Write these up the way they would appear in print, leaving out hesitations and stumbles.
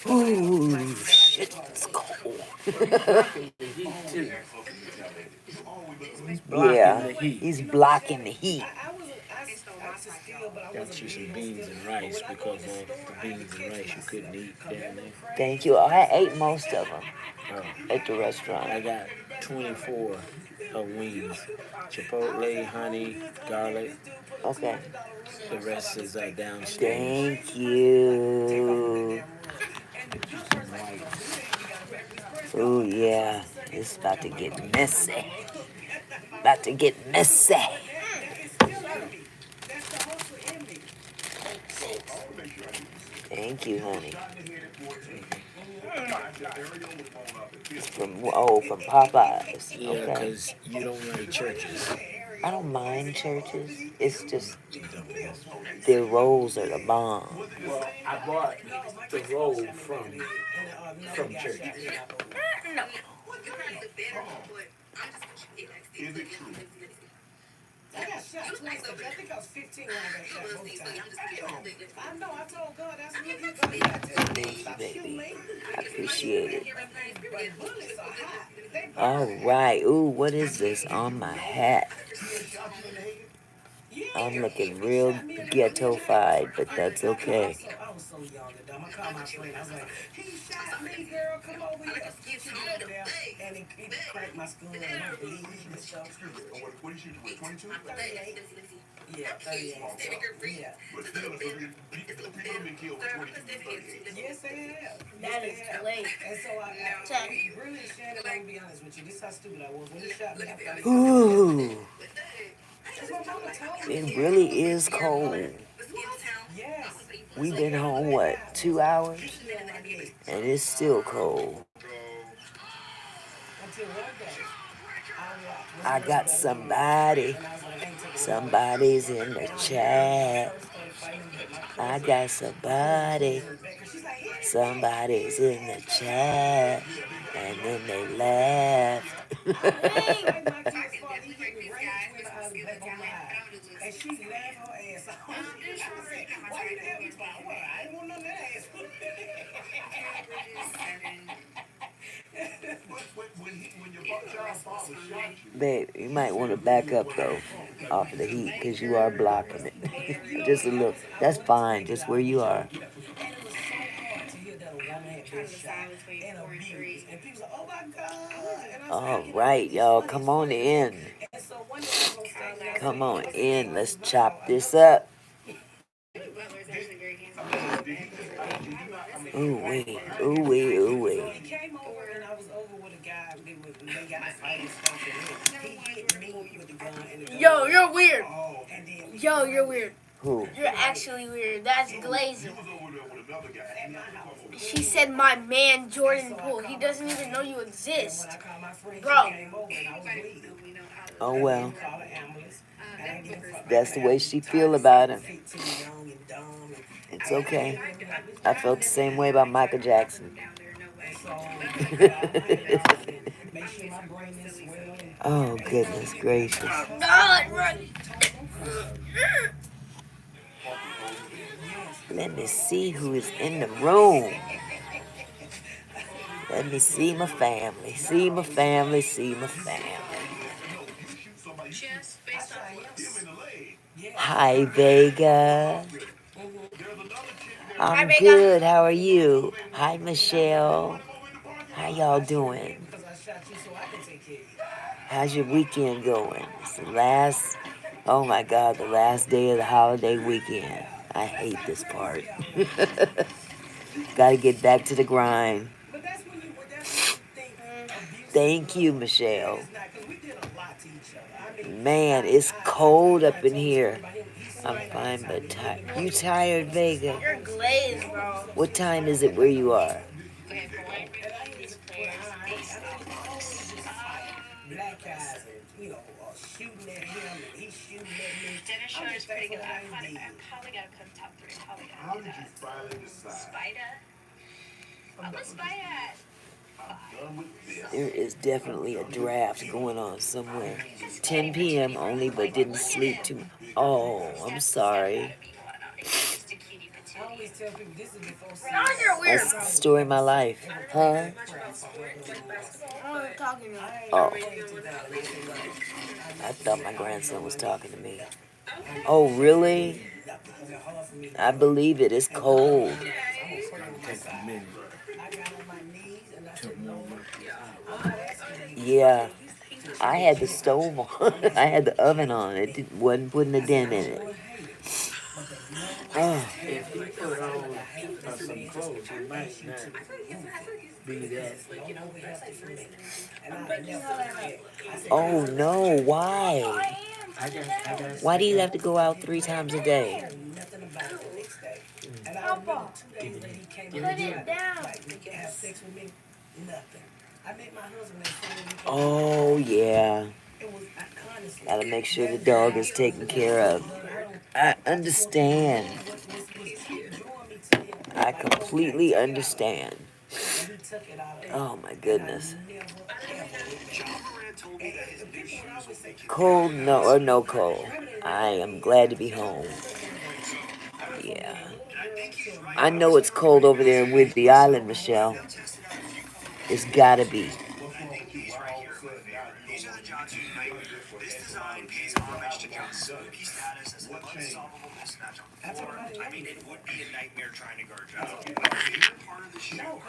Ooh, shit, it's cold. The heat too. He's blocking Yeah, the heat. he's blocking the heat. Got you some beans and rice because of the beans and rice you couldn't eat down there. Thank you. I ate most of them Oh, at the restaurant. I got 24 of wings. Chipotle, honey, garlic. Okay. The rest is downstairs. Thank you. Get you some rice. Oh yeah, it's about to get messy. About to get messy. Thank you, honey. It's from Popeyes. Yeah, Okay. because you don't like churches. I don't mind churches. It's just You don't. their rolls are the bomb. Well, I bought the roll from churches. I got shot twice. I think I was 15 when I got shot both times. I know. I told God that's what He told me. Thank you, Stop shooting baby. me. I appreciate it. But bullets are hot. They All burn. right. Ooh, what is this on my hat? Yeah. I'm looking He real shot me in the ghetto-fied, but that's okay. I was so young and dumb. I called my friend. I was like, he shot me, girl. Come over here. She went over there and he cracked my skull and I bleeding and stuff. What did you shoot with? 22? 38. Yeah, 38. Yeah. But still, people have been killed with 22 and 38. Yes, they have. That is late. And so I really, Shannon, I'm gonna be honest with you. This is how stupid I was. When he shot me, I thought he Ooh, That's what mama told me. it really is cold. Yes. We've been home, what, 2 hours? And it's still cold. Until one day, I got somebody. Somebody's in the chat. I got somebody. Somebody's in the chat. And then they left. and she laughed her ass off. Why you have me for? Well, I didn't want none of that ass. Babe, you might want to back up though off of the heat because you are blocking it. Just a little. That's fine, just where you are. All right, y'all, come on in. Come on in. Let's chop this up. Ooh wee, ooh wee, ooh wee. He came over and I was over with a guy. They got to fight and stuff. And he hit me with the gun. And the gun Yo, you're weird. and then Yo, you're weird. Who? You're actually weird. That's glazing. She said my man Jordan Poole. He doesn't even know you exist. Bro. Oh well. That's the way she feel about him. It's okay. I felt the same way about Michael Jackson. Oh goodness gracious. God, right. Let me see who is in the room. Let me see my family. See my family. See my family. Hi, Vega. I'm good. How are you? Hi, Michelle. How y'all doing? How's your weekend going? It's the last, oh my God, the last day of the holiday weekend. I hate this part. Gotta get back to the grind. Thank you, Michelle. Man, it's cold up in here. I'm fine, but tired. You tired, Vega? You're glazed, bro. What time is it where you are? black guys and, shooting at him and he's shooting at me. Dinner show is pretty good. I probably gotta put top three. Probably gotta How do did you that. finally decide? Spider. What was Spider at? There is definitely a draft going on somewhere. 10 p.m. only, but didn't sleep too. Oh, I'm sorry. always tell people this is before You're weird. That's the story of my life. Huh? Oh, they're talking to me. Oh, I thought my grandson was talking to me. Oh, really? I believe it. It's cold. It's gonna take a minute. Took more work. Yeah, I had the stove on. I had the oven on. Wasn't putting a dent in it. Oh, If he put on some clothes, it might not be that. oh no, why? I got Why do you have to some. go out 3 times a day? Papa, Give it put it down. Oh, yeah. Gotta make sure the dog is taken care of. I understand. I completely understand. Oh my goodness. Cold, no, or no cold. I am glad to be home. Yeah. I know it's cold over there in Whidbey Island, Michelle. It's gotta be.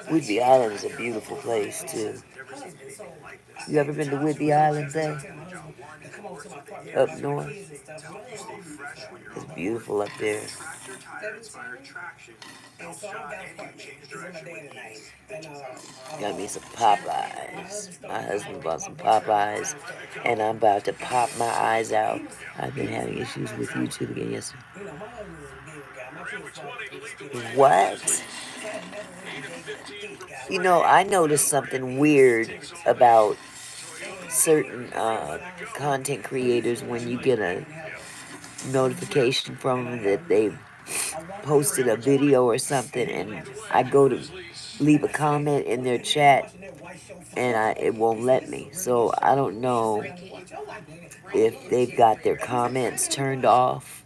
Whidbey Island is a beautiful place, too. You ever been to Whidbey Island, Zay? Up north? It's beautiful up there. Got me some Popeyes. My husband bought some Popeyes, and I'm about to pop my eyes out. I've been having issues with YouTube again yesterday. What? You know, I noticed something weird about certain content creators when you get a notification from them that they've posted a video or something, and I go to leave a comment in their chat, and it won't let me. So I don't know if they've got their comments turned off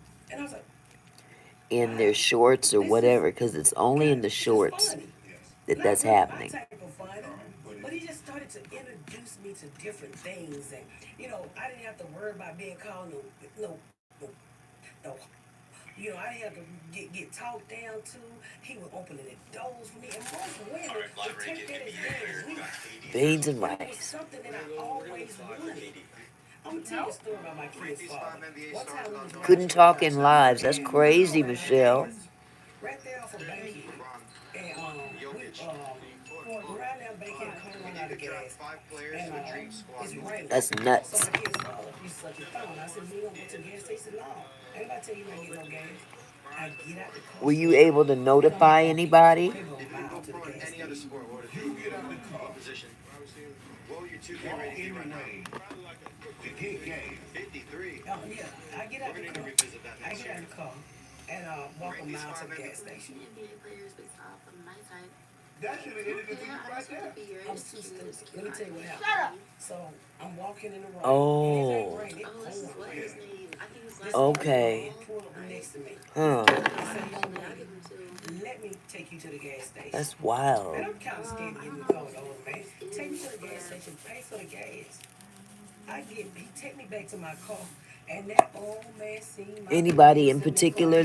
in their shorts or whatever, because it's only in the shorts that that's happening. But he just started to introduce me to different things, and I didn't have to worry about being called no. I didn't have to get talked down to. He was opening the doors for me, and most women would take that as being weak. Beans and But it was rice. something that I always wanted. I'm gonna tell you a story about my kid's father. One time we was Couldn't watching talk in lives. That's crazy, Michelle. right there off of Bankhead, and we're riding down Bankhead, coming run out of gas, and it's raining. That's So nuts. my kid's father, he such a thumb. I said, "You gonna go to the gas station?" No. Anybody tell you not get no gas? I get out the car. Were you able to notify anybody? They go mile to the gas station. Yeah, I get out the car. I get out the car and walk a mile to the gas station. I'm too stupid. Let me tell you what happened. So I'm walking in the rain. Oh, And it ain't rain, it pouring. okay. Pulled up next to me. Huh. I said, "Young lady, let me take you to the gas station." That's wild. And I'm kind of scared to get in the car with the old man. Take me to the gas station, pay for the gas. He take me back to my car, and that old man seen my Anybody in face in the car. particular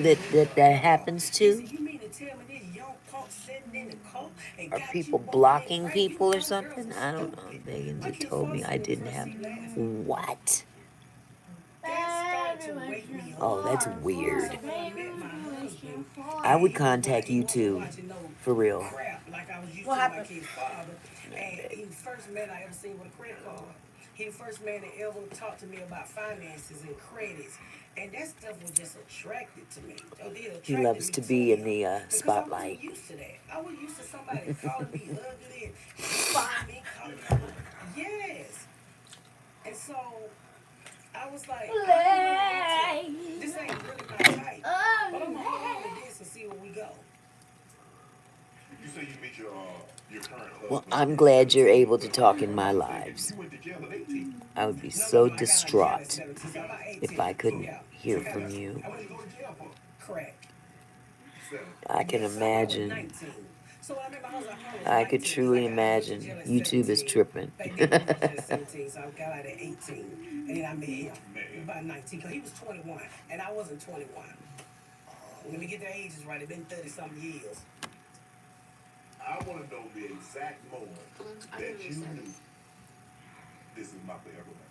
that happens He said, to? "You mean to tell me this young punk sitting in the car and Are got you people walking that blocking rain? You people know or them girls something? are I don't know. stupid." Vegans My had kid told father me I said at didn't first have. he laughed. What? That started to wake me up. Oh, that's So weird. when I met my husband, I would he contact you too, watching no for real. crap like I was used What to my happened? kid's father. And he was the first man I ever seen with a credit card. He the first man that ever talked to me about finances and credits. And that stuff was just attracted to me. So it He attracted loves me to to be in him. the Because I spotlight. wasn't used to that. I was used to somebody calling me ugly and hitting on me, calling me. Yes. And so I was like, this ain't really my type. But I'm gonna hold on to this and see where we go. Well, I'm glad you're able to talk in my lives. I would be so distraught if I couldn't hear from you. I went to go to jail for crack. I can Yes, I was imagine. 19. So I remember I was like, I was I could 19 because I truly got out of imagine. jail at YouTube is 17. tripping. Back then, you went to jail at 17, so I got out at 18. And then I met him about 19 because he was 21 and I wasn't 21. Let me get the ages right. It's been 30 something years. I want to know the exact moment that you knew this is my forever man.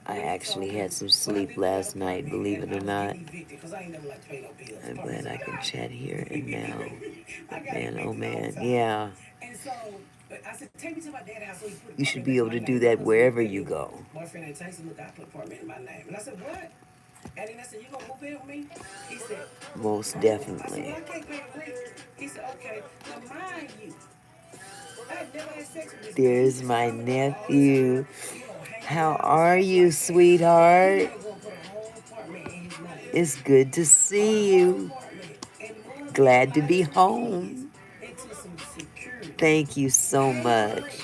I When he actually told had me, some when I sleep did get that last night, apartment believe and it I or was getting not. evicted because I ain't never like pay no bills. I'm glad I can chat here and now. I got Man, oh evicted all the man, time. yeah. And so I said, take me to my dad's house so he put an You should apartment be back in able my to do name that because he wherever couldn't you even go. boyfriend and Tyson look, I put apartment in my name. And I said, what? And then I said, you gonna move in with me? He said, Most no. I said, well, definitely. I can't pay the rent. He said, okay. Now mind you, I had never had sex with this man. He was There's just my coming over all the nephew. time, hanging How out and are stuff you, like that. He sweetheart? wanted to go put a whole apartment in his name. It's good to A see whole you. apartment and move me and Glad to my be kids home. into some security. Thank you so Paid the much. rent,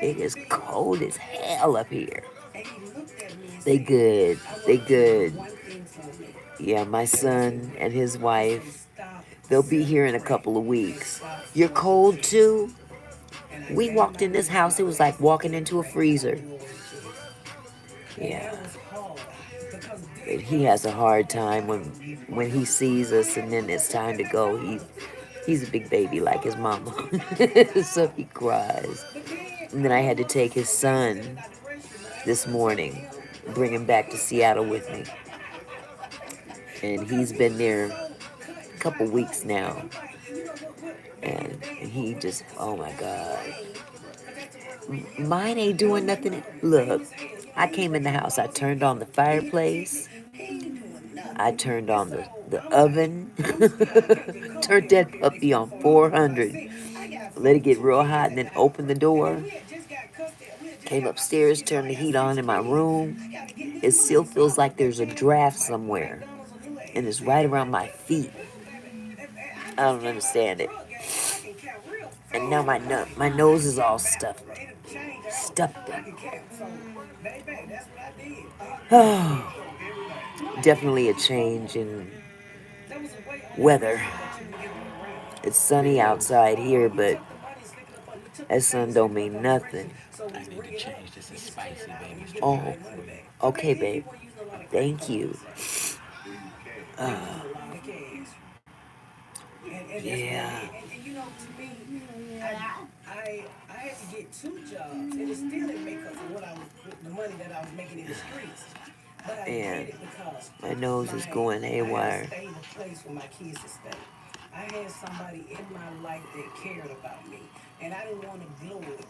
It paid the is bills. cold as hell up here. And he looked at me and They said, good. I They want you to do good. one thing for me. Yeah, my And I said, son what? and his He said, wife, stop they'll be selling here in a crack couple of and weeks. stop You're smoking cold cigarettes. too? And I We gave him walked my in this number. He said, house, I it would was like ask you to walking give me into a crack and I'll freezer. do away with you. And Yeah. that was hard because But then he all of a has a sudden hard all I time had to do when he sees all I us had and to then do was it's sit time at to that go. door He's a big for baby like his mama. So he $425. cries. But then And then I I know had to what I'm take gonna do. his Okay, he's still in son our direction, but I ain't this gonna tell morning, him bring him back to Seattle with me. And because he's he been was just there so a cut, couple dry, weeks honest. And now. I'm like, what back in the And day, he what just, to oh say my that's his God. name, but that's the word we use. Mine ain't And I'm doing like, nothing. no, Look, lame as hell. I He was came in the raising house, I balls in turned on the Houston. He hit a ticket. fireplace, He ain't doing I nothing. turned And on so the I'm like, oven, I'm still, I can't get comfortable turned in no that Airbnb puppy for on $425. 400, See, I got let it get two real kids hot, and at the then house. opened the And then door, we had just got custody. We had just came got our sister. upstairs, You know, turned I the got heat six on in my kids. room. I gotta get this It still money. feels So like they're there's a paying for draft like somewhere, McDonald's or new and it's ABC. right around my feet. I I just don't came out of the understand it. drug game, so I can count real And now fast and quick. my I nose can is all count backwards. stuffed. It'll change out. Stuffed I up. can count. So, baby, that's what I did. Oh, No, it ain't definitely a nothing change wrong. in There was a way on that weather. resume that you can get a way around. It's sunny outside here, You but took the money and slick it up on. You took the that fame sun and don't slick it up mean on direction. nothing. So when I you need to ring it up, change this to you just clean it spicy, out and baby. you It's give too them Oh, their hot for money you. back. So back okay, then, babe. people were using a lot of credit Thank cards. you. They were using a lot of cash. And that's what I Yeah. did. And you know, to me, I had to get two jobs, and it still didn't make up for what I was the money that I was making in the streets. But I did Man, it because my nose is going I had a haywire. stable place for my kids to stay. I had somebody in my life that cared about me, and I didn't want to blow it,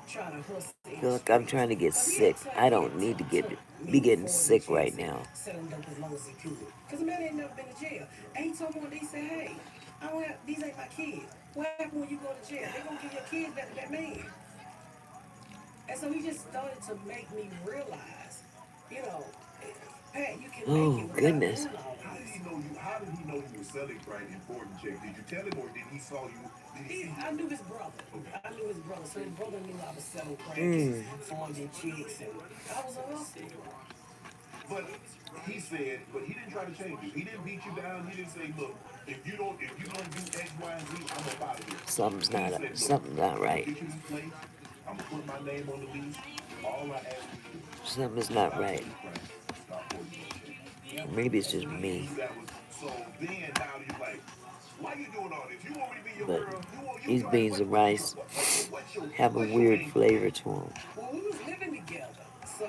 trying to hustle in I the feel like I'm streets. trying to get Cause sick. I don't need to took be me getting 40 sick right checks and now. selling dope as long as he could. Cause the man ain't never been to jail. And he told me one day, he said, hey, I don't have, these ain't my kids. What happened when you go to jail? They gonna give your kids back to that man. And so he just started to make me realize, you know, Pat, you can make Oh, it without goodness. doing all this. How did he know you? How did he know you were selling crack and Fortin check? Did you tell him, or did he saw you? I knew his brother. Okay. I knew his brother, so his brother knew I was selling crack and Mm. forging chicks, and I was a hustler. But he said, but he didn't try to change you. He didn't beat you down. He didn't say, look, if you don't do X, Y, and Z, I'm up out of here. He said, look, Something's not I'm gonna right. get you this place. I'm gonna put my name on the lease. All I ask you to do Something's is not stop right. selling crack, stop holding your check. Yep. Maybe it's And so just he gave me. you that was so then now you're like, why you doing all this? You want me to be your But girl? these Like beans and rice have a what's your weird angle flavor here? to them. Well, we was living together, so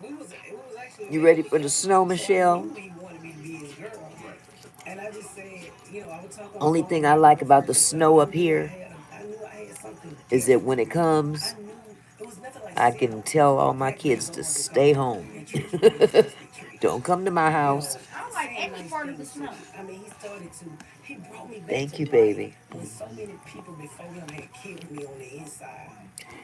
it was actually You living ready for the together. snow, So I Michelle? knew he wanted me to be his girl, right? And I just said, I would talk on the Only phone thing with I my like about girlfriends the and stuff. snow up here I knew I had something is that different. when it I comes, knew it was nothing like I sitting can on tell all my back kids beds to of stay Arkansas home. and treat you like Christmas trees. Don't come to my You house. know, I like saying any nice part of the snow. I mean, he brought me back Thank to you, life baby. when so many people before him had killed me on the inside.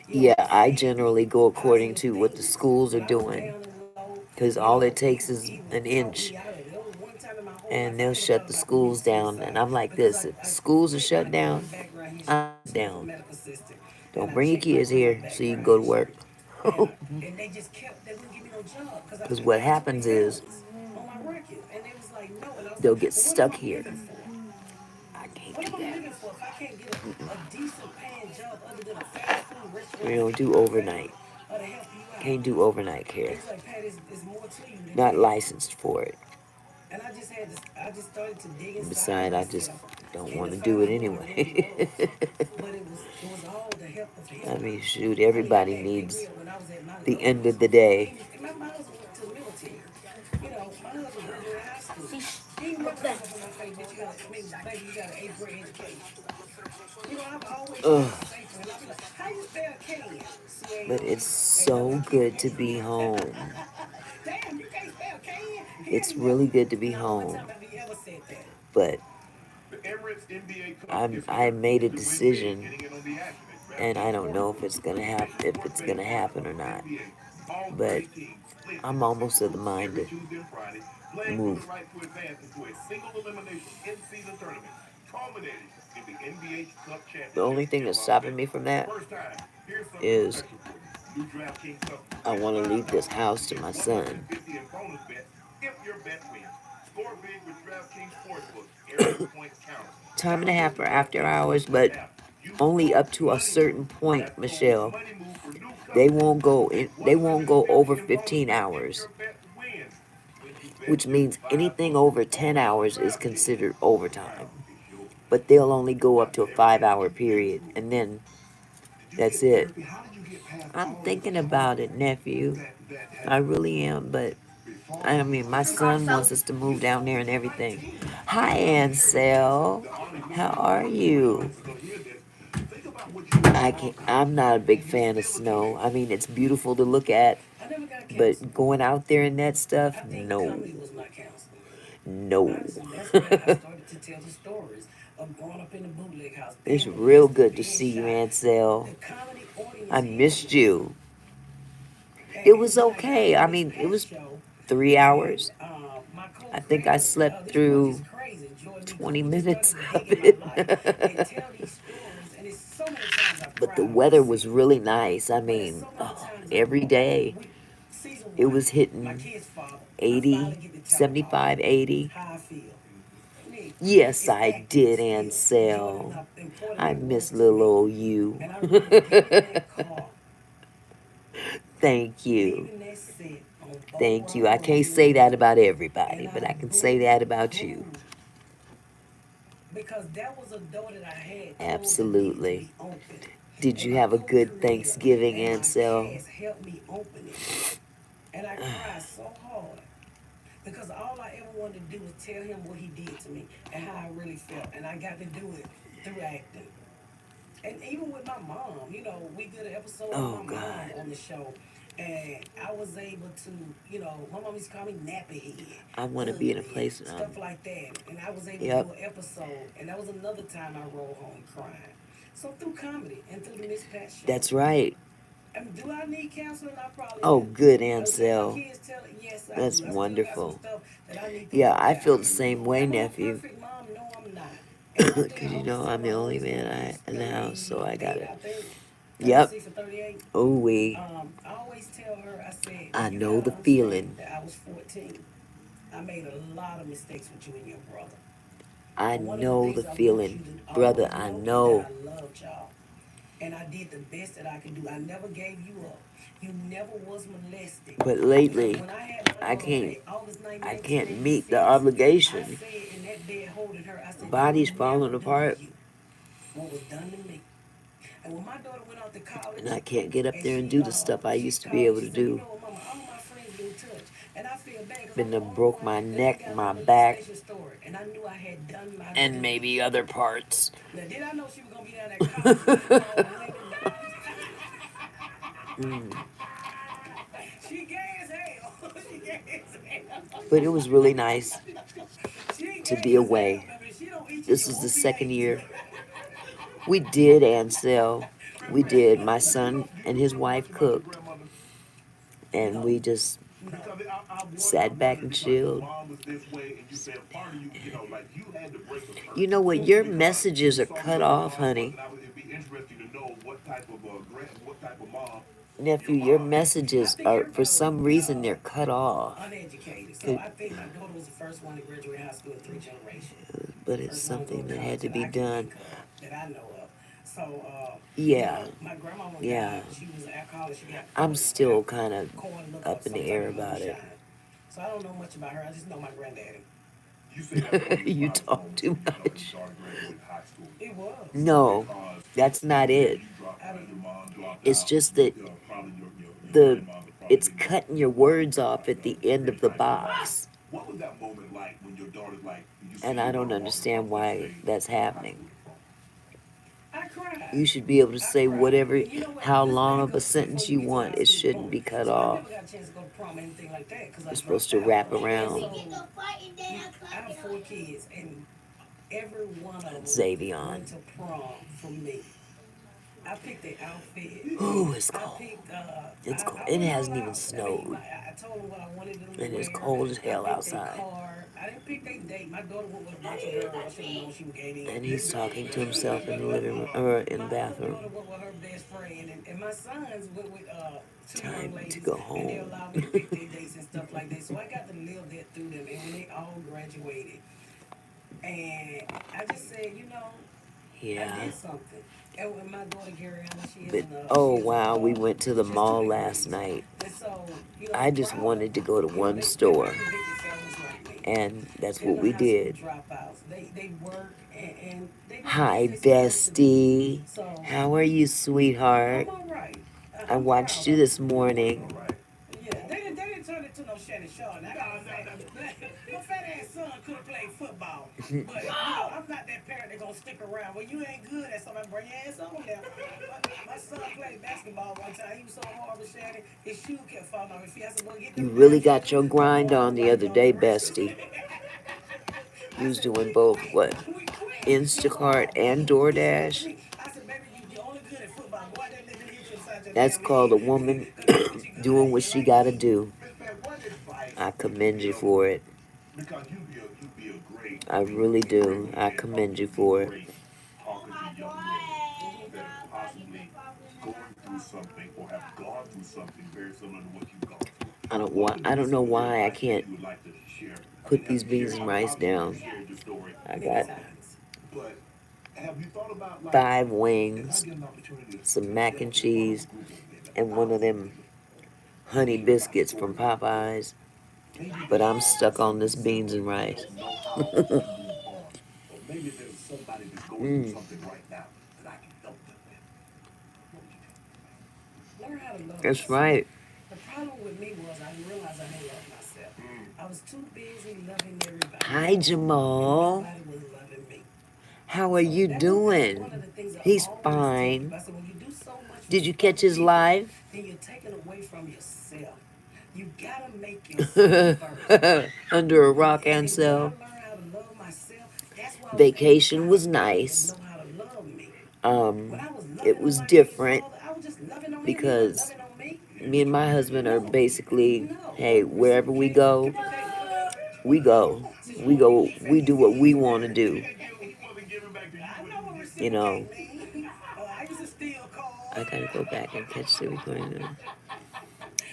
Yeah, I Saying generally go according positive to what the things. schools are When I was doing. down and low, Because all it takes is he an would talk inch me out of it. There was one time in my whole and life I they'll ever thought shut the about committing schools down. And suicide I'm like because this, if I schools are quit shut my down, medical assistant I'm for down. medical assistant and Don't I bring your checked my kids criminal here so you background can go to history. work. And they just kept, they wouldn't give me no job because Because I what had 20 happens is felonies on my record. And they was like, no. And I was they'll like, get well, what am stuck I here. living for? I can't What do am I that. living for if I can't get a decent paying job other than a fast food We restaurant don't to do keep my family overnight. or to help you out? Can't do overnight He care. was like, Pat, it's more to you than Not that. licensed for it. And I just started to dig inside of Besides, I just myself don't and want to to find do it out who I really anyway. was. But it was all the help of I him. mean, shoot, I mean, everybody they needs real when I was at my the end of lowest. the I day. mean, my husband went to the military. You know, my husband graduated high school. See, He ain't look never that. stuck up in my face, bitch. Baby, you got an eighth grade education. You know, I've always Ugh. felt safer. And I'll be like, how you spell can? But it's C-A-N. And so he keep good to asking be me, home. damn, you can't spell can? He It's ain't never, really good to be not one home. time have he ever said that. But The Emirates NBA Cup I'm is I here. made a To win big, decision, getting in on the action at and I DraftKings don't know if Sportsbook, it's gonna the happen. official If sports it's betting gonna partner happen or of the not. NBA. All But 30 teams split I'm into six almost of the groups mind every to Tuesday and Friday, playing for the move. right to advance into a single elimination in-season tournament, culminating in the NBA Cup The only Championship thing in that's Las stopping me Vegas. from that First time, here's something is special for you. New DraftKings customers I get want to leave this $5 house to to get my son. 150 in bonus bets if your bet wins. Score big with DraftKings Sportsbook. Every point counts. Time and a Download half the for after DraftKings hours, Sportsbook but app. Use only code up to a certain MONEYMOVE. point, That's code Michelle. MONEYMOVE for new They customers won't go to get in, they won't go 150 over in bonus 15 bets if hours, your bet wins. When you bet which just means $5, anything over 10 only on hours is DraftKings. considered The crown overtime. is yours. But they'll only go up to After a every game, 5 hour you've been period, through it. and then Did you that's get it. therapy? How did you get past I'm all those thinking about traumas it, nephew. that I had really am, but befallen I you mean, my as a Took off son child? wants so. us to You move down fought there when and you were everything. 19. Hi, Now that you're in Texas, Ansel. the Auntie, we How want are my you? audience is gonna hear this. Think about what you went I through a long can't, time I'm ago, not a big and you're fan of still looking snow. at I mean, it's beautiful to look at, I never got but counseling. going out there and that stuff, I think no, comedy was my counseling. no. Honestly, that's where I started to tell the stories of growing up in the bootleg house, It's being real molested, good to being see you, shot. Ansel. The comedy audience I healed missed me. you. It And was then I got okay. on I this mean, it pet was show, three and hours. my I think I co-creator, slept this boy just through crazy, Jordan E. Cool. 20 He just minutes started to dig of in my life and it. tell these stories. And it's so many times I've But the cried on weather this was season. really nice. I But there's mean, so many oh, times I every broke. day Season it one, was my hitting kid's father, I finally 80, get to tell him 75, 80. how I feel. Nick, Yes, it's I acting did, still. Jordan, Ansel. how important I that was miss to little me. old you. And I remember getting in that car, Thank you. leaving that set on Buck Thank you. Wild I Road can't here in say that Memphis. about And everybody, but I I can say that about you. boo-hooed because that was a door that I had closed that needed to Absolutely. be opened. Did And you my have a good co-creator Thanksgiving, and my Ansel? cast helped me open it. And I cried so hard because all I ever wanted to do was tell him what he did to me and how I really felt. And I got to do it through acting. And even with my mom, we did an episode on Oh, my mom God. on the show. And I was able to, my mom used to call me nappy head, I want to be in a ugly, place. stuff like that. And I was able to Yep. do an episode. And that was another time I rolled home crying. So through comedy and through the Miss Pat show. That's right. I mean, do I need counseling? I probably Oh, do. good, Okay, my Ansel. kids tell it, yes, I That's do. I still got some wonderful. stuff that I need to Yeah, work I out. feel the same way, Am I a nephew. perfect mom? No, I'm not. And one thing Because I you always know tell I'm my the only oldest man one that's in the house, so I 38, gotta. I think, Yep. 36 or 38. Oh, we. I always tell her, I said, I you know gotta the understand feeling. that I was 14. I made a lot of mistakes with you and your brother. I But one of the know the things I want you feeling. to Brother, always I know is that know. I loved y'all. And I did the best that I could do. I never gave you up. You never was molested. But Because lately, when I had my I daughter on can't. August 9, I can't meet the 1986, I obligation. said in that bed holding her, I said, they will Body's never falling do to apart, you what was done to me. And when my daughter went off to and college, I can't get up and there and she do the stuff I she used to be called me, able she to said, do. Mama, all my friends been touched. And I feel bad because I'm Been the to only broke one my that ain't neck, got no my back, molestation story. And I knew I had done my and duty. maybe other parts. Now, did I know she was going to be down that college line called Women? Mm. She gay as hell. She gay as hell. But it was really nice She to gay be as hell, away. baby. She don't eat you, This you is the won't be second ate. year. We did, Ansel. We did. My son and his wife About your cooked, grandmother? and No. we just No. Because I sat back wondered and because your chilled. mom was this way and you said part of you, like you had to break a You curse know what? Your because you messages are saw me cut what your off, mom was, honey. and it'd be interesting to know what type of what type of mom nephew, your messages are for some reason they're cut off. Uneducated. So Could- I think my daughter was the first one to graduate high school in three generations. But it's First one to go something to that had college to that be I can done. think of, that I know of. So, Yeah, my grandmama yeah. died. She was an alcoholic. She got I'm still kind of caught and looked up up in some the type air of about it. moonshine. So I don't know much about her. I just know my granddaddy. You talk too much. It was. No, that's not it. I mean, It's just that the it's cutting your words off at the end of the box. And I don't understand why that's happening. I cried. You should be able to I say cried. whatever, And you know what? how Let's long back of a up before sentence you you get to want. high It school. shouldn't Boom. be cut So I off. never got a chance to go to prom or anything like that because I You're dropped supposed to out. wrap And around. so I have four kids, and every one of them Xavion. went to prom from me. I picked the outfit. Ooh, it's I cold. picked. It's cold. I It went all hasn't even out. I mean, snowed. I told them what I wanted them to And it's wear. cold as I hell picked their outside. car. I didn't pick their date. My daughter went with a bunch of girls. I should have known she was gay And then. he's talking to himself in the living room or in the My other bathroom. daughter went with her best friend, and my sons went with two young Time to ladies, go and they home. allowed me to pick their dates and stuff like that. So I got to live that through them, and when they all graduated, and I just said, I Yeah. did something. And when my daughter Gabriella, But oh wow, we went to the she's two mall last degrees, night. and so I I'm just proud of wanted to them. go to one They're not store, convicted felons like me. and that's They're what not we high school did. dropouts. They work and they do things Hi, they're supposed to do. bestie. So How are you, sweetheart? I'm all right. I I'm watched proud you of this them. morning. Yeah, they didn't turn it to no Shannon Sharp. Now, my fat ass son could have played football, but I'm not that parent that's gonna stick around. Well, you ain't good at something, bring your ass on there. My son played basketball one time. He was so hard with Shannon, his shoe kept falling off. If he has to go get You them really damn got shoes, your my grind boy on was the like other Young day, Richard. bestie. You I was said, doing we both, quit. what? We quit. He Instacart ball. and He said to DoorDash? me, I said, baby, you only good at football. Go out there and let them hit you inside your That's damn called a head. woman Because that's what you good doing at. what You she like gotta me. do. I commend you for it. I really do. I commend you for it. I don't know why I can't put these beans and rice down. I Many got times. 5 wings, some mac and cheese, and one of them honey biscuits from Popeyes. But I'm stuck on this beans and rice. Mm, Learn how to love that's yourself. right. The problem with me was I didn't realize I didn't love myself. I was too busy loving everybody Hi, else, and Jamal. nobody was loving me. How are So you that's one of doing? the things I He's always tell people. fine. I said, when you do so much Did you for catch other his people, live? then you're taking away from yourself. You gotta make yourself first. Under a rock, And then when I Ansel. learned how to love myself, that's why I was able to Vacation find was people that nice. know how to love me. When Um, I was it loving on was my kid's different father, I was just loving on him. He wasn't because loving on me. me and my husband are No, basically, no. hey, wherever we Reciprocate, go, reciprocate. we go. Since you We want to be go, we do defensive, what we want to do. I know what You know, reciprocate means. I used to steal I cars. gotta go back and catch the recording now.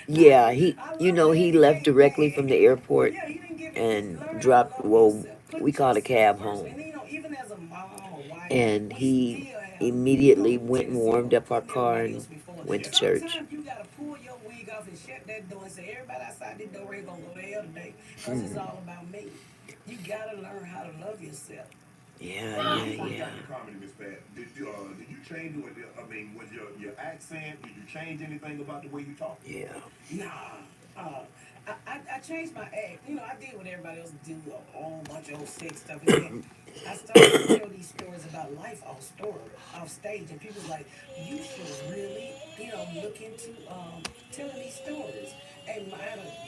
Yeah, I love he an left educated directly from man. the airport Yeah, he didn't give me this. and Learn how to dropped, love well, yourself. we Put called a yourself cab first. home. And even as a mom or wife, And we he still have, immediately went and tendency warmed of up our putting car everybody and else before us. went to church. Sometimes you gotta pull your wig off and shut that door and say, everybody outside this door ain't gonna go to hell today. Because it's Mm, all about me. You gotta learn how to love yourself. yeah, And yeah, then find yeah. Yeah. Nah. Uh, I changed my act. I did what everybody else do, a whole bunch of old sex stuff. And then I started to tell these stories about life off stage. And people's like, you should really, look into telling these stories. And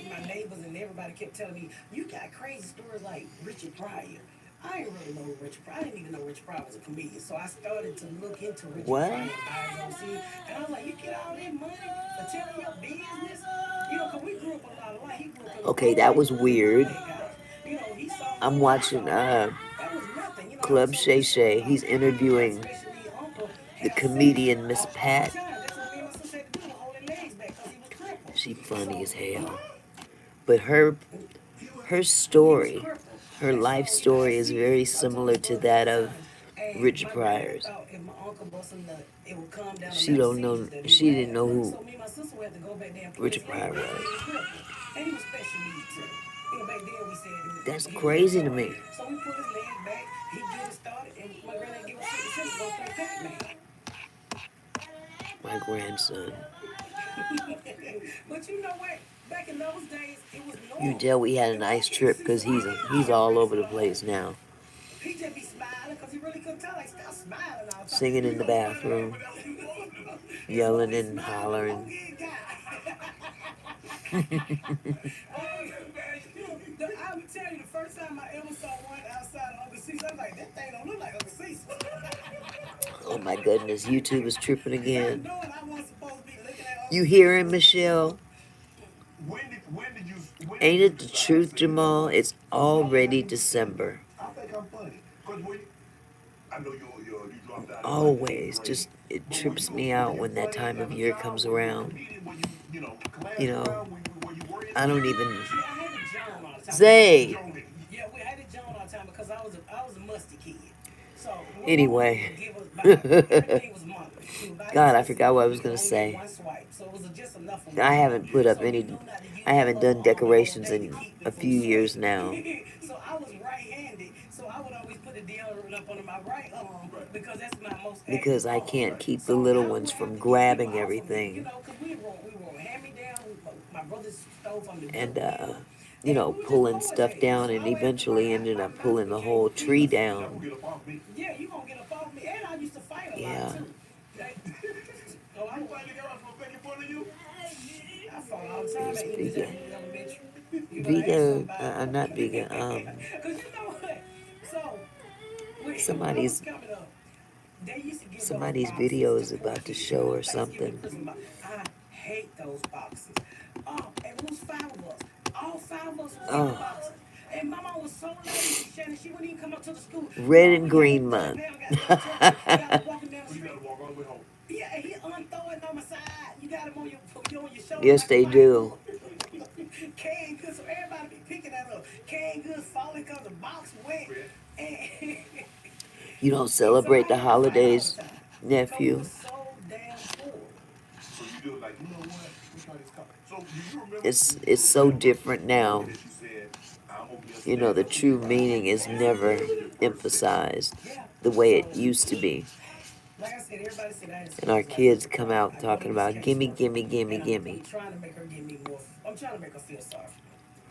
my neighbors and everybody kept telling me, you got crazy stories like Richard Pryor. I didn't really know Richard Pryor. I didn't even know Richard Pryor was a comedian. So I started to look into Richard What? Pryor and buy his own CD. And I was like, you get all that money for telling your business? Because we grew up a lot alike. He grew up in a Okay, poor that was neighborhood in weird. Burbank house. He saw I'm money, I saw watching money. That was nothing. I Club told Shay this story Shay. about He's my interviewing special needs uncle the had sex comedian Miss all the Pat. time. That's what me and my sister had to do, holding legs funny as hell. But her story, her life story is very similar to that of Richard Pryor's. She don't know. She didn't know who Richard Pryor was. And he was special needs too. You know, back then we said it was, That's he was crazy to retarded. me. So we put his legs back, he get it started, and my granddad give us shit to go play Pac-Man. My grandson. But you know what? Back in those days, it was You normal. tell we had a nice trip because he's all over the place now, He just be smiling because he really couldn't tell. Like, stop smiling all the time. singing in the bathroom, yelling and Oh, hollering. yeah, God. I'm telling you, the first time I ever saw one outside of Uncle Cecil, I was like, that thing don't look like Uncle Cecil. Oh my goodness, YouTube is tripping again. Knowing I wasn't supposed to be looking at Uncle You hearing, Michelle? Ain't it the truth, Jamal? It's already December. I think I'm funny. Because when I know you dropped out. Always. Just, it trips me out when that time of year comes around. You know, I don't even. Zay! Yeah, we had it Joan all the time because I was a musty kid. So Anyway. everything was monthly. God, I forgot what I was going to say. So it was just enough for I haven't put up any. I haven't done decorations in a few years now. So I was right-handed, so I would always put the deodorant up under my right arm because that's my most active Because I arm. can't keep the So little I would ones have from to get grabbing people out from me, everything. because we were hand-me-down. My brother stole from the And, Goodwill. you know, And we were just pulling boys stuff then. down, So and I would have to eventually run. ended My up mouth pulling the became whole a tree beast. down. Yeah, you gonna get up off me. And I used to fight a lot Yeah. too. Oh, I fight the girls for making fun of you. I fought all the time It's at Vega. elementary. Vega, not Vega. Cause you know what? So when was Somebody's coming up, they used to give those somebody's boxes video to is poor about to kids. show or Thanksgiving, something. Christmas. I hate those boxes. Oh, and it was 5 of us. All 5 of us was in the Oh, boxes. And my mom was so lazy, Shannon, she wouldn't even come up to the school. red Mom, and we green got month. Pam got turkey. We got to walking down the street. You gotta walk all the way home. Yeah, and he unthrow it on my side. You got him on your shoulder. Yes, like they do. Canned goods, so everybody be picking at us. Canned goods falling because the box wet. And You don't so I celebrate the had to fight all the holidays, time. So we nephew. was so damn poor. So you do like, you know what? We try this company. So do you remember? It's so different now. She said, I'm gonna be a You know, the stand-up true supervisor. meaning is never emphasized the way it used to be. Like I said, everybody said I had And our stage fright. kids come out talking about gimme, gimme, gimme, And gimme. I'm trying to make her give me more. I'm trying to make her feel sorry for me.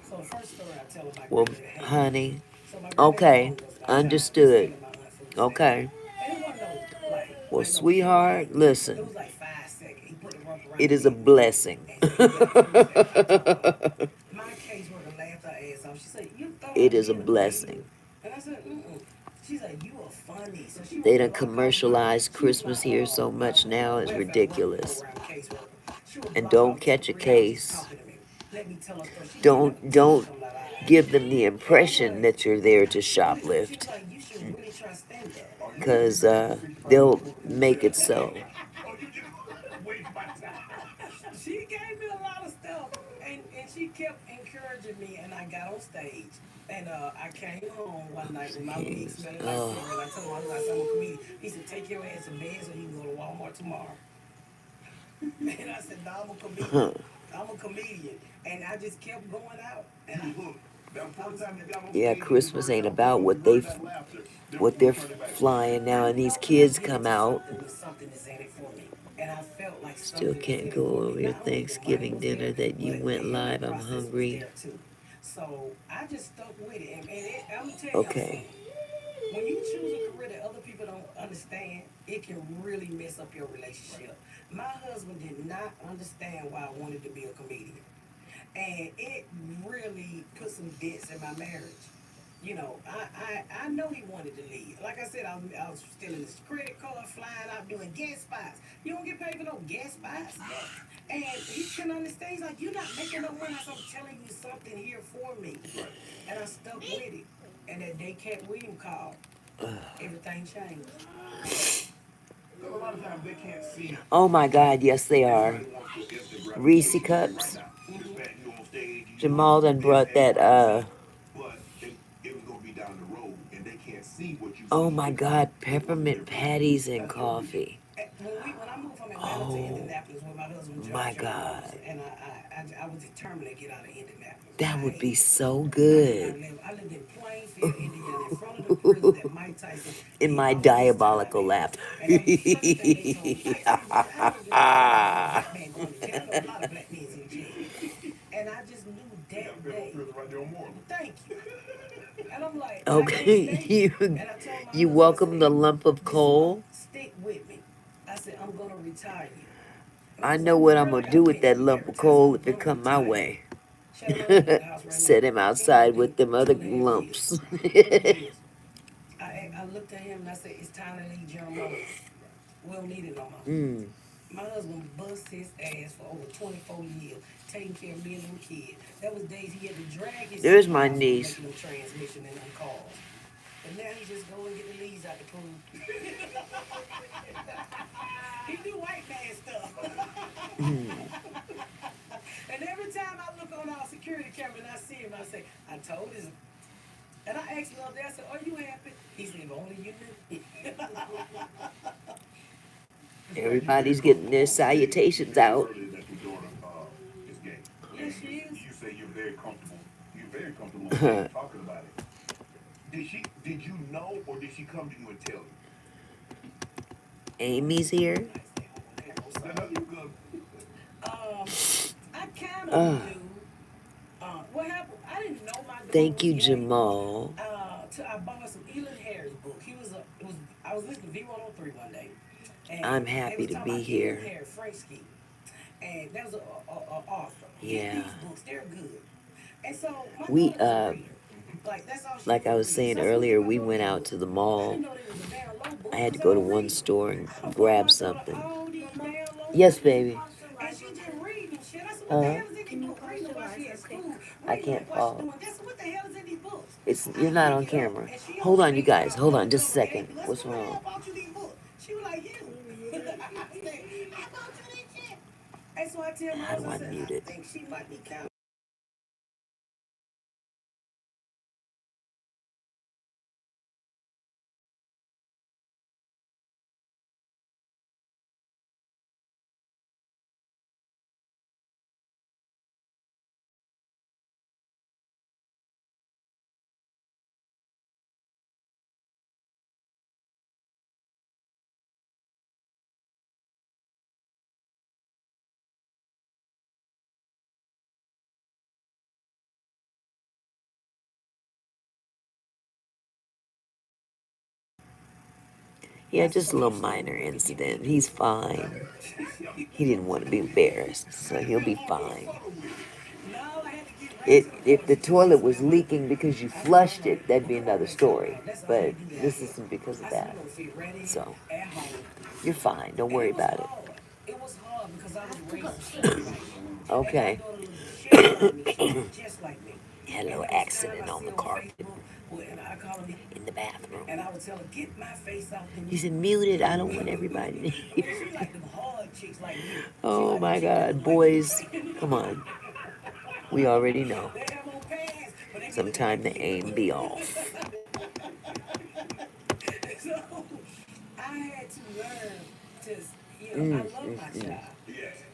So the first story I tell her, my Well, granddad hated me. honey, So my granddad okay, was my child. understood. Second, my aunt food was Okay. and it wasn't no, Well, no sweetheart, it listen, was like 5 seconds. He put the rope around it is a me. blessing. And he got food stamps. My caseworker laughed her ass off. She said, "You thought It I'd is be a in the meeting?" blessing. And I said, "Mm-mm." She said, "You are funny." So she They wrote done block off my. commercialized She was my Christmas here so much now, it's welfare ridiculous. program caseworker. She would And block don't off 2 catch a 3 hours just case. talking to me. Let me tell her story. She didn't Don't know don't come out. give them the And I'm impression like, that you're there to she was shoplift, like, "You should really trust them though." because they'll make it so. She gave me a lot of stuff, and she kept encouraging me, and I got on stage. And I came home one night with my wig Jeez. smelling like cigarette. I told him I said, I'm a comedian. He said, take your ass to bed so you can go to Walmart tomorrow. And I said, no, I'm a comedian. I'm a comedian. And I just kept going out. And Yeah, Christmas ain't about what they're flying now, and these kids come out. something is in it for me. And I felt like Still something was in can't it go for me. over your Not only the money Thanksgiving was dinner there, that you but went the healing live. I'm process was hungry. there too. So I just stuck with it. And I'm going to tell y'all Okay. something. When you choose a career that other people don't understand, it can really mess up your relationship. My husband did not understand why I wanted to be a comedian. And it really put some dents in my marriage. You know, I know he wanted to leave. Like I said, I was stealing his credit card, flying out, doing guest spots. You don't get paid for no guest spots. And he couldn't understand. He's like, you're not making no money. So I'm telling you something here for me. And I stuck with it. And that day Cat William called. Everything changed. Because a lot of times they can't see Oh my God, yes they are. everybody wants your instant Reese gratification right cups. now. You expand you on stage, you doing Jamal done this, brought that. everybody excited. But it was gonna be down the road and they can't see what you Oh see my because God, it wasn't peppermint their vision. patties and That's your vision. coffee. When I moved from Atlanta to Oh Indianapolis with my husband my John Rose, God, and I was determined to get out of Indianapolis. that would be so I did not good. live. I lived in Plainfield, Indiana, in front of the prison that Mike Tyson In did my all his time diabolical at. laughter. And that was the first thing they told me. I didn't give, I don't give a damn about no black man going to jail. I know a lot of black men in jail. And I just knew that day. Right there on Moreland. Thank you. And I'm like, and I can't Okay, stay here. And I told my you husband, I welcome the said, lump of listen, coal. stick with me. I said, I'm gonna retire you. And he I was know like, what well, I'm girl, I gonna gotta do with pay that for your lump of advertising. coal I'm if it gonna come my retire you. way. Shadow, I live in the house right now. Set him Ain't even outside been with them other 2.5 years. lumps. 3 years. I looked at him and I said, it's time to leave General Motors. We don't need it no more. Mm. My husband bust his ass for over 24 years, taking care of me and them kids. That was days he had to drag himself There's in the my hospital niece. making them transmission in them cars. But now he just go and get the leaves out the pool. He do white man stuff. Mm. And every time I look on our security camera and I see him, I say, I told him. And I asked him the other day, I said, are you happy? He said, if only you knew. Everybody's getting their salutations out. That your daughter is gay. Yes, she is. You say you're very comfortable. You're very comfortable on stage talking about it. Did you know or did she come to you and tell you? Amy's here. Um, I kind of Uh, knew. What happened? I didn't know my daughter thank was you, gay. Jamal. Till I bought some Elon Harris book. I was listening to V103 one day, and I'm they happy was to talking be about Elon here. Harris Frenchky, and that was a author. Get Yeah. these books; they're good. And so my We daughter was a reader. Like that's all she like I wanted to was read. saying So I said, "Well, get earlier, my we daughter went these out books." to the I mall. didn't know they was a damn low book I had to because go I to don't one read. store and I bought grab my daughter something. all these damn low Yes, books. baby. And she just reading shit. I said, what the Huh? hell is in these books? Reading them while she at school. I Reading them can't while she pause. doing this. What the hell is in these books? It's I you're not pick on it up camera. and she on Hold on, you stage guys. about Hold on, just a undercover gay second. plus. What's Who the hell wrong? bought you these books? She was like, you. I said, I bought you this shit. And so I tell my How do husband, I I said, mute I it? think she might be kind. Yeah, just a little minor incident. He's fine. He didn't want to be embarrassed, so he'll be fine. If the toilet was leaking because you flushed it, that'd be another story. But this isn't because of that. So you're fine. Don't worry about it. It was hard because I was raised a certain way. And my Okay. daughter looked just like me. She looked just like me. Had a And little there was time accident I on see the her on carpet Facebook, and I call her, in the bathroom. and I would tell her, get my face off the He mute. said, mute it. I don't want everybody to I mean, hear she like it. them hard chicks like me. She Oh like the my chick that God. look like me. Boys, come on. We already know. They have on pants, but they be looking Sometime like the you. aim be off. So I had to learn to, I Mm, love mm, my mm. child.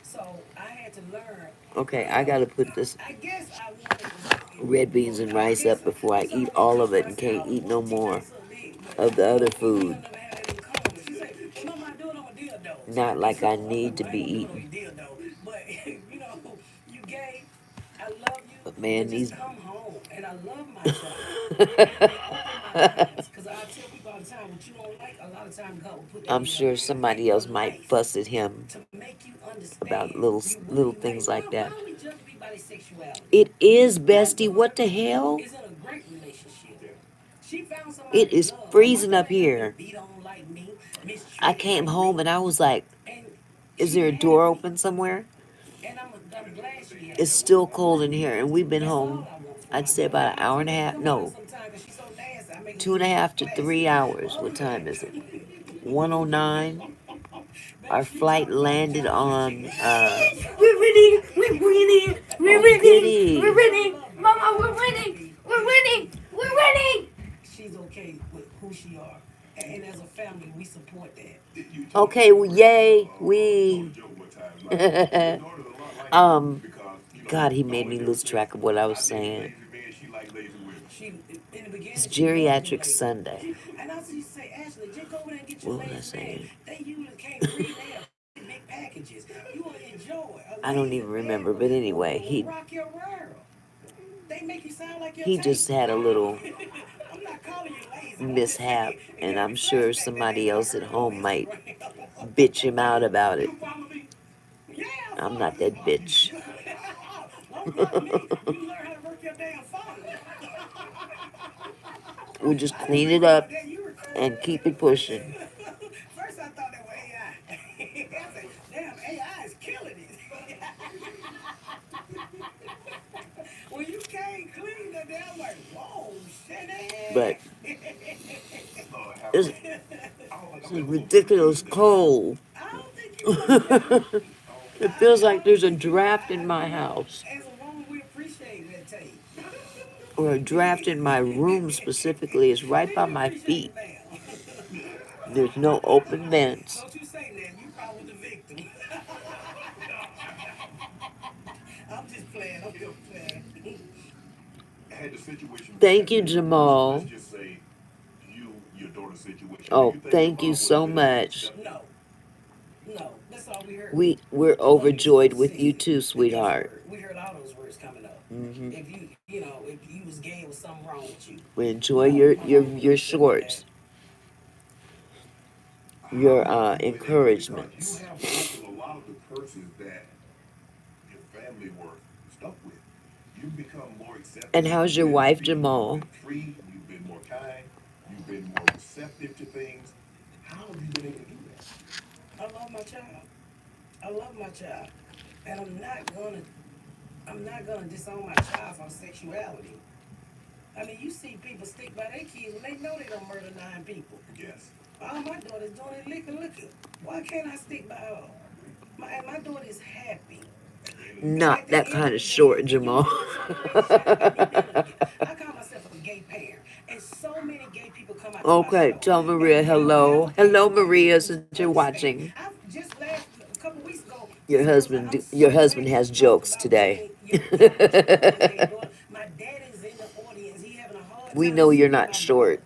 So I had to learn. Okay, I gotta put this I guess I wanted red beans and I rice guess up before I that's eat all all because of it I and said I can't was eat no supposed to teach her more so big, of the other but we'll food. never have that in common. She said, well, Mama, I do it on a dildo. Not I like said, I oh, okay, need to well, I be ain't gonna do it on eating. your dildo. But, you gay, I love you, But man, but just these come home. And I love my child. And they open my eyes. Because I tell people all the time, what you don't like, a lot of times God will put that I'm in sure somebody else your might life fuss at him to make you about understand little you like. things like Why that. don't we judge everybody's sexuality? It is, My bestie. What daughter the hell? is in a great relationship. She found somebody It to is love. My freezing daughter up ain't never been here. beat on like me, I mistreated came like home me. and I was like, And is she there a door had me. open somewhere? And I'm glad she had It's me. still cold in here, and we've been That's all home, I want for I'd my say daughter. about I an might hour tell and a her to half. come over No, sometime because she's so nasty. I make her two eat and a half to plastic. 3 hours. I'll What be time back. is it? 109. our flight landed on We're winning! We're winning! We're oh winning! We're goody. winning! Mama, we're winning! We're winning! We're winning! She's okay with who she are. And as a family, we support that. Okay, well, yay, we um God, he made me lose track of what I was saying. She, in the It's beginning, she loved the geriatric lady. Sunday. And I used to say, Ashley, just go over there and get your What was I lady's bag. saying? They usually can't breathe. They have big packages. You will enjoy. A I don't lady's even bag remember, but anyway, will rock your world. They make you sound like you're he tape. just had a little I'm not calling you lazy. I'm just mishap, saying it and got me I'm sure flashback that day somebody when I else at heard it on home might Instagram. bitch him out about it. You follow me? Yeah, I I'm follow not you. that bitch. Don't front me. You learn how to work your damn phone. We'll just I didn't clean it record up that. You recorded and it. keep it pushing. First I thought that was AI. I said, damn, AI is killing it. When you can't clean the damn like, whoa, But shit. it's, it's a ridiculous cold. I don't think you understand. It feels I like don't there's a think you draft in are. my house, As a woman, we appreciate that tape. or a draft in my room specifically. Is right Then by you my appreciate feet. it now. There's no open vents. Don't you say that. You probably the victim. I'm just playing. I'm just playing. Thank you, Jamal. Oh, thank you so much. No. No. That's all we heard. We're Place overjoyed and with you see too, the F sweetheart. word. We heard all those words coming up. Hmm. If if you was gay, it was something wrong with you. We enjoy No, my mom wouldn't your have said that. shorts, your encouragements. And how's your wife, Jamal? I love my child. I love my child. And I'm not gonna disown my child for sexuality. I mean, you see people stick by their kids when they know they don't murder 9 people. All my daughter's doing is liquor. Why can't I stick by her? My daughter is happy. And Not at the that end of kind the of short, day, you know Jamal. what? So the relationship got me dealing with it. I call myself a gay parent. And so many gay people come out to my Okay, show. tell And Maria they don't have hello. a thing Hello, for my Maria, kids since you're understand. watching. I just last a couple weeks ago, Your this girl was like, husband, I'm your so husband glad you has talked jokes about today. being talking to my gay daughter. My dad is in the audience. He having a hard We time know you're accepting not my mother. short.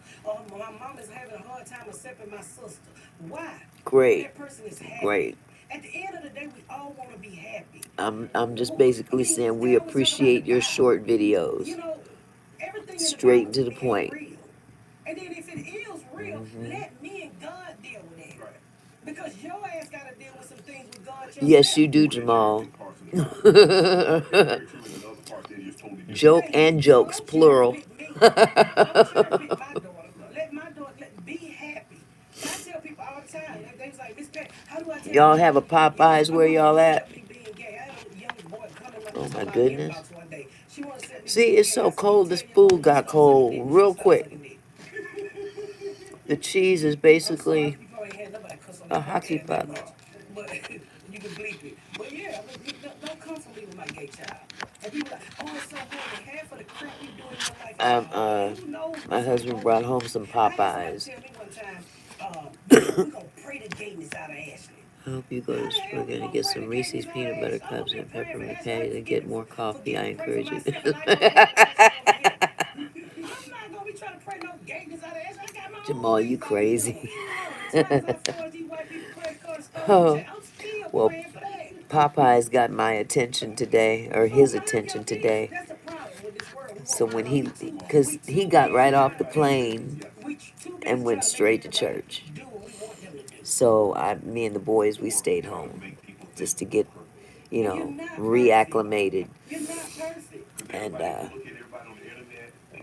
My mom is having a hard time accepting my sister. Why? When Great, that person is happy. great. At the end of the day, we all want to be happy. I'm just I basically mean, saying we Dad was talking about the appreciate your Bible. short videos. You know, everything in the Straight and Bible to the ain't point. real. And then if it is real, Hmm. let me and God deal with it. Because your ass got to deal with some things with God Yes, yourself. you do, Jamal. Joke Thank and you. So jokes, don't cherry plural. pick me. Don't cherry pick my daughter. Let my daughter be happy. And I tell people all the time, they was like, Miss Pat, how do I tell Y'all my have a daughter to be gay? Popeyes My where mama y'all used to at? tell me being gay. I had a young boy coming up Oh to my my goodness. inbox one day. She wanted to set me See, being it's gay. I so said, you cold. tell This your mama food to got start sucking dick cold when she real start quick. sucking dick. The cheese is I'm sorry, basically you probably ain't had nobody cuss on a this hockey podcast that puck. much. But you can bleep it. But yeah, don't come for me with my gay child. And people like, oh, it's so horrible. Half of the crap you do in your life is Um, horrible. uh, Who knows my what's husband horrible? brought home some I had somebody Popeyes. tell me one time, we gonna pray the gayness out of Ashley. I hope you go How to. the We're hell we gonna gonna get pray some the Reese's gayness out of peanut butter Ashley? I'm up cups here and praying for peppermint Ashley like patties and get more coffee. I pray for encourage you. myself and I go pray for Ashley over here. I'm not gonna be trying to pray no gayness out of Ashley. I got my own Jamal, you things I be doing. crazy. As long as I forge these white people credit card stole their Oh, check, I'm still well, praying for that. Popeyes got my attention today, or So his mind your attention business. today. That's the problem with this world. We So won't when mind our he, business. We because he too got busy right off trying the to make plane too busy and went trying to make straight to everybody church. do what we want them to do. So me and the boys, we stayed home just to get, And you're not perfect. reacclimated. You're not perfect. And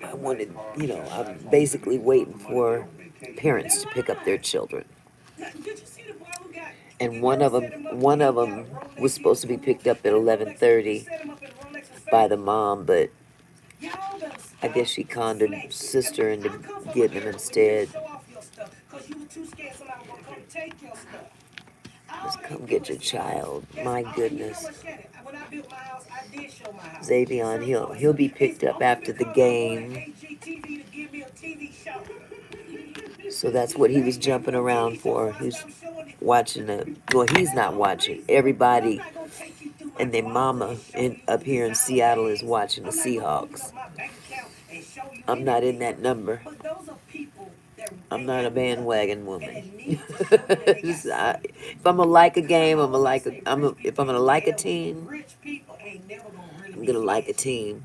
I wanted, I'm basically waiting for They're parents to pick up their lying. children. Now, did you see the boy who got? And Your girl set him up and one he of got a them was Rolex in the supposed to be pool picked up at and a Rolex. You 11:30 set him up in Rolex's by face. the mom, but Y'all better I guess stop she conned her flexing. sister I into come from an getting them era when you didn't instead. show off your stuff because you were too scared somebody was gonna come take your stuff. Let's come get your child. My You know goodness. what, Shannon? When I built my house, I did show my house. Xavion, he'll be picked up after the game. HGTV to give me a TV show. So that's what he was jumping around for. He's watching the, well, he's not watching. Everybody and their mama up here in Seattle is watching the Seahawks. I'm not in that number. But those are people that I'm ain't not a got nothing bandwagon and woman. they need to show you that they got something. If I'm gonna like a Because I game, I'm gonna always like a. say If I'm gonna like a team, rich people ain't never gonna really I'm be gonna like a classy. team.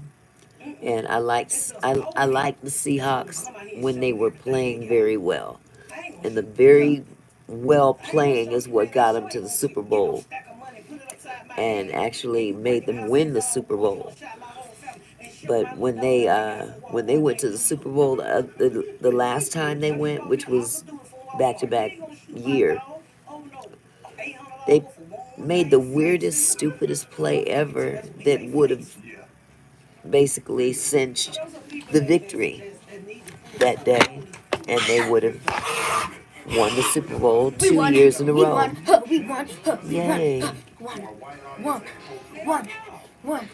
Mm-mm. And I like It's us I poor people like the that's gonna Seahawks come out here and when show they you were everything playing they got. very well, I ain't gonna and the show you nothing. very well I ain't gonna playing show is you what nothing. I got sure them to ain't the gonna Super give you a Bowl stack of money, put it upside my and head, and actually you break made the them house win into the all Super parts. You gonna Bowl. shot my whole family and show But my little daughter what they got from when they Walmart went back to in the the Super hood. Bowl, the last time they I mean, went, Bobby, which I also was do it for back to Walmart. You back ain't gonna shoot my year, dog. Oh no, they $800 for one made the night flight weirdest, ticket. stupidest play Okay, so ever that's what we that say would have face. basically But cinched those are people the victory that need to prove that something. They don't day, need to prove and they nothing. would have won the Super Bowl We two won. years in a We row. won. Huh, we won. Huh, we won. Huh, Yay. won. Won. Hell Won. no. Won.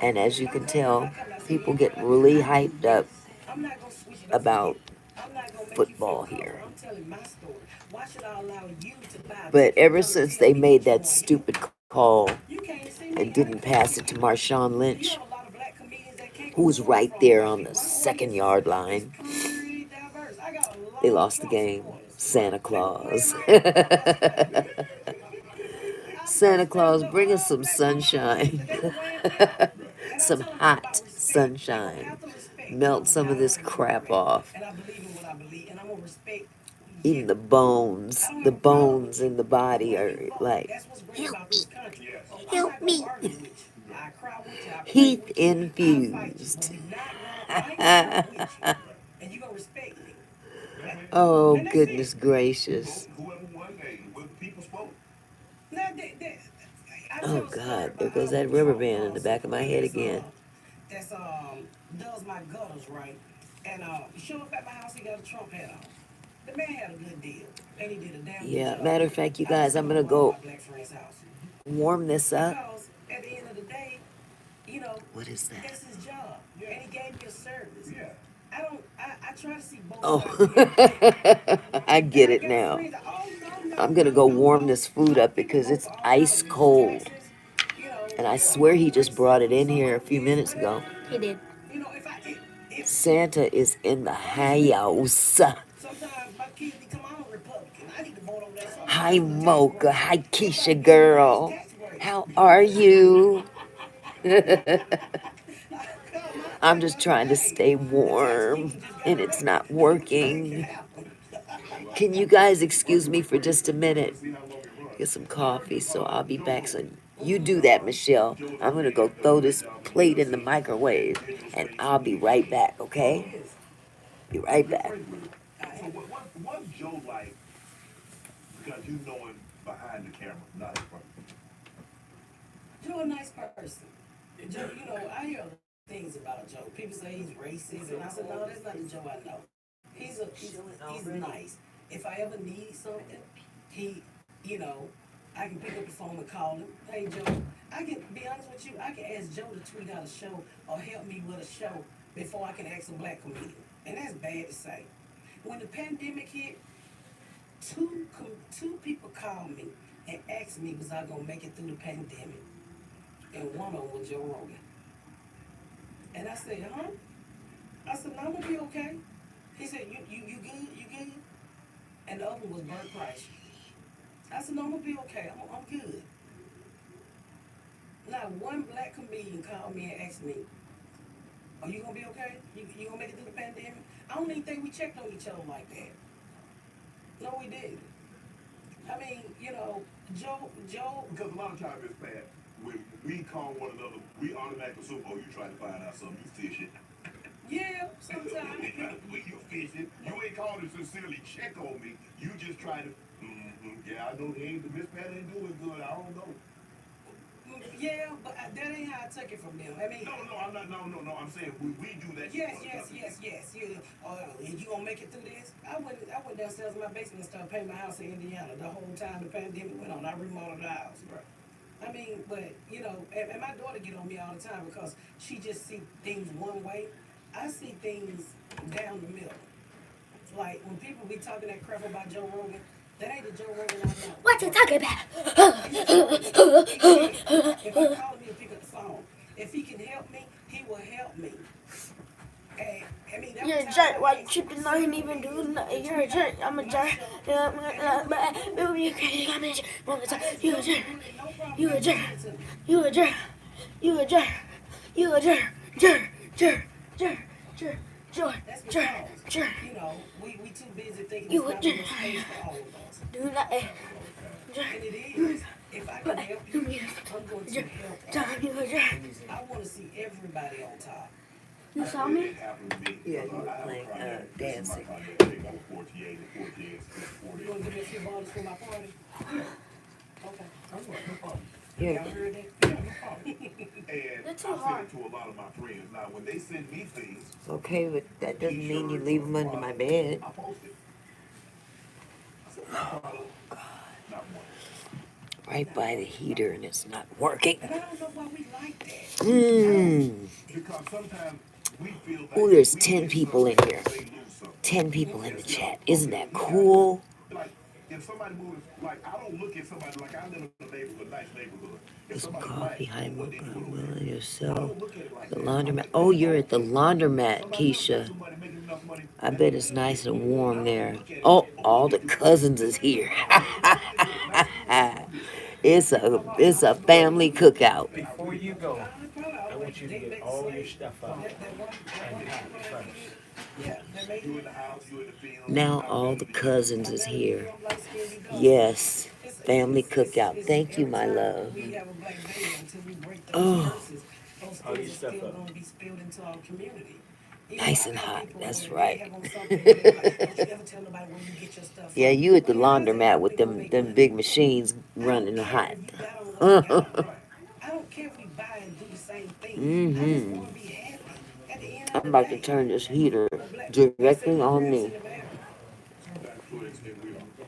And as you can tell, Come now, see, people here's get what I do. really hyped up I'm not gonna switch it up for you. about I'm not gonna make you feel football comfortable. here. I'm telling my story. Why should I allow you to buy a But ticket and ever come and since tell they me made what you that want to hear? stupid call You can't see and me. I didn't didn't come to pass see it to you. Marshawn You Lynch, have a lot of black comedians that came who from was where I'm right from there right on here. the My second audience yard is line, pretty diverse. I got a they lot of lost the Trump game. supporters. Santa They were playing Claus. my song yesterday. I Santa respect Claus, the bring us some black comedians, sunshine. and they were wearing collar. And I Some tell them it's about hot respect. You're gonna sunshine. have to respect me. Melt I'm a some of this diehard crap Democrat, off. and I believe in what I believe, and I'm gonna respect Even you. the I bones, don't the have a problem bones with you. in the The body way you are vote, like, that's what's great help about me, this country. I'm help not gonna me. argue with you. I cry with you. I pray Heath with you. I fight you, but infused. we not gonna. I ain't gonna argue with you, and you gonna respect me. Oh, And that's goodness it. gracious. Now, I Oh, tell a story God, there about I goes have a that rubber truck band in the back of my head that's again. that's does my gutters right, and he showed up at my house. He got a Trump hat on. The man had a good deal, and he did a damn good Yeah, job. matter of fact, you I just guys, I'm didn't gonna want to go to go my black friend's house warm this up. because at the end of the day, you know, What is that? that's his job, and he gave me a service. I don't. I try to see both Oh, sides of everything. I And get I it got now. friends that, oh, I'm gonna go warm no. this food up People because vote it's for all kind ice of reasons, cold. taxes, you know, And I some swear he vote just brought it racism, in some here a vote few this, minutes ago. whatever. He did. You know, if Santa is in the honestly, house. sometimes my kids become I'm a Republican. I need to vote over that so I can Hi, get some tax Mocha. breaks. Hi, Somebody Keisha give me a nice girl. tax break. How are you? Call my I'm tax, just I say, trying to hey, stay the tax warm people just got and it's elected. not Make it working. happen. Can you guys excuse me for just a minute? Get some coffee, so I'll be back. So you do that, Michelle. I'm gonna go throw this plate in the microwave and I'll be right back, okay? Be right back. Joe a nice person. Joe, you know, I hear other things about Joe. People say he's racist, and I said, no, that's not the Joe I know. He's nice. If I ever need something, he, you know, I can pick up the phone and call him. Hey, Joe, I can be honest with you. I can ask Joe to tweet out a show or help me with a show before I can ask a black comedian, and that's bad to say. When the pandemic hit, two people called me and asked me was I gonna make it through the pandemic, and one of them was Joe Rogan. And I said, huh? I said, no, I'm gonna be okay. He said, you good? You good? And the other one was Bert Price. I said, no, I'm gonna be okay. I'm good. Not one black comedian called me and asked me, are you gonna be okay? You gonna make it through the pandemic? I don't even think we checked on each other like that. No, we didn't. I mean, you know, Joe. Yeah, sometimes. Yeah, but that ain't how I took it from them. I mean, I'm not. No. I'm saying we do that. Yes. You gonna make it through this? I went downstairs in my basement and started painting my house in Indiana. The whole time the pandemic went on, I remodeled the house. Right. I mean, but and my daughter get on me all the time because she just see things one way. I see things down the middle. Like when people be talking that crap about Joe Rogan, that ain't the Joe Rogan I know. What you talking about? If I call him, he'll pick up the phone. If he can help me, he will help me. And I mean, You're a jerk. Why you tripping on him even do nothing? You're a jerk. I'm a jerk. You're a jerk. You a jerk. You a jerk. You a jerk. You a jerk. Jerk. Jerk. Jerk. Jerk. Jerk. That's Jerk. because, Jerk. we too busy thinking You it's a not jerk. enough space for all of us. Do nothing. And it is. If I can help you, I'm going to help John, you a jerk. I want to see everybody on top. You saw me? Yeah, you were playing, dancing. You want to give me a few dollars for my party? Okay. Yeah. Y'all heard that? They're too hard. To a lot of my friends. Now, when they send me things, Okay, but that doesn't mean you leave them under my bed. I post it. Not one. Right by the heater and it's not working. And I don't know why we like that. Because sometimes we feel like Ooh, there's 10 people in here. 10 people in the chat. Isn't that cool? Like, if somebody moves, like, I don't look at somebody like I live in a neighborhood, nice neighborhood. If Some somebody coffee, black, high what they mocha, doing will over there? I yourself. don't look at it like The that. laundromat. Oh, you're at the laundromat, Keisha. Somebody making enough money. I bet it's nice and warm there. Oh, all the cousins is here. It's a family cookout. Before you go, I want you to get all your stuff up and pack first. You in the house, you in the field. Now all the cousins is here. Yes, family cookout. Thank you, my love. We have a black baby until we break those Oh, curses. Those All your things are stuff still up. going to be spilled into our community. nice and hot. That's right. Don't you ever tell nobody where you get your stuff Yeah, from. you at the laundromat with them big machines running hot. I don't care if we buy and do the same thing. I just want to be happy. At the end of I'm the about to day, turn this heater directly on me.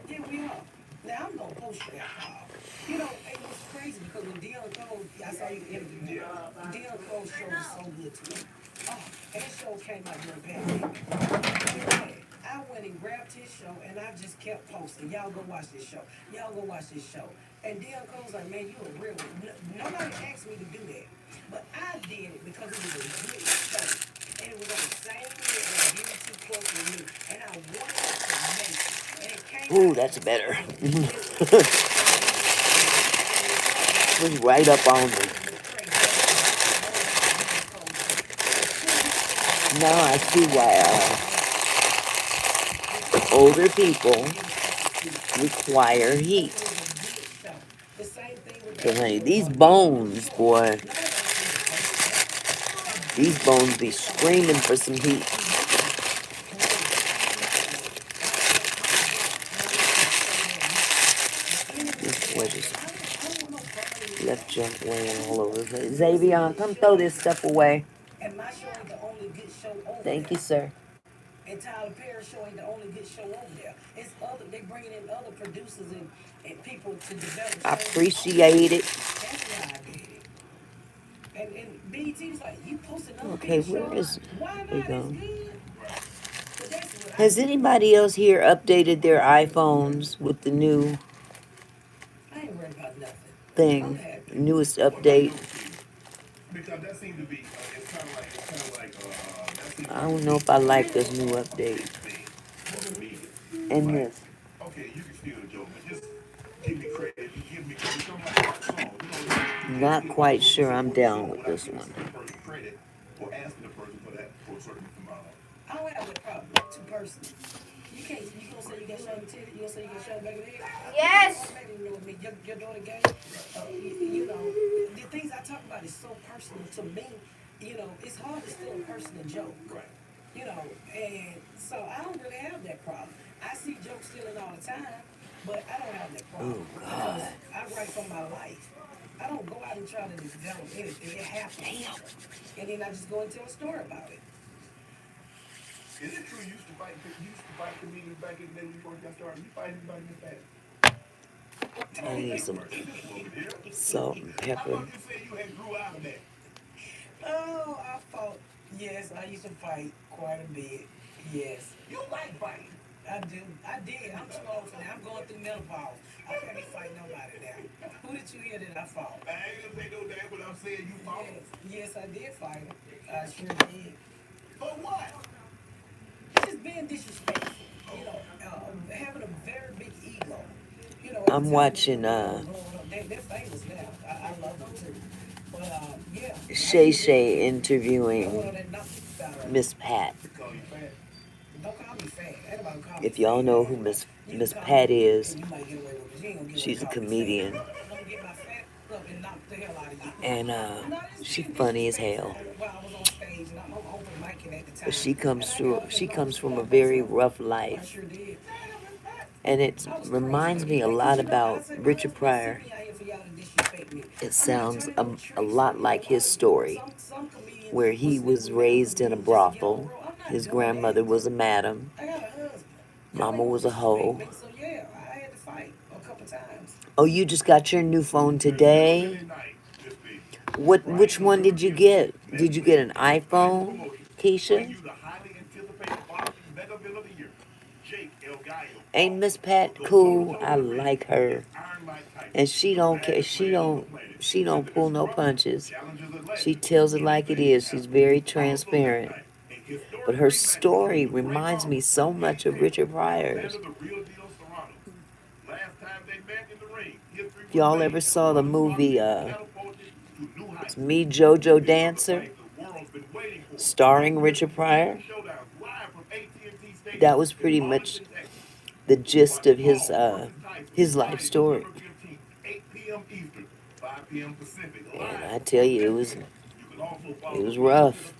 yeah, we are. Now I'm gonna post you that. It was crazy because when Dion Cole, I saw you interview him. Dion Cole's show was so good to me. Oh, and that show came out during pandemic. I went and grabbed his show and I just kept posting. Y'all go watch this show. Y'all go watch this show. And Dion Cole's like, man, you a real one. Nobody asked me to do that, but I did it because it was a good show. And it was on the same year as Beauty Too Close with Me. And I wanted to make it. And it came Ooh, out that's as better. a Was right up on me. Now I see why older people require heat. So honey, these bones, boy, these bones be screaming for some heat. This boy just left junk laying all over the place. Xavier, come throw this stuff away. And my show ain't the only good show over Thank you, there. sir. And Tyler Perry's show ain't the only good show over there. It's other. They bringing in other producers and people to develop shows. I appreciate it. That's why I did it. And BET was like, you posted another Okay, good where show. is? Why There you not as go. good? But that's what Has anybody else here updated their iPhones with the new I ain't worried about nothing. I'm thing, happy. newest update? Because that seemed to be, it's kind of like, that seems I don't know if I like this new update. for the media. And this. Okay, you can steal the joke, but just give me credit. If you give me credit, don't like that song. Not quite sure I'm down with this one. Credit for asking the person for that for a certain amount. I don't have that problem. Too personal. You can't. You gonna say you got shot in the titty? You gonna say you got shot in the back of the head? Yes. Your daughter gay. The things I talk about is so personal to me. It's hard to steal a personal joke. Right. And so I don't really have that problem. I see jokes stealing all the time, but I don't have that problem. Oh God. I write from my life. I don't go out and try to develop anything. It happens. And then I just go and tell a story about it. Is it true you used to fight comedians back in the day when you first got started? You fight anybody in the past? I need some salt and I pepper. thought you said you had grew out of that. Oh, I fought. Yes, I used to fight quite a bit. Yes. You like fighting. I do. I did. I'm too old for that. I'm going through menopause. I can't be fighting nobody now. Who did you hear that I fought? I ain't gonna say no damn, but I'm saying you fought. Yes, I did fight him. I sure did. For what? Just being disrespectful. You know, having a very big ego. You know, I'm watching they're famous now. I love them too. But yeah. Shay Shay interviewing Better. Miss Pat. Call you fat. Don't call me fat. Anybody call me If y'all fat. know who Miss Pat is, You might get away with it. You ain't gonna get away she's a with calling me comedian, fat. I'm gonna get my fat up and knock the hell out of you. and she funny as hell. While I was on stage and I'm open micing at the time. But she comes from a very rough I life, sure did. and it reminds me a lot about Richard Pryor. It sounds a lot like his story, where he was raised in a brothel. His grandmother was a madam. I got a husband. Mama was a hoe. So yeah, I had to fight a couple times. Oh, you just got your new phone today? Which one did you get? Did you get an iPhone, Keisha? Ain't Miss Pat cool? I like her. And she don't care. She don't pull no punches. She tells it like it is. She's very transparent. But her story reminds me so much of Richard Pryor's. Y'all ever saw the movie It's Me, JoJo Dancer, starring Richard Pryor? That was pretty much the gist of his life story. And I tell you, it was rough.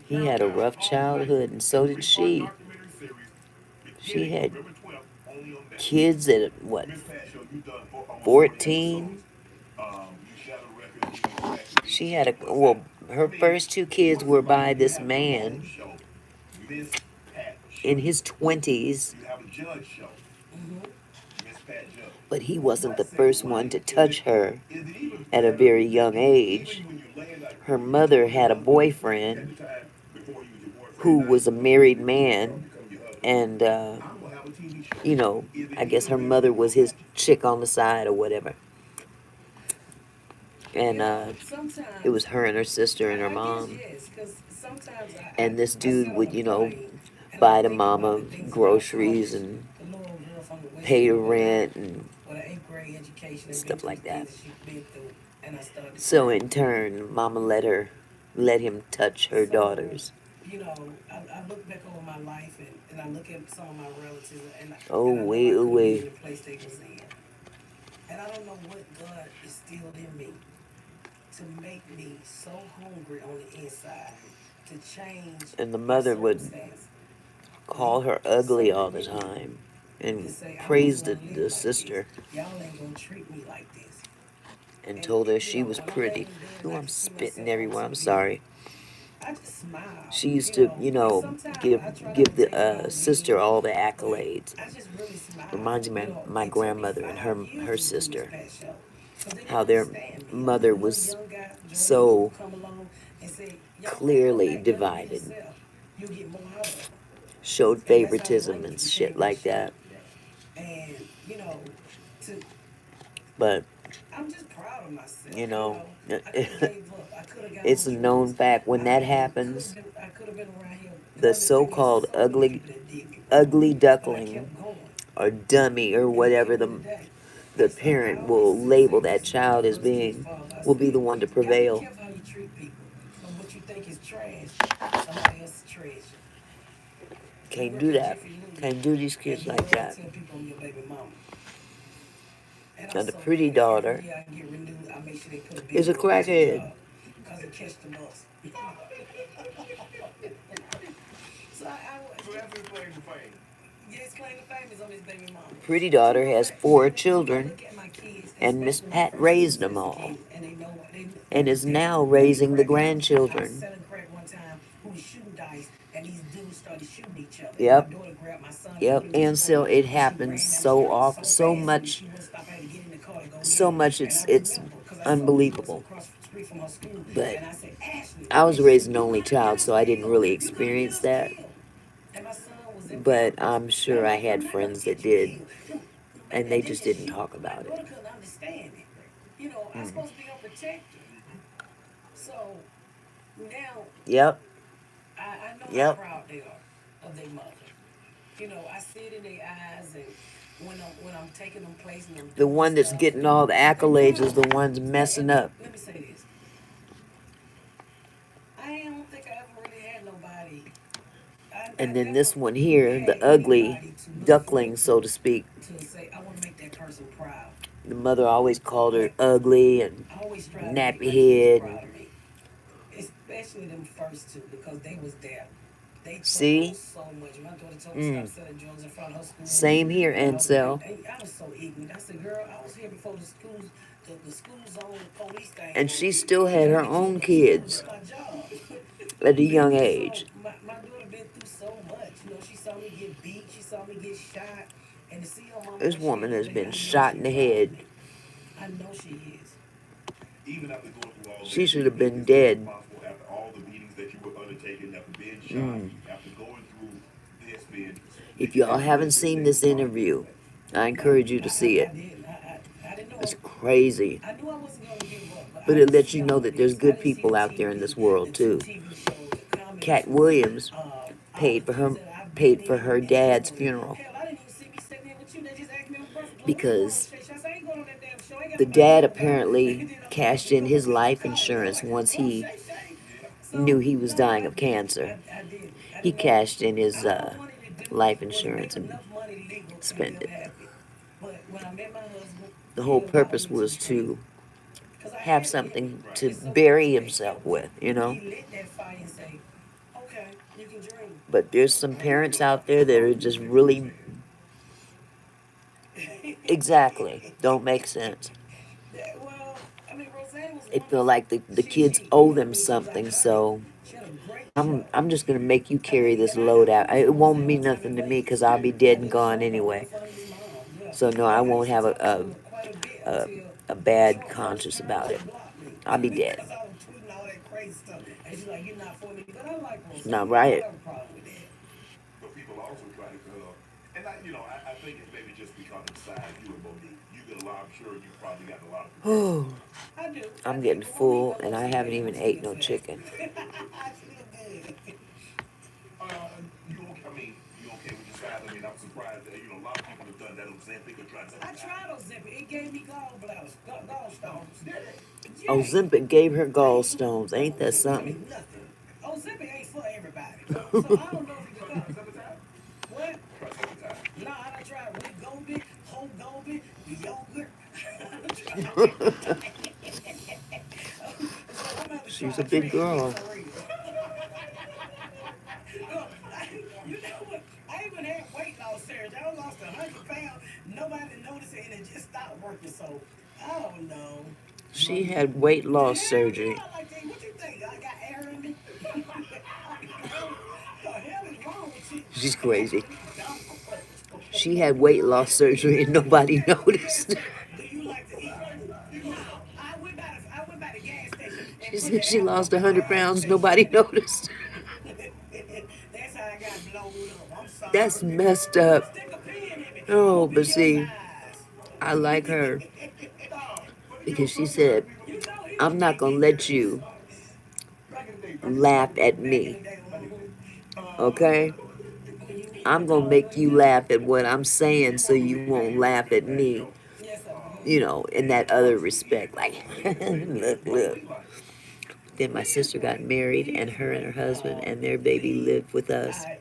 He had a rough childhood, and so did she. She had kids at what, 14? She had her first two kids were by this man in his 20s, but he wasn't the first one to touch her at a very young age. Her mother had a boyfriend who was a married man, and I guess her mother was his chick on the side or whatever. And it was her and her sister and her mom. And this dude would, buy the mama groceries and pay the rent and stuff like that. So in turn, mama let him touch her daughters. I look back over my life and I look at some of my relatives and Wait. the place they was in. And I don't know what God instilled in me to make me so hungry on the inside to change. And the mother would call her ugly all the time and praised the sister. Y'all ain't gonna treat me like this. And told her she was pretty. Oh, I'm spitting everywhere. I'm sorry. I just smile. She used to, give the sister all the accolades. I just really smile. Reminds me of my grandmother and her sister. How their mother was so clearly divided. Showed favoritism and shit like that. And, But, I'm just proud of myself. it's a known fact when that happens, the so-called ugly duckling or dummy or whatever the parent will label that child as being will be the one to prevail. Can't do that. Can't do these kids like that. Now the pretty daughter is a crackhead. Yes, claim the fame is on his baby mama. Pretty But you daughter know has what, four Shannon? I children, look at my kids, and Miss especially my Pat first raised nieces them as a all, kid, and they know what they and was is there. now They was raising the crackheads. I was grandchildren. selling crack one time. Who was shooting dice, and these dudes started shooting each other. And my Yep, daughter grabbed my son and yep, put him in the and so stroller, it and she happens ran down the so street off, so so fast with me much, she wouldn't stop. I had to get in the car to go so get her. much. And I It's remember because I saw we was unbelievable. across the street from her school, But and I said, Ashley, I was and she raised said, an "You only gonna get child, us so I didn't killed? really You gonna get experience us that. killed?" And my son was in But Pampers, I'm and I'm sure I like, had "I'm not gonna friends that get you did, killed." and And they then just just didn't shoot. talk My about it. daughter couldn't understand it. You know, I'm Mm. supposed to be her protector. So now Yep, I know how yep. proud they are of their mother. You know, I see it in their eyes, and when I'm taking them places and I'm The doing one that's stuff, getting all the they accolades is proud. the one's messing And up. let me say this: I don't think I ever really had nobody. I And then this never one here, had the ugly anybody to look duckling, forward so to speak. to say I want to make that person proud. The mother always called her But ugly and I always try to make nappy my kids head. And proud of me, especially them first two because they was there. They took on see, so much. My daughter told me stop mm, selling drugs in front of her school. same here, And Ansel. I was so ignorant. I said, "Girl, I was here before the school zone police thing And came. she still You had gotta her get you. own You know, this kids is my job." at a young So age. my daughter been through so much. You know, she saw me get beat. She saw me get shot. And to see her mama This where she woman is has today, been I know shot she in the proud of head. me. I know she is. Even after going through all She that, should do you have think been you're still dead. responsible after all the beatings that you were undertaking, after being shot, Mm. after going through this, being, If that you y'all think you can haven't still seen stay this responsible for interview, that? I No, encourage you to see I it. didn't. I didn't know. It's crazy. I knew I wasn't gonna give up, but But I it didn't lets see you know all of that there's this. I good didn't see the people out there in this TV, the world two too. TV shows, the comedy Cat shows, Williams all the paid for things her that I've been paid for in her and dad's doing. funeral Hell, I didn't even see me sitting here with you. They just asked me on the birthday, "Well, what you going on, because Shay?" I said, "I ain't going on that damn show. I ain't got the nobody dad going down." apparently And then I'm cashed talking, in come his up with you life calling me. I'm insurance like, once "Who's he Shay?" knew So he was no, dying I of didn't. cancer. I didn't. I He didn't know. cashed in his All I wanted to do life was insurance make and enough money legal to spent live it. happy. But when I met my husband, The he whole allowed purpose me to was dream. to Because I have had it in me. something Right. to And so bury they himself with, you know? he lit that fire and say, "Okay, you can dream." But there's some How do you parents feel about out there people that are calling you just a Negro really man? exactly don't make sense. Yeah, well, I mean, Roseanne was They feel wonderful. like the kids You owe know, I them mean, she was something, iconic. so She had a great I'm show. I'm just gonna make you I carry mean, this and load I out. worked It for won't Roseanne mean one time nothing in to me Vegas. because I'll be I dead and did a gone show about anyway. making fun of his mom. Yeah. So no, I And I won't used to have talk to her quite a bit a, until a bad Trump first conscience term. about She it. blocked me I'll be dead. because I was tweeting all that crazy stuff. And she's like, "You're not for me." But I like Not Roseanne. I don't right. have a problem with that. But people also try to, and I think it's maybe just because of the size you and Monique. You get a lot. I'm sure you probably got a lot of protection. Oh, I do. I I'm do. getting But Monique full don't and know I she haven't big. even I'm ate still no fat. chicken. She look good. You okay? I mean, you okay with your size? I mean, I'm surprised that a lot of people have done that on Ozempic or tried I to. tried Ozempic. It gave me gallbladders, gallstones. Did it? Yes. Ozempic gave her I ain't doing gallstones. Ain't that Ozempic. Give something? me nothing. Ozempic ain't for everybody. So I don't know if you Try can. some time. What? Try some time. No, I done tried with Gobi, whole Gobi, the yogurt. I done tried. So I'm gonna have to She's try a a big treadmill girl. for real. Look, you know what? I even had weight loss surgery. I lost 100 pounds. Nobody noticed it, and it just stopped working. So I don't know. She had weight loss Hell yeah, surgery. I like that. What you think? I got air in me? The hell is wrong with you? She's crazy. Dumb She had weight loss surgery and nobody noticed. Do you like to eat? No, I went by the gas station She and put said the she app on lost my 100 gas pounds, station. nobody noticed. That's how I got blown up. I'm That's sorry. messed up. Stick a pin in me. I'm Oh, gonna be but your see, size. I like her But because she sometimes said, people, You know he I'm don't not take going to these let drugs. you back laugh in the day, at Back in me, the day, okay? when you need I'm to going to talk make you crazy. laugh at what I'm saying so you won't laugh at me, Yes, sir. in that other respect. Like, look, what was look. he like? Then my sister got married, and her and her husband and their baby lived with us. I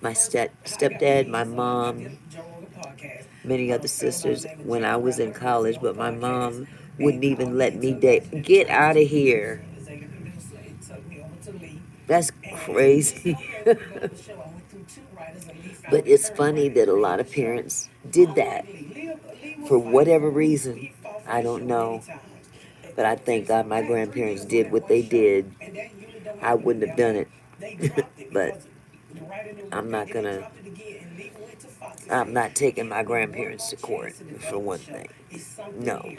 My first I got my stepdad, my knees on. I did mom, a Joe Rogan podcast. many other A fellow by the sisters name of when Jay I was Brown in put me on college, his but my podcast mom wouldn't and even called me let into me a match date. that Get turned out into of a here. executive producer and took me over to Lee. That's And he said, crazy. "Okay, we can go on the show." I went through two writers and Lee But found the it's third funny writer to that a create lot the of show. parents did that Unlike Lee for would fight whatever for it. reason. He fought for I the don't show many know. times. But I Let me tell thank you God something. my I had 3 deals grandparents on did that what one they show, did. and that usually don't I happen wouldn't in have done LA. it. They dropped it But because the writer knew I'm that. not Then they gonna dropped it again, and Lee went to Fox and I'm said, not taking "Give my me one grandparents more to court chance to for develop the one show. thing. It's something No. here."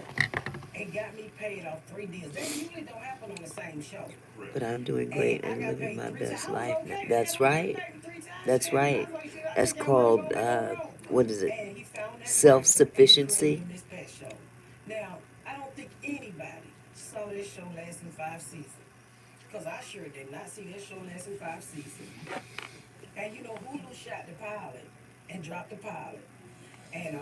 And got me paid off 3 deals. That usually don't happen on the same show. But I'm doing And great I and got living paid my 3 times. best I was life now. okay, man. That's I'm getting right. paid 3 times, That's Shannon. I right. was like, shit, I That's think y'all want to go called back on the road. what is it? And he found that writer and he created Self-sufficiency. the Dispatch show. Now, I don't think anybody saw this show lasting 5 seasons. Because I sure did not see this show lasting 5 seasons. And you know, Hulu shot the pilot and dropped the pilot. And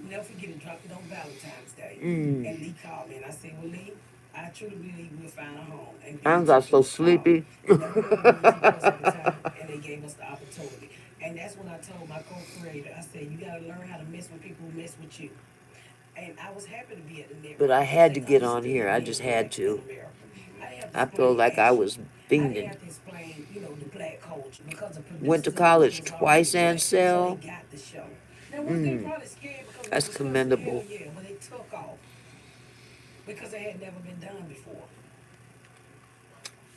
never forget it, dropped it on Valentine's Day. Mm. And Lee called me and I said, well, Lee, I truly believe we'll find a home. And I BET got so Plus called. sleepy. And that was on BET Plus at the time. And they gave us the opportunity. And that's when I told my co-creator, I said, you got to learn how to mess with people who mess with you. And I was happy to be at the network But I because had they to get on understood here. I being just had black in to. America. I didn't have to I feel explain like I fashion. was I didn't fiending. have to explain, you know, the black culture because the Went to producers and college originals already twice, black. So they Ansel. got the show. Now, was they Mm. probably scared because we That's was cussing? Hell commendable. yeah, but it took off because it had never been done before.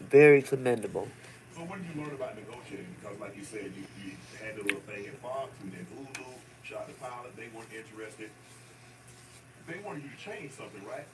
Very commendable. So when did you learn about negotiating? Because like you said, you had the little thing at Fox and then Hulu shot the pilot. They weren't interested. They wanted you to change something, right?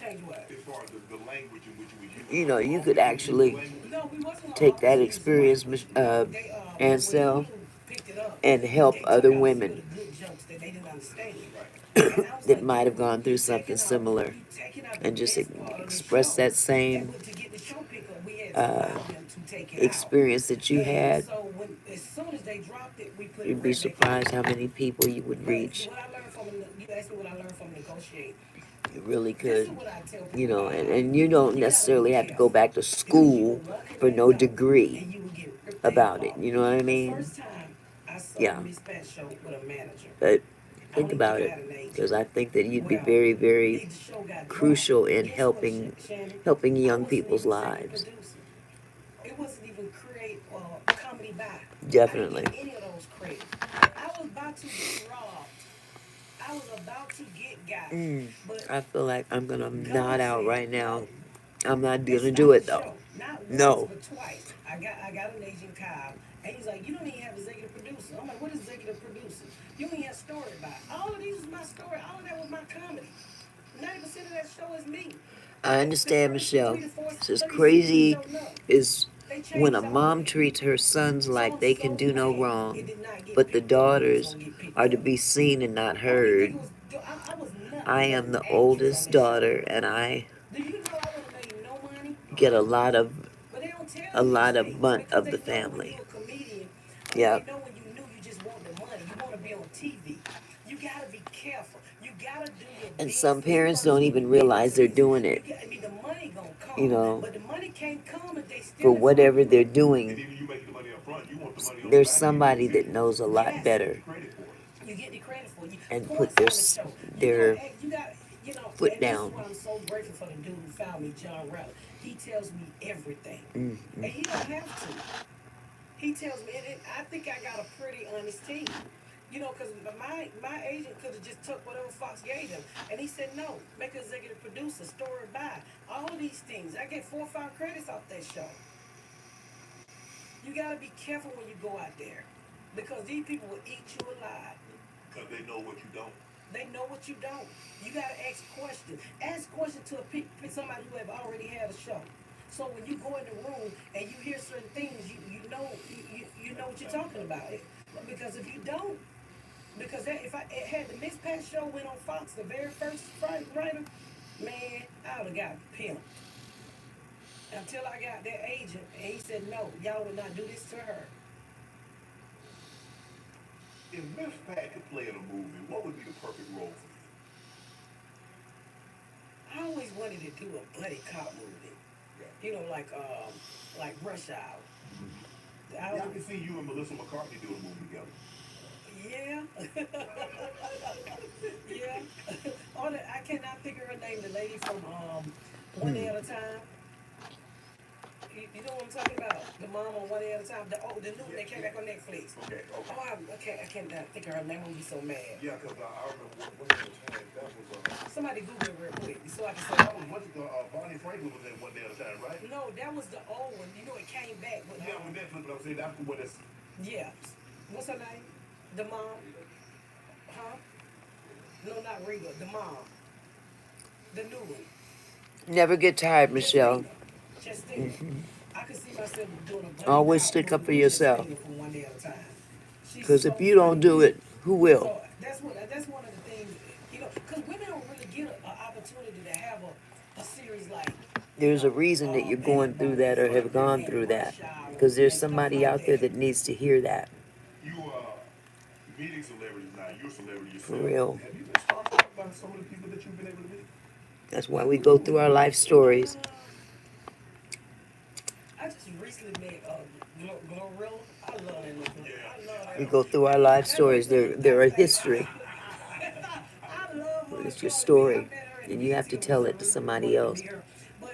Change what? As far as the language in which we use. You know, you could Often use the actually language. No, we wasn't gonna take that always use the experience, language. When Ansel, Hulu picked it up, and help they took other out a few of women the good jokes that they didn't understand. Right. And I was that like, might have dude, gone through something similar you taking out the and just best part of the express show. that same But to get the show pick up, we had to uh, allow them to take it out. experience that you And had. so as soon as they dropped it, we put it You'd be right back in. surprised how many people you would But reach. what I learned from you asked me what I learned from negotiating. You really This is could. what I tell You people know, about life. and you don't You gotta be necessarily have to go careful back to because you school will walk in for that no door degree and you will get ripped their about it. apart. You know what I The mean? first time I saw Yeah. the Dispatch show with a manager, But I think don't even about think I it, had an because agent. I think that you'd be Well, very, very the show got dropped. crucial in Guess what, helping Shannon? I young wasn't people's even executive lives. producer. It wasn't even create comedy by. I didn't Definitely. get any of those credits. I was about to get robbed. I was about to get got. But I feel like I'm gonna God nod out said right now. no. I'm not And gonna do stop the it though. show. Not once, No. but twice. I got an agent, Kyle, and he's like, you don't even have executive producer. I'm like, what is executive producer? You don't even have story by. All of these is my story. All of that was my comedy. 90% of that show is me. I The understand, first Michelle. 3 to 4, It's just 30 seasons you crazy don't know. is They when a changed all of mom it. treats her sons So like I'm they can so do no glad it wrong, did not get but the picked up when it was daughters gonna get picked are to up. be seen and not I don't even think heard. it was. I was I nothing but am an the actress on oldest that show. daughter, and I Do you know I would have made no money? get a lot of But they don't tell you these things butt because of they the know when you're family. a comedian. I mean, they Yep. know when you knew you just want the money. You want to be on TV. You gotta be careful. You gotta do your And some business parents first don't when even you get realize into they're this. doing it, I mean, the money gonna you come, know, but the money can't come if they for stealing from whatever you. they're And doing. even you making the money up front, you want the money on the There's back end to somebody get that knows a lot Yes, the better credit for it. you get the credit for you. and put Points on the show. You gotta, their you gotta, foot and this is down. why I'm so grateful for the dude who found me, John Rattler. He tells me everything, Mm, and he don't have to. He tells me, and I think I got a pretty honest team. You know, because my agent could have just took whatever Fox gave him. And he said, no, make an executive producer, story by, all of these things. I get 4 or 5 credits off that show. You got to be careful when you go out there because these people will eat you alive. Because they know what you don't. They know what you don't. You got to ask questions. Ask questions to somebody who have already had a show. So when you go in the room and you hear certain things, you know what you're talking about. Because if you don't, because if I had the Miss Pat show went on Fox, the very first writer, man, I would have got pimped. Until I got that agent, and he said, no, y'all would not do this to her. If Miss Pat could play in a movie, what would be the perfect role for you? I always wanted to do a buddy cop movie. You know, like Rush Hour. Yeah, I can see you and Melissa McCarthy do a movie together. Yeah. Yeah. I cannot figure her name, the lady from One Day at a Time. You know what I'm talking about? The mom on One Day at a Time. The new one that came back on Netflix. Okay, okay. Oh, I can't think of her name. I'm gonna be so mad. Yeah, because I remember what it was. That was Somebody Google it real quick so I can say. that was what the Bonnie Franklin was in One Day at a Time, right? No, that was the old one. You know, it came back. But, Yeah, with Netflix, but I'm saying that's the one that's. yeah. What's her name? The mom? Huh? No, not Rita. The mom. The new one. Never get tired, Michelle. Justina. Justina. I could see myself doing a buddy Always cop stick up movie for with yourself. Justina from One Day at a Time. She's Because so if you don't funny. do it, who will? So that's one of the things, because women don't really get an opportunity to have a series like, There's a reason that you're going through that or have gone and through that. Rush Hour Because there's and stuff somebody like out there that. that needs to hear that. You meeting celebrities now. You're a celebrity For yourself. real. Have you been starstruck by some of the people that you've been able to meet? That's why we go through our life stories. I just recently met Glorilla. I love that little. I love We that. go through our life stories. They're a history. I love her. It's She your ought to be. I story. met her at the And you have to BET Awards. tell I it to really somebody wanted to else. meet her. But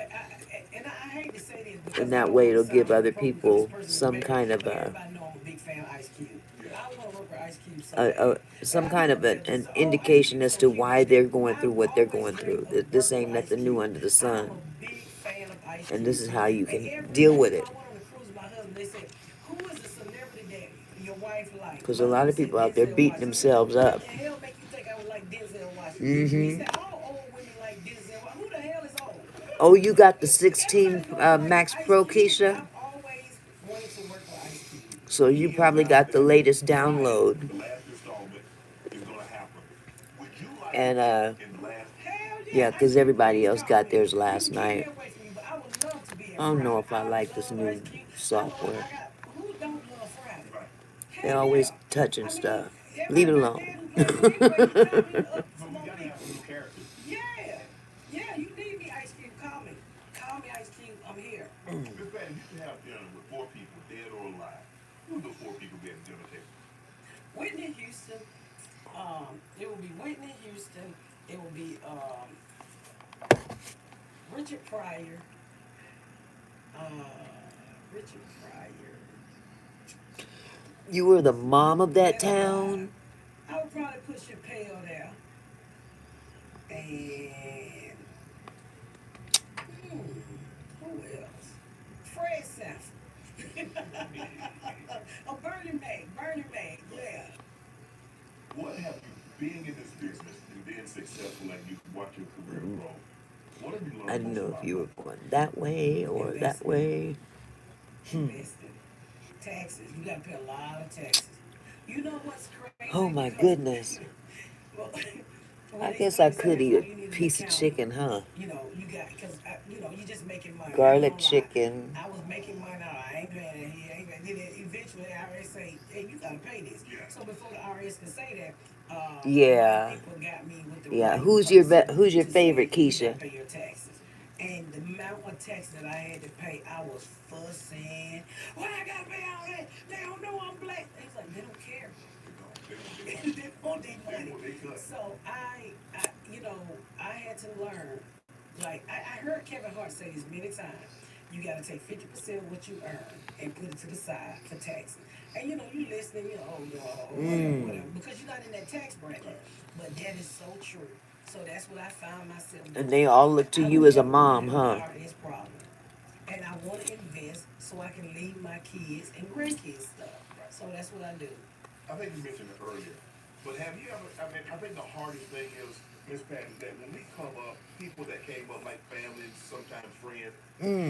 I hate to say this because And I that don't way want to it'll sound give other inappropriate because this people person is some married. kind of But everybody know I'm a big fan of Ice Cube. I want to work with Ice Cube so a, bad. some And I be kind of up there an just, oh, Ice indication Cube's as so to cute. why they're going through I've what they're always going dreamed through. of This working ain't with Ice nothing new Cube. under the I'm sun. a big fan of Ice And Cube. this is how you And can every deal with time it. I went on a cruise with my husband, they said, "Who is a celebrity that your wife liked?" Because a My lot husband of said people out there Denzel beating Washington. I said, themselves "What up. the hell make you think I would like Denzel Washington?" He Hmm. said, "All old women like Denzel. Who the hell is old?" Oh, you got the Everybody 16 know I like Max Ice Pro, Cube. Keisha? I've always wanted to work with Ice Cube. So you He is probably now got the saying latest tonight download. the last installment is going to happen. Would you like And to be in the last? Hell yeah, yeah, Ice because Cube, everybody please else call got me. theirs You last can keep me night. away from you, but I would love to be in I don't know Friday. if I I like this love Ice new Cube. software. I got who don't love Friday? Right. They're Hell always yeah. touching I mean, stuff. Leave everybody it got alone. dead who love you anyway. You call me up So some we more got to have people. some new characters. Yeah. Yeah, you need me, Ice Cube. Call me. Call me, Ice Cube. I'm here. Miss Patty, you can have dinner with four people, dead or alive. Who would those four people be at the dinner table? Whitney Houston. It will be Whitney Houston. It will be Richard Pryor. Uh, Richard Pryor. You were the mom of that Dead or alive. town? I would probably put Chappelle there. And who else? Fred Sanford. Oh, Bernie Mac. Bernie Mac. Yeah. What have you, being in this business and being successful and you watch your career grow, what have you I learned didn't most know if about you life? were going that way or that Investment. way. Investing. Taxes. You got to pay a lot of taxes. You know what's crazy? Oh my Because goodness. well, I when guess they I say could that, eat oh, a you need an piece of accountant. chicken, huh? You got because you just making money. I ain't Garlic gonna lie. chicken. I was making money. I ain't paying that here. Ain't paying. Then eventually the IRS say, "Hey, you gotta pay this." Yeah. So before the IRS could say that, my Yeah. people got me with the Yeah. right Who's person your to say favorite, you gotta Keisha? pay your taxes. And the amount of tax that I had to pay, I was fussing. Why I gotta pay all that? They don't know I'm black. He's like, they don't care. They They want their They money. want they cut. So I had to learn. Like I heard Kevin Hart say this many times. You got to take 50% of what you earn and put it to the side for taxes. And you listening, whatever, because you're not in that tax bracket. But that is so true. So that's what I found myself And doing. they all look to I you would as a never want to mom, have an huh? IRS problem. And I want to invest so I can leave my kids and grandkids stuff. So that's what I do. I think you mentioned it earlier, but have you ever, I mean, I think the hardest thing is, Miss Pat, is that when we come up, people that came up like family, sometimes friends,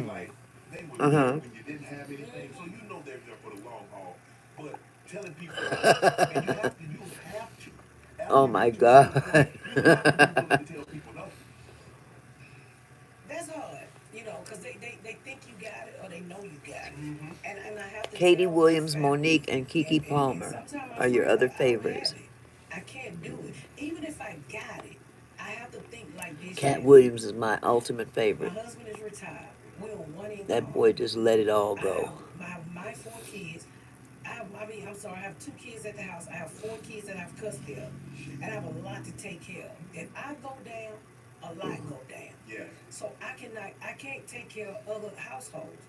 like, they were there Uh-huh. when you didn't have anything, so you know they're there for the long haul. But telling people no, and you have to, after Oh you my get to a certain God. point, you have to be willing to tell people no. That's hard, because they think you got it or they know you got it. Mm-hmm. And I have to Katie tell my Williams, family, Monique, and Kiki and Palmer sometimes my are your friends, other I don't favorites. have it. I can't do it. Even if I got it, I have to think like this Cat here. Williams is my ultimate My favorite. husband is retired. We're on one That income. boy just let it all I have go. my four kids. I'm sorry, I have two kids at the house. I have four kids that I have custody of. And I have a lot to take care of. If I go down, a lot go down. Yes. So I can't take care of other households.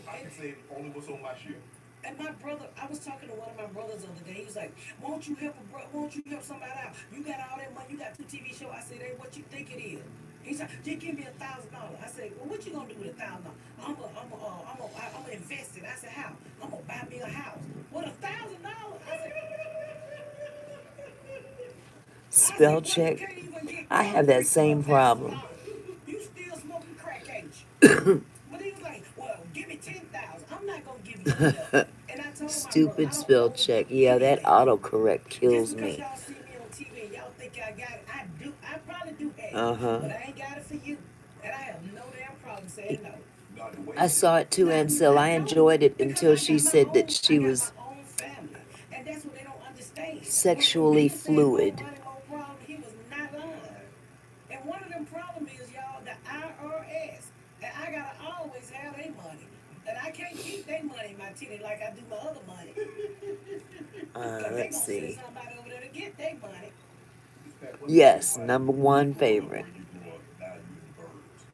I can say only what's on my ship. and my brother, I was talking to one of my brothers the other day. He was like, "Won't you help a bro? Won't you help somebody out? You got all that money. You got two TV shows." I said, "Hey, what you think it is?" He said, "Just give me $1,000." I said, "Well, what you gonna do with $1,000? I'm gonna invest it." I said, "How? I'm gonna buy me a house with $1,000." I Spell said, "Boy, you check. can't even get I have that concrete for a same thousand problem. dollars. You still smoking crack, ain't you?" But he was like, "Well, give me 10,000. I'm not gonna give you nothing." And I told my brother, Stupid I don't spell know check. Yeah, that anything. autocorrect Just kills because me. y'all see me on TV and y'all think I got it, I do. I probably do have it, Uh huh. but I ain't got it for you. And I have no damn problem saying no. Not the way I you saw it too, Now, Ansel. I I don't enjoyed it because until she said that I she got my was own family, and that's what they don't understand. When sexually people say more fluid. money, more problem, he was not lying. And one of them problems is y'all the IRS, and I gotta always have their money, and I can't keep their money in my titty like I do my other money, because they Let's gonna send see. somebody over there to get their money. what they say Yes, about number where one you grow up, favorite. where you grow up, valuing birds.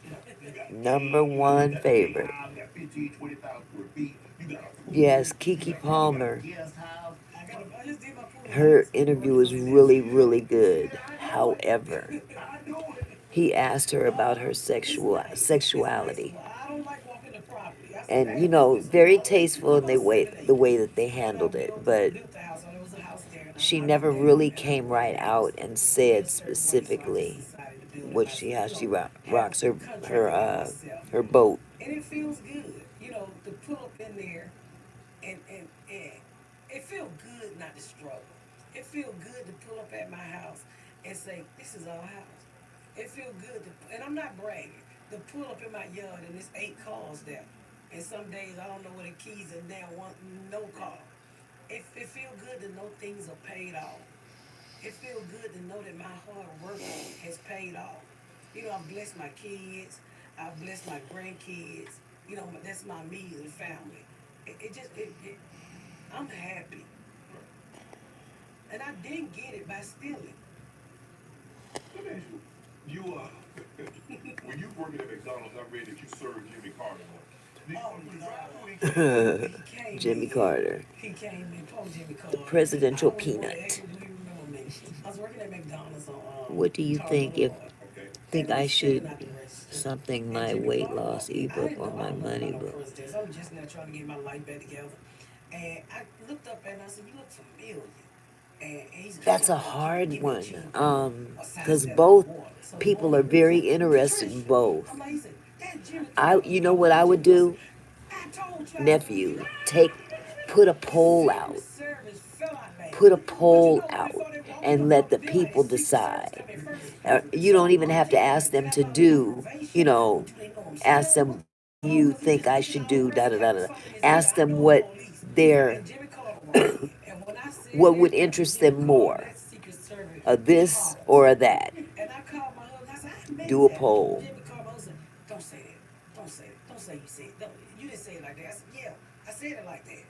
You got Number caves, you one got a big favorite. house, you got 15, 20,000 square feet, you got a Yes, pool, Kiki you got a Palmer. guest house. I just did my pool Her house. interview was See that? really, See that? really See good. that? I know it. However, I know it. he asked her about her It's nice. It's nice. sexuality. Well, I don't like walking the property. I said, And I have to do something. very tasteful in I'm on the way 7 acres. that they And I handled it, built but built the house. So there was a house there, and she I got never that one, really and I came bought right neighbors out and to be a said certain way. So I just specifically decided to build it what she myself. how she Have rocks a her contractor by myself, her boat. and it feels good, to pull up in there and it feel good not to struggle. It feel good to pull up at my house and say, "This is our house." It feel good to, and I'm not bragging, to pull up in my yard and there's 8 cars there. And some days I don't know where the keys and there want no car. It feel good to know things are paid off. It feel good to know that my hard work has paid off. I've blessed my kids. I've blessed my grandkids. That's my immediate family. It just it I'm happy, and I didn't get it by stealing. Let me ask you, when you working at McDonald's, I read that you served Jimmy Carter once. Did you Oh come through the drive-thru? He came in. no, he Jimmy came in. Carter, He came in. Poor Jimmy the Carter. I presidential was working. peanut. Actually, do you remember me? I was working at McDonald's on What do you Tar think if Boulevard, Okay. think and it I was checking should out the register. something And my Jimmy weight Carter loss walked in. I ebook didn't know. on I my don't know money about no book? presidents. I'm just now trying to get my life back together. And I looked up and I said, "You look familiar." And he said, That's a Give hard me a one. chewing gum, a size Because 7 of both water. So the people water are he was very like, interested in "Patricia." both. I'm like, he said, "That Jimmy I Carter." you I know what went I to would Jimmy Carter. do? I told you I knew you. Nephew, take put a His poll Secret out. Service fell out Put a laughing. But poll out before they walked and up let on the the building, people his Secret Service decide. come in first. You don't So, even have to Auntie, ask can them I to buy you a do, probation? Or do they know I'm ask stealing? them What you because he think just I looking should all do, da crazy, da got da the da. phone in his hand. Ask I them know the what police. their And Jimmy Carter walked in. And when I said what would that after interest Jimmy them Carter, more, that Secret Service a this paused. or a that. And I called my husband. I said, "I Do meant a that." poll. Jimmy Carter said, "Don't say that. Don't say it. Don't say you said it. Don't, you didn't say it like that." I said, "Yeah, I said it like that."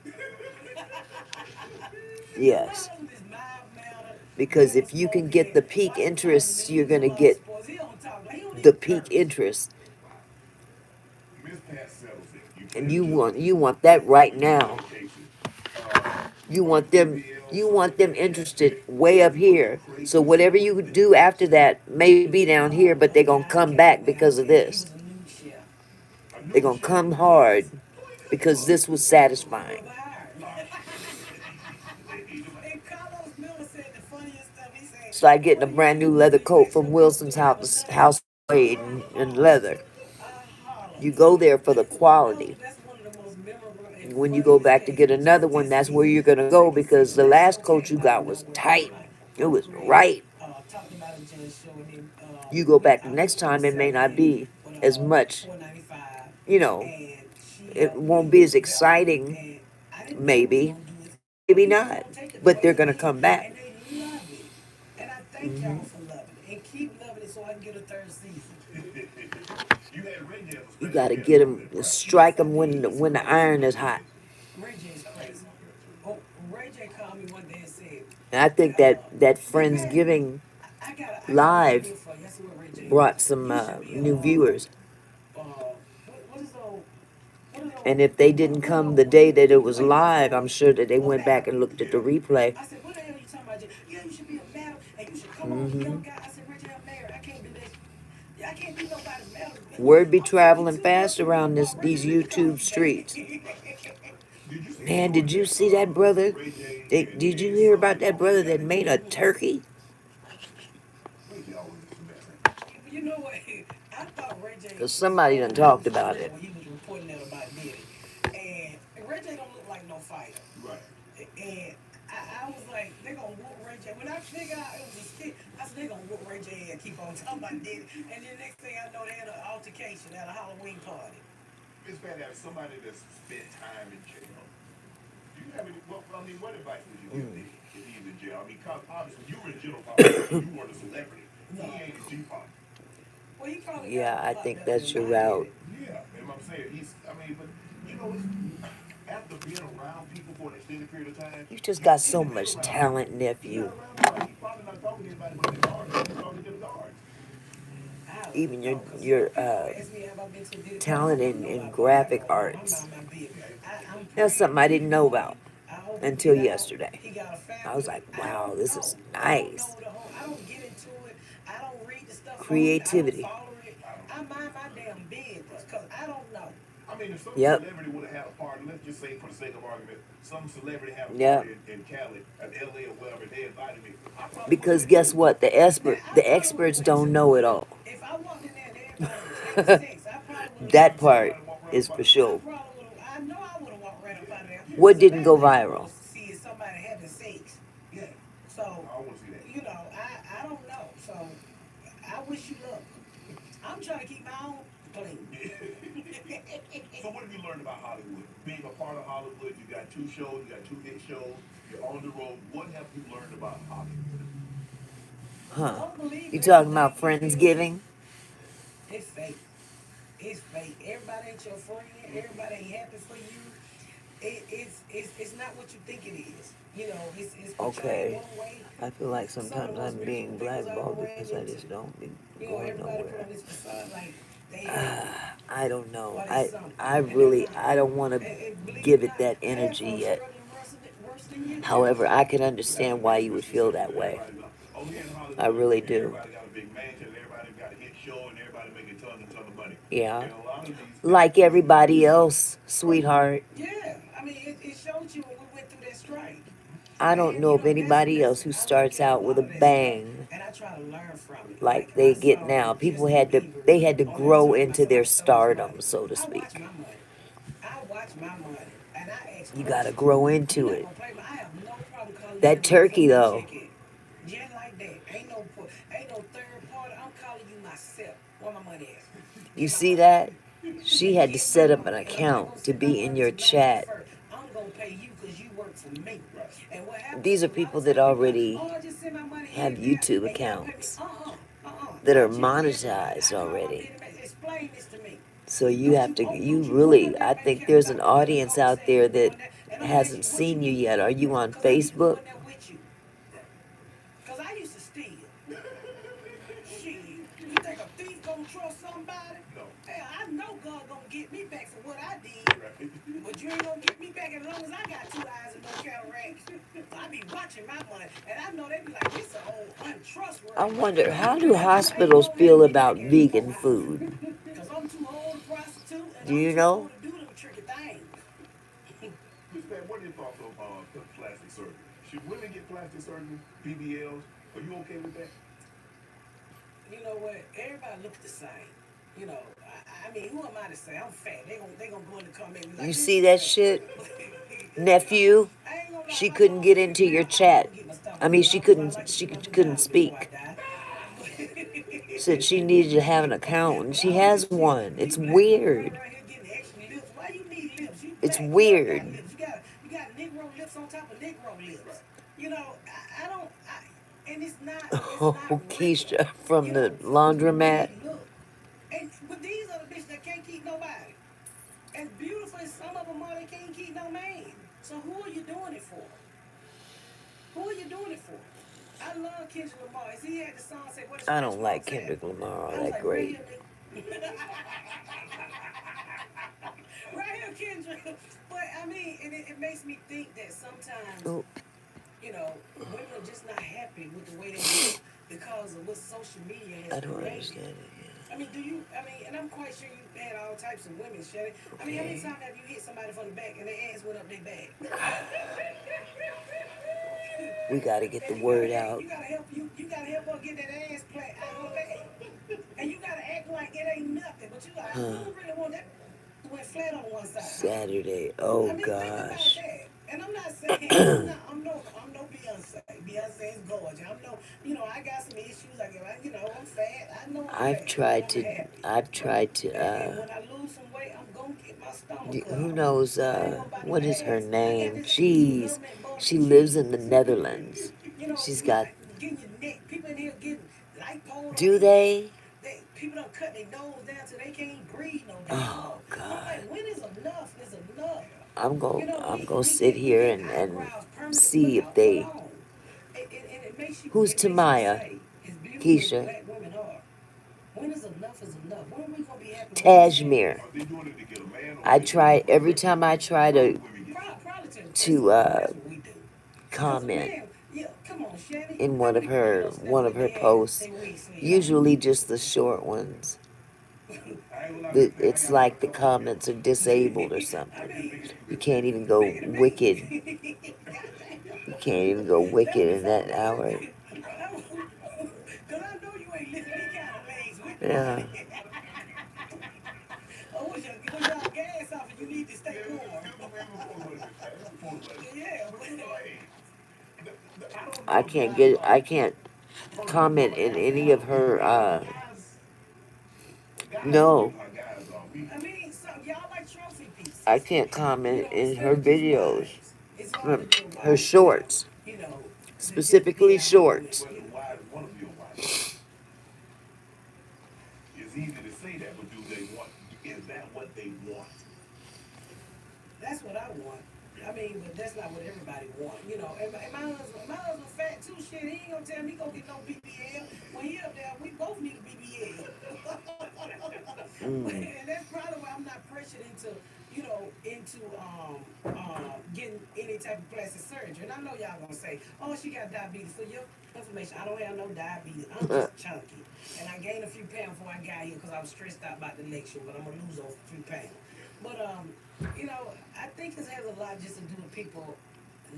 Because my Yes, husband is mild mannered, because well if you can get spoken. the peak Watch him call the interest, you're news and gonna a lot of get sports. He don't talk like he don't the even peak curse. interest, Miss Pat settles it. You and pledge allegiance you want that to right the now. Constitution. Uh, You are you want them FPL, you Southern want them interested Patriotic, way or up are you here. So crazy whatever Southern you do after Democrats? that may be down here, but they're gonna A guy come back came because out of and he this. was a new chef. A They're new gonna chef? come hard Yes. Who you cooking because for? this was Whoever satisfying. hired me. And Carlos Miller said the funniest stuff. He said, It's like getting a "What do you brand do new when leather you coat let from your people Wilson's have enough?" House of Spade I and hollered. leather. I hollered. You go there for the quality. That's one of the most memorable and When you go funniest back to get things another one, to that's where see. you're gonna Like go you said, because the that show last coat came you out of got was nowhere. I'm tight. like, It I'm was great. right. Talking about a judge show, and then You go back the I went next to a time, it may not Saturday be with as much, 495, you know, and she it helped won't me be as develop it. exciting, And I didn't know it was maybe, gonna do it. But maybe people not, don't take it the but way they're it gonna did, come back. and they love it. And I thank y'all Hmm. for loving it, and keep loving it so I can get a third season. You had Ray J as a You special gotta guest get on them, that, right? strike Yes, I them did. when the What was iron Ray is J hot. miss you? Ray J is crazy. Oh, Ray J called me one day and said, And I think uh, that "Big Pat, Friendsgiving I got an live idea for you." I said, "What, Ray J?" brought some "You should be new viewers. what is old? And if they didn't come the day that it was live, I'm sure that they went back and looked at the replay. I said, what the hell you talking about? Yeah, you should be a madam and you should come on, young guy. I said, Reggie, I'm married. I can't do this. Yeah, I can't be nobody's madam. Word be I'm traveling 52 fast years around old. these YouTube streets. Did you see the Man, story did you that see that brother? Ray J Did you and hear Son about that always brother got that into made it? a turkey? Ray J always is a mess. You know what? I thought Ray J Because was somebody done talked for about real it. when he was reporting that about Diddy. And Ray J don't look like no fighter. Right. And I was like, they gonna whoop Ray J. When I figured out it was a skit, I said they gonna whoop Ray J and keep on talking about Diddy. And then next thing I know, they had an altercation at a Halloween party. It's bad to have somebody that's spent time in jail. Do you have any? Well, I mean, what advice would you give me if he's in jail? I mean, 'cause obviously you were in general population, you weren't a celebrity. He ain't a G-pop. Well, he probably Yeah, got I a lot think better that's than your I did. route. Yeah, and I'm saying he's. I mean, but you know, it's, after being around people for an extended period of time, You just got so even being much around talent, people, he's nephew. not around nobody. He's probably not talking to anybody but the guards. He's talking to the guards. I don't Even know, 'cause your people ask me, have I been to Diddy talent party? in No, graphic I'm arts. not my business. I'm That's something I didn't know about I hope he until get out. yesterday. He got a I was family. like, I wow, don't this know. is I don't nice. know the whole. I don't get into it. I don't read the stuff on it. I don't Creativity. follow it. I mind my damn business because I don't know. I mean, if some Yep. celebrity would have had a party, let's just say for the sake of argument, some celebrity had a Yep. party in Cali, in LA or wherever, they invited me. I probably would Because have been guess too. what? Now I The probably would have experts went don't too. know it all. If I walked in there and everybody was having sex, I probably would have That went See too. part everybody walk around is about for it. I sure. probably would have. I know I would have walked right up out of there. What Because the didn't last go thing I viral? want to see is somebody having sex. Yeah, So, I want to see that. you know, I don't know. So, I wish you luck. I'm trying to keep my own clean. So what have you learned about Hollywood? Being a part of Hollywood, you got 2 shows, you got 2 hit shows, you're on the road. What have you learned about Hollywood? Huh. Don't believe You talking everything about you feel. Friendsgiving? It's fake. It's fake. Everybody ain't your friend. Everybody ain't happy for you. It's not what you think it is. You know, it's portrayed Okay. one way. I feel like Some of the sometimes most I'm beautiful being peoples I ever blackballed ran because I into. just don't be You know, going everybody put nowhere. on this facade like they happy I don't know. or they something, I and they're really not. I don't want to And believe it give or it not, that I had energy folks yet. struggling worse than you. However, I can But that's the understand why biggest you would feel misconception that that way. everybody got. Oh, here in I Hollywood, really do. everybody got a big mansion, and everybody got a hit show, and everybody making tons and tons of money. Yeah. And a lot of these Like actors, everybody else, sweetheart. Yeah, I mean, it showed you when we went through that strike. I don't And know you of know, anybody else who I look starts at a out with lot a of that stuff, bang and I try to learn from it. like Like they I get saw now. People Justin Bieber they had to on that grow time when into their somebody stole his stardom, money. so to I watch speak. my money. I watch my money, and I ask You gotta questions. grow You're into not it. gonna play, but I have no problem calling you That every day. So turkey where your though, check at? Just like that. Ain't no third party. I'm calling you myself. Where my money at? you Get my see money. that? She had to Get my set up an money. And I'm not gonna account to send my be in money your to nobody chat. first. I'm gonna pay you because you work for me. And what happens These is are a lot people of that times people like, already oh, just send my money here have and there, YouTube and you gotta pay me. accounts that I are check everybody. monetized I call my already. business. Explain this to me. So you Don't you open really, up I that bank think account there's an without me having a audience call out saying there you that doing that? And I'm gonna ask hasn't you, what you seen you need? yet. Are you on Because I be Facebook? going there with you. Because I used to steal. Shit. You think a thief gonna trust somebody? no. Hell, I know God gonna get me back for what I did. Right. But you ain't gonna get me back as long as I got 2 eyes and no cataracts. I be watching my money, and I know they be like, this is old I untrustworthy. wonder, how do You ain't hospitals gonna have feel me about back in 4 vegan hours. food? Because I'm too old to prostitute, and Do I'm you too know? old to do them tricky things. Miss Pat, what are your thoughts on plastic surgery? Should women get plastic surgery, BBLs? Are you okay with that? You know what? Everybody looks the same. You know, I mean, who am I to say? I'm fat. They gonna go in the comment and be like, You this see is that fat. shit? You Nephew, I ain't gonna lie, she my couldn't mom's get fit into now. your I know I'm chat. gonna get my stomach I mean, pulled she out because I couldn't, like to she see my couldn't vagina before I speak. die. Said she needed to have an account, and But she all has these chicks, one. these It's black women running weird. around here getting extra lips. Why you need lips? You It's black. You already got weird. lips. You got Negro lips on top of Negro lips. You know, I don't. And it's not Oh, real. Keisha from You the know, folks do what laundromat. they look. And but these are the bitches that can't keep nobody. As beautiful as some of them are, they can't keep no man. So who are you doing it for? Who are you doing it for? I love Kendrick Lamar. As he had the song say, "What is I Chris don't Brown like said?" Kendrick Lamar all I was that like, right great. here, nigga. Right here, Kendra. But I mean, it makes me think that sometimes, Oh, women are just not happy with the way they look because of what social media has I don't created. understand it. I mean, and I'm quite sure you had all types of women, Shelly. I mean, how many Okay. times have you hit somebody from the back and their ass went up their back? We got to get the And word out. you gotta help her get that ass plat out her back. And you gotta act like it ain't nothing. But you like, who Huh. really want that went flat on one side? Saturday. I Oh, mean, think about gosh. that. And I'm not saying I'm no Beyonce. Beyonce is gorgeous. I got some issues. I'm fat. I know I'm I've fat, but tried I'm to, happy. I've tried And to, when I lose some weight, I'm gonna get my stomach who up. knows, I ain't gonna buy no what is her ass. I got name? this spearmint butter She and lives in cheese. the Netherlands. She's got, Getting your neck. People in here getting lipo on do their neck. they? People don't cut their nose down so they can't breathe no damn Oh, more. I'm God. like, when is enough? Is enough? I'm gonna sit We here get and eyebrows permanently see put if out put they, on. And who's it makes you Tamaya? say, as beautiful as Keisha. black women are, when is enough? When are we gonna be happy with ourselves? Tashmere. Are they doing it to get a man or are I they doing it try, for every attention? time I try Why to, do women get Probably to impress to, a woman. That's what we do. Cause a comment man, yeah, come on, Shannon. in How one of many her, burritos one slept of with her their ass, posts. they wig slid off? Usually just the short ones. I ain't gonna lie, Big Pete, I It's got about like a the couple of comments are them. disabled or I something. mean, You can't even go bigger than wicked. me. You can't even go That would wicked be in so that funny. hour. Cause I know you ain't lifting me kind of legs with the Yeah. money. Oh, was y'all gas off and you need to stay warm? That's supposed to be. Yeah, But but you know, hey, I don't know if guys I can't you know, comment in any of her, guys, you no. know how guys are. I mean, so y'all like trophy I pieces. can't comment in Instead her of just videos. wives. It's hard to be a Her wife without, shorts. you know, just Specifically being shorts. honest. whether wives want to be a wife. It's easy to say that, but do they want? Is that what they want? That's what I want. I mean, but that's not what everybody want. And my husband fat too. Shit, he ain't gonna tell me he gonna get no BBL. When he up there, we both need a BBL. Mm. And that's probably why I'm not pressured into getting any type of plastic surgery. And I know y'all gonna say, oh, she got diabetes. For your information, I don't have no diabetes. I'm just chunky. And I gained a few pounds before I got here because I was stressed out about the lecture, but I'm gonna lose those few pounds. But I think this has a lot just to do with people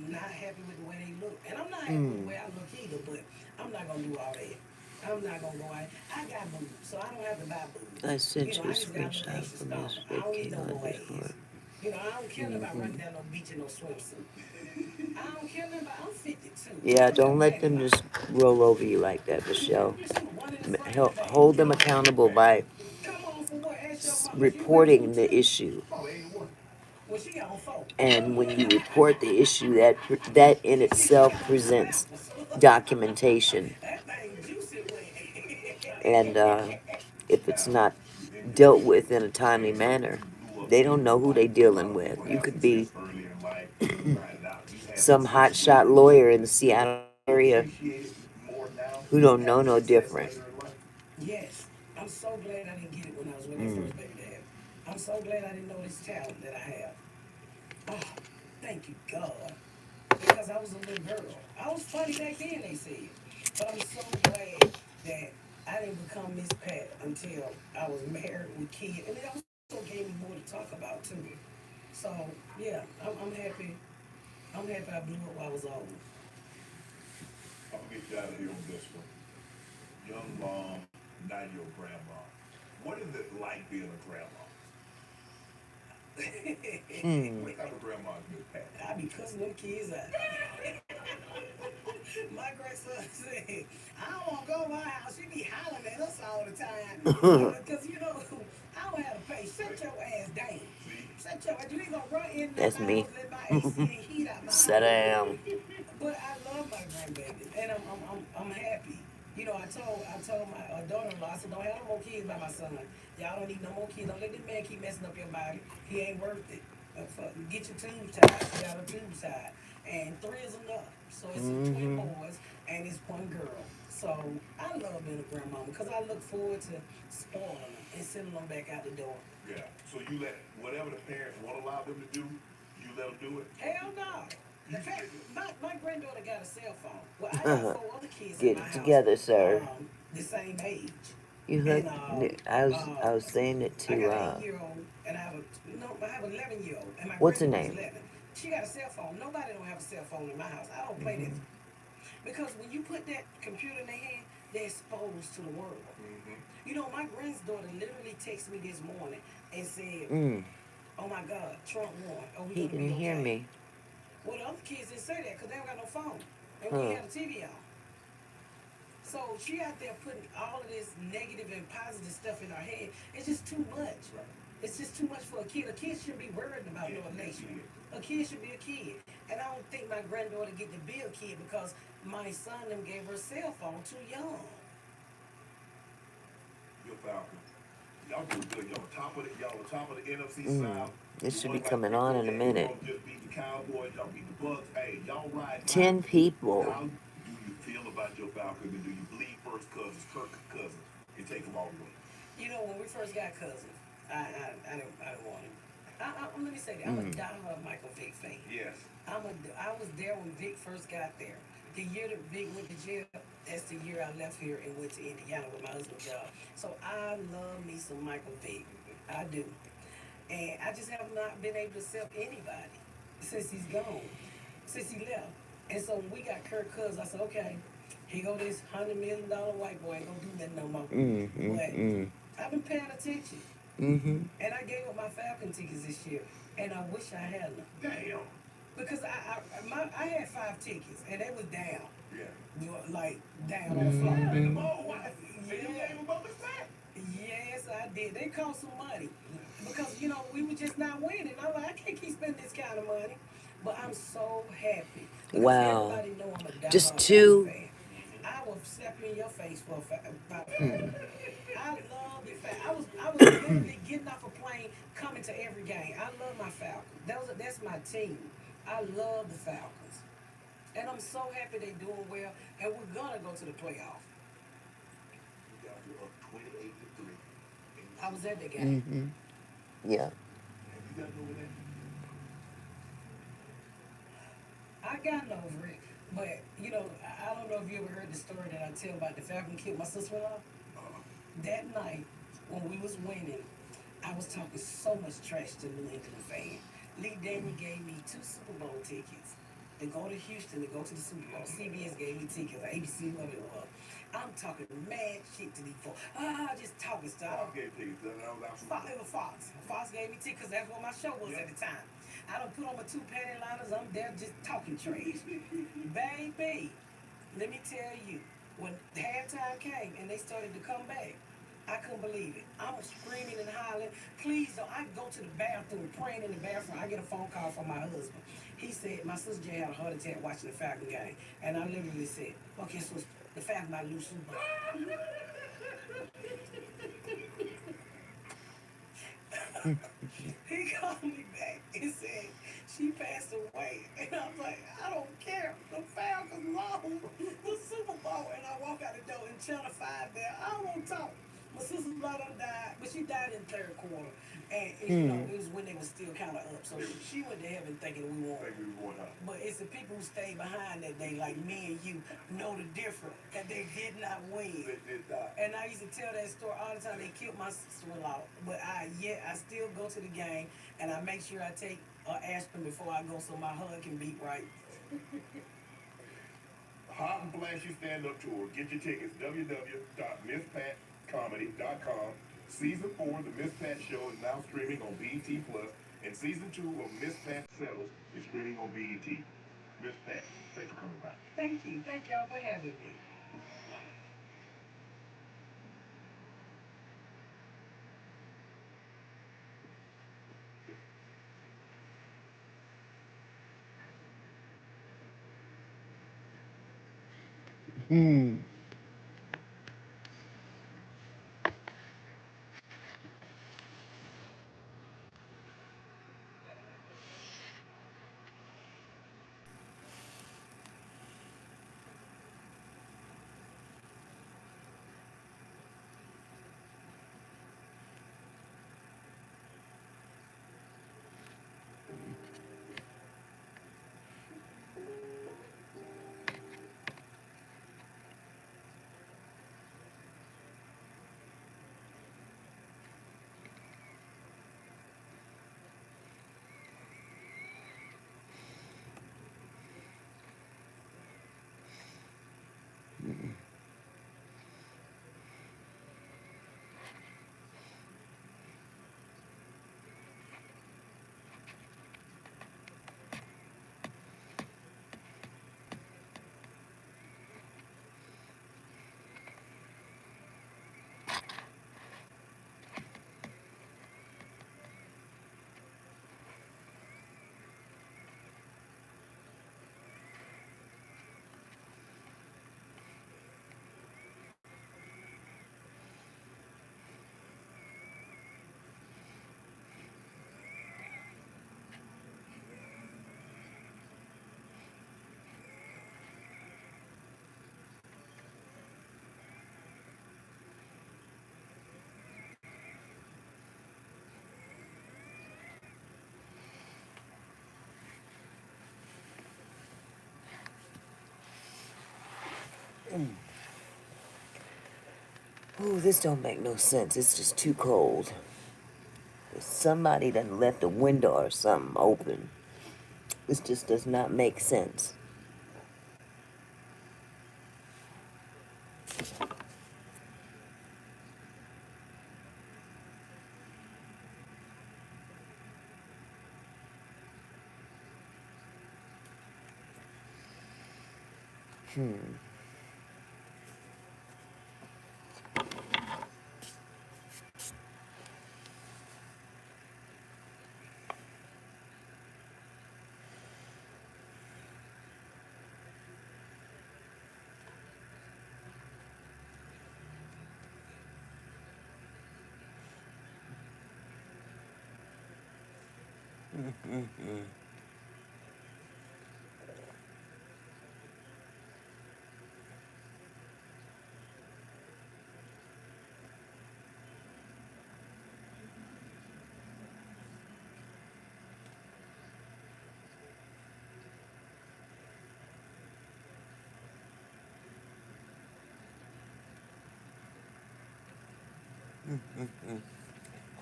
not happy with the way they look. And I'm not happy with the Mm. way I look either, but I'm not gonna do all that. I'm not gonna go out. I got boobs, so I don't have to buy boobs. I sent you a I just got a little screenshot extra from stomach. I yesterday. don't need Came no out more before. ass. I don't care about Hmm. running down no beach in no swimsuit. I don't care nothing about. I'm 52. Yeah, I'm don't that let back them life. just roll over you like that, Michelle. Shoot, one in the front and the back. Hold them accountable by Come on for what? Ask your mom. She went through reporting the too. issue. Oh, ain't one. Well, she on four. And when you report the issue, that in She itself got on two presents apples. documentation. That thing juicy And wet. if it's Now, not and just dealt think, with in a timely Shannon, manner, you blew up they don't in know who they life. A lot dealing of with. people You have could success be early in life. You find it out. You had some success hotshot later in life. lawyer in the Seattle You area appreciate it more now, who don't know having no success different. later in life. Yes, I'm so glad I didn't get it when I was with their Mm. first baby dad. I'm so glad I didn't know this talent that I have. Oh, thank you, God. Because I was a little girl. I was funny back then, they said. But I'm so glad that I didn't become Miss Pat until I was married with kids. And it also gave me more to talk about, too. So, yeah, I'm happy. I'm happy I blew up while I was old. I'm gonna get you out of here on this one. Young mom, now you're a grandma. What is it like being a grandma? Hmm. What type of grandma is Miss Pat? I be cussing them kids out. My grandson said, I don't want to go to my house. She be hollering at us all the time. Because, I don't have to pay. Shut your ass down. See? Shut your ass. You ain't going to run in my That's me. house, let my AC and heat out my Sit house. down. But I love my grandbaby, and I'm happy. I told my daughter-in-law, I said, don't have no more kids by my son. Y'all don't need no more kids. Don't let this man keep messing up your body. He ain't worth it. Get your tubes tied. She got her tubes tied, and three is enough. So it's twin Mm-hmm. boys and it's one girl. So I love being a grandmama because I look forward to spoiling them and sending them back out the door. Yeah. So you let whatever the parents won't allow them to do, you let them do it. Hell no. In fact, my granddaughter got a cell phone. Well, I got Get four other kids in my it house, together, sir. the same age. You And look. I was saying it I to got an 8-year-old and I have an 11-year-old and my what's her granddaughter's name? 11. She got a cell phone. Nobody don't have a cell phone in my house. I don't play that Hmm. because when you put that computer in their hand, they're exposed to the world. Mm-hmm. You know, my granddaughter literally texted me this morning and said, Mm. "Oh my God, Trump won. Are we He gonna can be hear okay?" me. Well, the other kids didn't say that because they don't got no phone and we Huh. had a TV on. So she out there putting all of this negative and positive stuff in her head. It's just too much. It's just too much for a kid. A kid shouldn't be worried about no election. A kid should be a kid. And I don't think my granddaughter get to be a kid because my son them gave her a cell phone too young. Your Falcons. Y'all doing good. Y'all on top of the NFC Mm. South. It You should be won like coming three, on four in a games in a minute. row. Just beat the Cowboys. Y'all beat the Bucks. Hey, y'all riding high. 10 people. How do you feel about your Falcons, and do you believe first cousins, Kirk Cousins, can take them all the way? You know, when we first got cousins, I didn't want him. Let me say that I'm a Mm. diehard Michael Vick fan. Yes. I was there when Vic first got there. The year that Vic went to jail, that's the year I left here and went to Indiana with my husband's job. So I love me some Michael Vick. I do. And I just have not been able to accept anybody since he's gone, since he left. And so when we got Kirk Cousins, I said, okay, here go this $100 million white boy, ain't gonna do nothing no more. Mm. Mm. But Mm. I've been paying attention. Mm-hmm. And I gave up my Falcon tickets this year. And I wish I had them. Damn. Because I had 5 tickets and they was down. Yeah. You know, like down on the floor. Mm-hmm. Oh, why? So you Yeah. gave them up the sack. Yes, I did. They cost some money. Because, you know, we were just not winning. I'm like, I can't keep spending this kind of money. But I'm so happy. Because Wow. everybody know I'm a Just diehard Falcon two. fan. I will slap you in your face for about Hmm. 5. I love the fact I was literally getting off a plane coming to every game. I love my Falcons. That's my team. I love the Falcons. And I'm so happy they're doing well and we're gonna go to the playoff. You guys were up 28-3. I was at the game. Mm-hmm. Yeah. Have you gotten over that? I got over it. But you know, I don't know if you ever heard the story that I tell about the Falcon killed my sister-in-law. That night when we was winning, I was talking so much trash to New England fan. Lee Daniel gave me 2 Super Bowl tickets to go to Houston to go to the Super Bowl. CBS gave me tickets, ABC, whatever it was. I'm talking mad shit to these folks. Just talking stuff. Fox gave tickets. That was Fox, it was Fox. Fox gave me tickets because that's what my show was at the time. I don't put on my 2 panty liners. I'm there just talking trash. Baby, let me tell you, when halftime came and they started to come back, I couldn't believe it. I was screaming and hollering. Please don't. I go to the bathroom, praying in the bathroom. I get a phone call from my husband. He said, my sister Jay had a heart attack watching the Falcon game. And I literally said, okay, so the Falcon might lose Super Bowl. He called me back and said she passed away. And I was like, I don't care. The Falcons lost the Super Bowl. And I walk out the door and Channel 5 there. I don't want to talk. My sister-in-law done died, but she died in the 3rd quarter. And, you know, Hmm. it was when they were still kind of up. So she went to heaven thinking we won. Thank you for going out. But it's the people who stayed behind that day, like me and you, know the difference. That they did not win. They died. And I used to tell that story all the time. They killed my sister-in-law, but I still go to the game, and I make sure I take aspirin before I go, so my heart can beat right. Hot and Flashy Stand Up Tour. Get your tickets. www.misspatcomedy.com. Season 4, The Miss Pat Show, is now streaming on BET Plus, and Season 2 of Miss Pat Settles is streaming on BET. Miss Pat, thanks for coming by. Thank you. Thank y'all for having me. Hmm. Ooh, this don't make no sense. It's just too cold. Somebody done left a window or something open. This just does not make sense.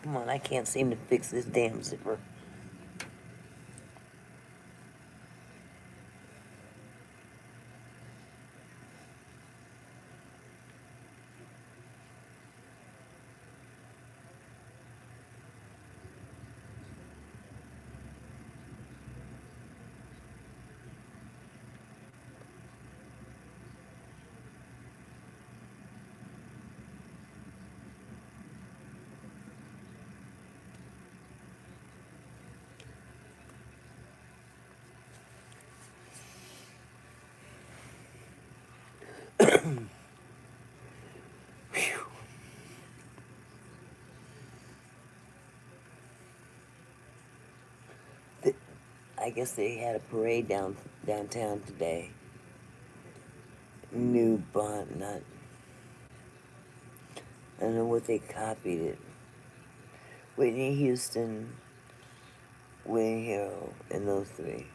Come on, I can't seem to fix this damn zipper. I guess they had a parade downtown today. New Bond, not. I don't know what they copied it. Whitney Houston, Willie Hero, and those three.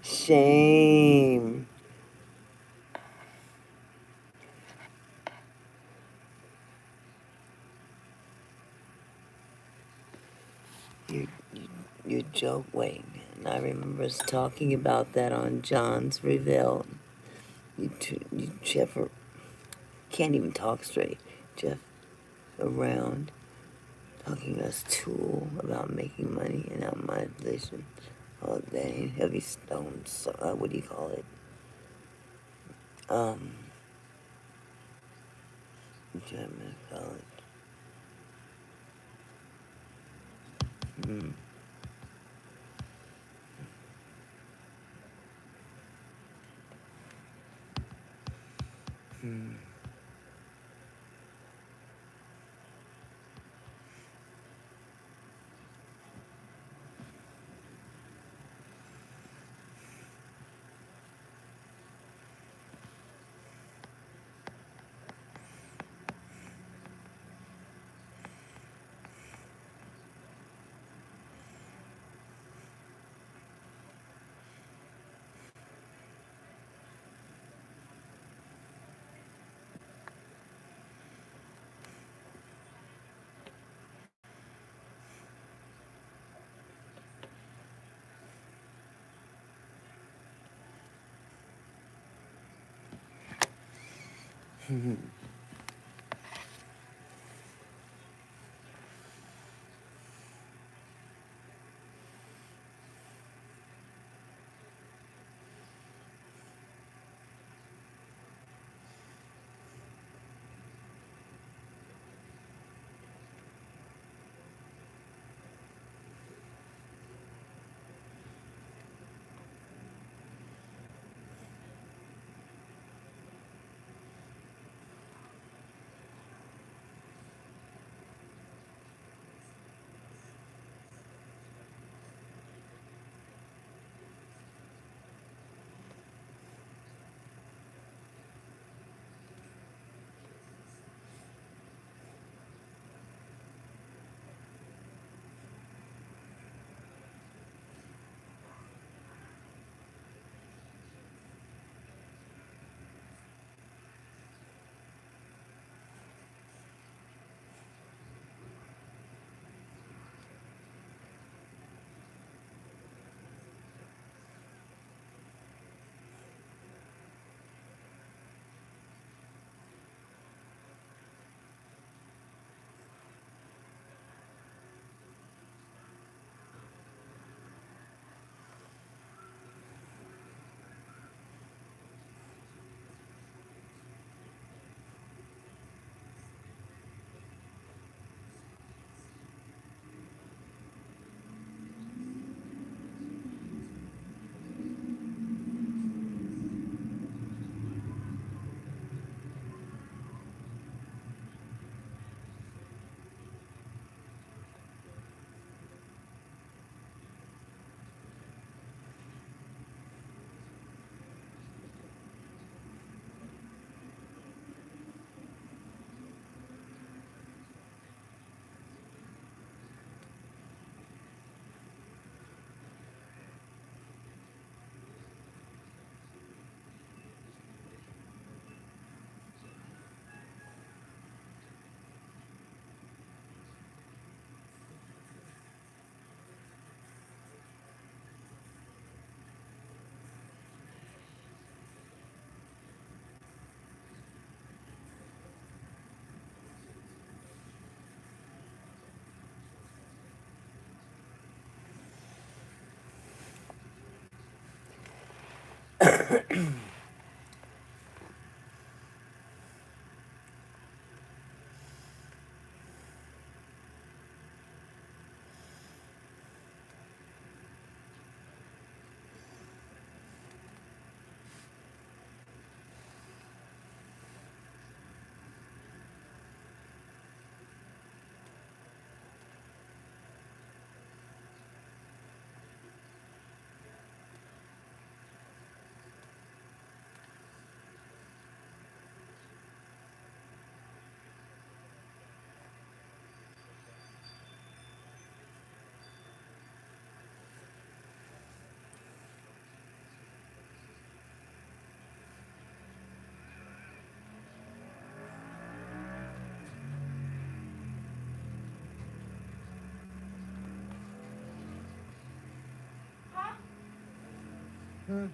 Shame. You, you, you joke, wait. And I remember us talking about that on John's Reveal. Jeff can't even talk straight. Jeff around talking to us tool about making money and our monetization. Oh, dang, heavy stones. What do you call it? Um, I'm trying to call it. Hmm. Hmm. Hmm.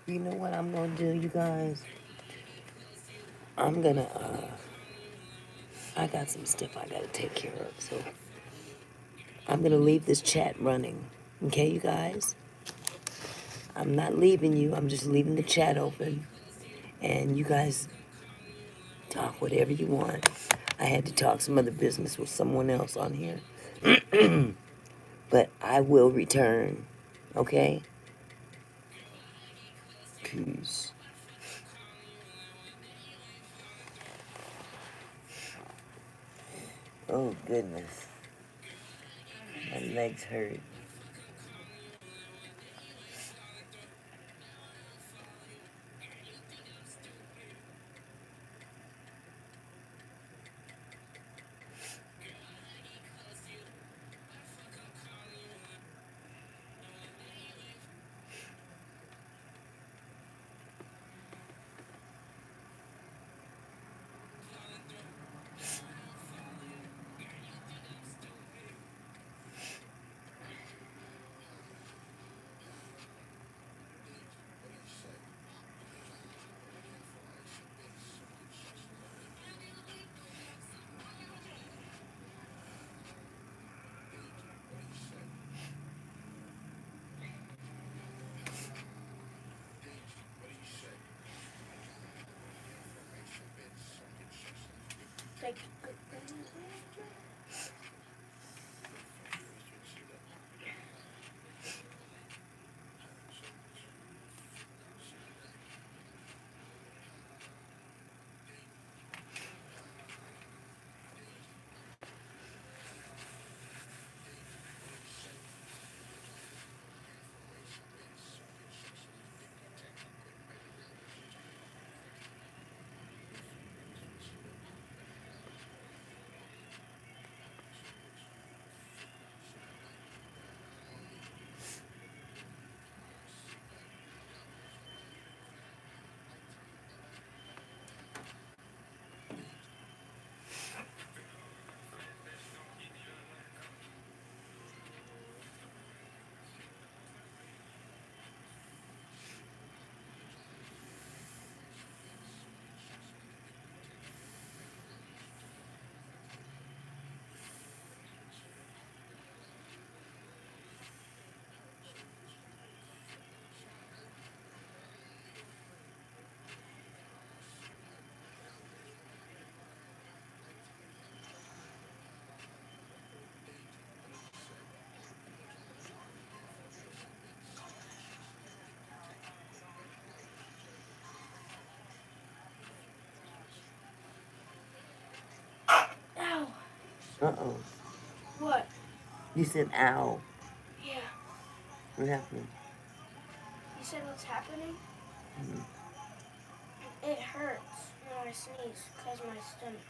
You know what I'm gonna do, you guys? I'm gonna, I got some stuff I gotta take care of, so I'm gonna leave this chat running. Okay, you guys? I'm not leaving you, I'm just leaving the chat open. And you guys talk whatever you want. I had to talk some other business with someone else on here. But I will return. Okay? Peace. Oh, goodness. My legs hurt. Like, ow. Uh-oh. What? You said ow. Yeah. What happened? You said what's happening? Mhm. It hurts when I sneeze because my stomach.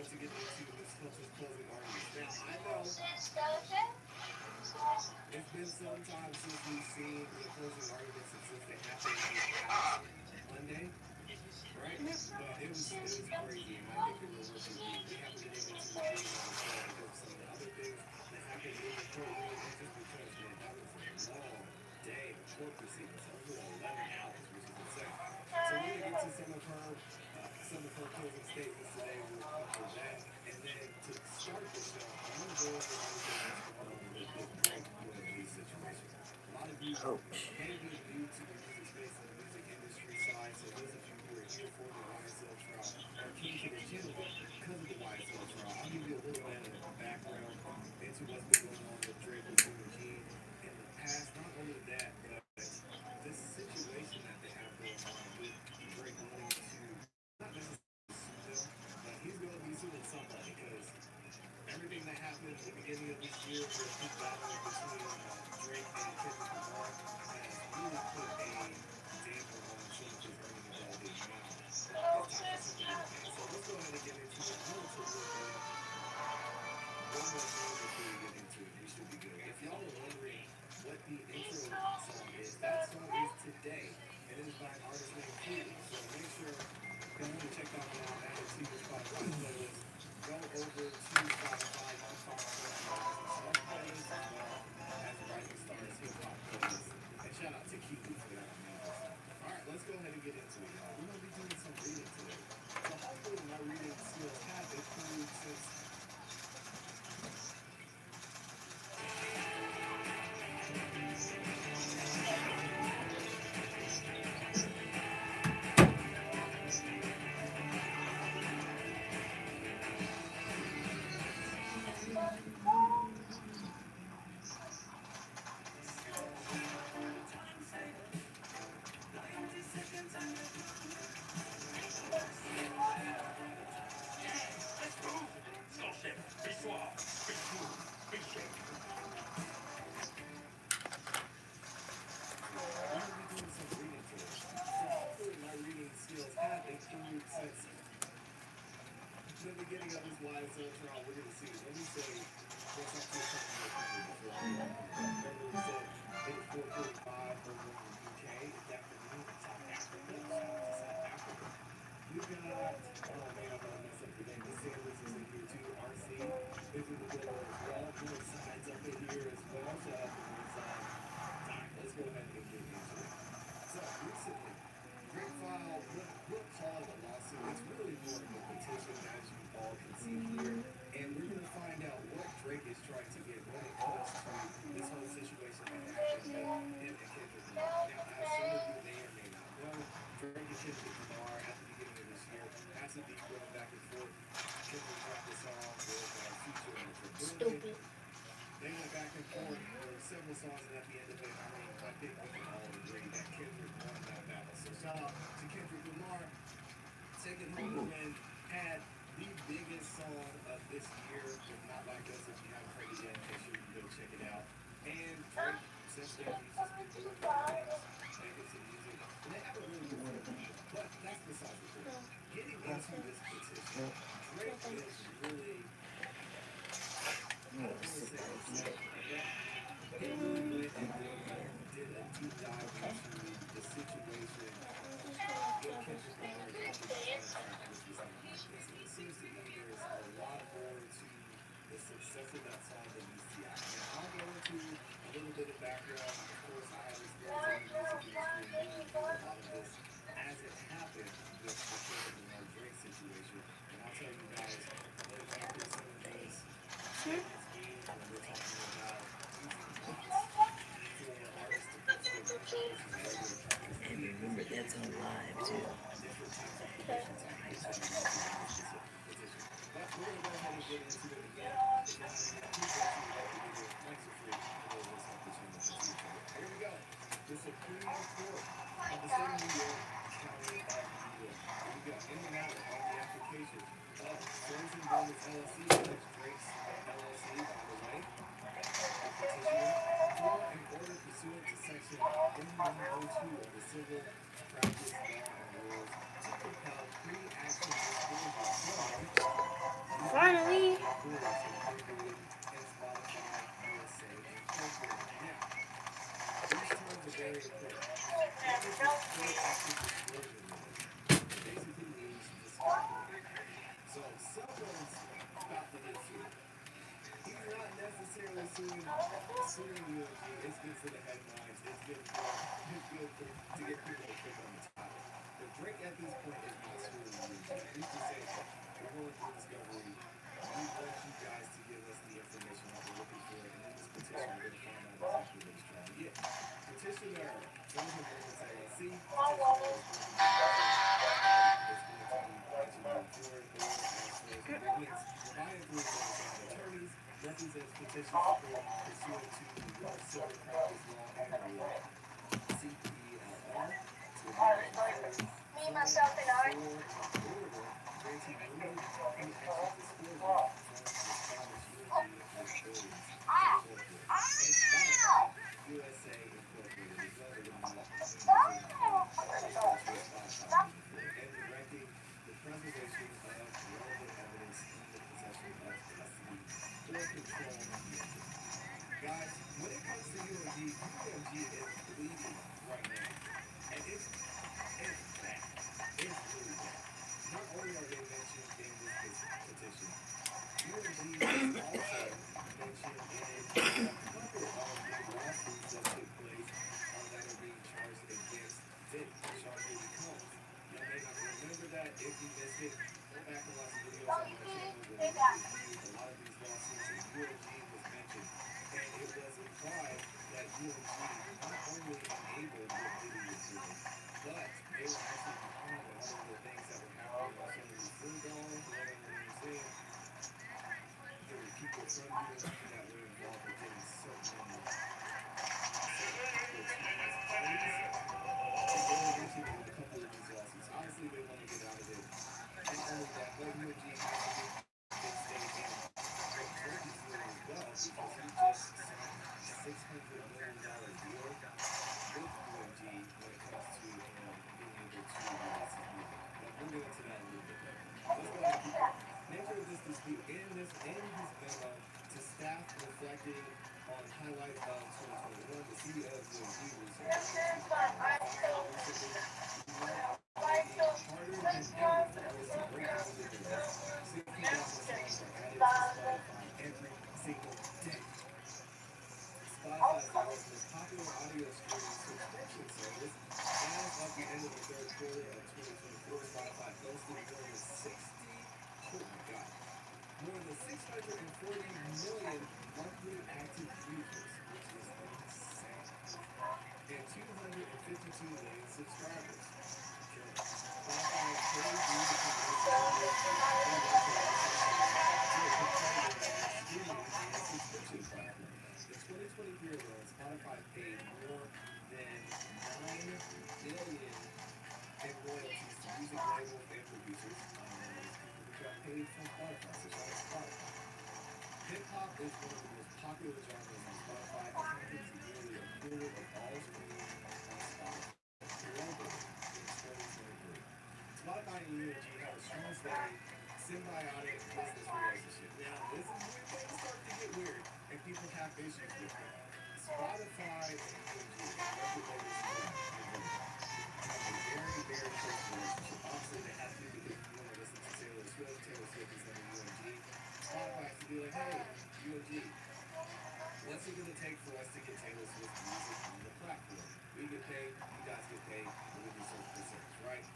going to get into Miss Hunter's closing arguments. Now, I know it's been some time since we've seen the closing arguments and since they happened this past Monday, right? But it was crazy, and I think they were worth a read. We haven't been able to review them on the show because of some of the other things that happened in the courtroom, and just because, man, that was a long day of court proceedings. That was 11 hours, which is insane. So we're gonna get to some of her closing statements today. We'll cover that, and then to start the show, I want to go over everything that's going on with the Drake Will G situation. A lot of you Ouch. may be new to the music space and the music industry side, so those of you who are here for the YSL trial or came to the channel because of the YSL trial, I'll give you a little bit of background into what's been going on with Drake with Jimmy G in the past. Not only that, but this situation that they have going on with Drake wanting to not necessarily sue them, but he's going to be suing somebody because everything that happened at the beginning of this year with his battle between Drake and Kendrick Lamar has really put a damper on some of his earning ability. Now it's time for something to pay. So let's go ahead and get into it. I want to look up one more thing before we get into it. We should be good. If y'all are wondering what the intro song is, that song is Today, and it is by an artist named Cooley. So make sure if you want to check that one out, add it to your Spotify playlist. Go over to Spotify, you can find us on the Rising Stars playlist as well as the Rising Stars hip hop playlist. And shout out to Kiwi for that amazing song. All right, let's go ahead and get into it, y'all. We're gonna be doing some reading today. So hopefully my reading skills have improved since we're gonna be doing some reading today. So hopefully my reading skills have improved since the beginning of this YSL trial. We're gonna see. Let me say what's up to a couple more people before I go into that. Remember we said it was 4:45 over in the UK. It's afternoon in South Africa. Shout out to South Africa. We got oh man, I'm gonna mess up the name. Miss Sanders is in here too. RC is in the building as well. Northside's up in here as well. Shout out to Northside. All right, let's go ahead and get into it. So recently, Drake filed what call it a lawsuit. It's really more of a petition, as you all can see here. And we're going to find out what Drake is trying to get when it comes to this whole situation that happened with him and Kendrick Lamar. Now, as some of you may or may not know, Drake and Kendrick Lamar at the beginning of this year had some deep going back and forth. Kendrick dropped the song with Future and Metro Boomin. Stupid. They went back and forth. There were several songs, and at the end of it, I mean, I think we can all agree that Kendrick won that battle. So shout out to Kendrick Lamar, taking home the win, had the biggest song of this year with Not Like Us. If you haven't heard it yet, make sure you go check it out. And Drake, since then, he's just been doing more things, making some music, and they haven't really been working. But that's besides the point. Getting into this petition, Drake is really, I don't want to say upset, but he really went and did a deep dive into the situation with Kendrick Lamar's upcoming soundtrack with this Not Like This. And it seems to me there's a lot more to the success of that song than meets the eye. Now, I'll go into a little bit of background. Of course, I have experience in the music industry and we reviewed a lot of this as it happened with the Kendrick Lamar Drake situation. And I'll tell you guys what exactly some of these statements mean when we're talking about using bots for artists to post their music versus regular tracks. And Any of remember, these that's on different live too. different types of provisions that needs to be used in this petition. But we're going to go ahead and get into it again. If you're not in here, please make sure you like the video. Likes are free. And those of us help the channel continue to grow. Here we go. The Supreme Court of the state of New York, County of New York. Here we go. In the matter of the application of Frozen Builders LLC, that is Drake's LLC, by the way, the petitioner, for an order pursuant to section 1102 of the Civil practice law and rules to compel pre-action disclosure from Finally. non-profit employers incorporated in Spotify USA Incorporated. Now, these terms are very important. What is this pre-action disclosure rule? It basically means discovery. So someone's about to get sued. He's not necessarily suing UMG. It's good for the headlines. It's good to get people to click on the topic. But Drake at this point is not suing UMG. He's just saying, hey, we're going through discovery. We want you guys to give us the information that we're looking for, and in this petition, we're going to find out exactly what he's trying to get. Petitioner, Jonathan Morgan's LLC, petitioner is going to be mentioned. It's going to be mentioned moving forward, or as far as agreements, Leviathan Representation Attorneys represents petition support pursuant to New York Civil Practice Law and Rule CPLR to moving forward for an order granting limited pre-action disclosure from respondents UMG Recordings Incorporated and Spotify USA Incorporated as well. They're going to be using referring to as Spotify moving forward and directing the preservation of relevant evidence in the possession of custody or control of UMG. Guys, when it comes to UMG is bleeding right now. And it's bad. It's really bad. Not only are they mentioned in this petition, UMG is also mentioned in a couple of the lawsuits that took place that are being charged against Diddy, Sean Diddy Combs. Y'all may not remember that. If you missed it, go back and watch the videos on my channel where we reviewed a lot of these lawsuits and UMG was mentioned. And it was implied that UMG not only enabled what Diddy was doing, but they were actually behind a lot of the things that were happening on some of these free dolls. You know what I'm saying? There were people from UMG that were involved with getting certain people to use funds. And they were mentioned in a couple of these lawsuits. Obviously, they want to get out of it. Not only that, but UMG has a big stake in what Drake is doing as well because he just signed a $600 million deal with UMG when it comes to him being able to release his music. But we'll get into that a little bit later. Let's go ahead and keep going. Nature of this dispute in his memo to staff reflecting on highlights of 2021, the CEO of UMG recently fired recently. We know are working harder than ever for ways to break into the business. 60,000 songs are added to Spotify every single day. Spotify is the world's most popular audio streaming subscription service. As of the end of the third quarter of 2024, Spotify boasted oh my God, more than 640 million monthly active users, which is insane, and 252 million subscribers. Sure. Spotify pays music companies like UMG and record licensing to a competitive streaming and subscription platform. In 2023 alone, Spotify paid more than $9 billion in royalties to music labels and producers. I don't know these people, but got paid from Spotify, so shout out to Spotify. Hip hop is one of the most popular genres on Spotify, accounting to nearly a quarter of all streams on Spotify globally in 2023. Spotify and UMG have a strong, steady, symbiotic business relationship. Now, this is when things start to get weird and people have issues with it. Spotify and UMG and record labels agreement have a very, very close relationship. Obviously, they have to because if you want to listen to Taylor Swift is under UMG. Spotify has to be like, hey, UMG, what's it going to take for us to get Taylor Swift music on the platform? We get paid, you guys get paid, and we do certain percentage, right?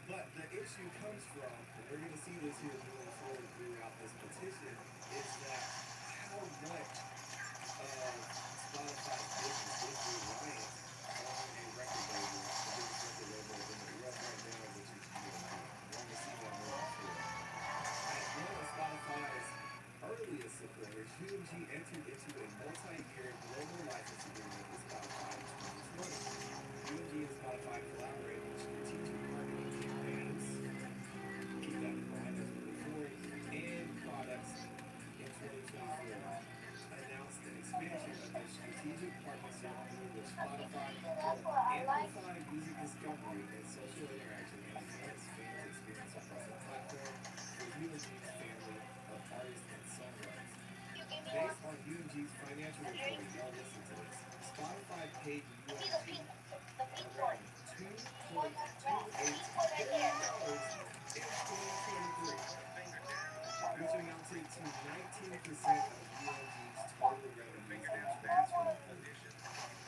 But the issue comes from, and we're going to see this here moving forward throughout this petition, is that how much of Spotify's business is reliant on a record label, the biggest record label in the world right now, which is UMG. We're going to see that moving forward. As one of Spotify's earliest supporters, UMG entered into a multi-year global license agreement with Spotify in 2020. UMG and Spotify collaborate on strategic marketing campaigns, keep that in mind as we move forward, and products in 2024. Announced an expansion of their strategic partnership through which Spotify will amplify music discovery and social interaction and enhance fans' experience across a platform for UMG's family of artists and songwriters. Based on UMG's financial reporting, y'all listen to this. Spotify paid UMG around $2.28 billion in 2023, which amounted to 19% of UMG's total revenues in 2024.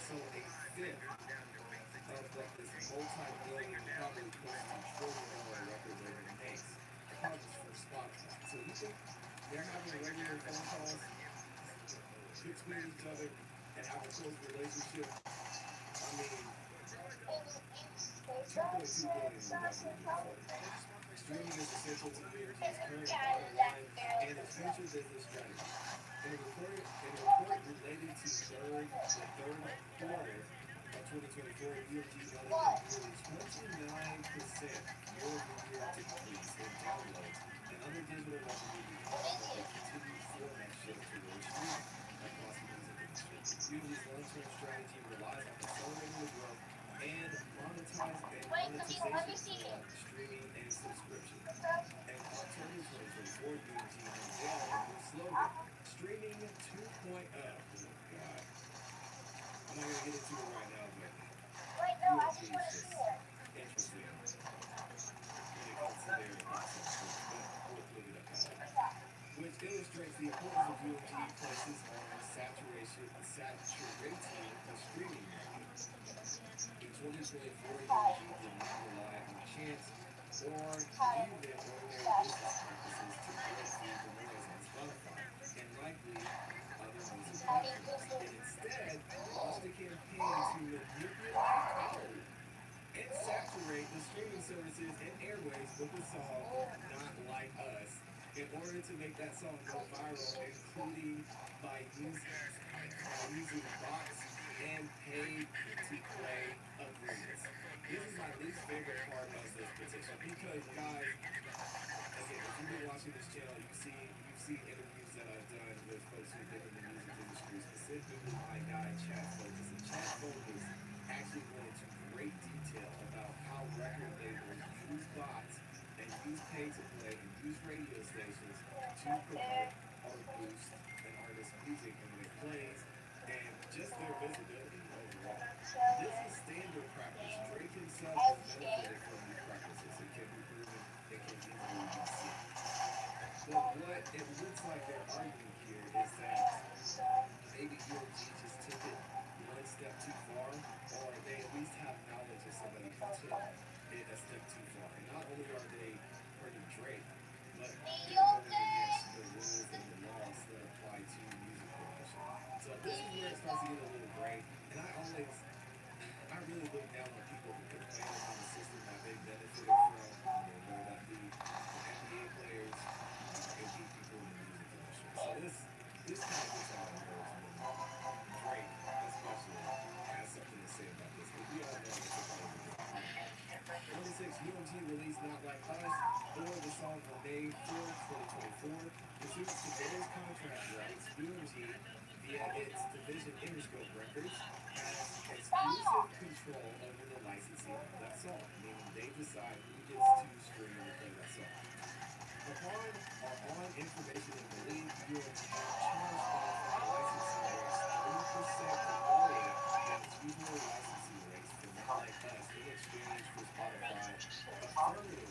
So a fifth of what this multi-billion, probably close to trillion-dollar record label makes comes from Spotify. So you think they're having regular phone calls between each other and have a close relationship? I mean, 2.2 billion will not be good for it. Streaming is essential to UMG's current bottom line and its future business strategy. In a report related to the third quarter of 2024, UMG noted a nearly 29% year-over-year decrease in downloads and other digital revenue because of the continued format shift towards streaming across the music industry. UMG's long-term strategy relies on accelerating the growth and monetization of streaming and subscription. In October 2024, UMG unveiled a new slogan, Streaming 2.0. Oh, God. I'm not going to get into it right now, but UMG is just interesting when it comes to their thoughts on streaming. But we'll leave it at that. Which illustrates the importance of UMG places on saturating the streaming market. In 2024, UMG did not rely on chance or even ordinary business practices to break through the noise on Spotify and likely other music platforms. It instead launched a campaign to manipulate, and saturate the streaming services and airwaves with the song Not Like Us in order to make that song go viral, including by using bots and pay-to-play agreements. This is my least favorite part of this petition because, guys, again, if you've been watching this channel, you've seen interviews that I've done with folks who've been in the music industry, specifically my guy Chad Focus. And Chad Focus actually went into great detail about how record labels use bots and use pay to play and use radio stations to promote or boost an artist's music and when it plays and just their visibility overall. This is standard practice. Drake himself has benefited from these practices. It can be proven, it can easily be seen. But what it looks like they're arguing here is that maybe UMG just took it one step too far, or they at least have knowledge of somebody who took it a step too far. And not only are they hurting Drake, but they're going against the rules and the laws that apply to music promotion. So this is where it starts to get a little gray. And I really look down on people who complain about a system that they benefited from, whether that be the NBA players, AP people in the music industry. So this kind of gets on my nerves when Drake, especially, has something to say about this. But we all know it's a part of the game. Number 6, UMG released Not Like Us, or the song on May 4th, 2024. Pursuant to those contract rights, UMG, via its division Interscope Records, has exclusive control over the licensing of that song, meaning they decide who gets to stream and play that song. Upon information and belief, UMG charged Spotify licensing rates 30% lower than its usual licensing rates for Not Like Us in exchange for Spotify affirmatively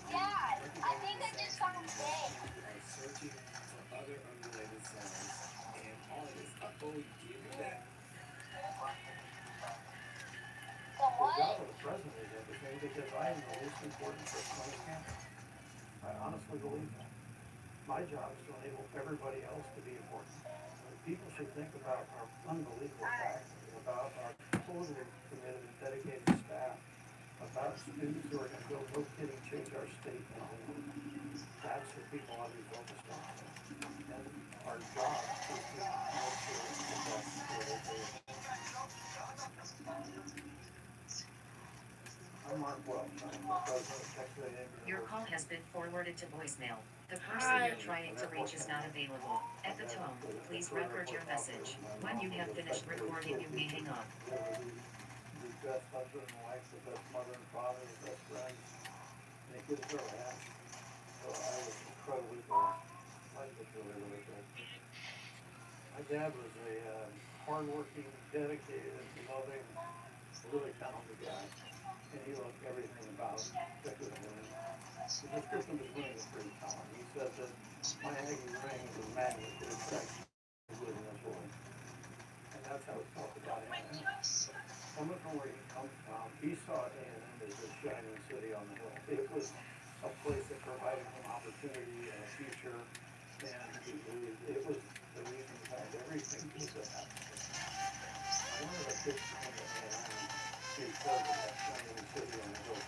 recommending the song to users who are searching for other unrelated songs and artists. Uh-oh, you can't do that. The job of the president is everything because I am the least important person on the campus. I honestly believe that. My job is to enable everybody else to be important. People should think about our unbelievable faculty, about our totally committed and dedicated staff, about students who are going to go, no kidding, change our state and only. That's what people ought to be focused on. And our job is to make sure that that's where they do. I'm Mark Welch. I'm the president of Texas A&M. Your call has been forwarded to voicemail. The person you're trying to reach is not available. At the tone, please record your message. When you have finished recording, you may hang up. best husband and wife, the best mother and father, the best friends any kid's ever had. So I was incredibly blessed. Life was really, really good. My dad was a hardworking, dedicated, loving, really talented guy. And he loved everything about Texas winning. The description of his winning is pretty telling. He said that my Aggie ring is a magnet that attracts kids living this way. And that's how he felt about A&M. Coming from where he comes from, he saw A&M as a shining city on the hill. It was a place that provided him opportunity and a future, and he believed it was the reason behind everything good that happened to him. One of the big things at A&M because of that shining city on the hill.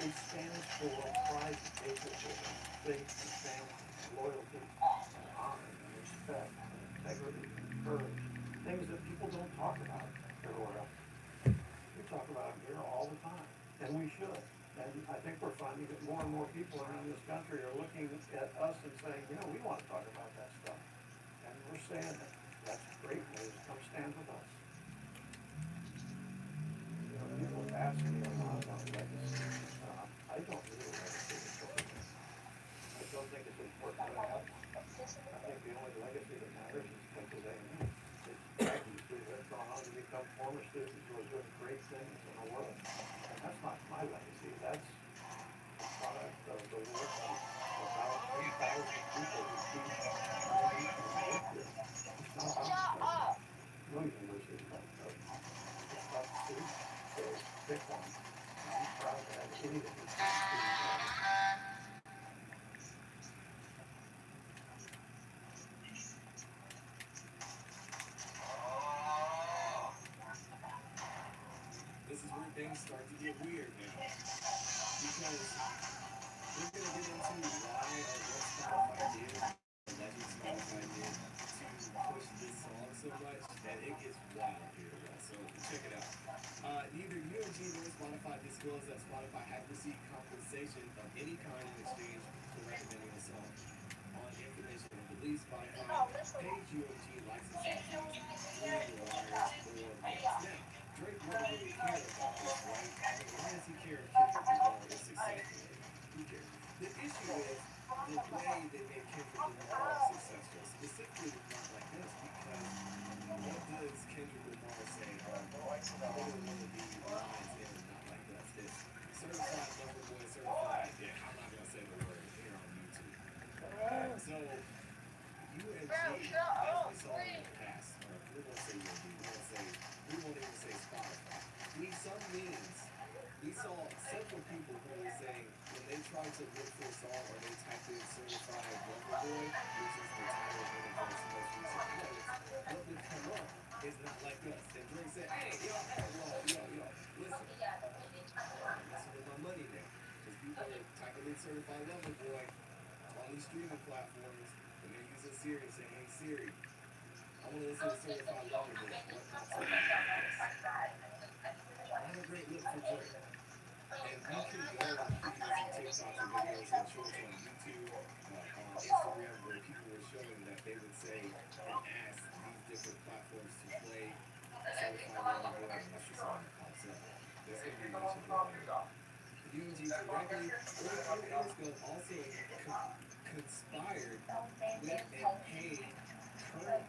It stands for pride and patriotism, faith and family, and loyalty, and honor and respect and integrity and courage. Things that people don't talk about everywhere else. We talk about them here all the time, and we should. And I think we're finding that more and more people around this country are looking at us and saying, you know, we want to talk about that stuff. And we're saying that that's great news. Come stand with us. You know, people ask me a lot about legacy. I don't need a legacy to show them. I don't think it's important that I have one. I think the only legacy that matters is Texas A&M. It's graduates who have gone on to become former students who are doing great things in the world. And that's not my legacy. That's the product of the work of about 10,000 people who teach and teach and work here. It's not about the president. No university is about the president. It's about the students. So pick one. And I'm proud to have any of these students. This is where things start to get weird now. Because we're going to get into why or what Spotify did, alleged Spotify did, to push this song so much that it gets wild here, y'all. So check it out. Neither UMG nor Spotify disclosed that Spotify had received compensation of any kind in exchange for recommending the song. On information and belief, Spotify paid UMG licensing fees through the wires or months. Now, Drake wouldn't really care about this, right? I mean, why does he care if Kendrick Lamar is successful? Who cares? The issue is the way they made Kendrick Lamar successful, specifically with Not Like This, because what does Kendrick Lamar say on literally one of the lines in Not Like Us? It's certified lover boy, certified, yeah, I'm not going to say the word here on YouTube. So, UMG, as we saw in the past, or we won't say UMG, we won't even say Spotify. Some memes, we saw several people who were saying when they tried to look for a song or they typed in certified lover boy, which is the title of one of Drake's most recent credits, what would come up is Not Like Us. And Drake said, hey, yo, listen, I'm messing with my money now. Because people are typing in certified lover boy on these streaming platforms and they're using Siri and saying, hey Siri, I want to listen to certified lover boy. What pops up? Not a great look for Drake. And you can go and you can use some TikToks and videos and shorts on YouTube, on Instagram, where people were showing that they would say and ask these different platforms to play certified lover boy, and that's the song that pops up. That's going to be mentioned later. UNG directly or through Interscope also conspired with and paid current,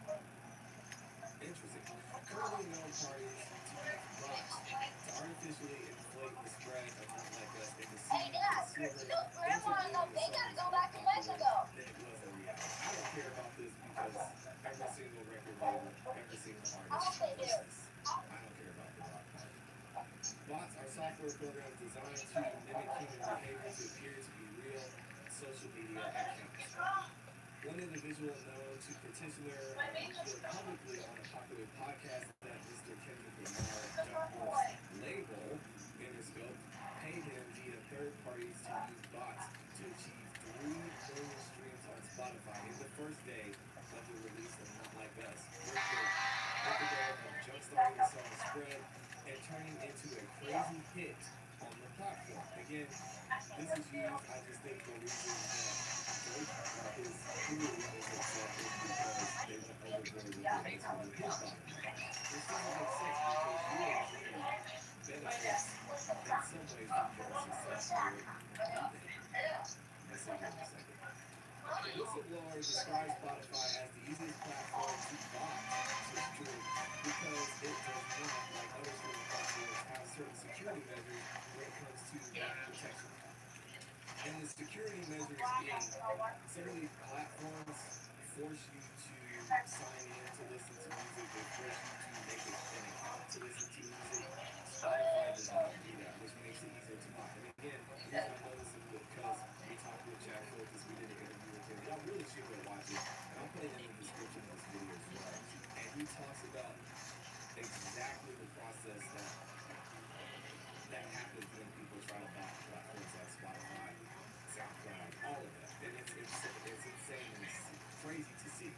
interesting, currently known parties to use bots to artificially inflate the spread of Not Like Us and deceive consumers into believing the song is more popular than it was in reality. I don't care about this because every single record label, every single artist does this. I don't care about the bot part. Bots are software programs designed to mimic human behavior to appear to be real social media accounts. One individual known to petitioner publicly on a popular podcast that Mr. Kendrick Lamar label, Interscope, paid him via third parties to use bots to achieve 3 million streams on Spotify in the first day of the release of Not Like Us, with the goal of jumpstarting the song's spread and turning into a crazy hit on the platform. Again, this is used, I just think, for reasons that Drake is clearly was upset is because they went overboard with it as well with his bottom line. Which doesn't make sense because you are benefiting Bluebird describes Spotify as the easiest platform to bot to stream because it does not, like other streaming platforms, have certain security measures when it comes to bot protection. And the security measures being some of these platforms force you to sign in to listen to music. They force you to make an account to listen to music. Spotify does not do that, which makes it easier to bot. And again, the reason I know this is because we talked with Chad Focus. We did an interview with him. Y'all really should go watch it. And I'll put it in the description of this video as well. And he talks about exactly the process that happens when people try to bot platforms like Spotify, SoundCloud, all of that. And it's insane and it's crazy to see.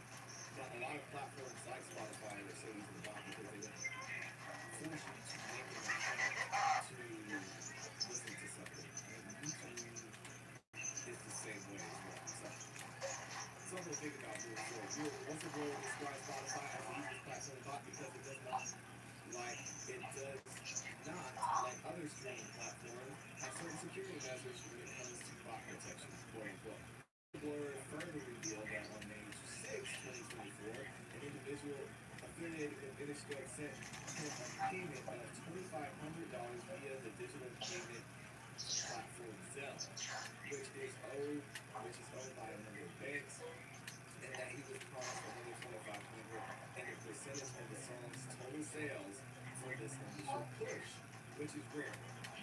But a lot of platforms like Spotify are so easy to bot because they don't force you to make an account to listen to something. And YouTube is the same way as well. So something to think about moving forward. Whistleblower describes Spotify as the easiest platform to bot because it does not, like other streaming platforms, have certain security measures when it comes to bot protection, quote unquote. Whistleblower further revealed that on May 6, 2024, an individual affiliated with Interscope sent him a payment of $2,500 via the digital payment platform Zelle, which is owned by a number of banks, and that he was promised another $2,500 and a percentage of the song's total sales for this initial push, which is rare.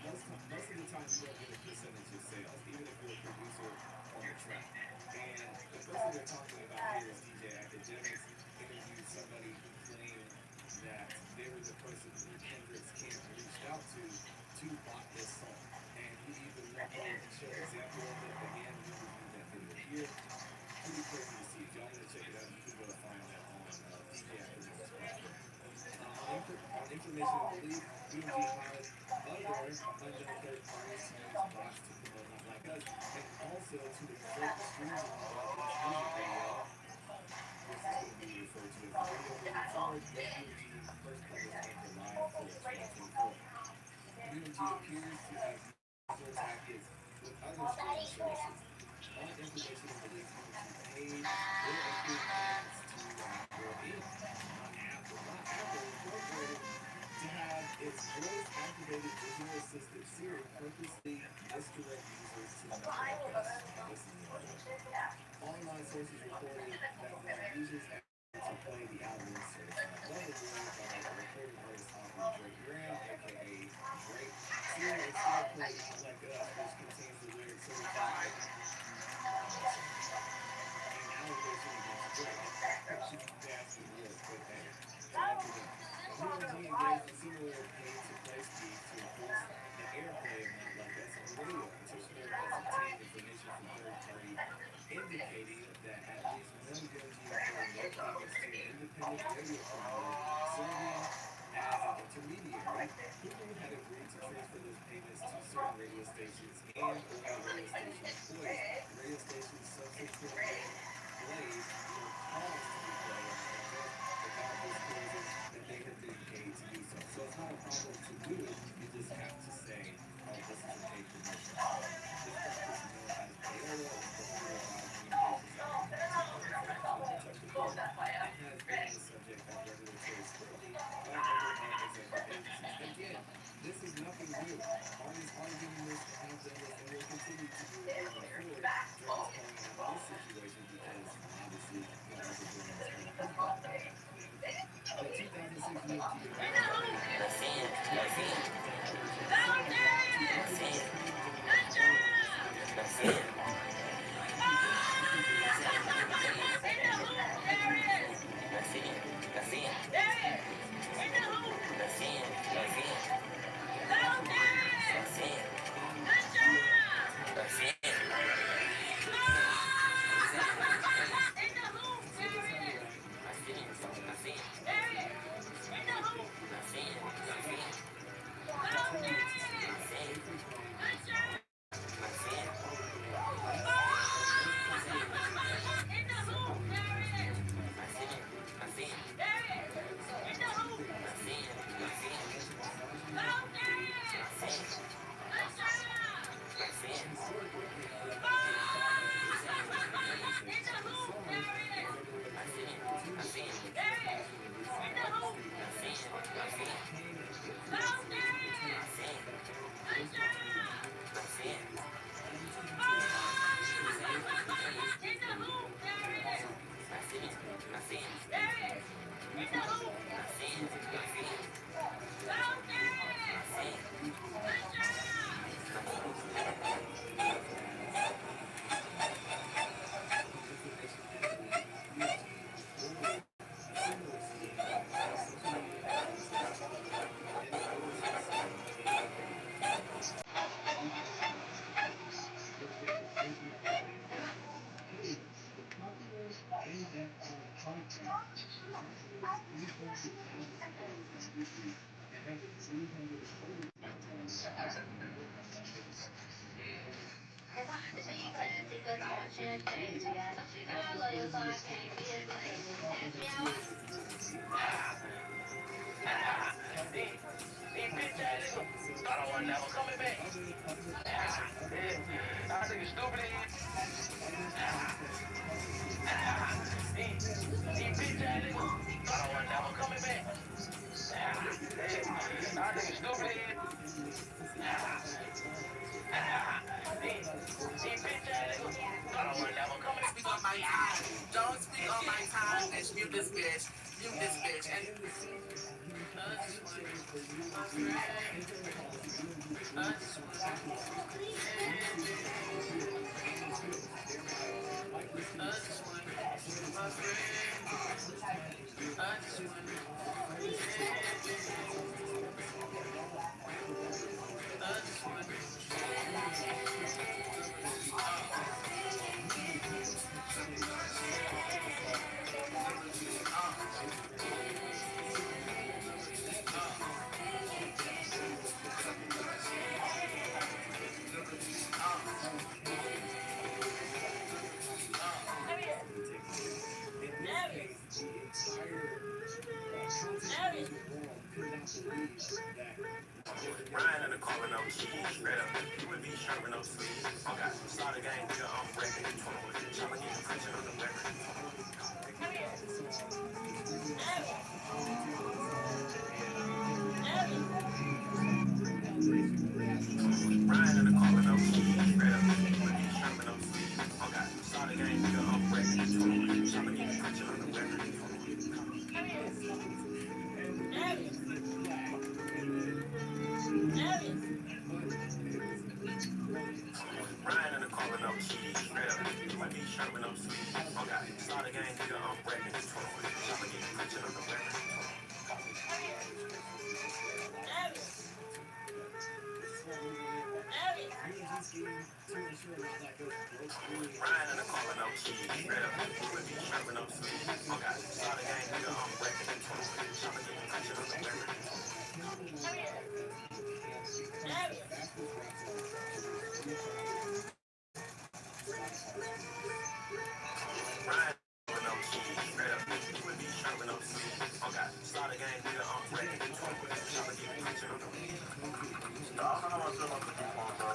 Most of the time, you don't get a percentage of sales, even if you're a producer on the track. And the person they're talking about here is DJ Academics interviewed somebody who claimed that they were the person who Kendrick's camp reached out to bot this song. And he even went through and showed an example of it. Again, we reviewed that video here. Pretty crazy to see. If y'all want to check it out, you can go to find that on DJ Academics platform. On information and belief, BMG hired other unknown third parties to use bots to promote Not Like Us, and also to exert the streams of Not Like Us music video, which is going to be referred to as the video moving forward, when BMG first published Anchor Live for 2024. BMG appears to have used similar tactics with other streaming services. On information and belief, BMG paid or approved payments to or not Apple Incorporated to have its voice-activated visual assistant Siri purposely misdirect users to Not Like Us. Now this is important. Online sources reported that when users asked to play the album Certified Lover Boy by recording artist author Drake Graham, aka Drake, Siri instead played Not Like Us, which contains the lyrics Certified an allegation against Drake. She nasty work, but hey, shout out to them. BMG engaged in similar pay-to-play schemes to increase the airplay of Not Like Us on the radio. Petitioner has obtained information from third party indicating that at least one BMG employee made payments to an independent radio promoter serving as an intermediary who had agreed to transfer those payments to certain radio stations and or radio station employees. The radio stations subsequently played or caused to be played on Not Like Us without disclosing that they had been paid to do so. So it's not a problem to do it. You just have to say, oh, this is a paid promotion. This practice is known as payola. It's prohibited by Communications Act of 1934. So protect the poor. And has been the subject of regulatory scrutiny by a number of executive agencies. Again, this is nothing new. Artists are doing this, have done this, and will continue to do it moving forward. Drake is calling out this situation because obviously the other brand is going to his bottom line. The 2006 UMG event That's it. That's it. to implement transgender equality standards That's it. That's it. That's it. That's it. That's it. That's it. That's it. That's it. That's it. That's it. That's it. continue to see That's it. every day That's it. Ryan in the car with no keys, straight up. You would be sharp with no sleeves. Okay, start the game, nigga, I'm wrecking it. Tryna get the pressure on the record. Ryan in the car with no keys, straight up. You would be sharp with no sleeves. Okay, start the game, nigga, I'm wrecking it. Tryna get the pressure on the record. Ryan in the car with no keys, straight up. You would be sharp with no sleeves. Okay, start the game, nigga, I'm wrecking it. Tryna get the pressure on the record. Ryan in the car with no keys, straight up. You would be sharp with no sleeves. Okay, start the game, nigga, I'm wrecking it. Tryna get the pressure on the record. Ryan with no keys, straight up. You would be sharp with no sleeves. Okay, start the game, nigga, I'm wrecking it. Tryna get the pressure on the record. I don't know how I feel about the coupon, bro.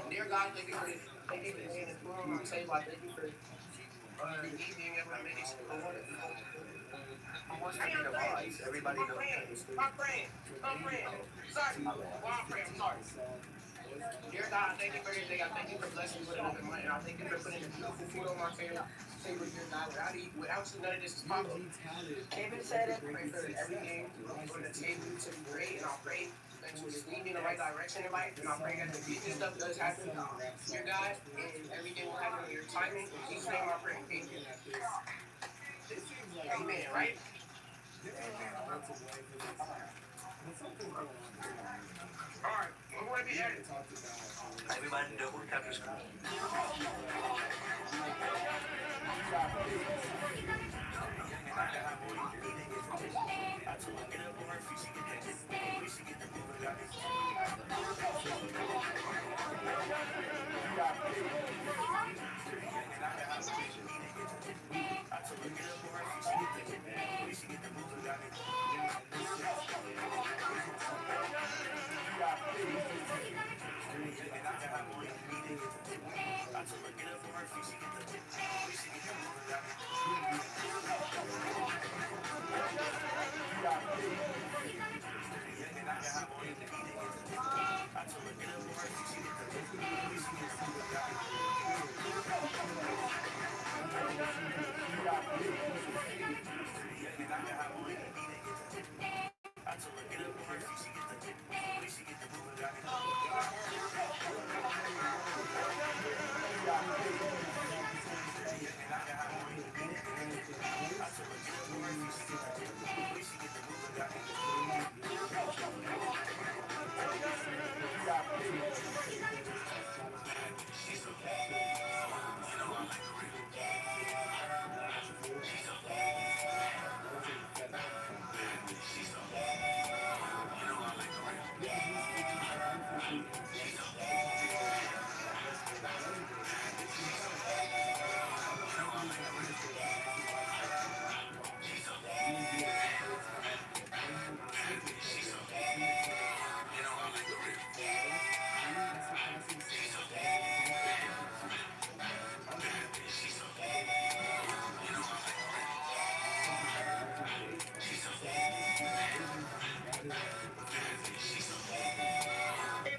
Dear God, thank you for this. Thank you for being in this room. I tell you, I thank you for me being able to make who wants to be alive. Everybody knows my friend, my friend. Sorry, my friend. I'm sorry. Dear God, I thank you for this day. I thank you for blessing me with another month. And I thank you for putting the beautiful food on my table, dear God. Without you, none of this is possible. David said it, pray for everything on the table to be great. And I pray that you lead me in the right direction in life. And I pray that the business stuff does happen, dear God, and everything will happen in your timing. In Jesus' name I pray. Amen. Amen, right? All right, I'm going to be edited. Everybody do what comes.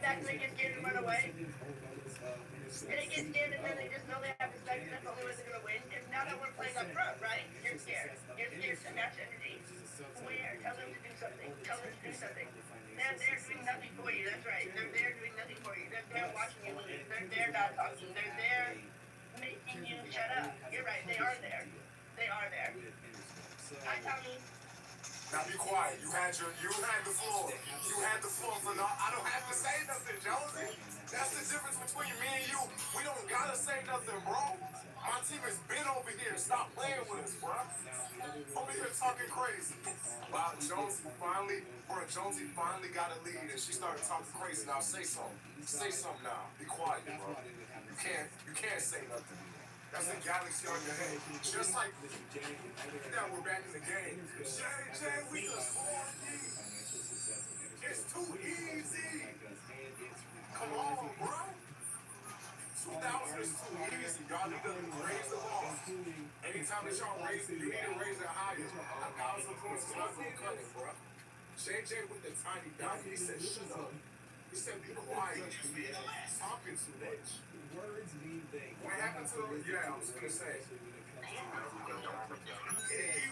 Back and they get scared and run away. And they get scared and then they just know they have to stay because that's the only way they're going to win. Because now that we're playing up front, right? You're scared. You're scared to match energy. Where? Tell them to do something. Tell them to do something. They're there doing nothing for you. That's right. They're there doing nothing for you. They're there watching you lose. They're there not talking. They're there making you shut up. You're right. They are there. They are there. Hi, Tommy. Now be quiet. You had the floor. You had the floor for no. I don't have to say nothing, Jonesy. That's the difference between me and you. We don't gotta say nothing, bro. My team has been over here. Stop playing with us, bro. Over here talking crazy. Wow, Jonesy finally got a lead, and she started talking crazy. Now say something. Say something now. Be quiet, bro. You can't say nothing. That's the galaxy on your head. Just like that, we're back in the game. JJ, we just 4 It's too easy. Come on, bro. 2000 is too easy. Y'all need to raise the ball. Anytime that y'all raise it, you need to raise it higher. 1,000 points is not gonna cut it, bro. JJ with the tiny dot, he said, shut up. He said, be quiet. Talking too much. What happened to the... Yeah, I was gonna say. Sticky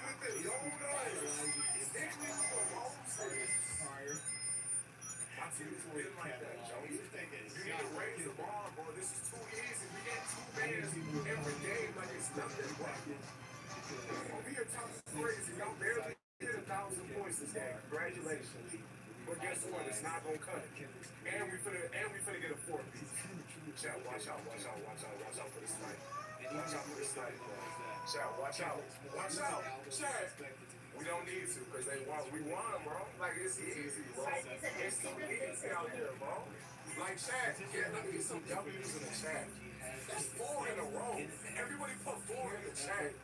with the donuts. Sticky with the roses. My team has been like that, Joe. You need to raise the bar, bro. This is too easy. We get 2 bands every game like it's nothing, bro. Over here talking crazy. Y'all barely hit 1,000 points this game. Congratulations. But guess what? It's not gonna cut it. And we finna get a 4-piece. Chat, watch out for this night. Watch out for this night, bro. Chat, watch out. Watch out. Chat. We don't need to, because we won, bro. Like, it's easy, bro. It's too easy out here, bro. Like, chat, let me get some W's in the chat. That's 4 in a row. Everybody put 4 in the chat.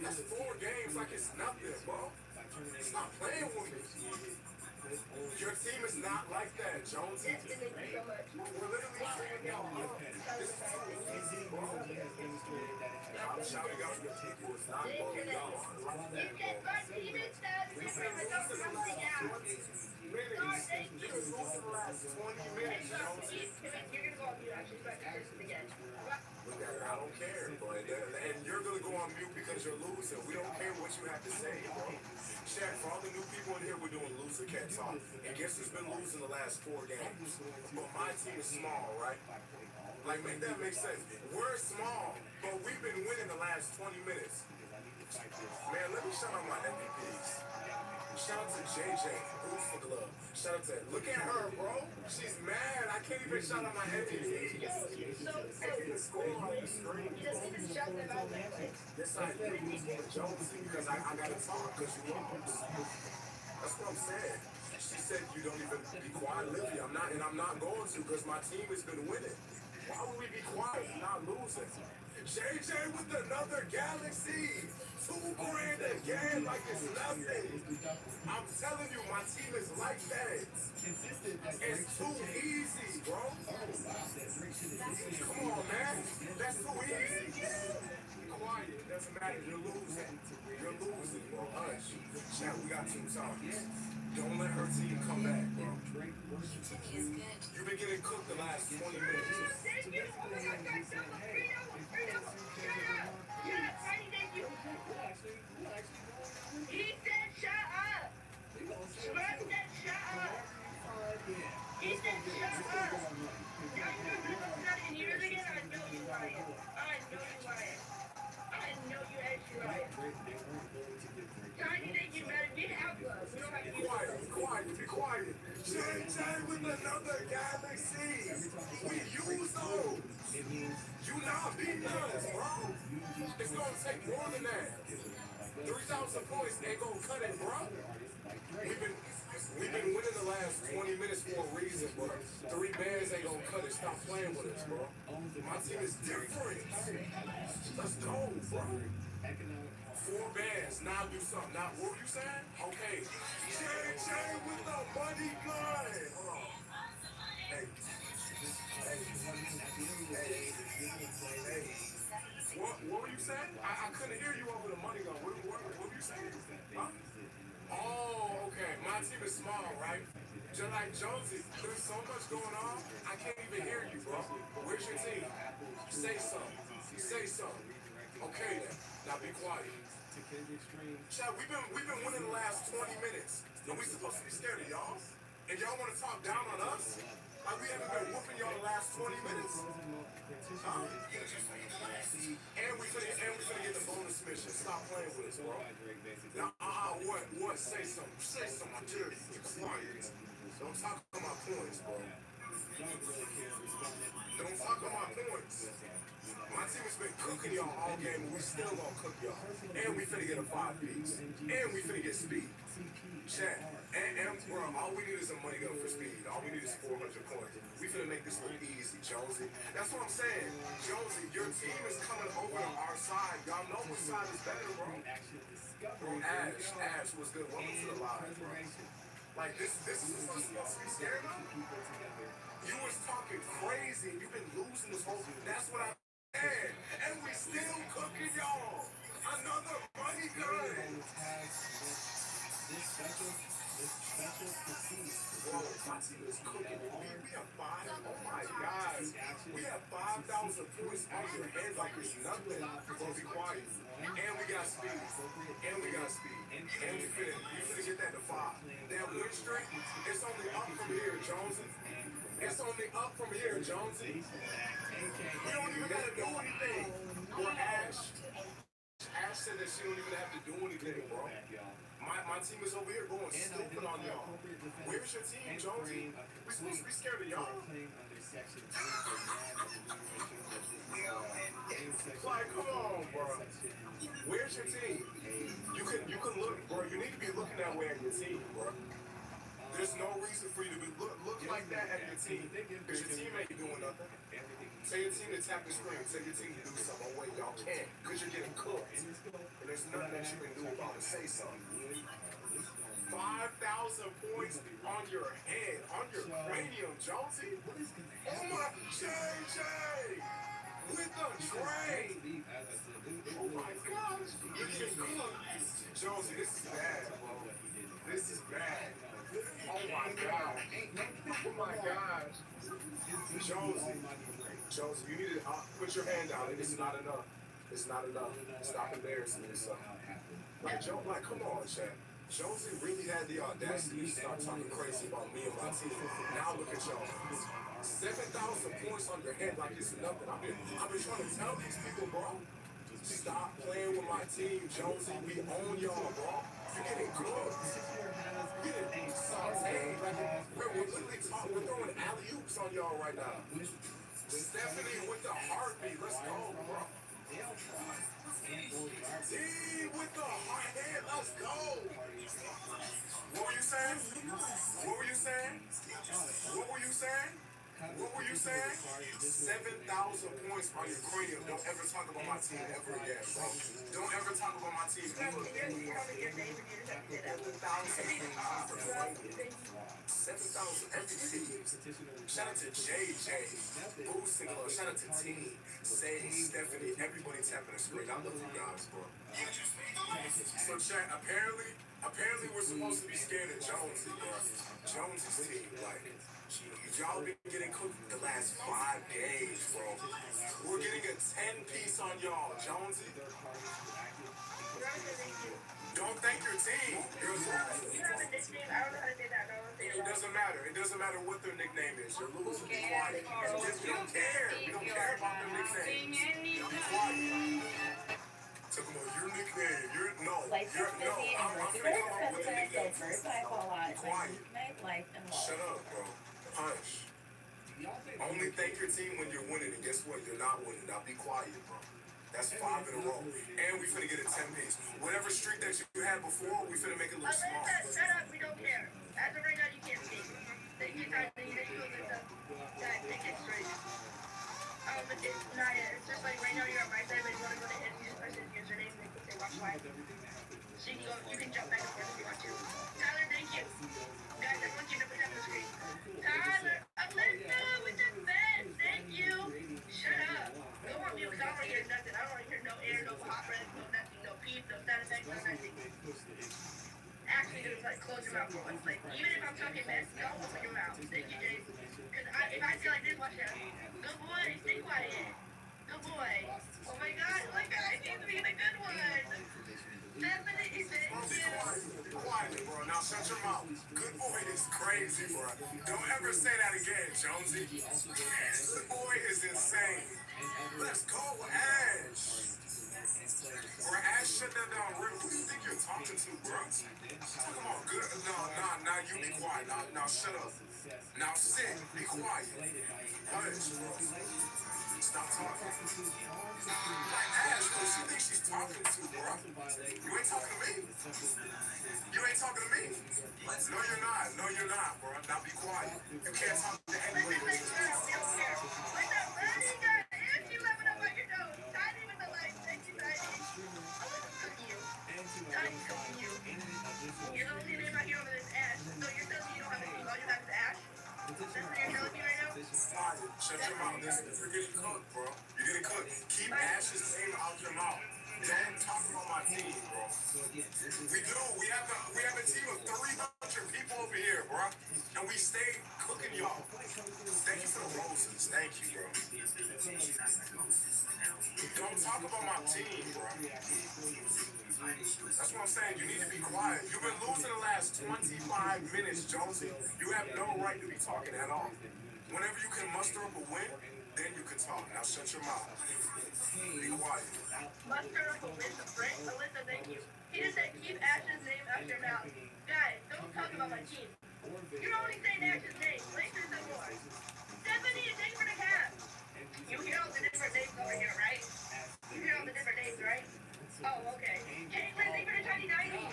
That's 4 games like it's nothing, bro. Stop playing with me. Your team is not like that, Jones. We're literally teaming y'all up. This is too I don't care, but and you're gonna go on mute because you're losing. We don't care what you have to say, bro. Shaq, for all the new people in here, we're doing loser cat talk. And guess who's been losing the last 4 games? But my team is small, right? Like, make that make sense. We're small, but we've been winning the last 20 minutes. Man, let me shout out my MVPs. Shout out to JJ, Boots for Glove. Shout out to, look at her, bro. She's mad. I can't even shout out my MVPs. The score on the screen. Yes, I do. Jonesy, because I gotta talk because you lost. That's what I'm saying. She said you don't even be quiet, Livy. I'm not going to because my team has been winning. Why would we be quiet? We're not losing. JJ with another galaxy. $2 grand again, like it's nothing. I'm telling you, my team is like that. It's too easy, bro. Come on, man. That's too easy. Be quiet. It doesn't matter. You're losing. You're losing, bro. Hush. Chat, we got 2 times. Don't let her team come back, bro. You've been getting cooked the last 20 minutes. He said shut up. Shrug said shut up. He said shut up. Now you're doing nothing years again. I know you lying. I know you lying. I know you actually lying. Tiny think you better get out of us. We don't have to use Quiet, be quiet, be quiet. JJ with another galaxy. We use those. You not beating us, bro. It's gonna take more than that. 3,000 points ain't gonna cut it, bro. We've been winning the last 20 minutes for a reason, bro. 3 bands ain't gonna cut it. Stop playing with us, bro. My team is different. Let's go, bro. 4 bands. Now do something. Now, what were you saying? Okay. JJ with the money gun. Hold on. Hey. What were you saying? I couldn't hear you over the money gun. What were you saying? Huh? Oh, okay. My team is small, right? Just like Jonesy, there's so much going on, I can't even hear you, bro. Where's your team? Say something. Say something. Okay then. Now be quiet. Chad, we've been winning the last 20 minutes. Are we supposed to be scared of y'all? And y'all want to talk down on us? Like we haven't been whooping y'all the last 20 minutes? Huh? And we finna get the bonus mission. Stop playing with us, bro. Now, what? Say something. Say something. I'm serious. Be quiet. Don't talk on my points, bro. Don't talk on my points. My team has been cooking y'all all game, and we still gonna cook y'all. And we finna get a 5-piece. And we finna get speed. Chat. And bro, all we need is a money gun for speed. All we need is 400 points. We finna make this look easy, Jonesy. That's what I'm saying. Jonesy, your team is coming over to our side. Y'all know which side is better, bro. Bro, Ash was good. Welcome to the live, bro. Like, this is what we're supposed to be scared of? You was talking crazy, and you've been losing this whole... That's what I said. And we still cooking y'all. Another money gun. Bro, my team is cooking. We have 5. Oh, my God. We have 5,000 points on your head like it's nothing. Bro, be quiet. And we got speed. And we got speed. And we finna get that to 5. That win streak, it's only up from here, Jonesy. It's only up from here, Jonesy. We don't even gotta do anything. Or Ash said that she don't even have to do anything, bro. My team is over here going stupid on y'all. Where's your team, Jonesy? We supposed to be scared of y'all? Like, come on, bro. Where's your team? You can look, bro. You need to be looking that way at your team, bro. There's no reason for you to be look like that at your team. Because your team ain't doing nothing. Tell your team to tap the screen. Tell your team to do something. Oh, wait, y'all can't. Because you're getting cooked. And there's nothing that you can do about it. Say something. 5,000 points on your head, on your cranium, Jonesy. Oh my, JJ! with the tray. Oh my gosh. You can cook. Jonesy, this is bad, bro. This is bad. Oh my god. Oh my gosh. Jonesy. Jonesy, you need to put your hand down. It's not enough. It's not enough. Stop embarrassing yourself. Like, come on, Chad. Jonesy really had the audacity to start talking crazy about me and my team. Now look at y'all. 7,000 points on your head like it's nothing. I've been trying to tell these people, bro. Stop playing with my team, Jonesy. We own y'all, bro. You're getting good. You're getting sauteed. We're literally talking. We're throwing alley oops on y'all right now. Stephanie with the heartbeat. Let's go, bro. D with the heart head. Let's go. What were you saying? What were you saying? What were you saying? What were you saying? 7,000 points on your cranium. Don't ever talk about my team ever again, bro. Don't ever talk about my team ever again. 7,000 every team. Shout out to JJ, Boosting Love. Shout out to Team, Say, Stephanie, everybody tapping the screen. I love you guys, bro. So, chat, apparently we're supposed to be scared of Jonesy, bro. Jonesy's team, like, y'all been getting cooked the last 5 days, bro. We're getting a 10-piece on y'all, Jonesy. Don't thank your team. You have a nickname. I don't know how to say that. I don't say It doesn't matter. It doesn't matter what their nickname is. You're losing. Be quiet. We don't care. We don't care about their nickname. Be quiet. Talk about your nickname. Life You're is no. busy and I'm work is talking about what their expensive, nickname so is. first I call out Be quiet. my life and love. Shut up, bro. Hush. Only thank your team when you're winning, and guess what? You're not winning. Now be quiet, bro. That's 5 in a row. And we finna get a 10-piece. Whatever streak that you had before, we finna make it look small. Alyssa, shut up. We don't care. As of right now, you can't speak. Thank you, Tanya. Thank you, Alyssa. Guys, take it straight. It's Naya. It's just like right now you're on my side, but you want to go to any person's username, they can say watch live. So you can jump back and forth if you want to. Tyler, thank you. Guys, I want you to put that on the screen. Tyler, Alyssa with the bed. Thank you. Shut up. Go on mute because I don't want to hear nothing. I don't want to hear no air, no hot breath, no nothing, no peep, no sound effects, no nothing. Actually, just like close your mouth for once. Like, even if I'm talking mess, don't open your mouth. Thank you, James. Because if I feel like this, watch out. Good boy, stay quiet. Good boy. Oh my god, look, guys, he's being a good one. Definitely, thank you. Quiet, bro. Now shut your mouth. Good boy is crazy, bro. Don't ever say that again, Jonesy. Good boy is insane. Let's go, Ash. Bro, Ash, shut that down real. Who do you think you're talking to, bro? Come on, good. Now you be quiet. Now shut up. Now sit. Be quiet. Hush, bro. Stop talking. Like Ash, who does she think she's talking to, bro? You ain't talking to me. You ain't talking to me. No, you're not. No, you're not, bro. Now be quiet. You can't talk to anybody. Let's shut up. We don't care. What's up, buddy? Got Angie laughing up on your nose. Tiny with the light. Thank you, Tiny. Alyssa's cooking you. Tiny's cooking you. You're the only name I hear over this Ash. So you're telling me you don't have a team. All you have is Ash? That's what you're telling me right now? Quiet. Shut your mouth. You're getting cooked, bro. You're getting cooked. Keep Ash's name out your mouth. Don't talk about my team, bro. We do. We have a team of 300 people over here, bro. And we stay cooking y'all. Thank you for the roses. Thank you, bro. Don't talk about my team, bro. That's what I'm saying. You need to be quiet. You've been losing the last 25 minutes, Jonesy. You have no right to be talking at all. Whenever you can muster up a win, then you can talk. Now shut your mouth. Be quiet. Muster up a win, Frank. Alyssa, thank you. He just said keep Ash's name out your mouth. Guys, don't talk about my team. You're only saying Ash's name. Please do some more. Stephanie, thank you for the cap. You hear all the different names over here, right? You hear all the different names, right? Oh, okay. Caitlin, thank you for the tiny 90s.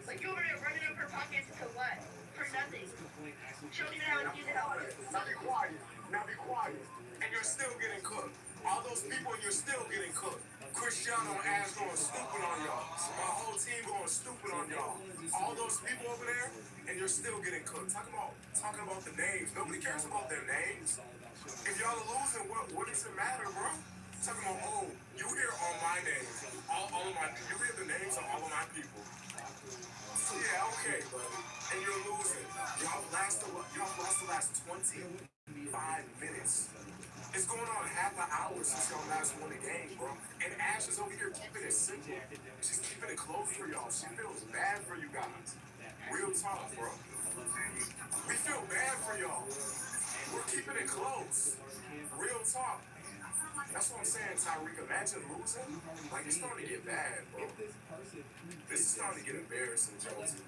Like you over there running up her pockets to what? For nothing. She don't even have a decent help. Now be quiet. Now be quiet. And you're still getting cooked. All those people, you're still getting cooked. Cristiano and Ash going stupid on y'all. My whole team going stupid on y'all. All those people over there, and you're still getting cooked. Talking about the names. Nobody cares about their names. If y'all y'all are losing, what does it matter, bro? Talking about, oh, you hear all my names, all of my, you hear the names of all of my people. Yeah, okay, buddy. And you're losing. Y'all lost the last 25 minutes. It's going on half an hour since y'all last won the game, bro. And Ash is over here keeping it simple. She's keeping it close for y'all. She feels bad for you guys. Real talk, bro. We feel bad for y'all. We're keeping it close. Real talk. That's what I'm saying, Tyreek. Imagine losing. Like, it's starting to get bad, bro. This is starting to get embarrassing, Jonesy.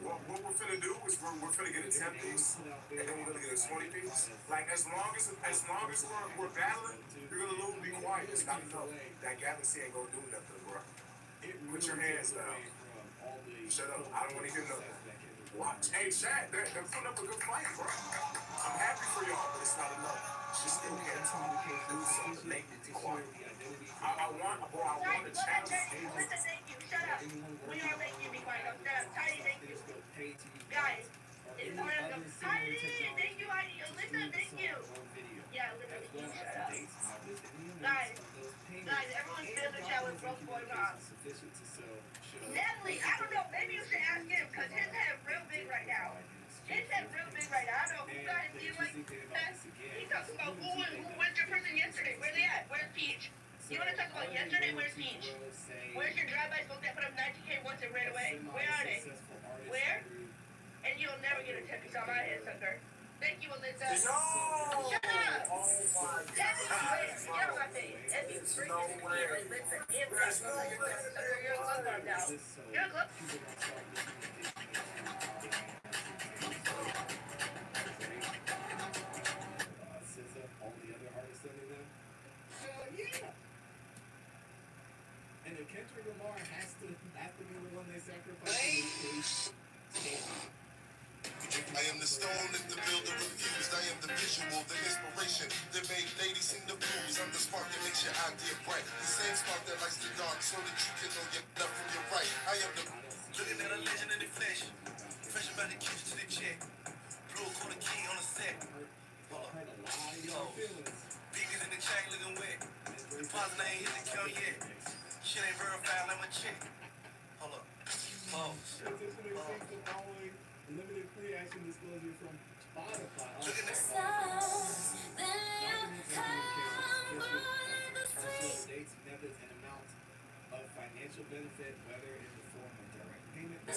What we're finna do is we're finna get a 10 piece, and then we're gonna get a 20 piece. Like, as long as we're battling, you're gonna lose, be quiet. It's not enough. That galaxy ain't gonna do nothing, bro. Put your hands down. Shut up. I don't wanna hear nothing. Watch. Hey, Shaq, they're putting up a good fight, bro. I'm happy for y'all, but it's not enough. She still can't talk. Do something. Make me quiet. I want to challenge. Listen, thank you. Shut up. We are making you be quiet. No, shut up. Tiny, thank you. Guys, it's one of them. Tiny, thank you, Heidi. Listen, thank you. Yeah, literally, you shut up. Guys, everyone's been in the chat with broke boy Rob. Natalie, I don't know. Maybe you should ask him because his head real big right now. His head real big right now. I don't know who got his deal like that. He talks about who went your person yesterday. Where they at? Where's Peach? You want to talk about yesterday? Where's Peach? Where's your drive-by folks that put up 19K once and ran away? Where are they? Where? And you'll never get a 10 piece on my head, sucker. Thank you, Alyssa. No! Shut up! Oh my That is God. great. Get on my face. If you freaking listen, if that's sucker, you're a glove guard now. You're a glove. SZA, all the other artists under them. Hell yeah! And if Kendrick Lamar has to be the one they sacrifice, I am the stone that the builder refused. I am the visual, the inspiration that made ladies sing the blues. I'm the spark that makes your idea bright. The same spark that lights the dark so that you can know your left from your right. I am the looking at a legend in the flesh. Fresh about the kitchen to the check. Blue quarter key on the set. Yo, biggest in the chain looking wet. Deposit ain't hit the count yet. Shit ain't verified, let me check. Hold up. Pause. limited pre-action disclosure from Spotify. Look at this. Dates, methods, and amounts of financial benefit, whether in the form of direct payment or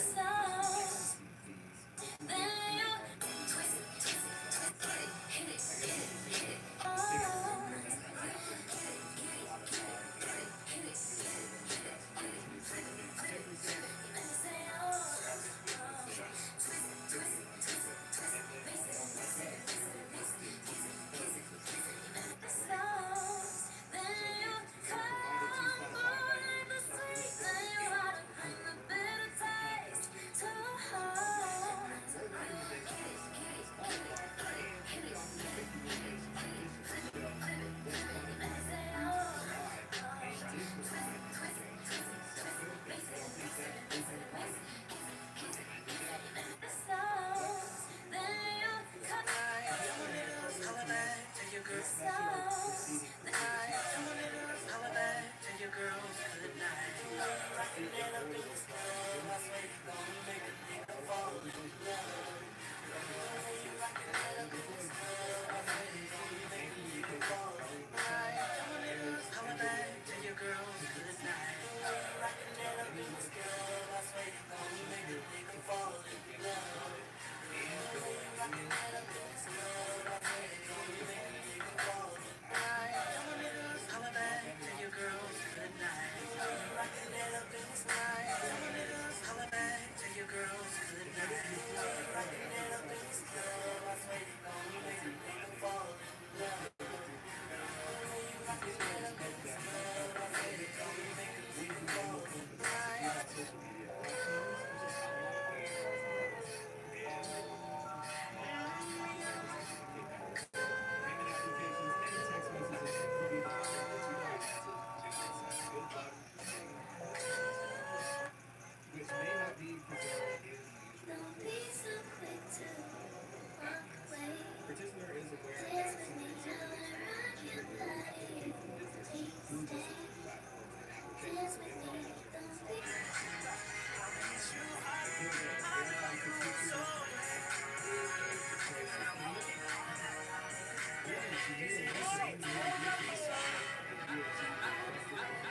The year of wrestling, only one year came along, and UFC requested a $1,000 buyout.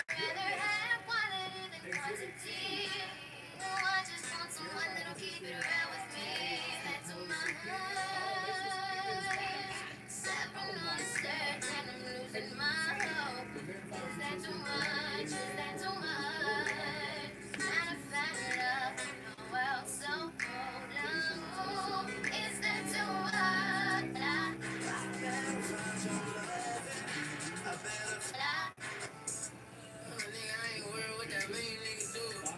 Their match exhibit A verified position announced to post opinion violations against boxers. I would like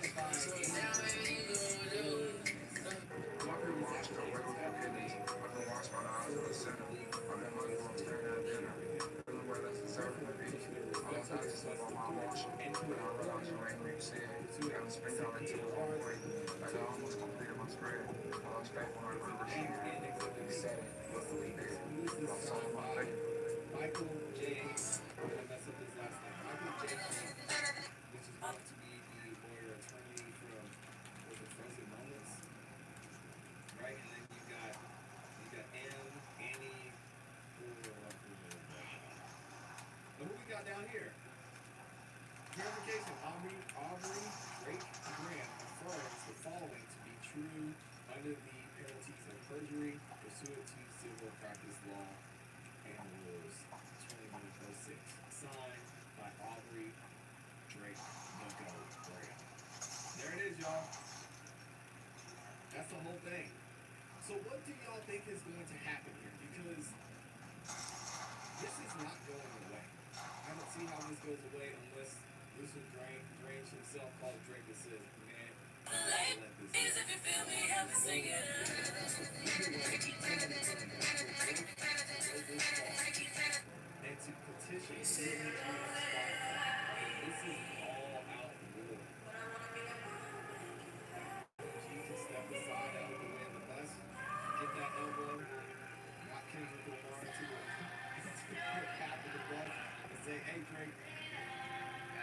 to exhibit C. The verified petition allowed Asia for $4 Asia petition advertising Spotify gave $4 Walker was applications have been made, several legal representations have been given. Therefore, petitioner respectfully requests the court enter a permanent agreement to accept hard and Exhibit B was to be who is this Michael J. I'm gonna mess up his last name. Michael J. Flynn, which is going to be the lawyer attorney from was it Frozen Moments, right? And then you got Annie, and who we got down here? Verification, Aubrey Drake Grant affirms the following to be true under the penalties of perjury pursuant to civil practice law and rules 2106. Signed by Aubrey Drake Grant. There it is, y'all. That's the whole thing. So what do y'all think is going to happen here? Because this is not going away. I don't see how this goes away unless Lucid Grange himself called Drake and says, man, I let this go. If you feel me, help me sing it. And to petition Disney and Spotify. This is all out war. She can step aside out of the way of the bus, get that elbow, knock Kendrick Lamar into the path of the bus, and say, hey Drake,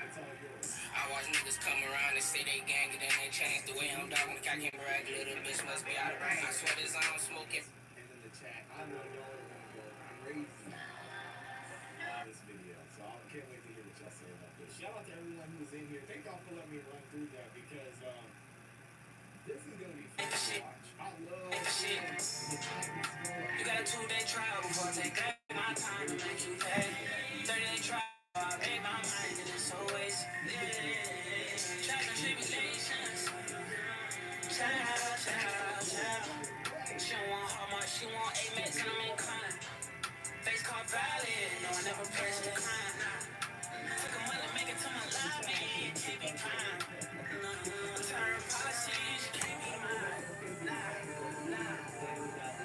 it's all yours. I watch niggas come around and say they gang it and they change the way I'm dogging. I can't brag, little bitch must be out of brain. I swear this I'm smoking. And in the chat, I know y'all are gonna go crazy on this video. So I can't wait to hear what y'all say about this. Shout out to everyone who's in here. Thank y'all for letting me run through that because this is gonna be fun to watch. I love shit. You got a 2-day trial before I take back my time to make you pay. 30-day trial, I made my mind and it's always trials and tribulations. Child. She don't want Hallmark, she want Amex and I'm inclined. Face card valid, no I never pressed decline. Took a money, make it to my lobby, it can't be prime. Turn policies, you can't be mine.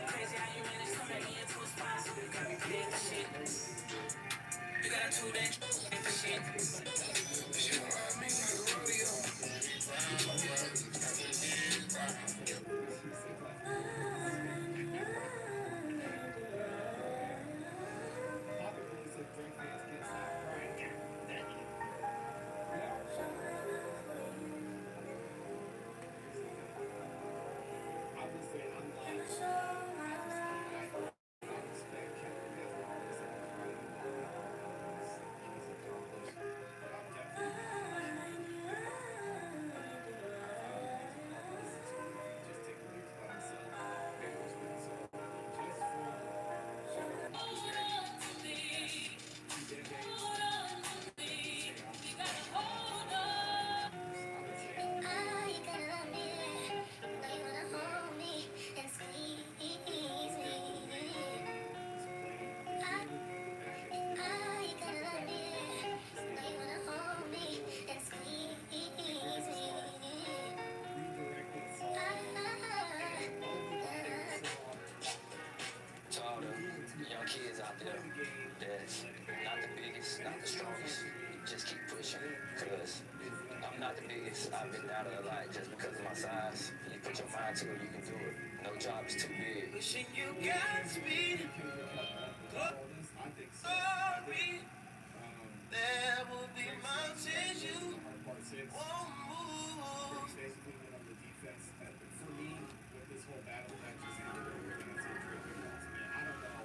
Crazy how you managed to make me into a sponsor. You got me paid for shit. You got a 2-day for shit. She don't love me like a rodeo. I've been down a lot just because of my size. You put your mind to it, you can do it. No job is too big. Wishing you Godspeed. Glory. There will be mountains you won't move. Basically went on the defense. For me, with this whole battle that just ended, I don't know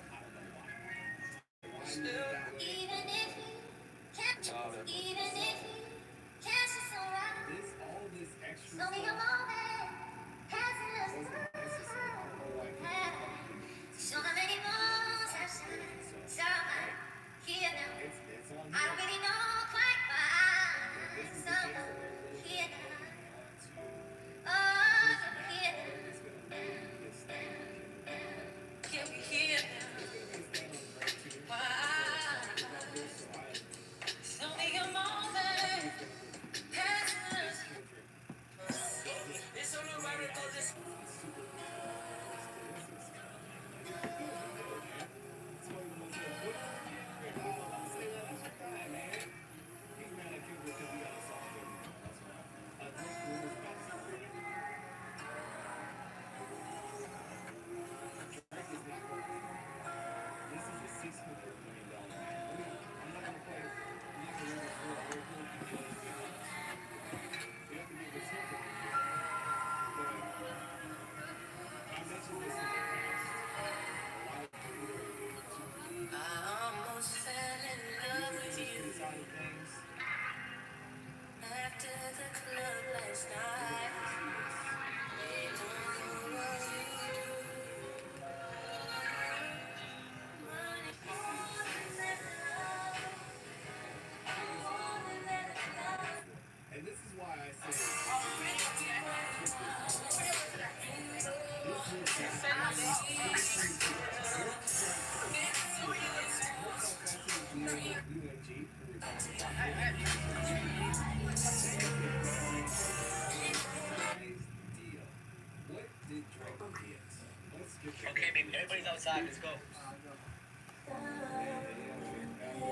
And then Drake after that,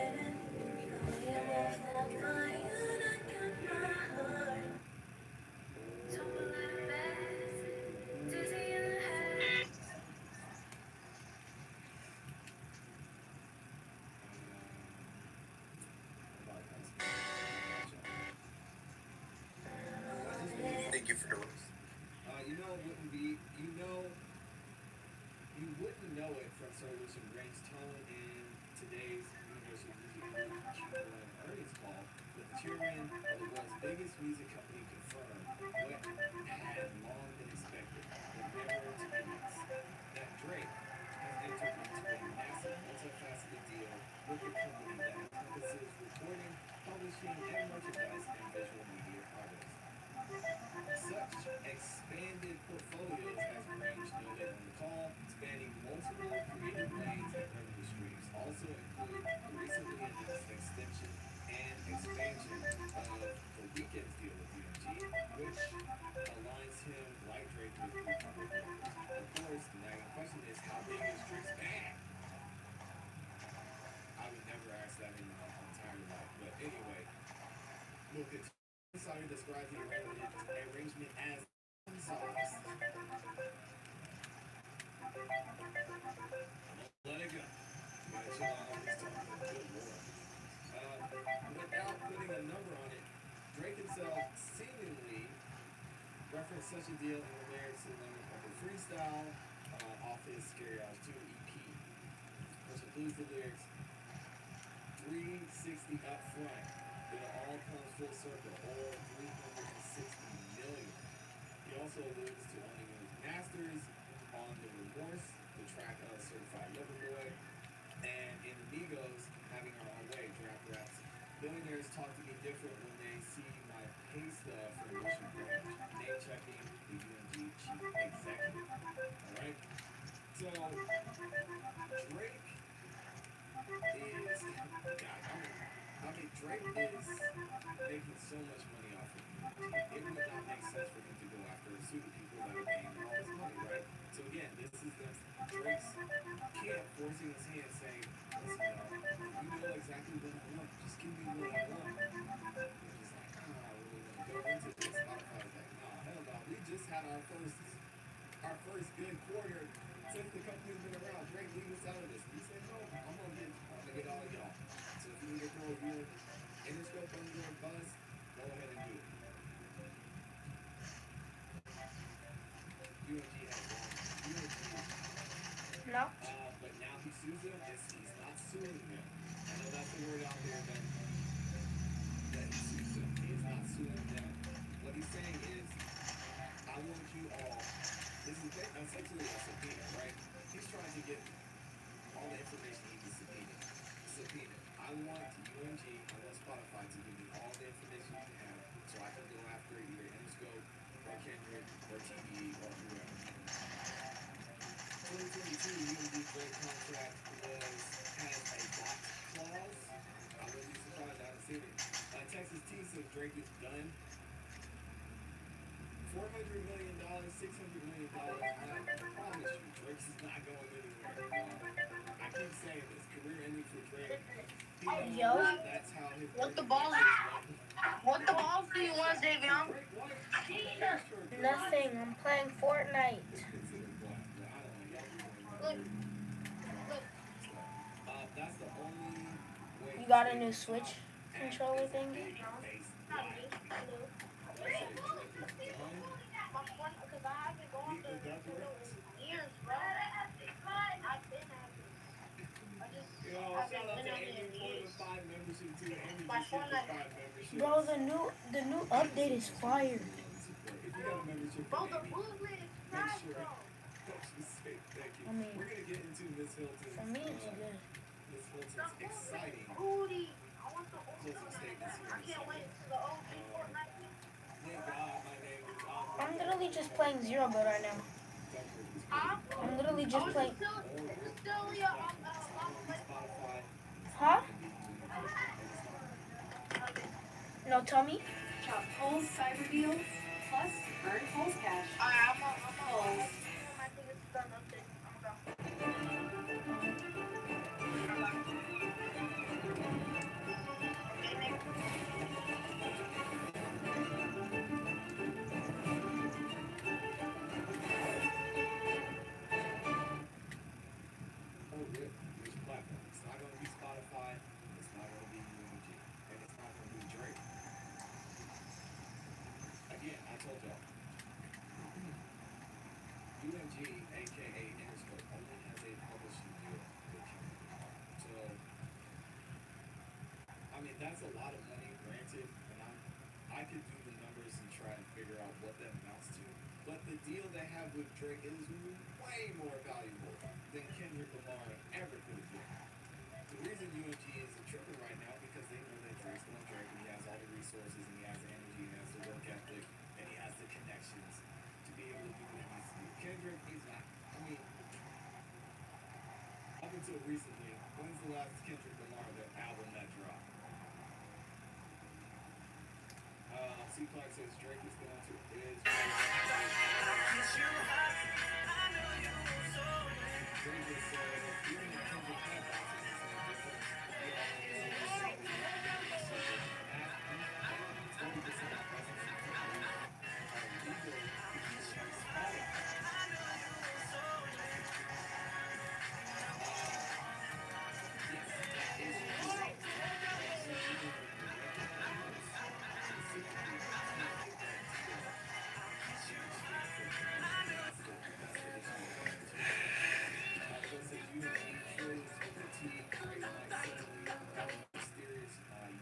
and I'm about to pass it back. I got y'all. His music. You wouldn't know it from Sir Lucian Grain's tone in today's Universal Music Group Q1 earnings call, but the chairman of the world's biggest music company confirmed what had long been expected, but never to be announced, that Drake has entered into a massive multifaceted deal with the company that encompasses recording, publishing, and merchandise and visual media projects. Such expanded portfolios, as Grange noted on the call, spanning multiple creative lanes and revenue streams, also include the recently announced extension and expansion of The Weeknd's deal with UMG, which aligns him, like Drake, with Republic Records. Of course, the nagging question is, how big is Drake's bag? I would never ask that in my entire life. But anyway, we'll continue. Insider described the arrangement as unsized. Let it go. Gotta chill out on this topic. Good lord. Without putting a number on it, Drake himself seemingly referenced such a deal in the lyrics to Lemon Pepper Freestyle off his Scary Hours 2 EP, which includes the lyrics 360 up front. It all comes full circle, or 360 million. He also alludes to owning his masters on the Remorse, the track of Certified Lover Boy, and in Amigos, having our own way, draft raps. Billionaires talk to me different when they see my pay stub from Lucian Branch, name checking the UMG chief executive. Alright? So, Drake is, God, Drake is making so much money off of UMG. It would not make sense for him to go after a suit of people that are paying him all this money, right? So again, this is Drake's camp forcing his hand, saying, "Listen, y'all, you know exactly what I want. Just give me what I want." They're just like, "Ah, I really want to go into this." Spotify's like, "Nah, hell no. We just had our first good quarter since the company's been around. Drake, leave us out of this." He said, "No, I'm gonna get all of y'all. So if you need to throw your Interscope under a bus, go ahead and do it." UMG has won. No. But now he sues them. He's not suing them. I know that's the word out there that he sues them. He is not suing them. What he's saying is, I want you all. This is essentially a subpoena, right? He's trying to get all the information he can subpoena. I want UMG, I want Spotify to give me all the information you have so I can go after either Interscope or Kendrick or TDE or whoever. 2022 UMG Drake contract has a blocked clause. I wouldn't be surprised, I haven't seen it. Texas T says Drake is done. $400 million, $600 million. I promise you, Drake's is not going anywhere. I keep saying this, career ending for Drake. Yo. That's how his What the balls? What the balls do you want, Davion? Nothing. I'm playing Fortnite. Look, that's the only way. You got a new Switch controller thingy? my friend, because I haven't gone to years, bro. I've been at it. I just haven't been on it in years. My phone, Bro, the new update is fire. bro, the bootleg is trash, bro. I mean, We're gonna get into Miss Hilton's. for me it's good. Miss Hilton's exciting Booty. I want the old closing one. statements here. I can't wait for the OG Fortnite. Thank God my name is Osborne. I'm literally just playing Zero Build right now. Huh? I'm literally just playing. Still, Lava Lake. Huh? No, Tommy? Shop Kohl's Cyber Deals, plus earn Kohl's Cash. I'm a, I think it's done updating. I'm done. rip which platform. It's not going to be Spotify. It's not going to be UMG. And it's not going to be Drake. Again, I told y'all. UMG, aka Interscope, only has a publishing deal with Kendrick Lamar. So, I mean, that's a lot of money, granted, and I could do the numbers and try and figure out what that amounts to. But the deal they have with Drake is way more valuable than Kendrick Lamar ever could have been. The reason UMG is tripping right now because they know that Drake's going Drake and he has all the resources and he has the energy and he has the work ethic and he has the connections to be able to do what he needs to do. Kendrick, he's not. I mean, up until recently, when's the last Kendrick Lamar album that dropped? C. Clark says Drake is going to is. Drake just said even if Kendrick had boxes, it's no different. He always said the secret. At 20% of presence in Kendrick are legal to use on Spotify. Yes, that is true. But when dealing with the record labels, specifically, you can't get that deal in the streets for promotion. That's the issue they run into. Joe says UMG trillions with the T. Drake might suddenly have a mysterious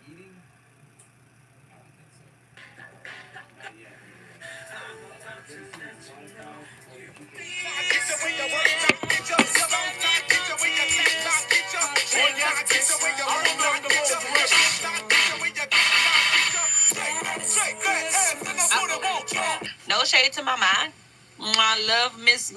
yeeting. I don't think so. Not yet, anyway. Drake suing Spotify over keeping. No shade to my mind. I love Miss.